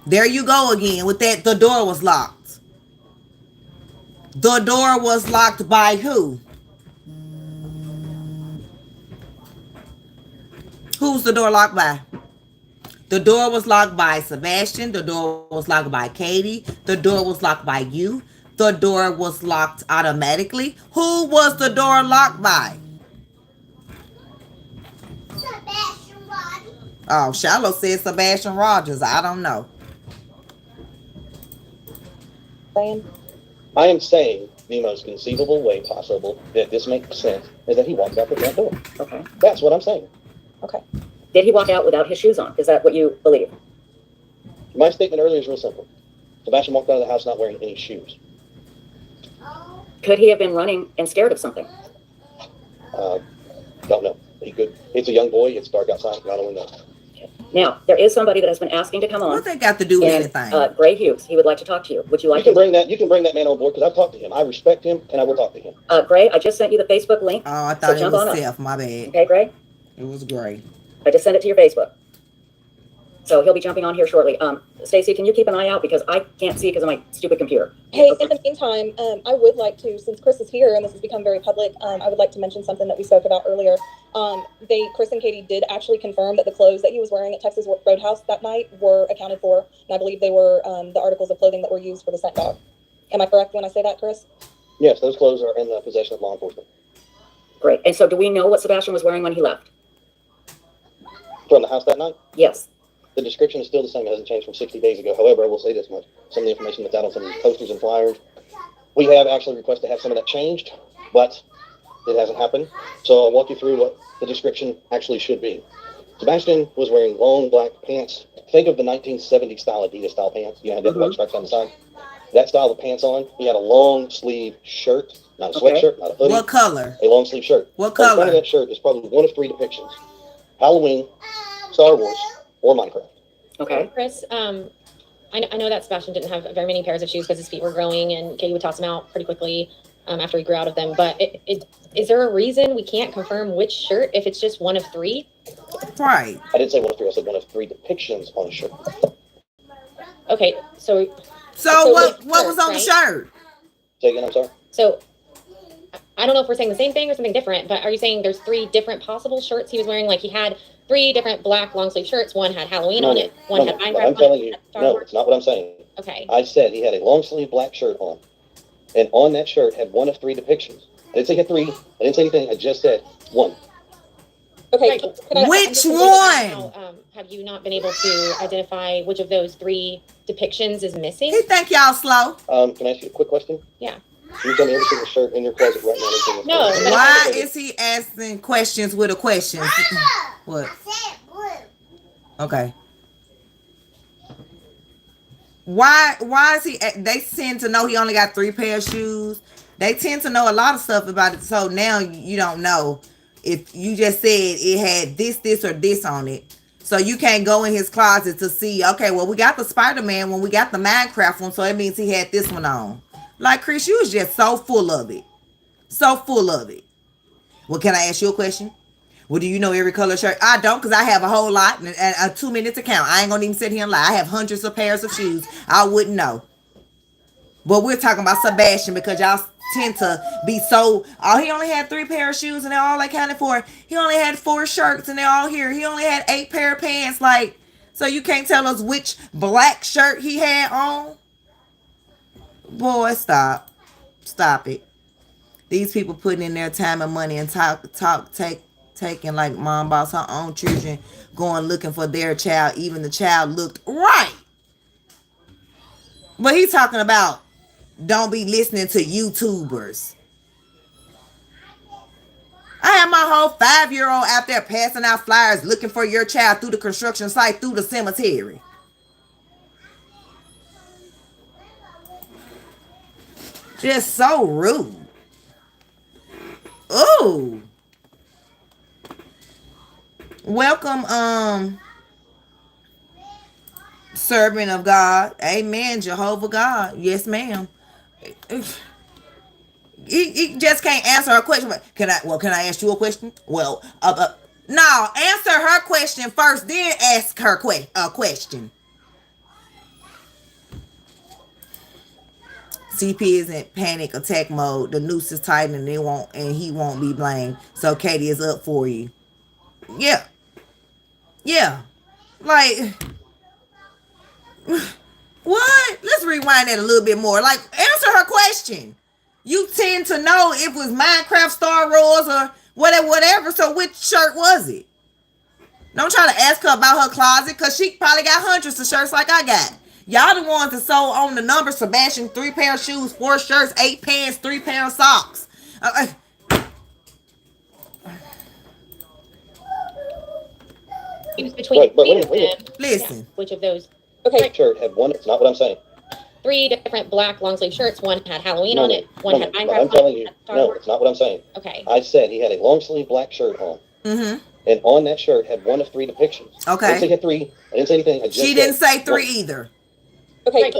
There you go again with that. The door was locked. The door was locked by who? Who's the door locked by? The door was locked by Sebastian. The door was locked by Katie. The door was locked by you. The door was locked automatically. Who was the door locked by? Sebastian Rogers. Oh, Shallow said Sebastian Rogers. I don't know. I am saying the most conceivable way possible that this makes sense is that he walked out the front door. Okay. That's what I'm saying. Okay. Did he walk out without his shoes on? Is that what you believe? My statement earlier is real simple. Sebastian walked out of the house not wearing any shoes. Could he have been running and scared of something? Don't know. He could. It's a young boy. It's dark outside. I don't know. Now, there is somebody that has been asking to come on. What they got to do with anything? Gray Hughes, he would like to talk to you. Would you like You can bring that man on board because I've talked to him. I respect him and I will talk to him. Gray, I just sent you the Facebook link. Oh, I thought so it was Seth. My bad. Okay, Gray? It was Gray. I just sent it to your Facebook. So he'll be jumping on here shortly. Stacy, can you keep an eye out because I can't see because of my stupid computer. Hey, in the meantime, I would like to, since Chris is here and this has become very public, I would like to mention something that we spoke about earlier. Chris and Katie did actually confirm that the clothes that he was wearing at Texas Roadhouse that night were accounted for, and I believe they were the articles of clothing that were used for the scent dog. Am I correct when I say that, Chris? Yes, those clothes are in the possession of law enforcement. Great. And so do we know what Sebastian was wearing when he left? From the house that night? Yes. The description is still the same. It hasn't changed from 60 days ago. However, I will say this much. Some of the information that's out on some of these posters and flyers, we have actually requested to have some of that changed, but it hasn't happened. So I'll walk you through what the description actually should be. Sebastian was wearing long black pants. Think of the 1970s style Adidas style pants. You know, had the white stripes on the side. That style of pants on. He had a long sleeve shirt, not a sweatshirt, not a hoodie. What color? A long sleeve shirt. What On the front color? of that shirt is probably one of three depictions: Halloween, Star Wars, or Minecraft. Okay. Chris, I know that Sebastian didn't have very many pairs of shoes because his feet were growing, and Katie would toss them out pretty quickly after he grew out of them. But is there a reason we can't confirm which shirt if it's just one of three? Right. I didn't say one of three. I said one of three depictions on a shirt. Okay, so what was on the shirt? Say again. I'm sorry. So I don't know if we're saying the same thing or something different, but are you saying there's three different possible shirts he was wearing? Like he had three different black long sleeve shirts. One had Halloween on it. One had Minecraft. I'm telling you, no, it's not what I'm saying. Okay. I said he had a long sleeve black shirt on, and on that shirt had one of three depictions. I didn't say he had three. I didn't say anything. I just said one. Okay. Right. Which one? Now, have you not been able to identify which of those three depictions is missing? He think y'all slow. Can I ask you a quick question? Yeah. Can you tell me every single shirt in your closet right now? No. But Why is he asking questions with a question? What? Okay. Why is he? They tend to know he only got 3 pairs of shoes. They tend to know a lot of stuff about it. So now you don't know if you just said it had this, or this on it. So you can't go in his closet to see, okay, well, we got the Spider-Man one, we got the Minecraft one, so it means he had this one on. Like, Chris, you was just so full of it. So full of it. Well, can I ask you a question? Well, do you know every color shirt? I don't, because I have a whole lot and 2 minutes to count. I ain't going to even sit here and lie. I have hundreds of pairs of shoes. I wouldn't know. But we're talking about Sebastian because y'all tend to be so, oh, he only had 3 pairs of shoes and they're all accounted for. He only had 4 shirts and they're all here. He only had 8 pair of pants. Like, so you can't tell us which black shirt he had on? Boy, stop. Stop it. These people putting in their time and money and taking like Mom Boss her own children, going looking for their child. Even the child looked right. But he's talking about don't be listening to YouTubers. I have my whole 5-year-old out there passing out flyers looking for your child through the construction site, through the cemetery. Just so rude. Ooh. Welcome, servant of God. Amen, Jehovah God. Yes, ma'am. He just can't answer her question. Can I ask you a question? Well, no, answer her question first, then ask her a question. CP is in panic attack mode. The noose is tight and he won't be blamed. So Katie is up for you. Yeah. Yeah. Like, what? Let's rewind that a little bit more. Like, answer her question. You tend to know if it was Minecraft, Star Wars, or whatever. So which shirt was it? Don't try to ask her about her closet because she probably got hundreds of shirts like I got. Y'all the ones that sold on the number. Sebastian, 3 pair of shoes, 4 shirts, 8 pants, 3 pair of socks. Choose between wait a minute. Listen. Yeah, which of those? Okay. Shirt had one. It's not what I'm saying. 3 different black long sleeve shirts. One had Halloween on it. One had Minecraft. I'm telling you, no, it's not what I'm saying. Okay. I said he had a long sleeve black shirt on. Mm-hmm. And on that shirt had one of 3 depictions. Okay. I didn't say he had 3. I didn't say anything. She didn't say 3 either. Okay.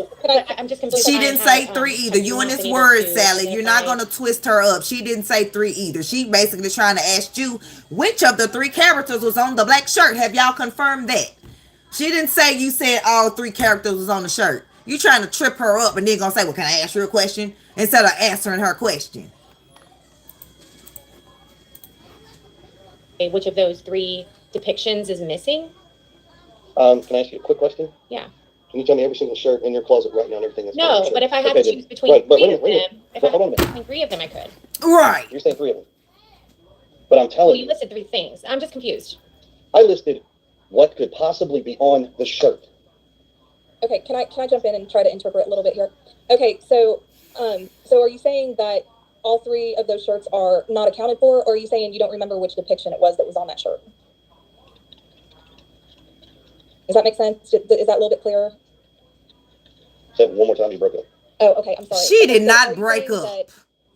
I'm just confused. She didn't say 3 either. You and this word salad. You're not going to twist her up. She didn't say 3 either. She basically trying to ask you which of the 3 characters was on the black shirt. Have y'all confirmed that? She didn't say you said all 3 characters was on the shirt. You trying to trip her up and then gonna say, well, can I ask you a question? Instead of answering her question. Which of those 3 depictions is missing? Can I ask you a quick question? Yeah. Can you tell me every single shirt in your closet right now and everything that's No, but if I had to choose between 3 of them, if I had to choose between 3 of them, I could. Right. You're saying 3 of them. But I'm telling you listed 3 things. I'm just confused. I listed what could possibly be on the shirt. Okay, can I jump in and try to interpret a little bit here? Okay, so are you saying that all 3 of those shirts are not accounted for, or are you saying you don't remember which depiction it was that was on that shirt? Does that make sense? Is that a little bit clearer? Say it one more time, you broke up. Oh, okay. I'm sorry. She did So not are you break saying up.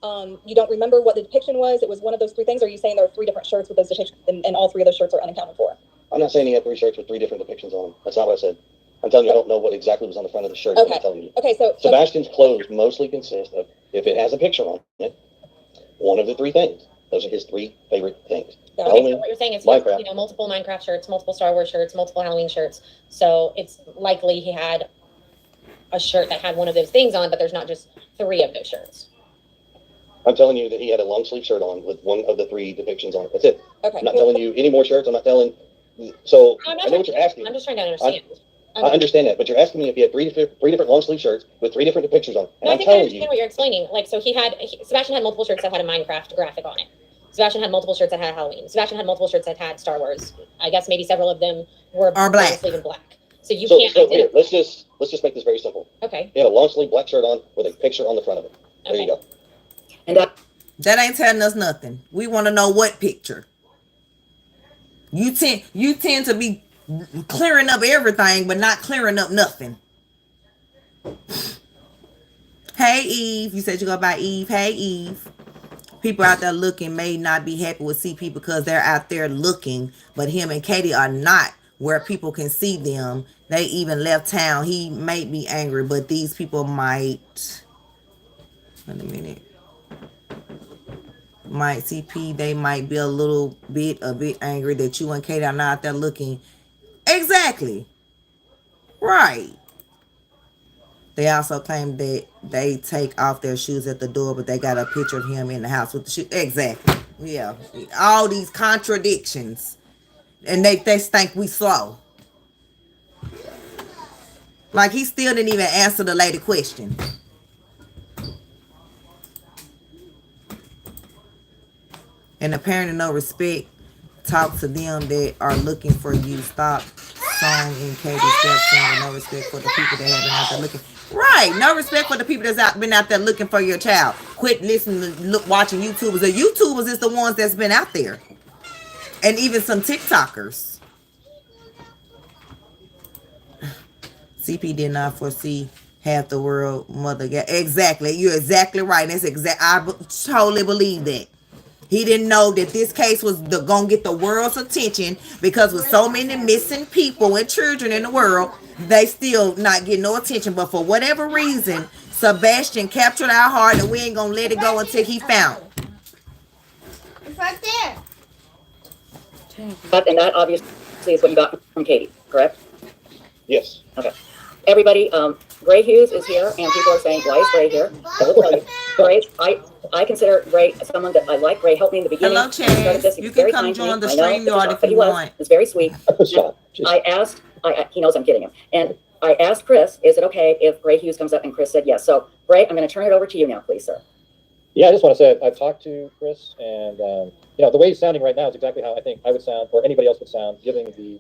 That, you don't remember what the depiction was? It was one of those three things? Or are you saying there are three different shirts with those depictions and all three of those shirts are unaccounted for? I'm not saying he had 3 shirts with 3 different depictions on them. That's not what I said. I'm telling you, I don't know what exactly was on the front of the shirt. Okay. I'm telling you. Okay, so Sebastian's clothes mostly consist of, if it has a picture on it, one of the 3 things. Those are his 3 favorite things. Okay, Halloween, so what you're saying is, Minecraft. you know, multiple Minecraft shirts, multiple Star Wars shirts, multiple Halloween shirts. So it's likely he had a shirt that had one of those things on, but there's not just 3 of those shirts. I'm telling you that he had a long sleeve shirt on with one of the 3 depictions on it. That's it. okay. I'm not telling you any more shirts. I'm not telling. So I'm I know what you're asking. I'm just trying to understand. I understand that, but you're asking me if he had 3 different long sleeve shirts with 3 different depictions on. And No, I I'm think I telling understand you, what you're explaining. Like, so Sebastian had multiple shirts that had a Minecraft graphic on it. Sebastian had multiple shirts that had Halloween. Sebastian had multiple shirts that had Star Wars. I guess maybe several of them were Are black. long sleeve and black. So you so can't here, identify. let's just make this very simple. Okay. He had a long sleeve black shirt on with a picture on the front of it. There you go. And That ain't telling us nothing. We want to know what picture. You tend to be clearing up everything, but not clearing up nothing. Hey, Eve. You said you go by Eve. Hey, Eve. People out there looking may not be happy with CP because they're out there looking, but him and Katie are not where people can see them. They even left town. He made me angry, but these people might. Wait a minute. Might CP, they might be a bit angry that you and Katie are not out there looking. Exactly. Right. They also claim that they take off their shoes at the door, but they got a picture of him in the house with the shoe. Exactly. Yeah. All these contradictions. And they think we slow. Like he still didn't even answer the lady question. And apparently no respect. Talk to them that are looking for you. Stop song in Katie's stepson. No respect for the people that have been out there looking. Right. No respect for the people that's been out there looking for your child. Quit listening to watching YouTubers. The YouTubers is the ones that's been out there. And even some TikTokers. CP did not foresee half the world mother. Exactly. You're exactly right. That's I totally believe that. He didn't know that this case was going to get the world's attention because with so many missing people and children in the world, they still not getting no attention. But for whatever reason, Sebastian captured our heart and we ain't going to let it go until he found it. It's right there. and that obviously is what you got from Katie, correct? Yes. Okay. Everybody, Gray Hughes is here, and people are saying, why is Gray here? I will tell you, Gray, I consider Gray someone that I like. Gray helped me in the beginning. Hello, Chaz. You can come join the stream yard if you want. It's very sweet. I asked, he knows I'm kidding him. And I asked Chris, is it okay if Gray Hughes comes up? And Chris said yes. So, Gray, I'm going to turn it over to you now, please, sir. Yeah, I just want to say I've talked to Chris, and you know, the way he's sounding right now is exactly how I think I would sound, or anybody else would sound, giving the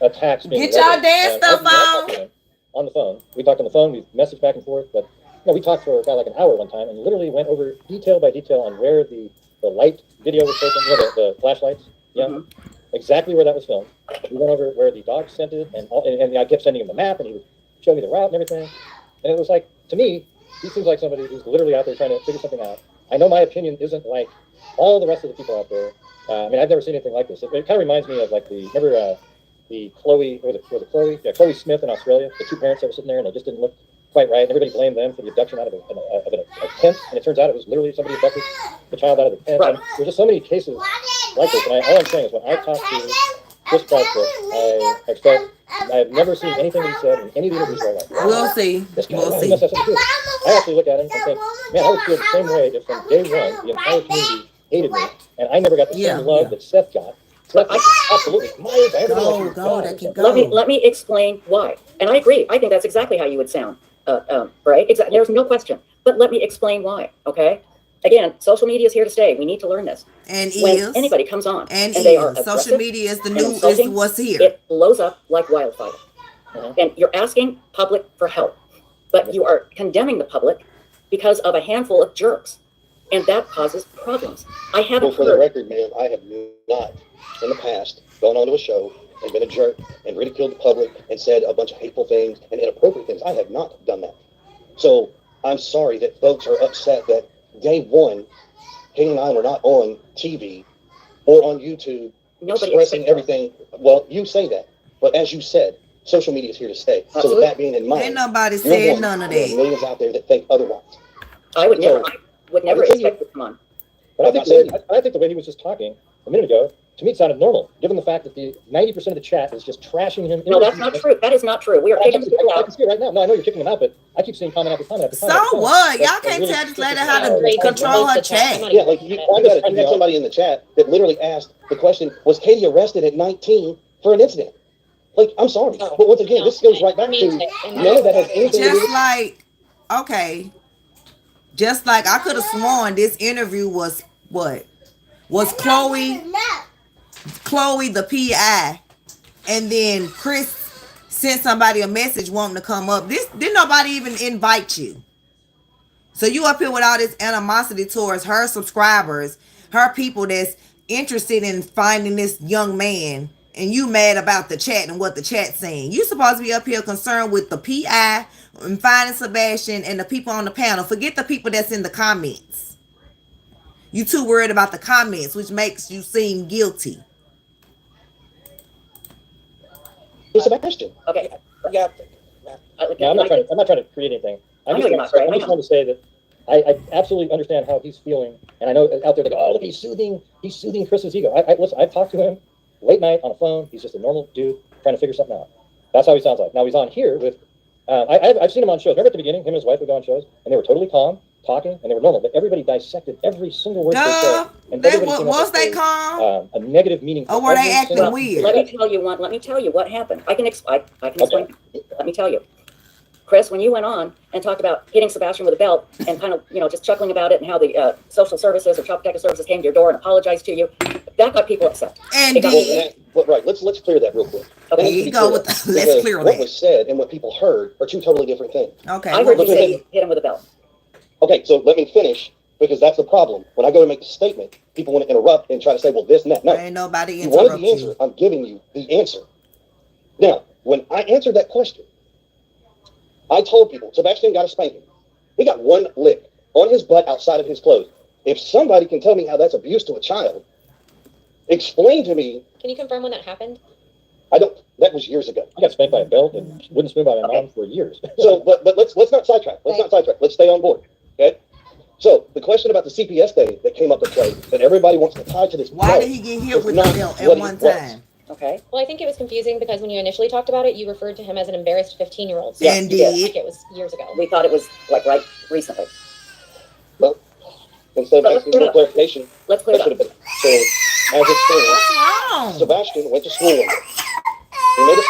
attacks. Get y'all dance stuff on the phone. We talked on the phone. We messaged back and forth, but you know, we talked for about like an hour one time, and literally went over detail by detail on where the light video was taken, you know, the flashlights, exactly where that was filmed. We went over where the dog sent it, and I kept sending him the map, and he would show me the route and everything. And it was like, to me, he seems like somebody who's literally out there trying to figure something out. I know my opinion isn't like all the rest of the people out there. I mean, I've never seen anything like this. It kind of reminds me of like the Chloe, was it Chloe? Yeah, Chloe Smith in Australia. The 2 parents that were sitting there and they just didn't look quite right. And everybody blamed them for the abduction out of a tent. And it turns out it was literally somebody abducted the child out of the tent. Right. And there's just so many cases like this. And all I'm saying is when I talked to Chris Prospect, I have never seen anything he said in any of the interviews right now. We'll see. We'll see. I actually look at him and think, man, I would feel the same way if from day one the entire community hated me and I never got the same love that Seth got. Absolutely. Let me explain why. And I agree. I think that's exactly how you would sound, right? There's no question. But let me explain why, okay? Again, social media is here to stay. We need to learn this. And when anybody comes on and they are social media is the new is what's here. It blows up like wildfire. And you're asking public for help, but you are condemning the public because of a handful of jerks, and that causes problems. I haven't for the record, man, I have not in the past gone onto a show and been a jerk and ridiculed the public and said a bunch of hateful things and inappropriate things. I have not done that. So I'm sorry that folks are upset that day one, Katie and I were not on TV or on YouTube expressing everything. Well, you say that, but as you said, social media is here to stay. So with that being in mind, ain't nobody said none of there are that. millions out there that think otherwise. I would never expect it to come on. But I think the way he was just talking a minute ago, to me, it sounded normal, given the fact that the 90% of the chat is just trashing him. No, that's not true. That is not true. We are kicking people out. I can see it right now. No, I know you're kicking him out, but I keep seeing comment after comment after comment. So what? Y'all can't tell this lady how to control her chat. Yeah, like you had somebody in the chat that literally asked the question, was Katie arrested at 19 for an incident? Like, I'm sorry. But once again, this goes right back to none of that has anything to do with... Just like, okay. Just like I could have sworn this interview was what? Was Chloe the PI, and then Chris sent somebody a message wanting to come up. Didn't nobody even invite you. So you up here with all this animosity towards her subscribers, her people that's interested in finding this young man, and you mad about the chat and what the chat's saying. You supposed to be up here concerned with the PI and finding Sebastian and the people on the panel. Forget the people that's in the comments. You too worried about the comments, which makes you seem guilty. Sebastian. Okay. Yeah, I'm not trying to create anything. I'm just trying to say that I absolutely understand how he's feeling, and I know out there they go, oh, look, he's soothing Chris's ego. Listen, I've talked to him late night on the phone. He's just a normal dude trying to figure something out. That's how he sounds like. Now he's on here with, I've seen him on shows. Remember at the beginning, him and his wife would go on shows, and they were totally calm, talking, and they were normal. But everybody dissected every single word they said. And was they calm? A negative meaning. Or were they acting weird? Let me tell you what happened. I can explain. Let me tell you. Chris, when you went on and talked about hitting Sebastian with a belt and kind of, just chuckling about it and how the social services or child protective services came to your door and apologized to you, that got people upset. Right. Let's clear that real quick. Okay. You go with let's clear that. What was said and what people heard are two totally different things. Okay. I heard you say you hit him with a belt. Okay, so let me finish, because that's the problem. When I go to make the statement, people want to interrupt and try to say, well, this and that. No. Ain't nobody interrupt you. You wanted the answer. I'm giving you the answer. Now, when I answered that question, I told people, Sebastian got a spanking. He got one lick on his butt outside of his clothes. If somebody can tell me how that's abuse to a child, explain to me. Can you confirm when that happened? That was years ago. I got spanked by a belt and wouldn't spoon by my mom for years. So, but let's not sidetrack. Let's stay on board. Okay. So the question about the CPS day that came up to play that everybody wants to tie to this. Why did he get hit with the belt at one time? Okay. Well, I think it was confusing because when you initially talked about it, you referred to him as an embarrassed 15-year-old. So Yes, indeed. like it was years ago. We thought it was like right recently. Well, instead of asking for clarification, let's clear it up. So, as it stands, Sebastian went to school. He made a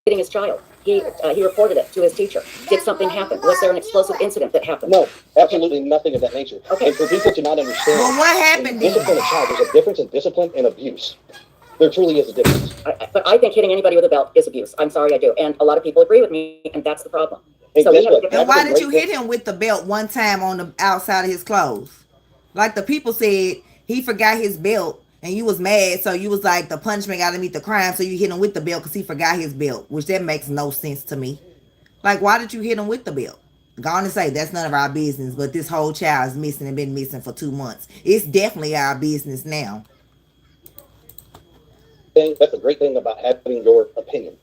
hitting his child. He reported it to his teacher. Did something happen? Was there an explosive incident that happened? No, absolutely nothing of that nature. Okay. And for people to not understand, well, what happened? Discipline a child. There's a difference in discipline and abuse. There truly is a difference. But I think hitting anybody with a belt is abuse. I'm sorry, I do, and a lot of people agree with me, and that's the problem. Hey, So and why did you hit him with the belt one time on the outside of his clothes? Like the people said, he forgot his belt. And you was mad, so you was like, the punishment got to meet the crime, so you hit him with the belt because he forgot his belt, which that makes no sense to me. Like, why did you hit him with the belt? Go on and say, that's none of our business, but this whole child is missing and been missing for 2 months. It's definitely our business now. thing. That's the great thing about having your opinion.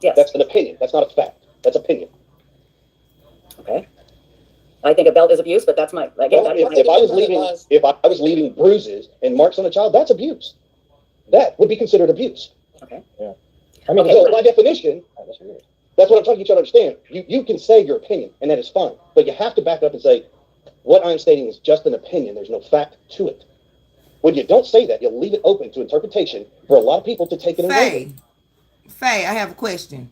Yes. That's an opinion. That's not a fact. That's opinion. Okay. I think a belt is abuse, but that's my, again, Well, if I was leaving bruises and marks on a child, that's abuse. That would be considered abuse. Okay. Yeah. I mean, So by definition, that's what I'm trying to get you to understand. You can say your opinion, and that is fine. But you have to back up and say, what I'm stating is just an opinion. There's no fact to it. When you don't say that, you'll leave it open to interpretation for a lot of people to take it and run with. Faye, I have a question.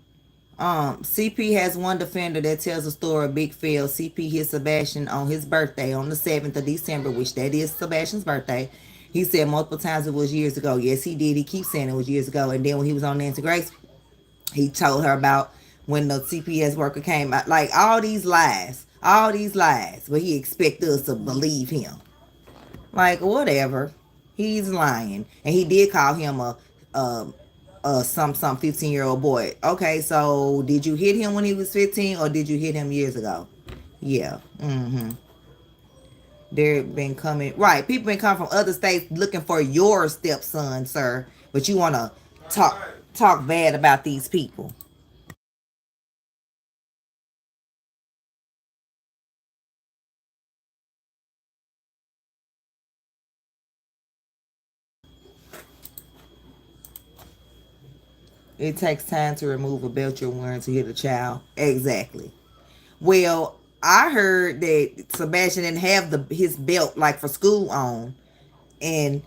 CP has one defender that tells a story of Big Phil. CP hit Sebastian on his birthday on the 7th of December, which that is Sebastian's birthday. He said multiple times it was years ago. Yes, he did. He keeps saying it was years ago. And then when he was on Nancy Grace, he told her about when the CPS worker came out. Like all these lies, but he expected us to believe him. Like whatever, he's lying, and he did call him a some 15-year-old boy. Okay, so did you hit him when he was 15, or did you hit him years ago? Yeah. They've been coming, right? People been coming from other states looking for your stepson, sir. But you want to talk bad about these people. It takes time to remove a belt you're wearing to hit a child. Exactly. Well, I heard that Sebastian didn't have his belt like for school on, and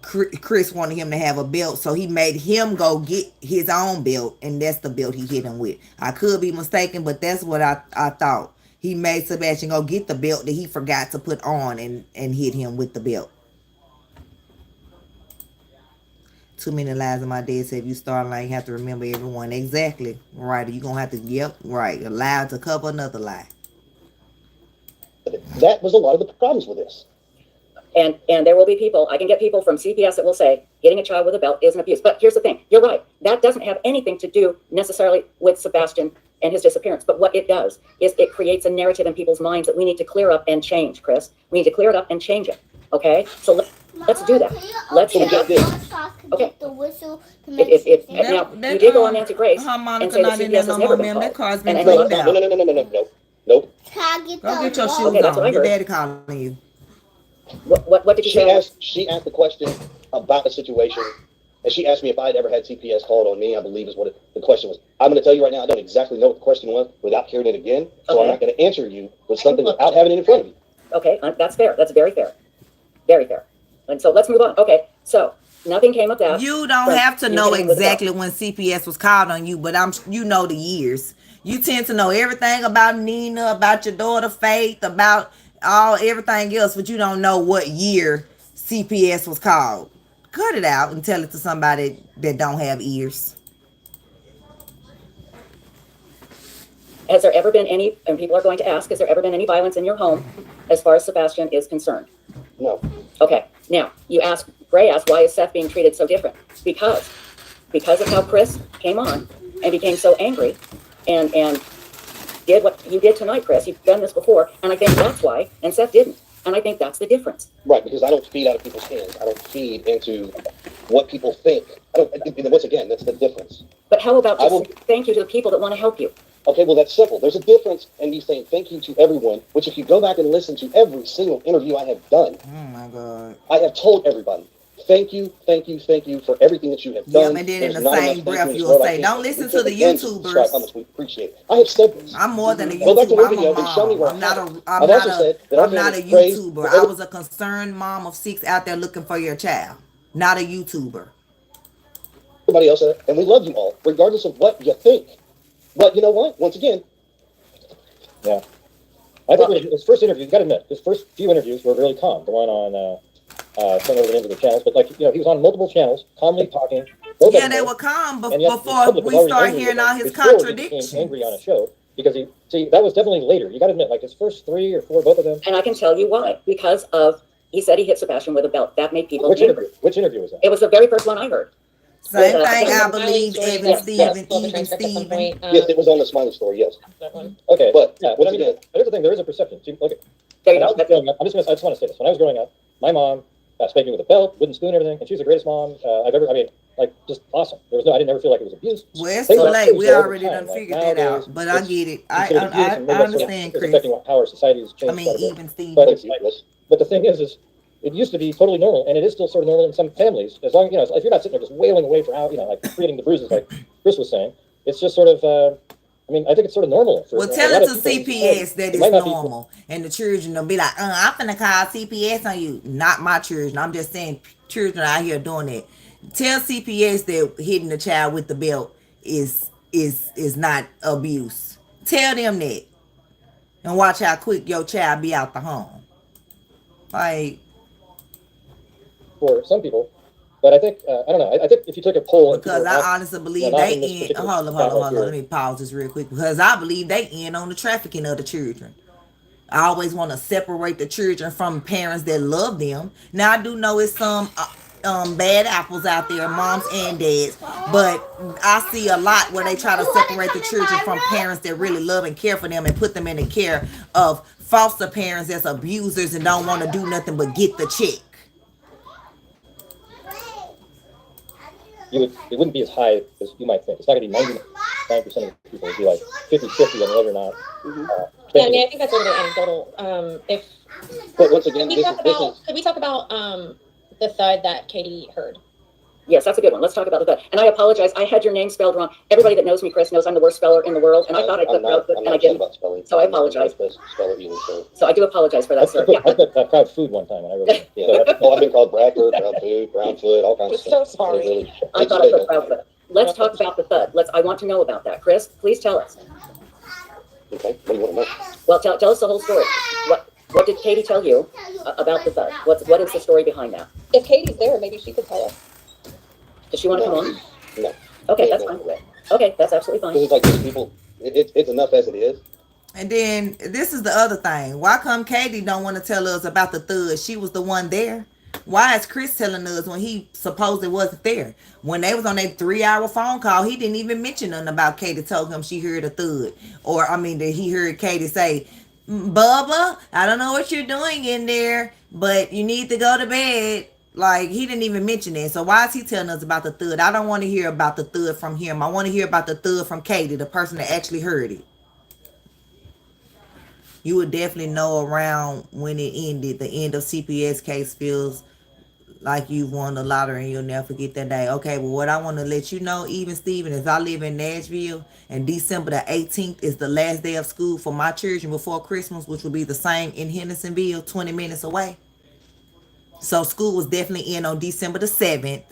Chris wanted him to have a belt, so he made him go get his own belt, and that's the belt he hit him with. I could be mistaken, but that's what I thought. He made Sebastian go get the belt that he forgot to put on and hit him with the belt. Too many lies in my dad said if you start lying, you have to remember everyone. Exactly. Right. You're going to have to, yep, right. Allowed to cover another lie. That was a lot of the problems with this. And there will be people, I can get people from CPS that will say, hitting a child with a belt is an abuse. But here's the thing. You're right. That doesn't have anything to do necessarily with Sebastian and his disappearance. But what it does is it creates a narrative in people's minds that we need to clear up and change, Chris. We need to clear it up and change it. Okay? So let's do that. Let's do that. Okay. Now, you did go on Nancy Grace and say that CPS has never been called. No. Nope. Go get your shoes okay, that's what I on. Your heard. daddy calling you. What did you say? She asked the question about the situation, and she asked me if I had ever had CPS called on me, I believe is what the question was. I'm going to tell you right now, I don't exactly know what the question was without hearing it again, so I'm not going to answer you with something without having it in front of you. Okay, that's fair. That's very fair. Very fair. And so let's move on. Okay, so nothing came of that. You don't have to know exactly when CPS was called on you, but you know the years. You tend to know everything about Nina, about your daughter Faith, about everything else, but you don't know what year CPS was called. Cut it out and tell it to somebody that don't have ears. Has there ever been any, and people are going to ask, has there ever been any violence in your home as far as Sebastian is concerned? No. Okay, now Gray asked, why is Seth being treated so different? Because of how Chris came on and became so angry and did what you did tonight, Chris. You've done this before, and I think that's why, and Seth didn't. And I think that's the difference. Right, because I don't feed out of people's hands. I don't feed into what people think. Once again, that's the difference. But how about just thank you to the people that want to help you? Okay, well, that's simple. There's a difference in me saying thank you to everyone, which if you go back and listen to every single interview I have done, oh my God, I have told everybody, thank you for everything that you have done. Yeah, and then in the same breath, you'll say, don't listen to the YouTubers. How much we appreciate it. I have said this. I'm more than a YouTuber. Go back to my I'm video a and show me where mom. I'm I've also said that I'm not a YouTuber. I was a concerned mom of 6 out there looking for your child, not a YouTuber. Everybody else, and we love you all, regardless of what you think. But you know what? Once again, yeah. I think his first interview, you got to admit, his first few interviews were really calm. The one on, some of the names of the channels, but he was on multiple channels, calmly talking. Yeah, they were calm before we start hearing all his contradictions. He became angry on a show because that was definitely later. You got to admit, his first 3 or 4, both of them. And I can tell you why. Because he said he hit Sebastian with a belt. That made people angry. Which interview was that? It was the very first one I heard. Same thing, I believe, even Steven. Yes, it was on the Smiley Story, yes. That one. Okay, but here's the thing, there is a perception. See, look, there you go. I just want to say this. When I was growing up, my mom spanked me with a belt, wooden spoon, everything, and she was the greatest mom I've ever, just awesome. There was no, I didn't ever feel like it was abuse. Well, it's Things too like late. things We there over already time. done Like figured that nowadays, out. But I it's get it. considered abuse, and maybe I that's sort of understand, is Chris. affecting how our society has changed. I mean, quite a bit. even Steve. But the thing is it used to be totally normal, and it is still sort of normal in some families. As long, if you're not sitting there just wailing away for like creating the bruises, like Chris was saying, it's just sort of. I mean, I think it's sort of normal. For Well, a tell lot it of to people in CPS society. that It might it's not be- normal, and the children will be like, I'm finna call CPS on you. Not my children. I'm just saying children out here doing it. Tell CPS that hitting the child with the belt is not abuse. Tell them that, and watch how quick your child be out the home. Like, for some people. But I think, I don't know, I think if you took a poll... because I honestly believe they end... Hold on. Let me pause this real quick. Because I believe they end on the trafficking of the children. I always want to separate the children from parents that love them. Now, I do know it's some bad apples out there, moms and dads. But I see a lot where they try to separate the children from parents that really love and care for them and put them in the care of foster parents that's abusers and don't want to do nothing but get the check. It wouldn't be as high as you might think. It's not going to be 99% of people. It would be like 50-50 on whether or not. Yeah, I mean, I think that's a little bit anecdotal. But once again, could we talk about the thud that Katie heard? Yes, that's a good one. Let's talk about that. And I apologize. I had your name spelled wrong. Everybody that knows me, Chris, knows I'm the worst speller in the world. And I thought I put Proudfoot, and I didn't. So I apologize. So I do apologize for that, sir. I put Proud Food one time, and I wrote it. I've been called Bradford, Proud Food, Brown Foot, all kinds of stuff. So sorry. I thought I put Proudfoot. Let's talk about the thud. I want to know about that. Chris, please tell us. Okay, what do you want to know? Well, tell us the whole story. What did Katie tell you about the thud? What is the story behind that? If Katie's there, maybe she could tell us. Does she want to come on? No. Okay, that's fine. Okay, that's absolutely fine. This is like these people, it's enough as it is. And then this is the other thing. Why come Katie don't want to tell us about the thud? She was the one there. Why is Chris telling us when he supposedly wasn't there? When they was on that 3-hour phone call, he didn't even mention nothing about Katie told him she heard a thud. Or, I mean, that he heard Katie say, Bubba, I don't know what you're doing in there, but you need to go to bed. Like, he didn't even mention it. So why is he telling us about the thud? I don't want to hear about the thud from him. I want to hear about the thud from Katie, the person that actually heard it. You would definitely know around when it ended. The end of CPS case feels like you won the lottery and you'll never forget that day. Okay, well, what I want to let you know, even Steven, is I live in Nashville, and December the 18th is the last day of school for my children before Christmas, which will be the same in Hendersonville, 20 minutes away. So school was definitely in on December the 7th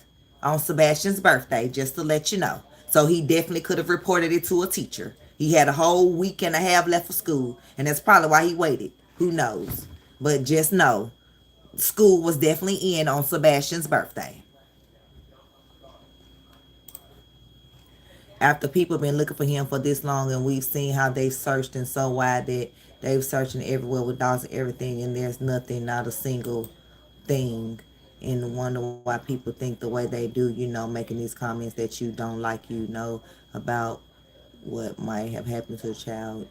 on Sebastian's birthday, just to let you know. So he definitely could have reported it to a teacher. He had a whole week and a half left for school, and that's probably why he waited. Who knows? But just know, school was definitely in on Sebastian's birthday. After people have been looking for him for this long, and we've seen how they've searched and so wide that they've searching everywhere with dogs and everything, and there's nothing, not a single thing, and wonder why people think the way they do, making these comments that you don't like, about what might have happened to a child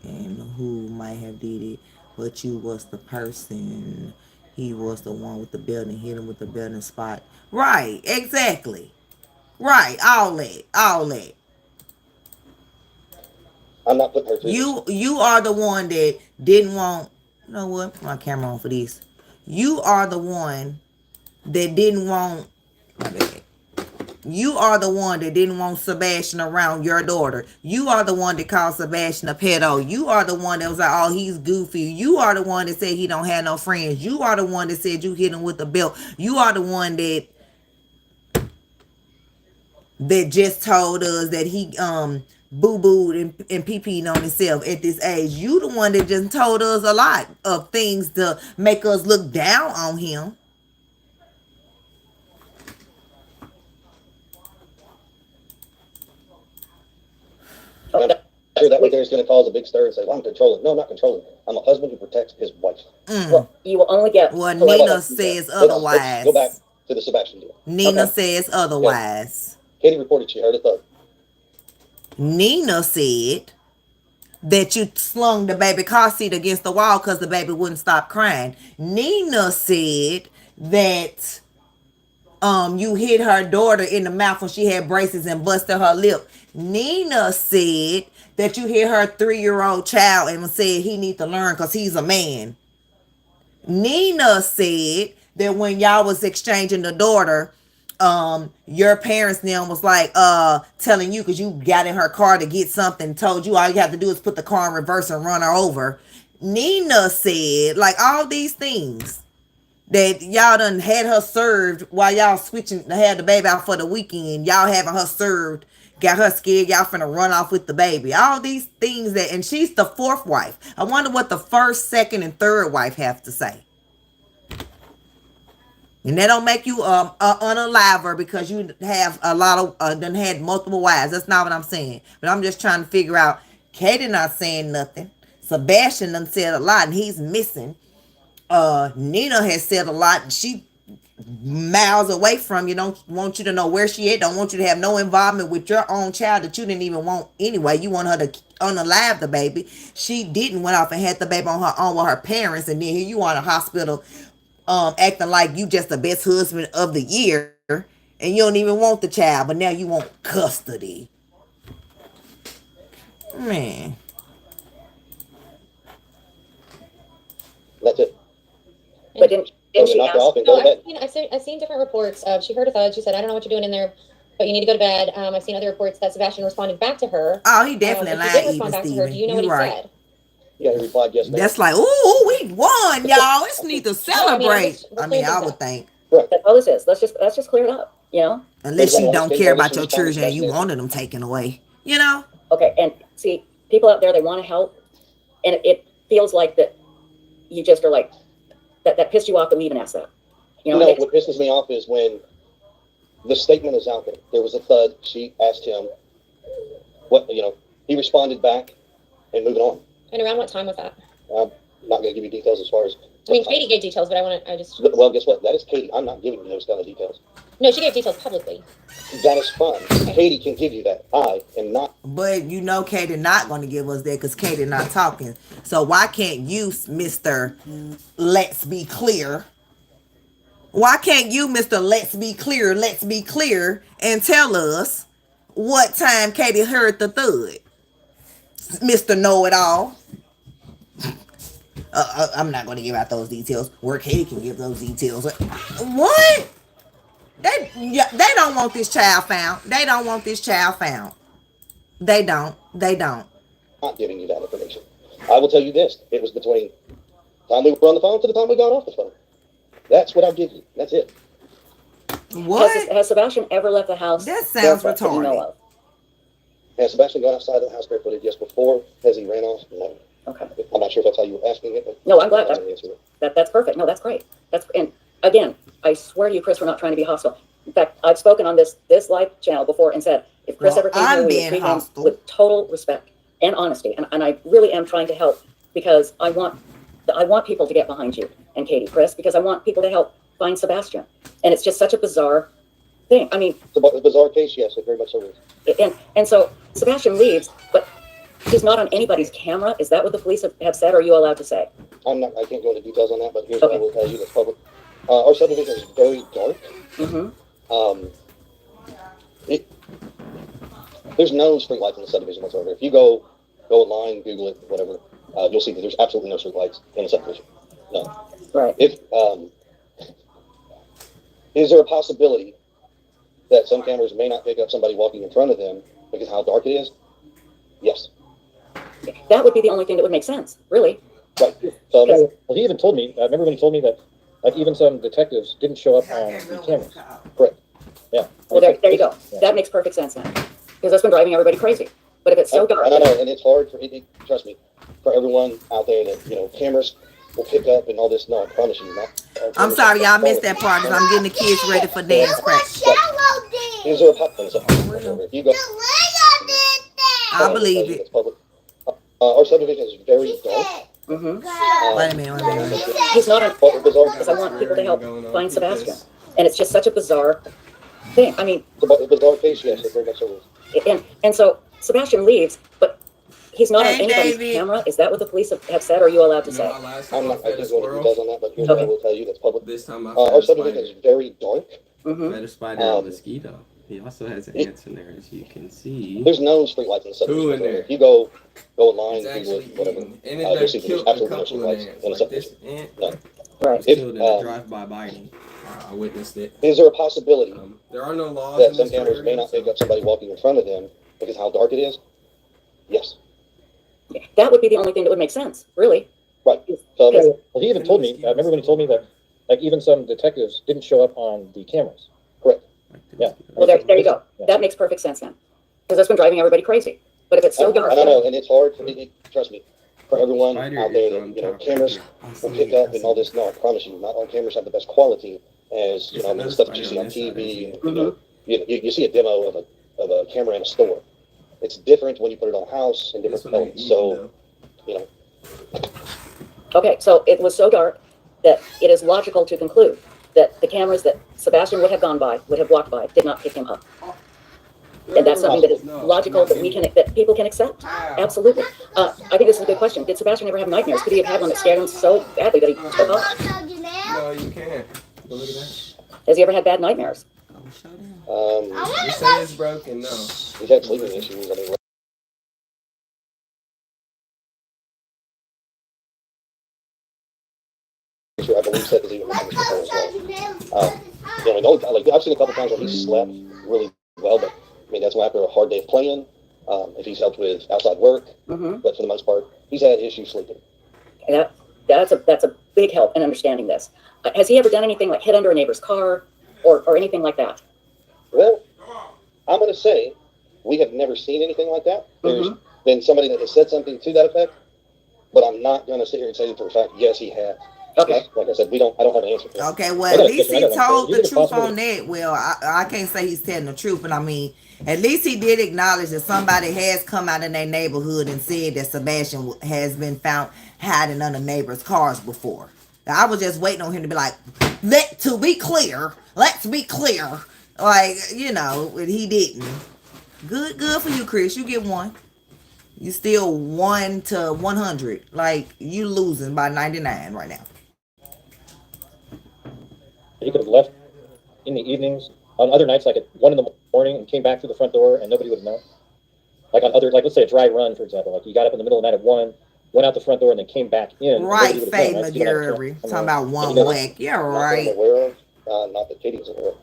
and who might have did it, but you was the person. He was the one with the belt and hit him with the belt and spot. Right, exactly. Right, all that. I'm not putting her through You are the one that didn't want, you know what, put my camera on for this. You are the one that didn't want, my bad. You are the one that didn't want Sebastian around your daughter. You are the one that called Sebastian a pedo. You are the one that was like, oh, he's goofy. You are the one that said he don't have no friends. You are the one that said you hit him with the belt. You are the one that just told us that he boo-booed and pee-peed on himself at this age. You the one that just told us a lot of things to make us look down on him. That way there's going to cause a big stir and say, well, I'm controlling. No, I'm not controlling. I'm a husband who protects his wife. Well, you will only get... Well, Nina says otherwise. Let's go back to the Sebastian deal. Nina says otherwise. Katie reported she heard a thud. Nina said that you slung the baby car seat against the wall because the baby wouldn't stop crying. Nina said that you hit her daughter in the mouth when she had braces and busted her lip. Nina said that you hit her 3-year-old child and said he need to learn because he's a man. Nina said that when y'all was exchanging the daughter, your parents now was like telling you, because you got in her car to get something, told you all you have to do is put the car in reverse and run her over. Nina said like all these things that y'all done had her served while y'all switching to have the baby out for the weekend. Y'all having her served, got her scared, y'all finna run off with the baby. All these things that, and she's the 4th wife. I wonder what the 1st, 2nd, and 3rd wife have to say. And that don't make you unaliver because you have a lot of done had multiple wives. That's not what I'm saying. But I'm just trying to figure out. Katie not saying nothing. Sebastian done said a lot and he's missing. Nina has said a lot and she miles away from you. Don't want you to know where she at. Don't want you to have no involvement with your own child that you didn't even want anyway. You want her to unalive the baby. She didn't went off and had the baby on her own with her parents, and then here you are in a hospital acting like you just the best husband of the year and you don't even want the child, but now you want custody. Man. That's it. But didn't she knock ask? her off and go to bed. I've seen different reports. She heard a thud. She said, I don't know what you're doing in there, but you need to go to bed. I've seen other reports that Sebastian responded back to her. Oh, he definitely lied. He did respond back to her. Do you know what he said? Yeah, he replied yes. That's like, ooh, we won, y'all. It's need to celebrate. I mean, I would think. That's all this is. Let's just clear it up, you know? Unless you don't care about your children and you wanted them taken away, you know? Okay, and see, people out there, they want to help, and it feels like that you just are like, that pissed you off that we even asked that. You know, what pisses me off is when the statement is out there. There was a thud. She asked him what, you know, he responded back and moving on. And around what time was that? I'm not going to give you details as far as. I mean, Katie gave details, but I just. Well, guess what? That is Katie. I'm not giving you those kind of details. No, she gave details publicly. That is fine. Okay. Katie can give you that. I am not. But you know Katie not going to give us that because Katie not talking. So why can't you, Mr. Let's Be Clear? Why can't you, Mr. Let's Be Clear, and tell us what time Katie heard the thud? Mr. Know-It-All. I'm not going to give out those details. Where Katie can give those details. What? They don't want this child found. They don't want this child found. They don't. I'm not giving you that information. I will tell you this. It was between the time we were on the phone to the time we got off the phone. That's what I'll give you. That's it. What? Has Sebastian ever left the house? That sounds retarded. You know of? Has Sebastian gone outside of the house barefooted? Yes. Before? Has he ran off? No. Okay. I'm not sure if that's how you were asking it. But no, I'm glad. That's perfect. No, that's great. And again, I swear to you, Chris, we're not trying to be hostile. In fact, I've spoken on this live channel before and said, if Chris ever came here, we would treat him with total respect and honesty. And I really am trying to help because I want people to get behind you and Katie, Chris, because I want people to help find Sebastian. And it's just such a bizarre thing. I mean, it's a bizarre case, yes, it very much so is. And so Sebastian leaves, but he's not on anybody's camera. Is that what the police have said? Or are you allowed to say? I can't go into details on that, but here's what I will tell you that's public. Our subdivision is very dark. Mm-hmm. There's no street lights in the subdivision whatsoever. If you go online, Google it, whatever, you'll see that there's absolutely no street lights in the subdivision. No. Right. Is there a possibility that some cameras may not pick up somebody walking in front of them because of how dark it is? Yes. That would be the only thing that would make sense, really. Right. So, well, he even told me, I remember when he told me that like even some detectives didn't show up on the cameras. Correct. Yeah. Well, there you go. Yeah. That makes perfect sense now. Because that's been driving everybody crazy. But if it's so dark. I know, and it's hard for trust me, for everyone out there that, cameras will pick up and all this. No, I promise you not. I'm sorry, y'all missed that part because I'm getting the kids ready for dance practice. Is there a if you go, I believe it. Our subdivision is very dark. Mm-hmm. Wait a minute. He's not on because I want people to help find Sebastian. And it's just such a bizarre thing. I mean, it's a bizarre case, yes, it very much so is. And so Sebastian leaves, but he's not on anybody's camera. Is that what the police have said, or are you allowed to say? I can't go into details on that, but here's what I will tell you that's public. Our subdivision is very dark. Better spider and mosquito. He also has ants in there, as you can see. There's no street lights in the subdivision. Two in there. If you go online, It's Google actually it, whatever, eating. And you'll it see killed there's a absolutely no street couple of lights ants. in the Like this subdivision. ant No. was killed in a drive-by biting. I witnessed it. Is there a possibility There are no laws that in some this cameras area, may not pick up somebody walking in front of them because how dark it is? Yes. That would be the only thing that would make sense, really. Right. So Yeah, well, he even told me, I remember when he told me that, like, even some detectives didn't show up on the cameras. correct. Yeah. Well, there you go. That makes perfect sense then. Because that's been driving everybody crazy. But if it's so dark. I don't know, and it's hard for me, trust me, for everyone Spider out there is that, on you know, top cameras right will here. pick up and all this. No, I promise you, not all cameras have the best quality as, you know, There's the stuff that another you see on spider on this TV. side, And, you see a demo of a camera in a store. It's different when you put it on a house and different This one ain't elements. eating, So, though. you know, Okay, so it was so dark that it is logical to conclude that the cameras that Sebastian would have gone by, would have walked by, did not pick him up. And that's something that is logical, that that people can accept. Absolutely. I think this is a good question. Did Sebastian ever have nightmares? Could he have had one that scared him so badly that he took off? No, you can't. Go look at that. Has he ever had bad nightmares? You say it's broken, no. he's had sleeping issues. I mean, I believe Seth is even mentioned this before as well. You know, like, I've seen a couple times where he slept really well, but I mean, that's why after a hard day of playing, if he's helped with outside work, but for the most part, he's had issues sleeping. And that's a big help in understanding this. Has he ever done anything like hid under a neighbor's car or anything like that? Well, I'm going to say we have never seen anything like that. There's been somebody that has said something to that effect, but I'm not going to sit here and say for a fact, yes, he has. Okay. Like I said, I don't have an answer for that. Okay, well, at least he told the truth on that. Well, I can't say he's telling the truth, but I mean, at least he did acknowledge that somebody has come out in their neighborhood and said that Sebastian has been found hiding under neighbors' cars before. I was just waiting on him to be like, let's be clear. Like, you know, but he didn't. Good for you, Chris. You get one. You still 1 to 100. Like, you losing by 99 right now. He could have left in the evenings on other nights, like at 1 in the morning, and came back through the front door, and nobody would have known. Like on other, like let's say a dry run, for example. Like you got up in the middle of the night at 1, went out the front door, and then came back in. Right, Faye McGarry. Talking about one whack. Yeah, right. Not that I'm aware of, not that Katie is aware of.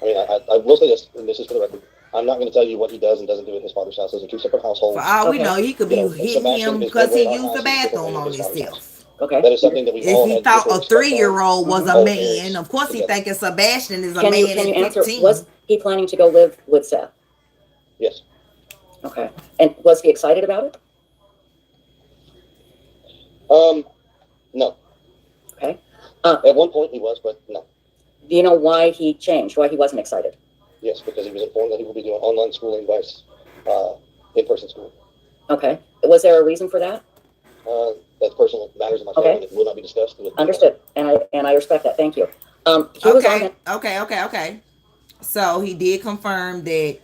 I mean, I will say this, and this is for the record. I'm not going to tell you what he does and doesn't do at his father's house. Those are two separate households. For all we know, he could be hitting him because he used the bathroom on himself. Okay. That is something that we all If he thought a 3-year-old was a man, of course he thinking Sebastian is a man Can you at answer, 15. was he planning to go live with Seth? Yes. Okay. And was he excited about it? No. Okay. At one point he was, but no. Do you know why he changed? Why he wasn't excited? Yes, because he was informed that he will be doing online schooling versus in-person school. Okay. Was there a reason for that? That's personal matters in my family that will not be discussed. Understood. And I respect that. Thank you. Okay. So he did confirm that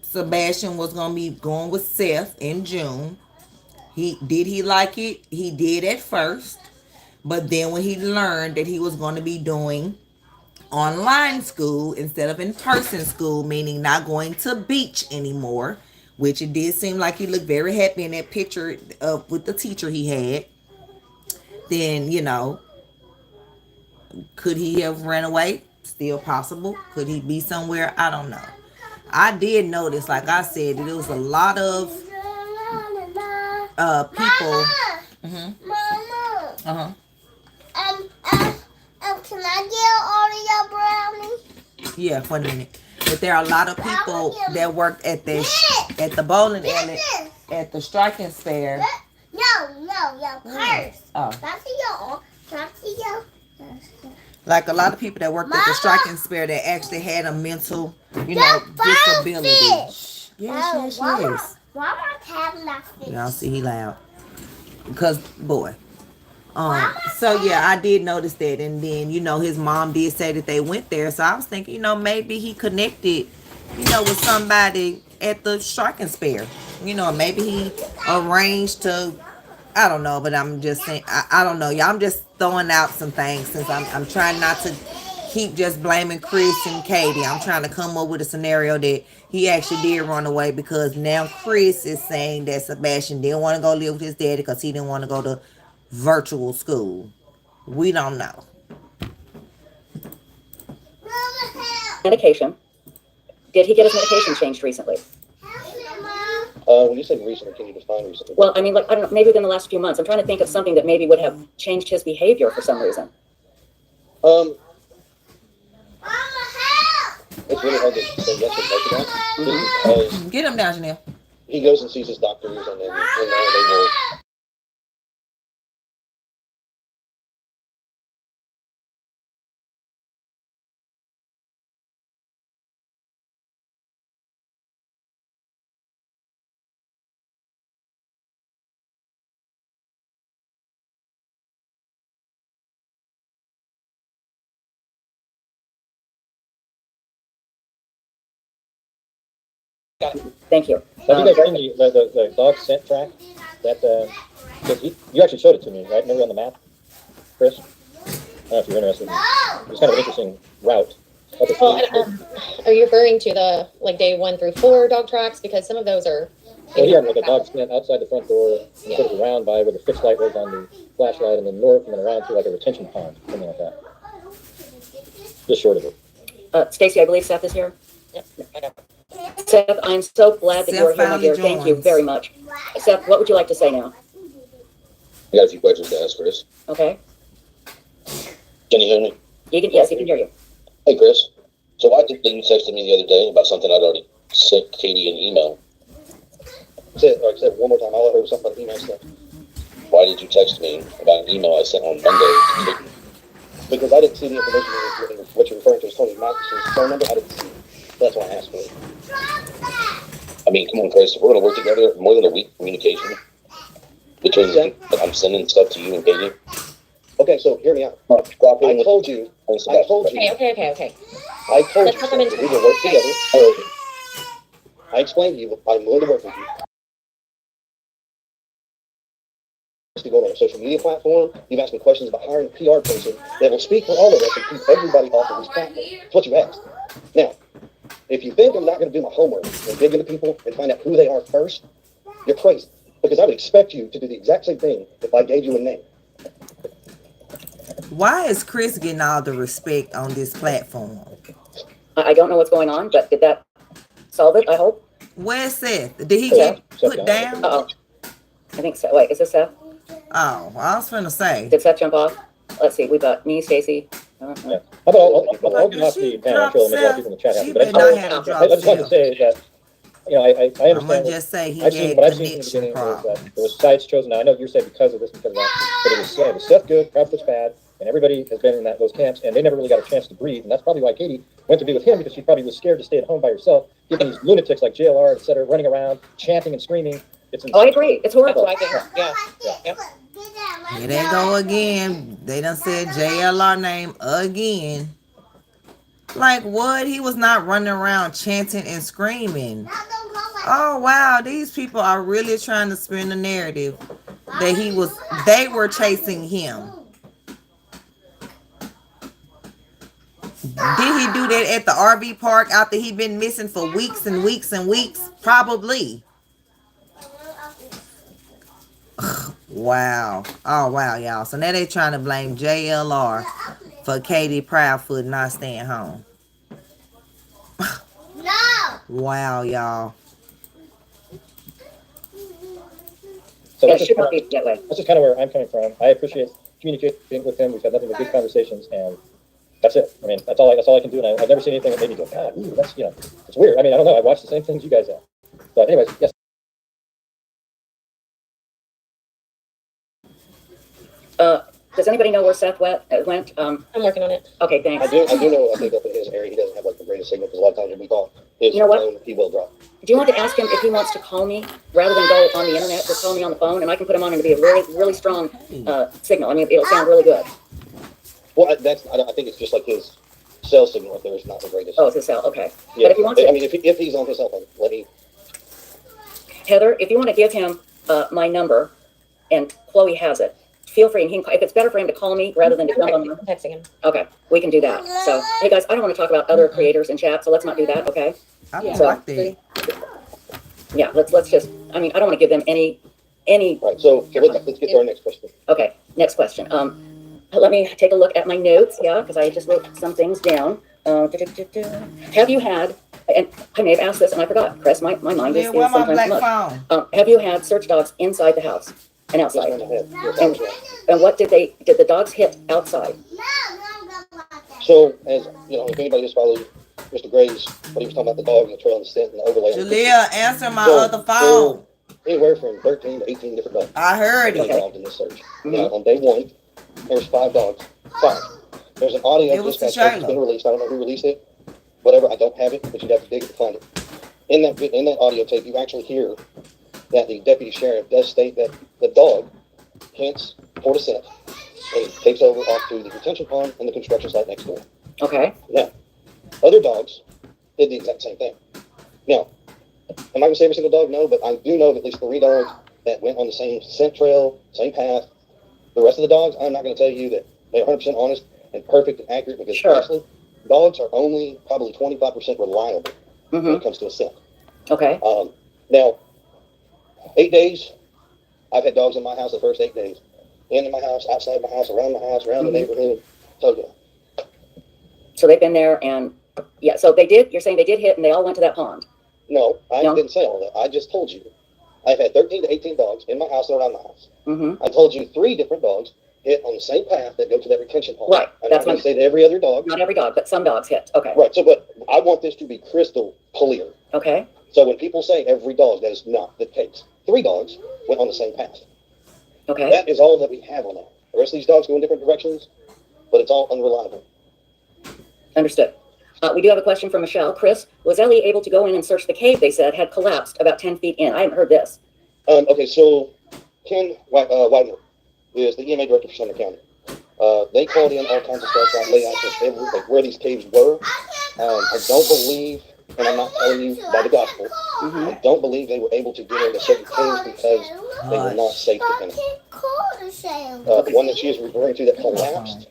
Sebastian was gonna be going with Seth in June. Did he like it? He did at first, but then when he learned that he was going to be doing online school instead of in-person school, meaning not going to beach anymore, which it did seem like he looked very happy in that picture with the teacher he had, then, you know, could he have ran away? Still possible. Could he be somewhere? I don't know. I did notice, like I said, that there was a lot of people. Mama. Can I get all of your brownies? Yeah, for a minute. But there are a lot of people that work at the bowling alley at the striking fair. No, your purse. Oh. That's your. Like a lot of people that worked at the striking fair that actually had a mental, disability. Yes. Why having that fish? Y'all see he loud. Because, boy. So yeah, I did notice that. And then, his mom did say that they went there. So I was thinking, maybe he connected, with somebody at the striking fair. Maybe he arranged to, I don't know, but I'm just saying, I don't know. Y'all, I'm just throwing out some things since I'm trying not to keep just blaming Chris and Katie. I'm trying to come up with a scenario that he actually did run away, because now Chris is saying that Sebastian didn't want to go live with his daddy because he didn't want to go to virtual school. We don't know. Medication. Did he get his medication changed recently? When you said recently, can you define recently? Well, I mean, like, I don't know, maybe within the last few months. I'm trying to think of something that maybe would have changed his behavior for some reason. It's really hard to say yes or no to that. Just because Get him down, Janelle. he goes and sees his doctors, and then they will. Thank you. Have you guys seen the dog scent track? That you actually showed it to me, right? Remember on the map, Chris? I don't know if you're interested. It's kind of an interesting route. Well, are you referring to the like day 1 through 4 dog tracks? Because some of those are. Well, here, with the dog scent outside the front door, and sort of around by where the fixed light was on the flashlight, and then north, and then around to like a retention pond, something like that. Just short of it. Stacy, I believe Seth is here. Yep, I know. Seth, I'm so glad that Seth you're here, my dear. finally Thank you joins. very much. Seth, what would you like to say now? I got a few questions to ask, Chris. Okay. Can you hear me? Yes, he can hear you. Hey, Chris. So I think that you texted me the other day about something I'd already sent Katie an email. Say it one more time. All I heard was something about email stuff. Why did you text me about an email I sent on Monday? Because I didn't see the information in what you're referring to as Tony Max's phone number. I didn't see it. That's why I asked for it. I mean, come on, Chris. If we're going to work together, more than a week communication between I'm sending stuff to you and Katie. Okay, so hear me out. I told you. Okay. I told Let's put them you into we will work together. I explained to you I'm willing to work with you. To go on a social media platform, you've asked me questions about hiring a PR person that will speak for all of us and keep everybody off of this platform. That's what you asked. Now, if you think I'm not going to do my homework and dig into people and find out who they are first, you're crazy. Because I would expect you to do the exact same thing if I gave you a name. Why is Chris getting all the respect on this platform? I don't know what's going on, but did that solve it, I hope? Where's Seth? Did he get put down? Uh-oh. I think so. Wait, is this Seth? Oh, I was finna say. Did Seth jump off? Let's see. We got me, Stacy. Yeah. How about I'll open up the panel show and make a lot of people in the chat happy. But I just wanted to say that, you know, I understand. I'm gonna just say he I've seen what I've seen from the connection beginning was problems. that there was sides chosen. Now, I know you said because of this, because of that, but it was Seth good, Proudfoot's bad, and everybody has been in those camps, and they never really got a chance to breathe, and that's probably why Katie went to be with him, because she probably was scared to stay at home by herself, given these lunatics like JLR, etc., running around, chanting and screaming. It's I agree. It's horrible. That's what I think. Yeah. Here they go again. They done said JLR name again. Like what? He was not running around chanting and screaming. Oh wow, these people are really trying to spin the narrative that they were chasing him. Did he do that at the RV park after he'd been missing for weeks and weeks and weeks? Probably. Wow. Oh wow, y'all. So now they trying to blame JLR for Katie Proudfoot not staying home. No. So Yeah, that's it just, should not be that way. that's just kind of where I'm coming from. I appreciate communicating with him. We've had nothing but good conversations, and that's it. I mean, that's all I can do. And I've never seen anything that made me go, God, ooh, that's, you know, it's weird. I mean, I don't know. I watched the same things you guys have. But anyways, yes. Does anybody know where Seth went? I'm working on it. Okay, thanks. I do know, I think up in his area, he doesn't have like the greatest signal, because a lot of times when we call his You know what? phone, he will drop. Do you want to ask him if he wants to call me rather than go on the internet? Just call me on the phone, and I can put him on, and it'll be a really, really strong signal. I mean, it'll sound really good. Well, I think it's just like his cell signal up there is not the greatest. Oh, it's his cell. Okay. Yeah, But if he wants to, I mean, if he's on his cell phone, let me. Heather, if you want to give him my number, and Chloe has it, feel free, and if it's better for him to call me rather than to jump on. Texting him. Okay, we can do that. So, hey guys, I don't want to talk about other creators in chat, so let's not do that, okay? I don't So, like that. yeah, let's just, I mean, I don't want to give them any. Right, so let's get to our next question. Okay, next question. Let me take a look at my notes, yeah, because I just wrote some things down. Have you had, and I may have asked this and I forgot, Chris, my mind is Where my sometimes black phone? have you had search dogs inside the house and outside? And what did the dogs hit outside? So, as you know, if anybody just followed Mr. Gray's, what he was talking about, the dog and the trail and the scent and the overlay. Jalea, answer my other phone. Anywhere from 13 to 18 different dogs. I heard it. Involved in this search. Now, on day 1, there's 5 dogs. 5. There's an audio dispatch that's been released. I don't know who released it. Whatever, I don't have it, but you'd have to dig it to find it. In that audio tape, you actually hear that the deputy sheriff does state that the dog hints for the scent and takes over off to the retention pond and the construction site next door. Okay. Now, other dogs did the exact same thing. Now, am I going to say every single dog? No, but I do know of at least 3 dogs that went on the same scent trail, same path. The rest of the dogs, I'm not going to tell you that they're 100% honest and perfect and accurate because honestly, dogs are only probably 25% reliable when it comes to a scent. Okay. Now, 8 days, I've had dogs in my house the first 8 days. In my house, outside my house, around the neighborhood. So yeah. So they've been there and, yeah, so you're saying they did hit and they all went to that pond? No, I didn't say all that. I just told you. I've had 13 to 18 dogs in my house and around my house. I told you 3 different dogs hit on the same path that go to that retention pond. Right. I'm not going to say that every other dog. Not every dog, but some dogs hit. Okay. Right. So, but I want this to be crystal clear. Okay. So when people say every dog, that is not the case. 3 dogs went on the same path. Okay. That is all that we have on that. The rest of these dogs go in different directions, but it's all unreliable. Understood. We do have a question from Michelle. Chris, was Ellie able to go in and search the cave they said had collapsed about 10 feet in? I haven't heard this. Okay, so Ken Widener is the EMA director for Sumner County. They called in all kinds of stuff about layouts and like where these caves were. I don't believe, and I'm not telling you by the gospel, I don't believe they were able to get into certain caves because they were not safe to enter. The one that she is referring to that collapsed,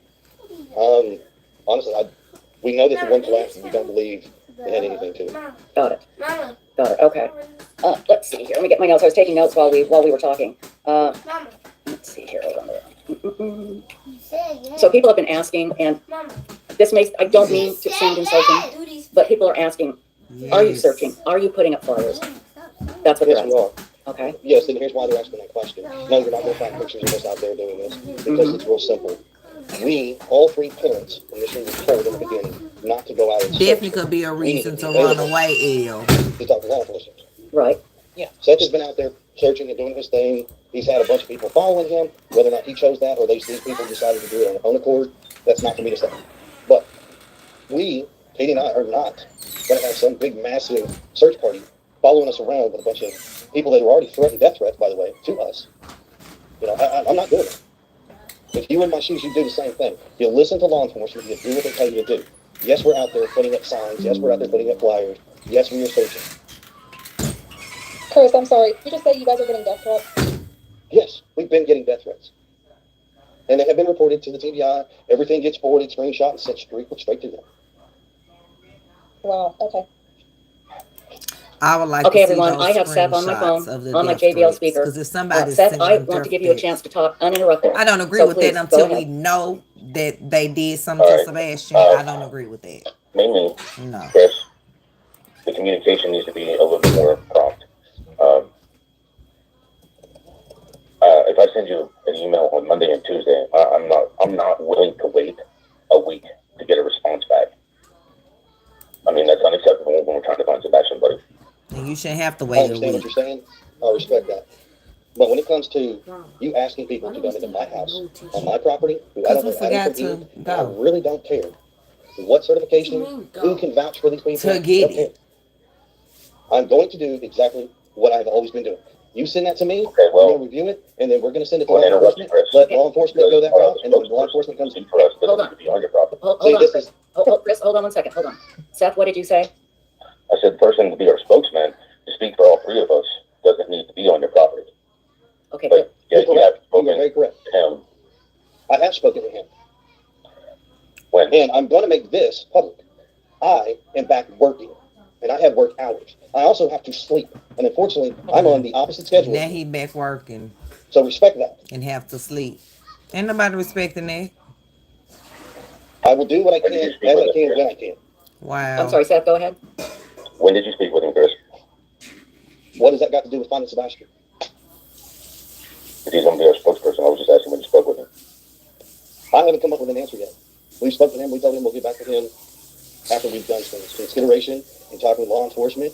honestly, we know that the one collapsed and we don't believe it had anything to it. Got it. Got it. Okay. Let's see here. Let me get my notes. I was taking notes while we were talking. Let's see here. Hold on. So people have been asking, and this I don't mean to sound insulting, but people are asking, are you searching? Are you putting up flyers? That's what they're asking. We are. Okay. Yes, and here's why they're asking that question. No, you're not going to find pictures of us out there doing this because it's real simple. We, all 3 parents, initially were told in the beginning not to go out and Definitely could be a reason to run away, L. To talk to law enforcement. Right. Yeah. Seth has been out there searching and doing his thing. He's had a bunch of people following him. Whether or not he chose that or these people decided to do it on their own accord, that's not for me to say. But we, Katie and I, are not going to have some big, massive search party following us around with a bunch of people that were already threatened death threats, by the way, to us. You know, I'm not doing it. If you were in my shoes, you'd do the same thing. You listen to law enforcement, you do what they tell you to do. Yes, we're out there putting up signs. Yes, we're out there putting up flyers. Yes, we are searching. Chris, I'm sorry. You just say you guys are getting death threats? Yes, we've been getting death threats. And they have been reported to the TBI. Everything gets forwarded, screenshot, and sent straight to them. Wow, okay. I would like Okay, to see everyone, I have Seth on my phone, on my JBL speaker. Because if somebody's Seth, I want to give you a chance to talk uninterrupted. I don't agree with that until we know that they did something to Sebastian. I don't agree with that. Mainly, no. Chris, the communication needs to be a little bit more prompt. If I send you an email on Monday and Tuesday, I'm not willing to wait a week to get a response back. I mean, that's unacceptable when we're trying to find Sebastian, buddy. And you shouldn't have to I wait a understand week. what you're saying. I respect that. But when it comes to you asking people to come into my house, on my property, I really don't care what certification, who can vouch for these people. To get it. I'm going to do exactly what I've always been doing. You send that to me, okay, well, we're going to review it, and then we're going to send it to law enforcement. Let law enforcement go that route, and then law enforcement comes in. Hold on. Chris, hold on 1 second. Hold on. Seth, what did you say? I said the person to be our spokesman to speak for all 3 of us doesn't need to be on your property. Okay. But you have spoken very correct. to him I have spoken to him. When? And I'm going to make this public. I am back working, and I have work hours. I also have to sleep. And unfortunately, I'm on the opposite schedule. Now he back working. So respect that. And have to sleep. Ain't nobody respecting that. I will do what I can, as I can, when I can. Wow. I'm sorry, Seth, go ahead. When did you speak with him, Chris? What does that got to do with finding Sebastian? If he's going to be our spokesperson, I was just asking when you spoke with him. I haven't come up with an answer yet. We spoke to him. We told him we'll get back to him after we've done some consideration and talking with law enforcement.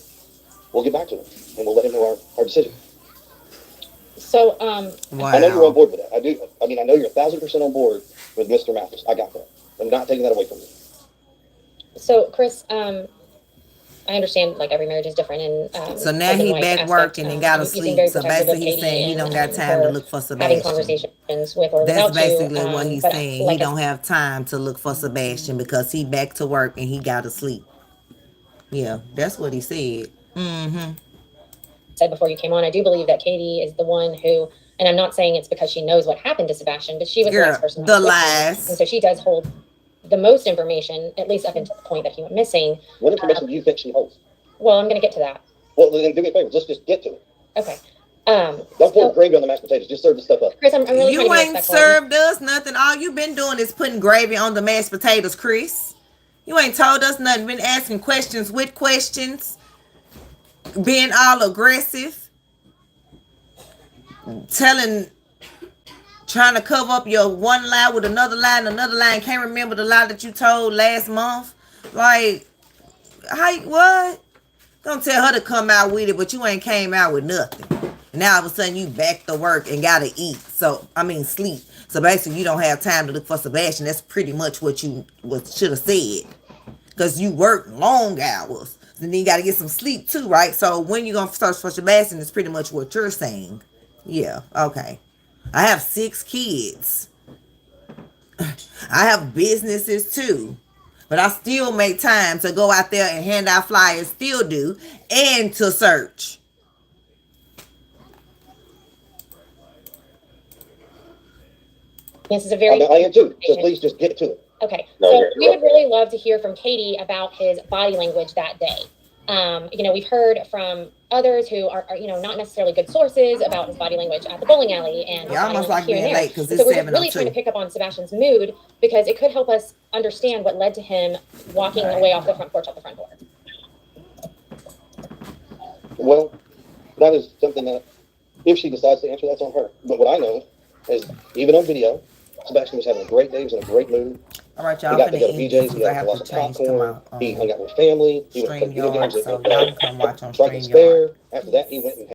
We'll get back to him, and we'll let him know our decision. So, wow. I know you're on board with that. I do. I mean, I know you're 1,000% on board with Mr. Mathis. I got that. I'm not taking that away from you. So Chris, I understand like every marriage is different, and so now he back working and gotta sleep. So basically, he's saying he don't got time to look for having Sebastian. conversations with or That's without basically you. what he's But, saying. like He don't have time to look for Sebastian because he back to work and he gotta sleep. Yeah, that's what he said. Mm-hmm. Said before you came on, I do believe that Katie is the one who, and I'm not saying it's because she knows what happened to Sebastian, but she was the last person. The last. And so she does hold the most information, at least up until the point that he went missing. What information do you think she holds? Well, I'm going to get to that. Well, then do me a favor. Let's just get to it. Okay. Don't pour gravy on the mashed potatoes. Just serve the stuff up. Chris, I'm really You ain't served us nothing. All you been doing is putting gravy on the mashed potatoes, Chris. You ain't told us nothing. Been asking questions with questions. Being all aggressive. Trying to cover up your one lie with another lie and another lie and can't remember the lie that you told last month. Like, what? Don't tell her to come out with it, but you ain't came out with nothing. And now all of a sudden you back to work and gotta eat. Sleep. So basically you don't have time to look for Sebastian. That's pretty much what you should have said. Because you work long hours. And then you gotta get some sleep too, right? So when you gonna search for Sebastian is pretty much what you're saying. Yeah, okay. I have 6 kids. I have businesses too. But I still make time to go out there and hand out flyers, still do, and to search. This is a very... I am too, so please just get to it. Okay, so we would really love to hear from Katie about his body language that day. We've heard from others who are not necessarily good sources about his body language at the bowling alley and almost like being late because it's so we're 7:02. really trying to pick up on Sebastian's mood because it could help us understand what led to him walking away off the front porch at the front door. Well, that is something that if she decides to answer, that's on her. But what I know is, even on video, Sebastian was having a great day. He was in a great mood. All right, y'all. He got to go to BJ's. He got a glass of popcorn. He hung out with family. He went to play video games. So y'all can come watch on After that, he went and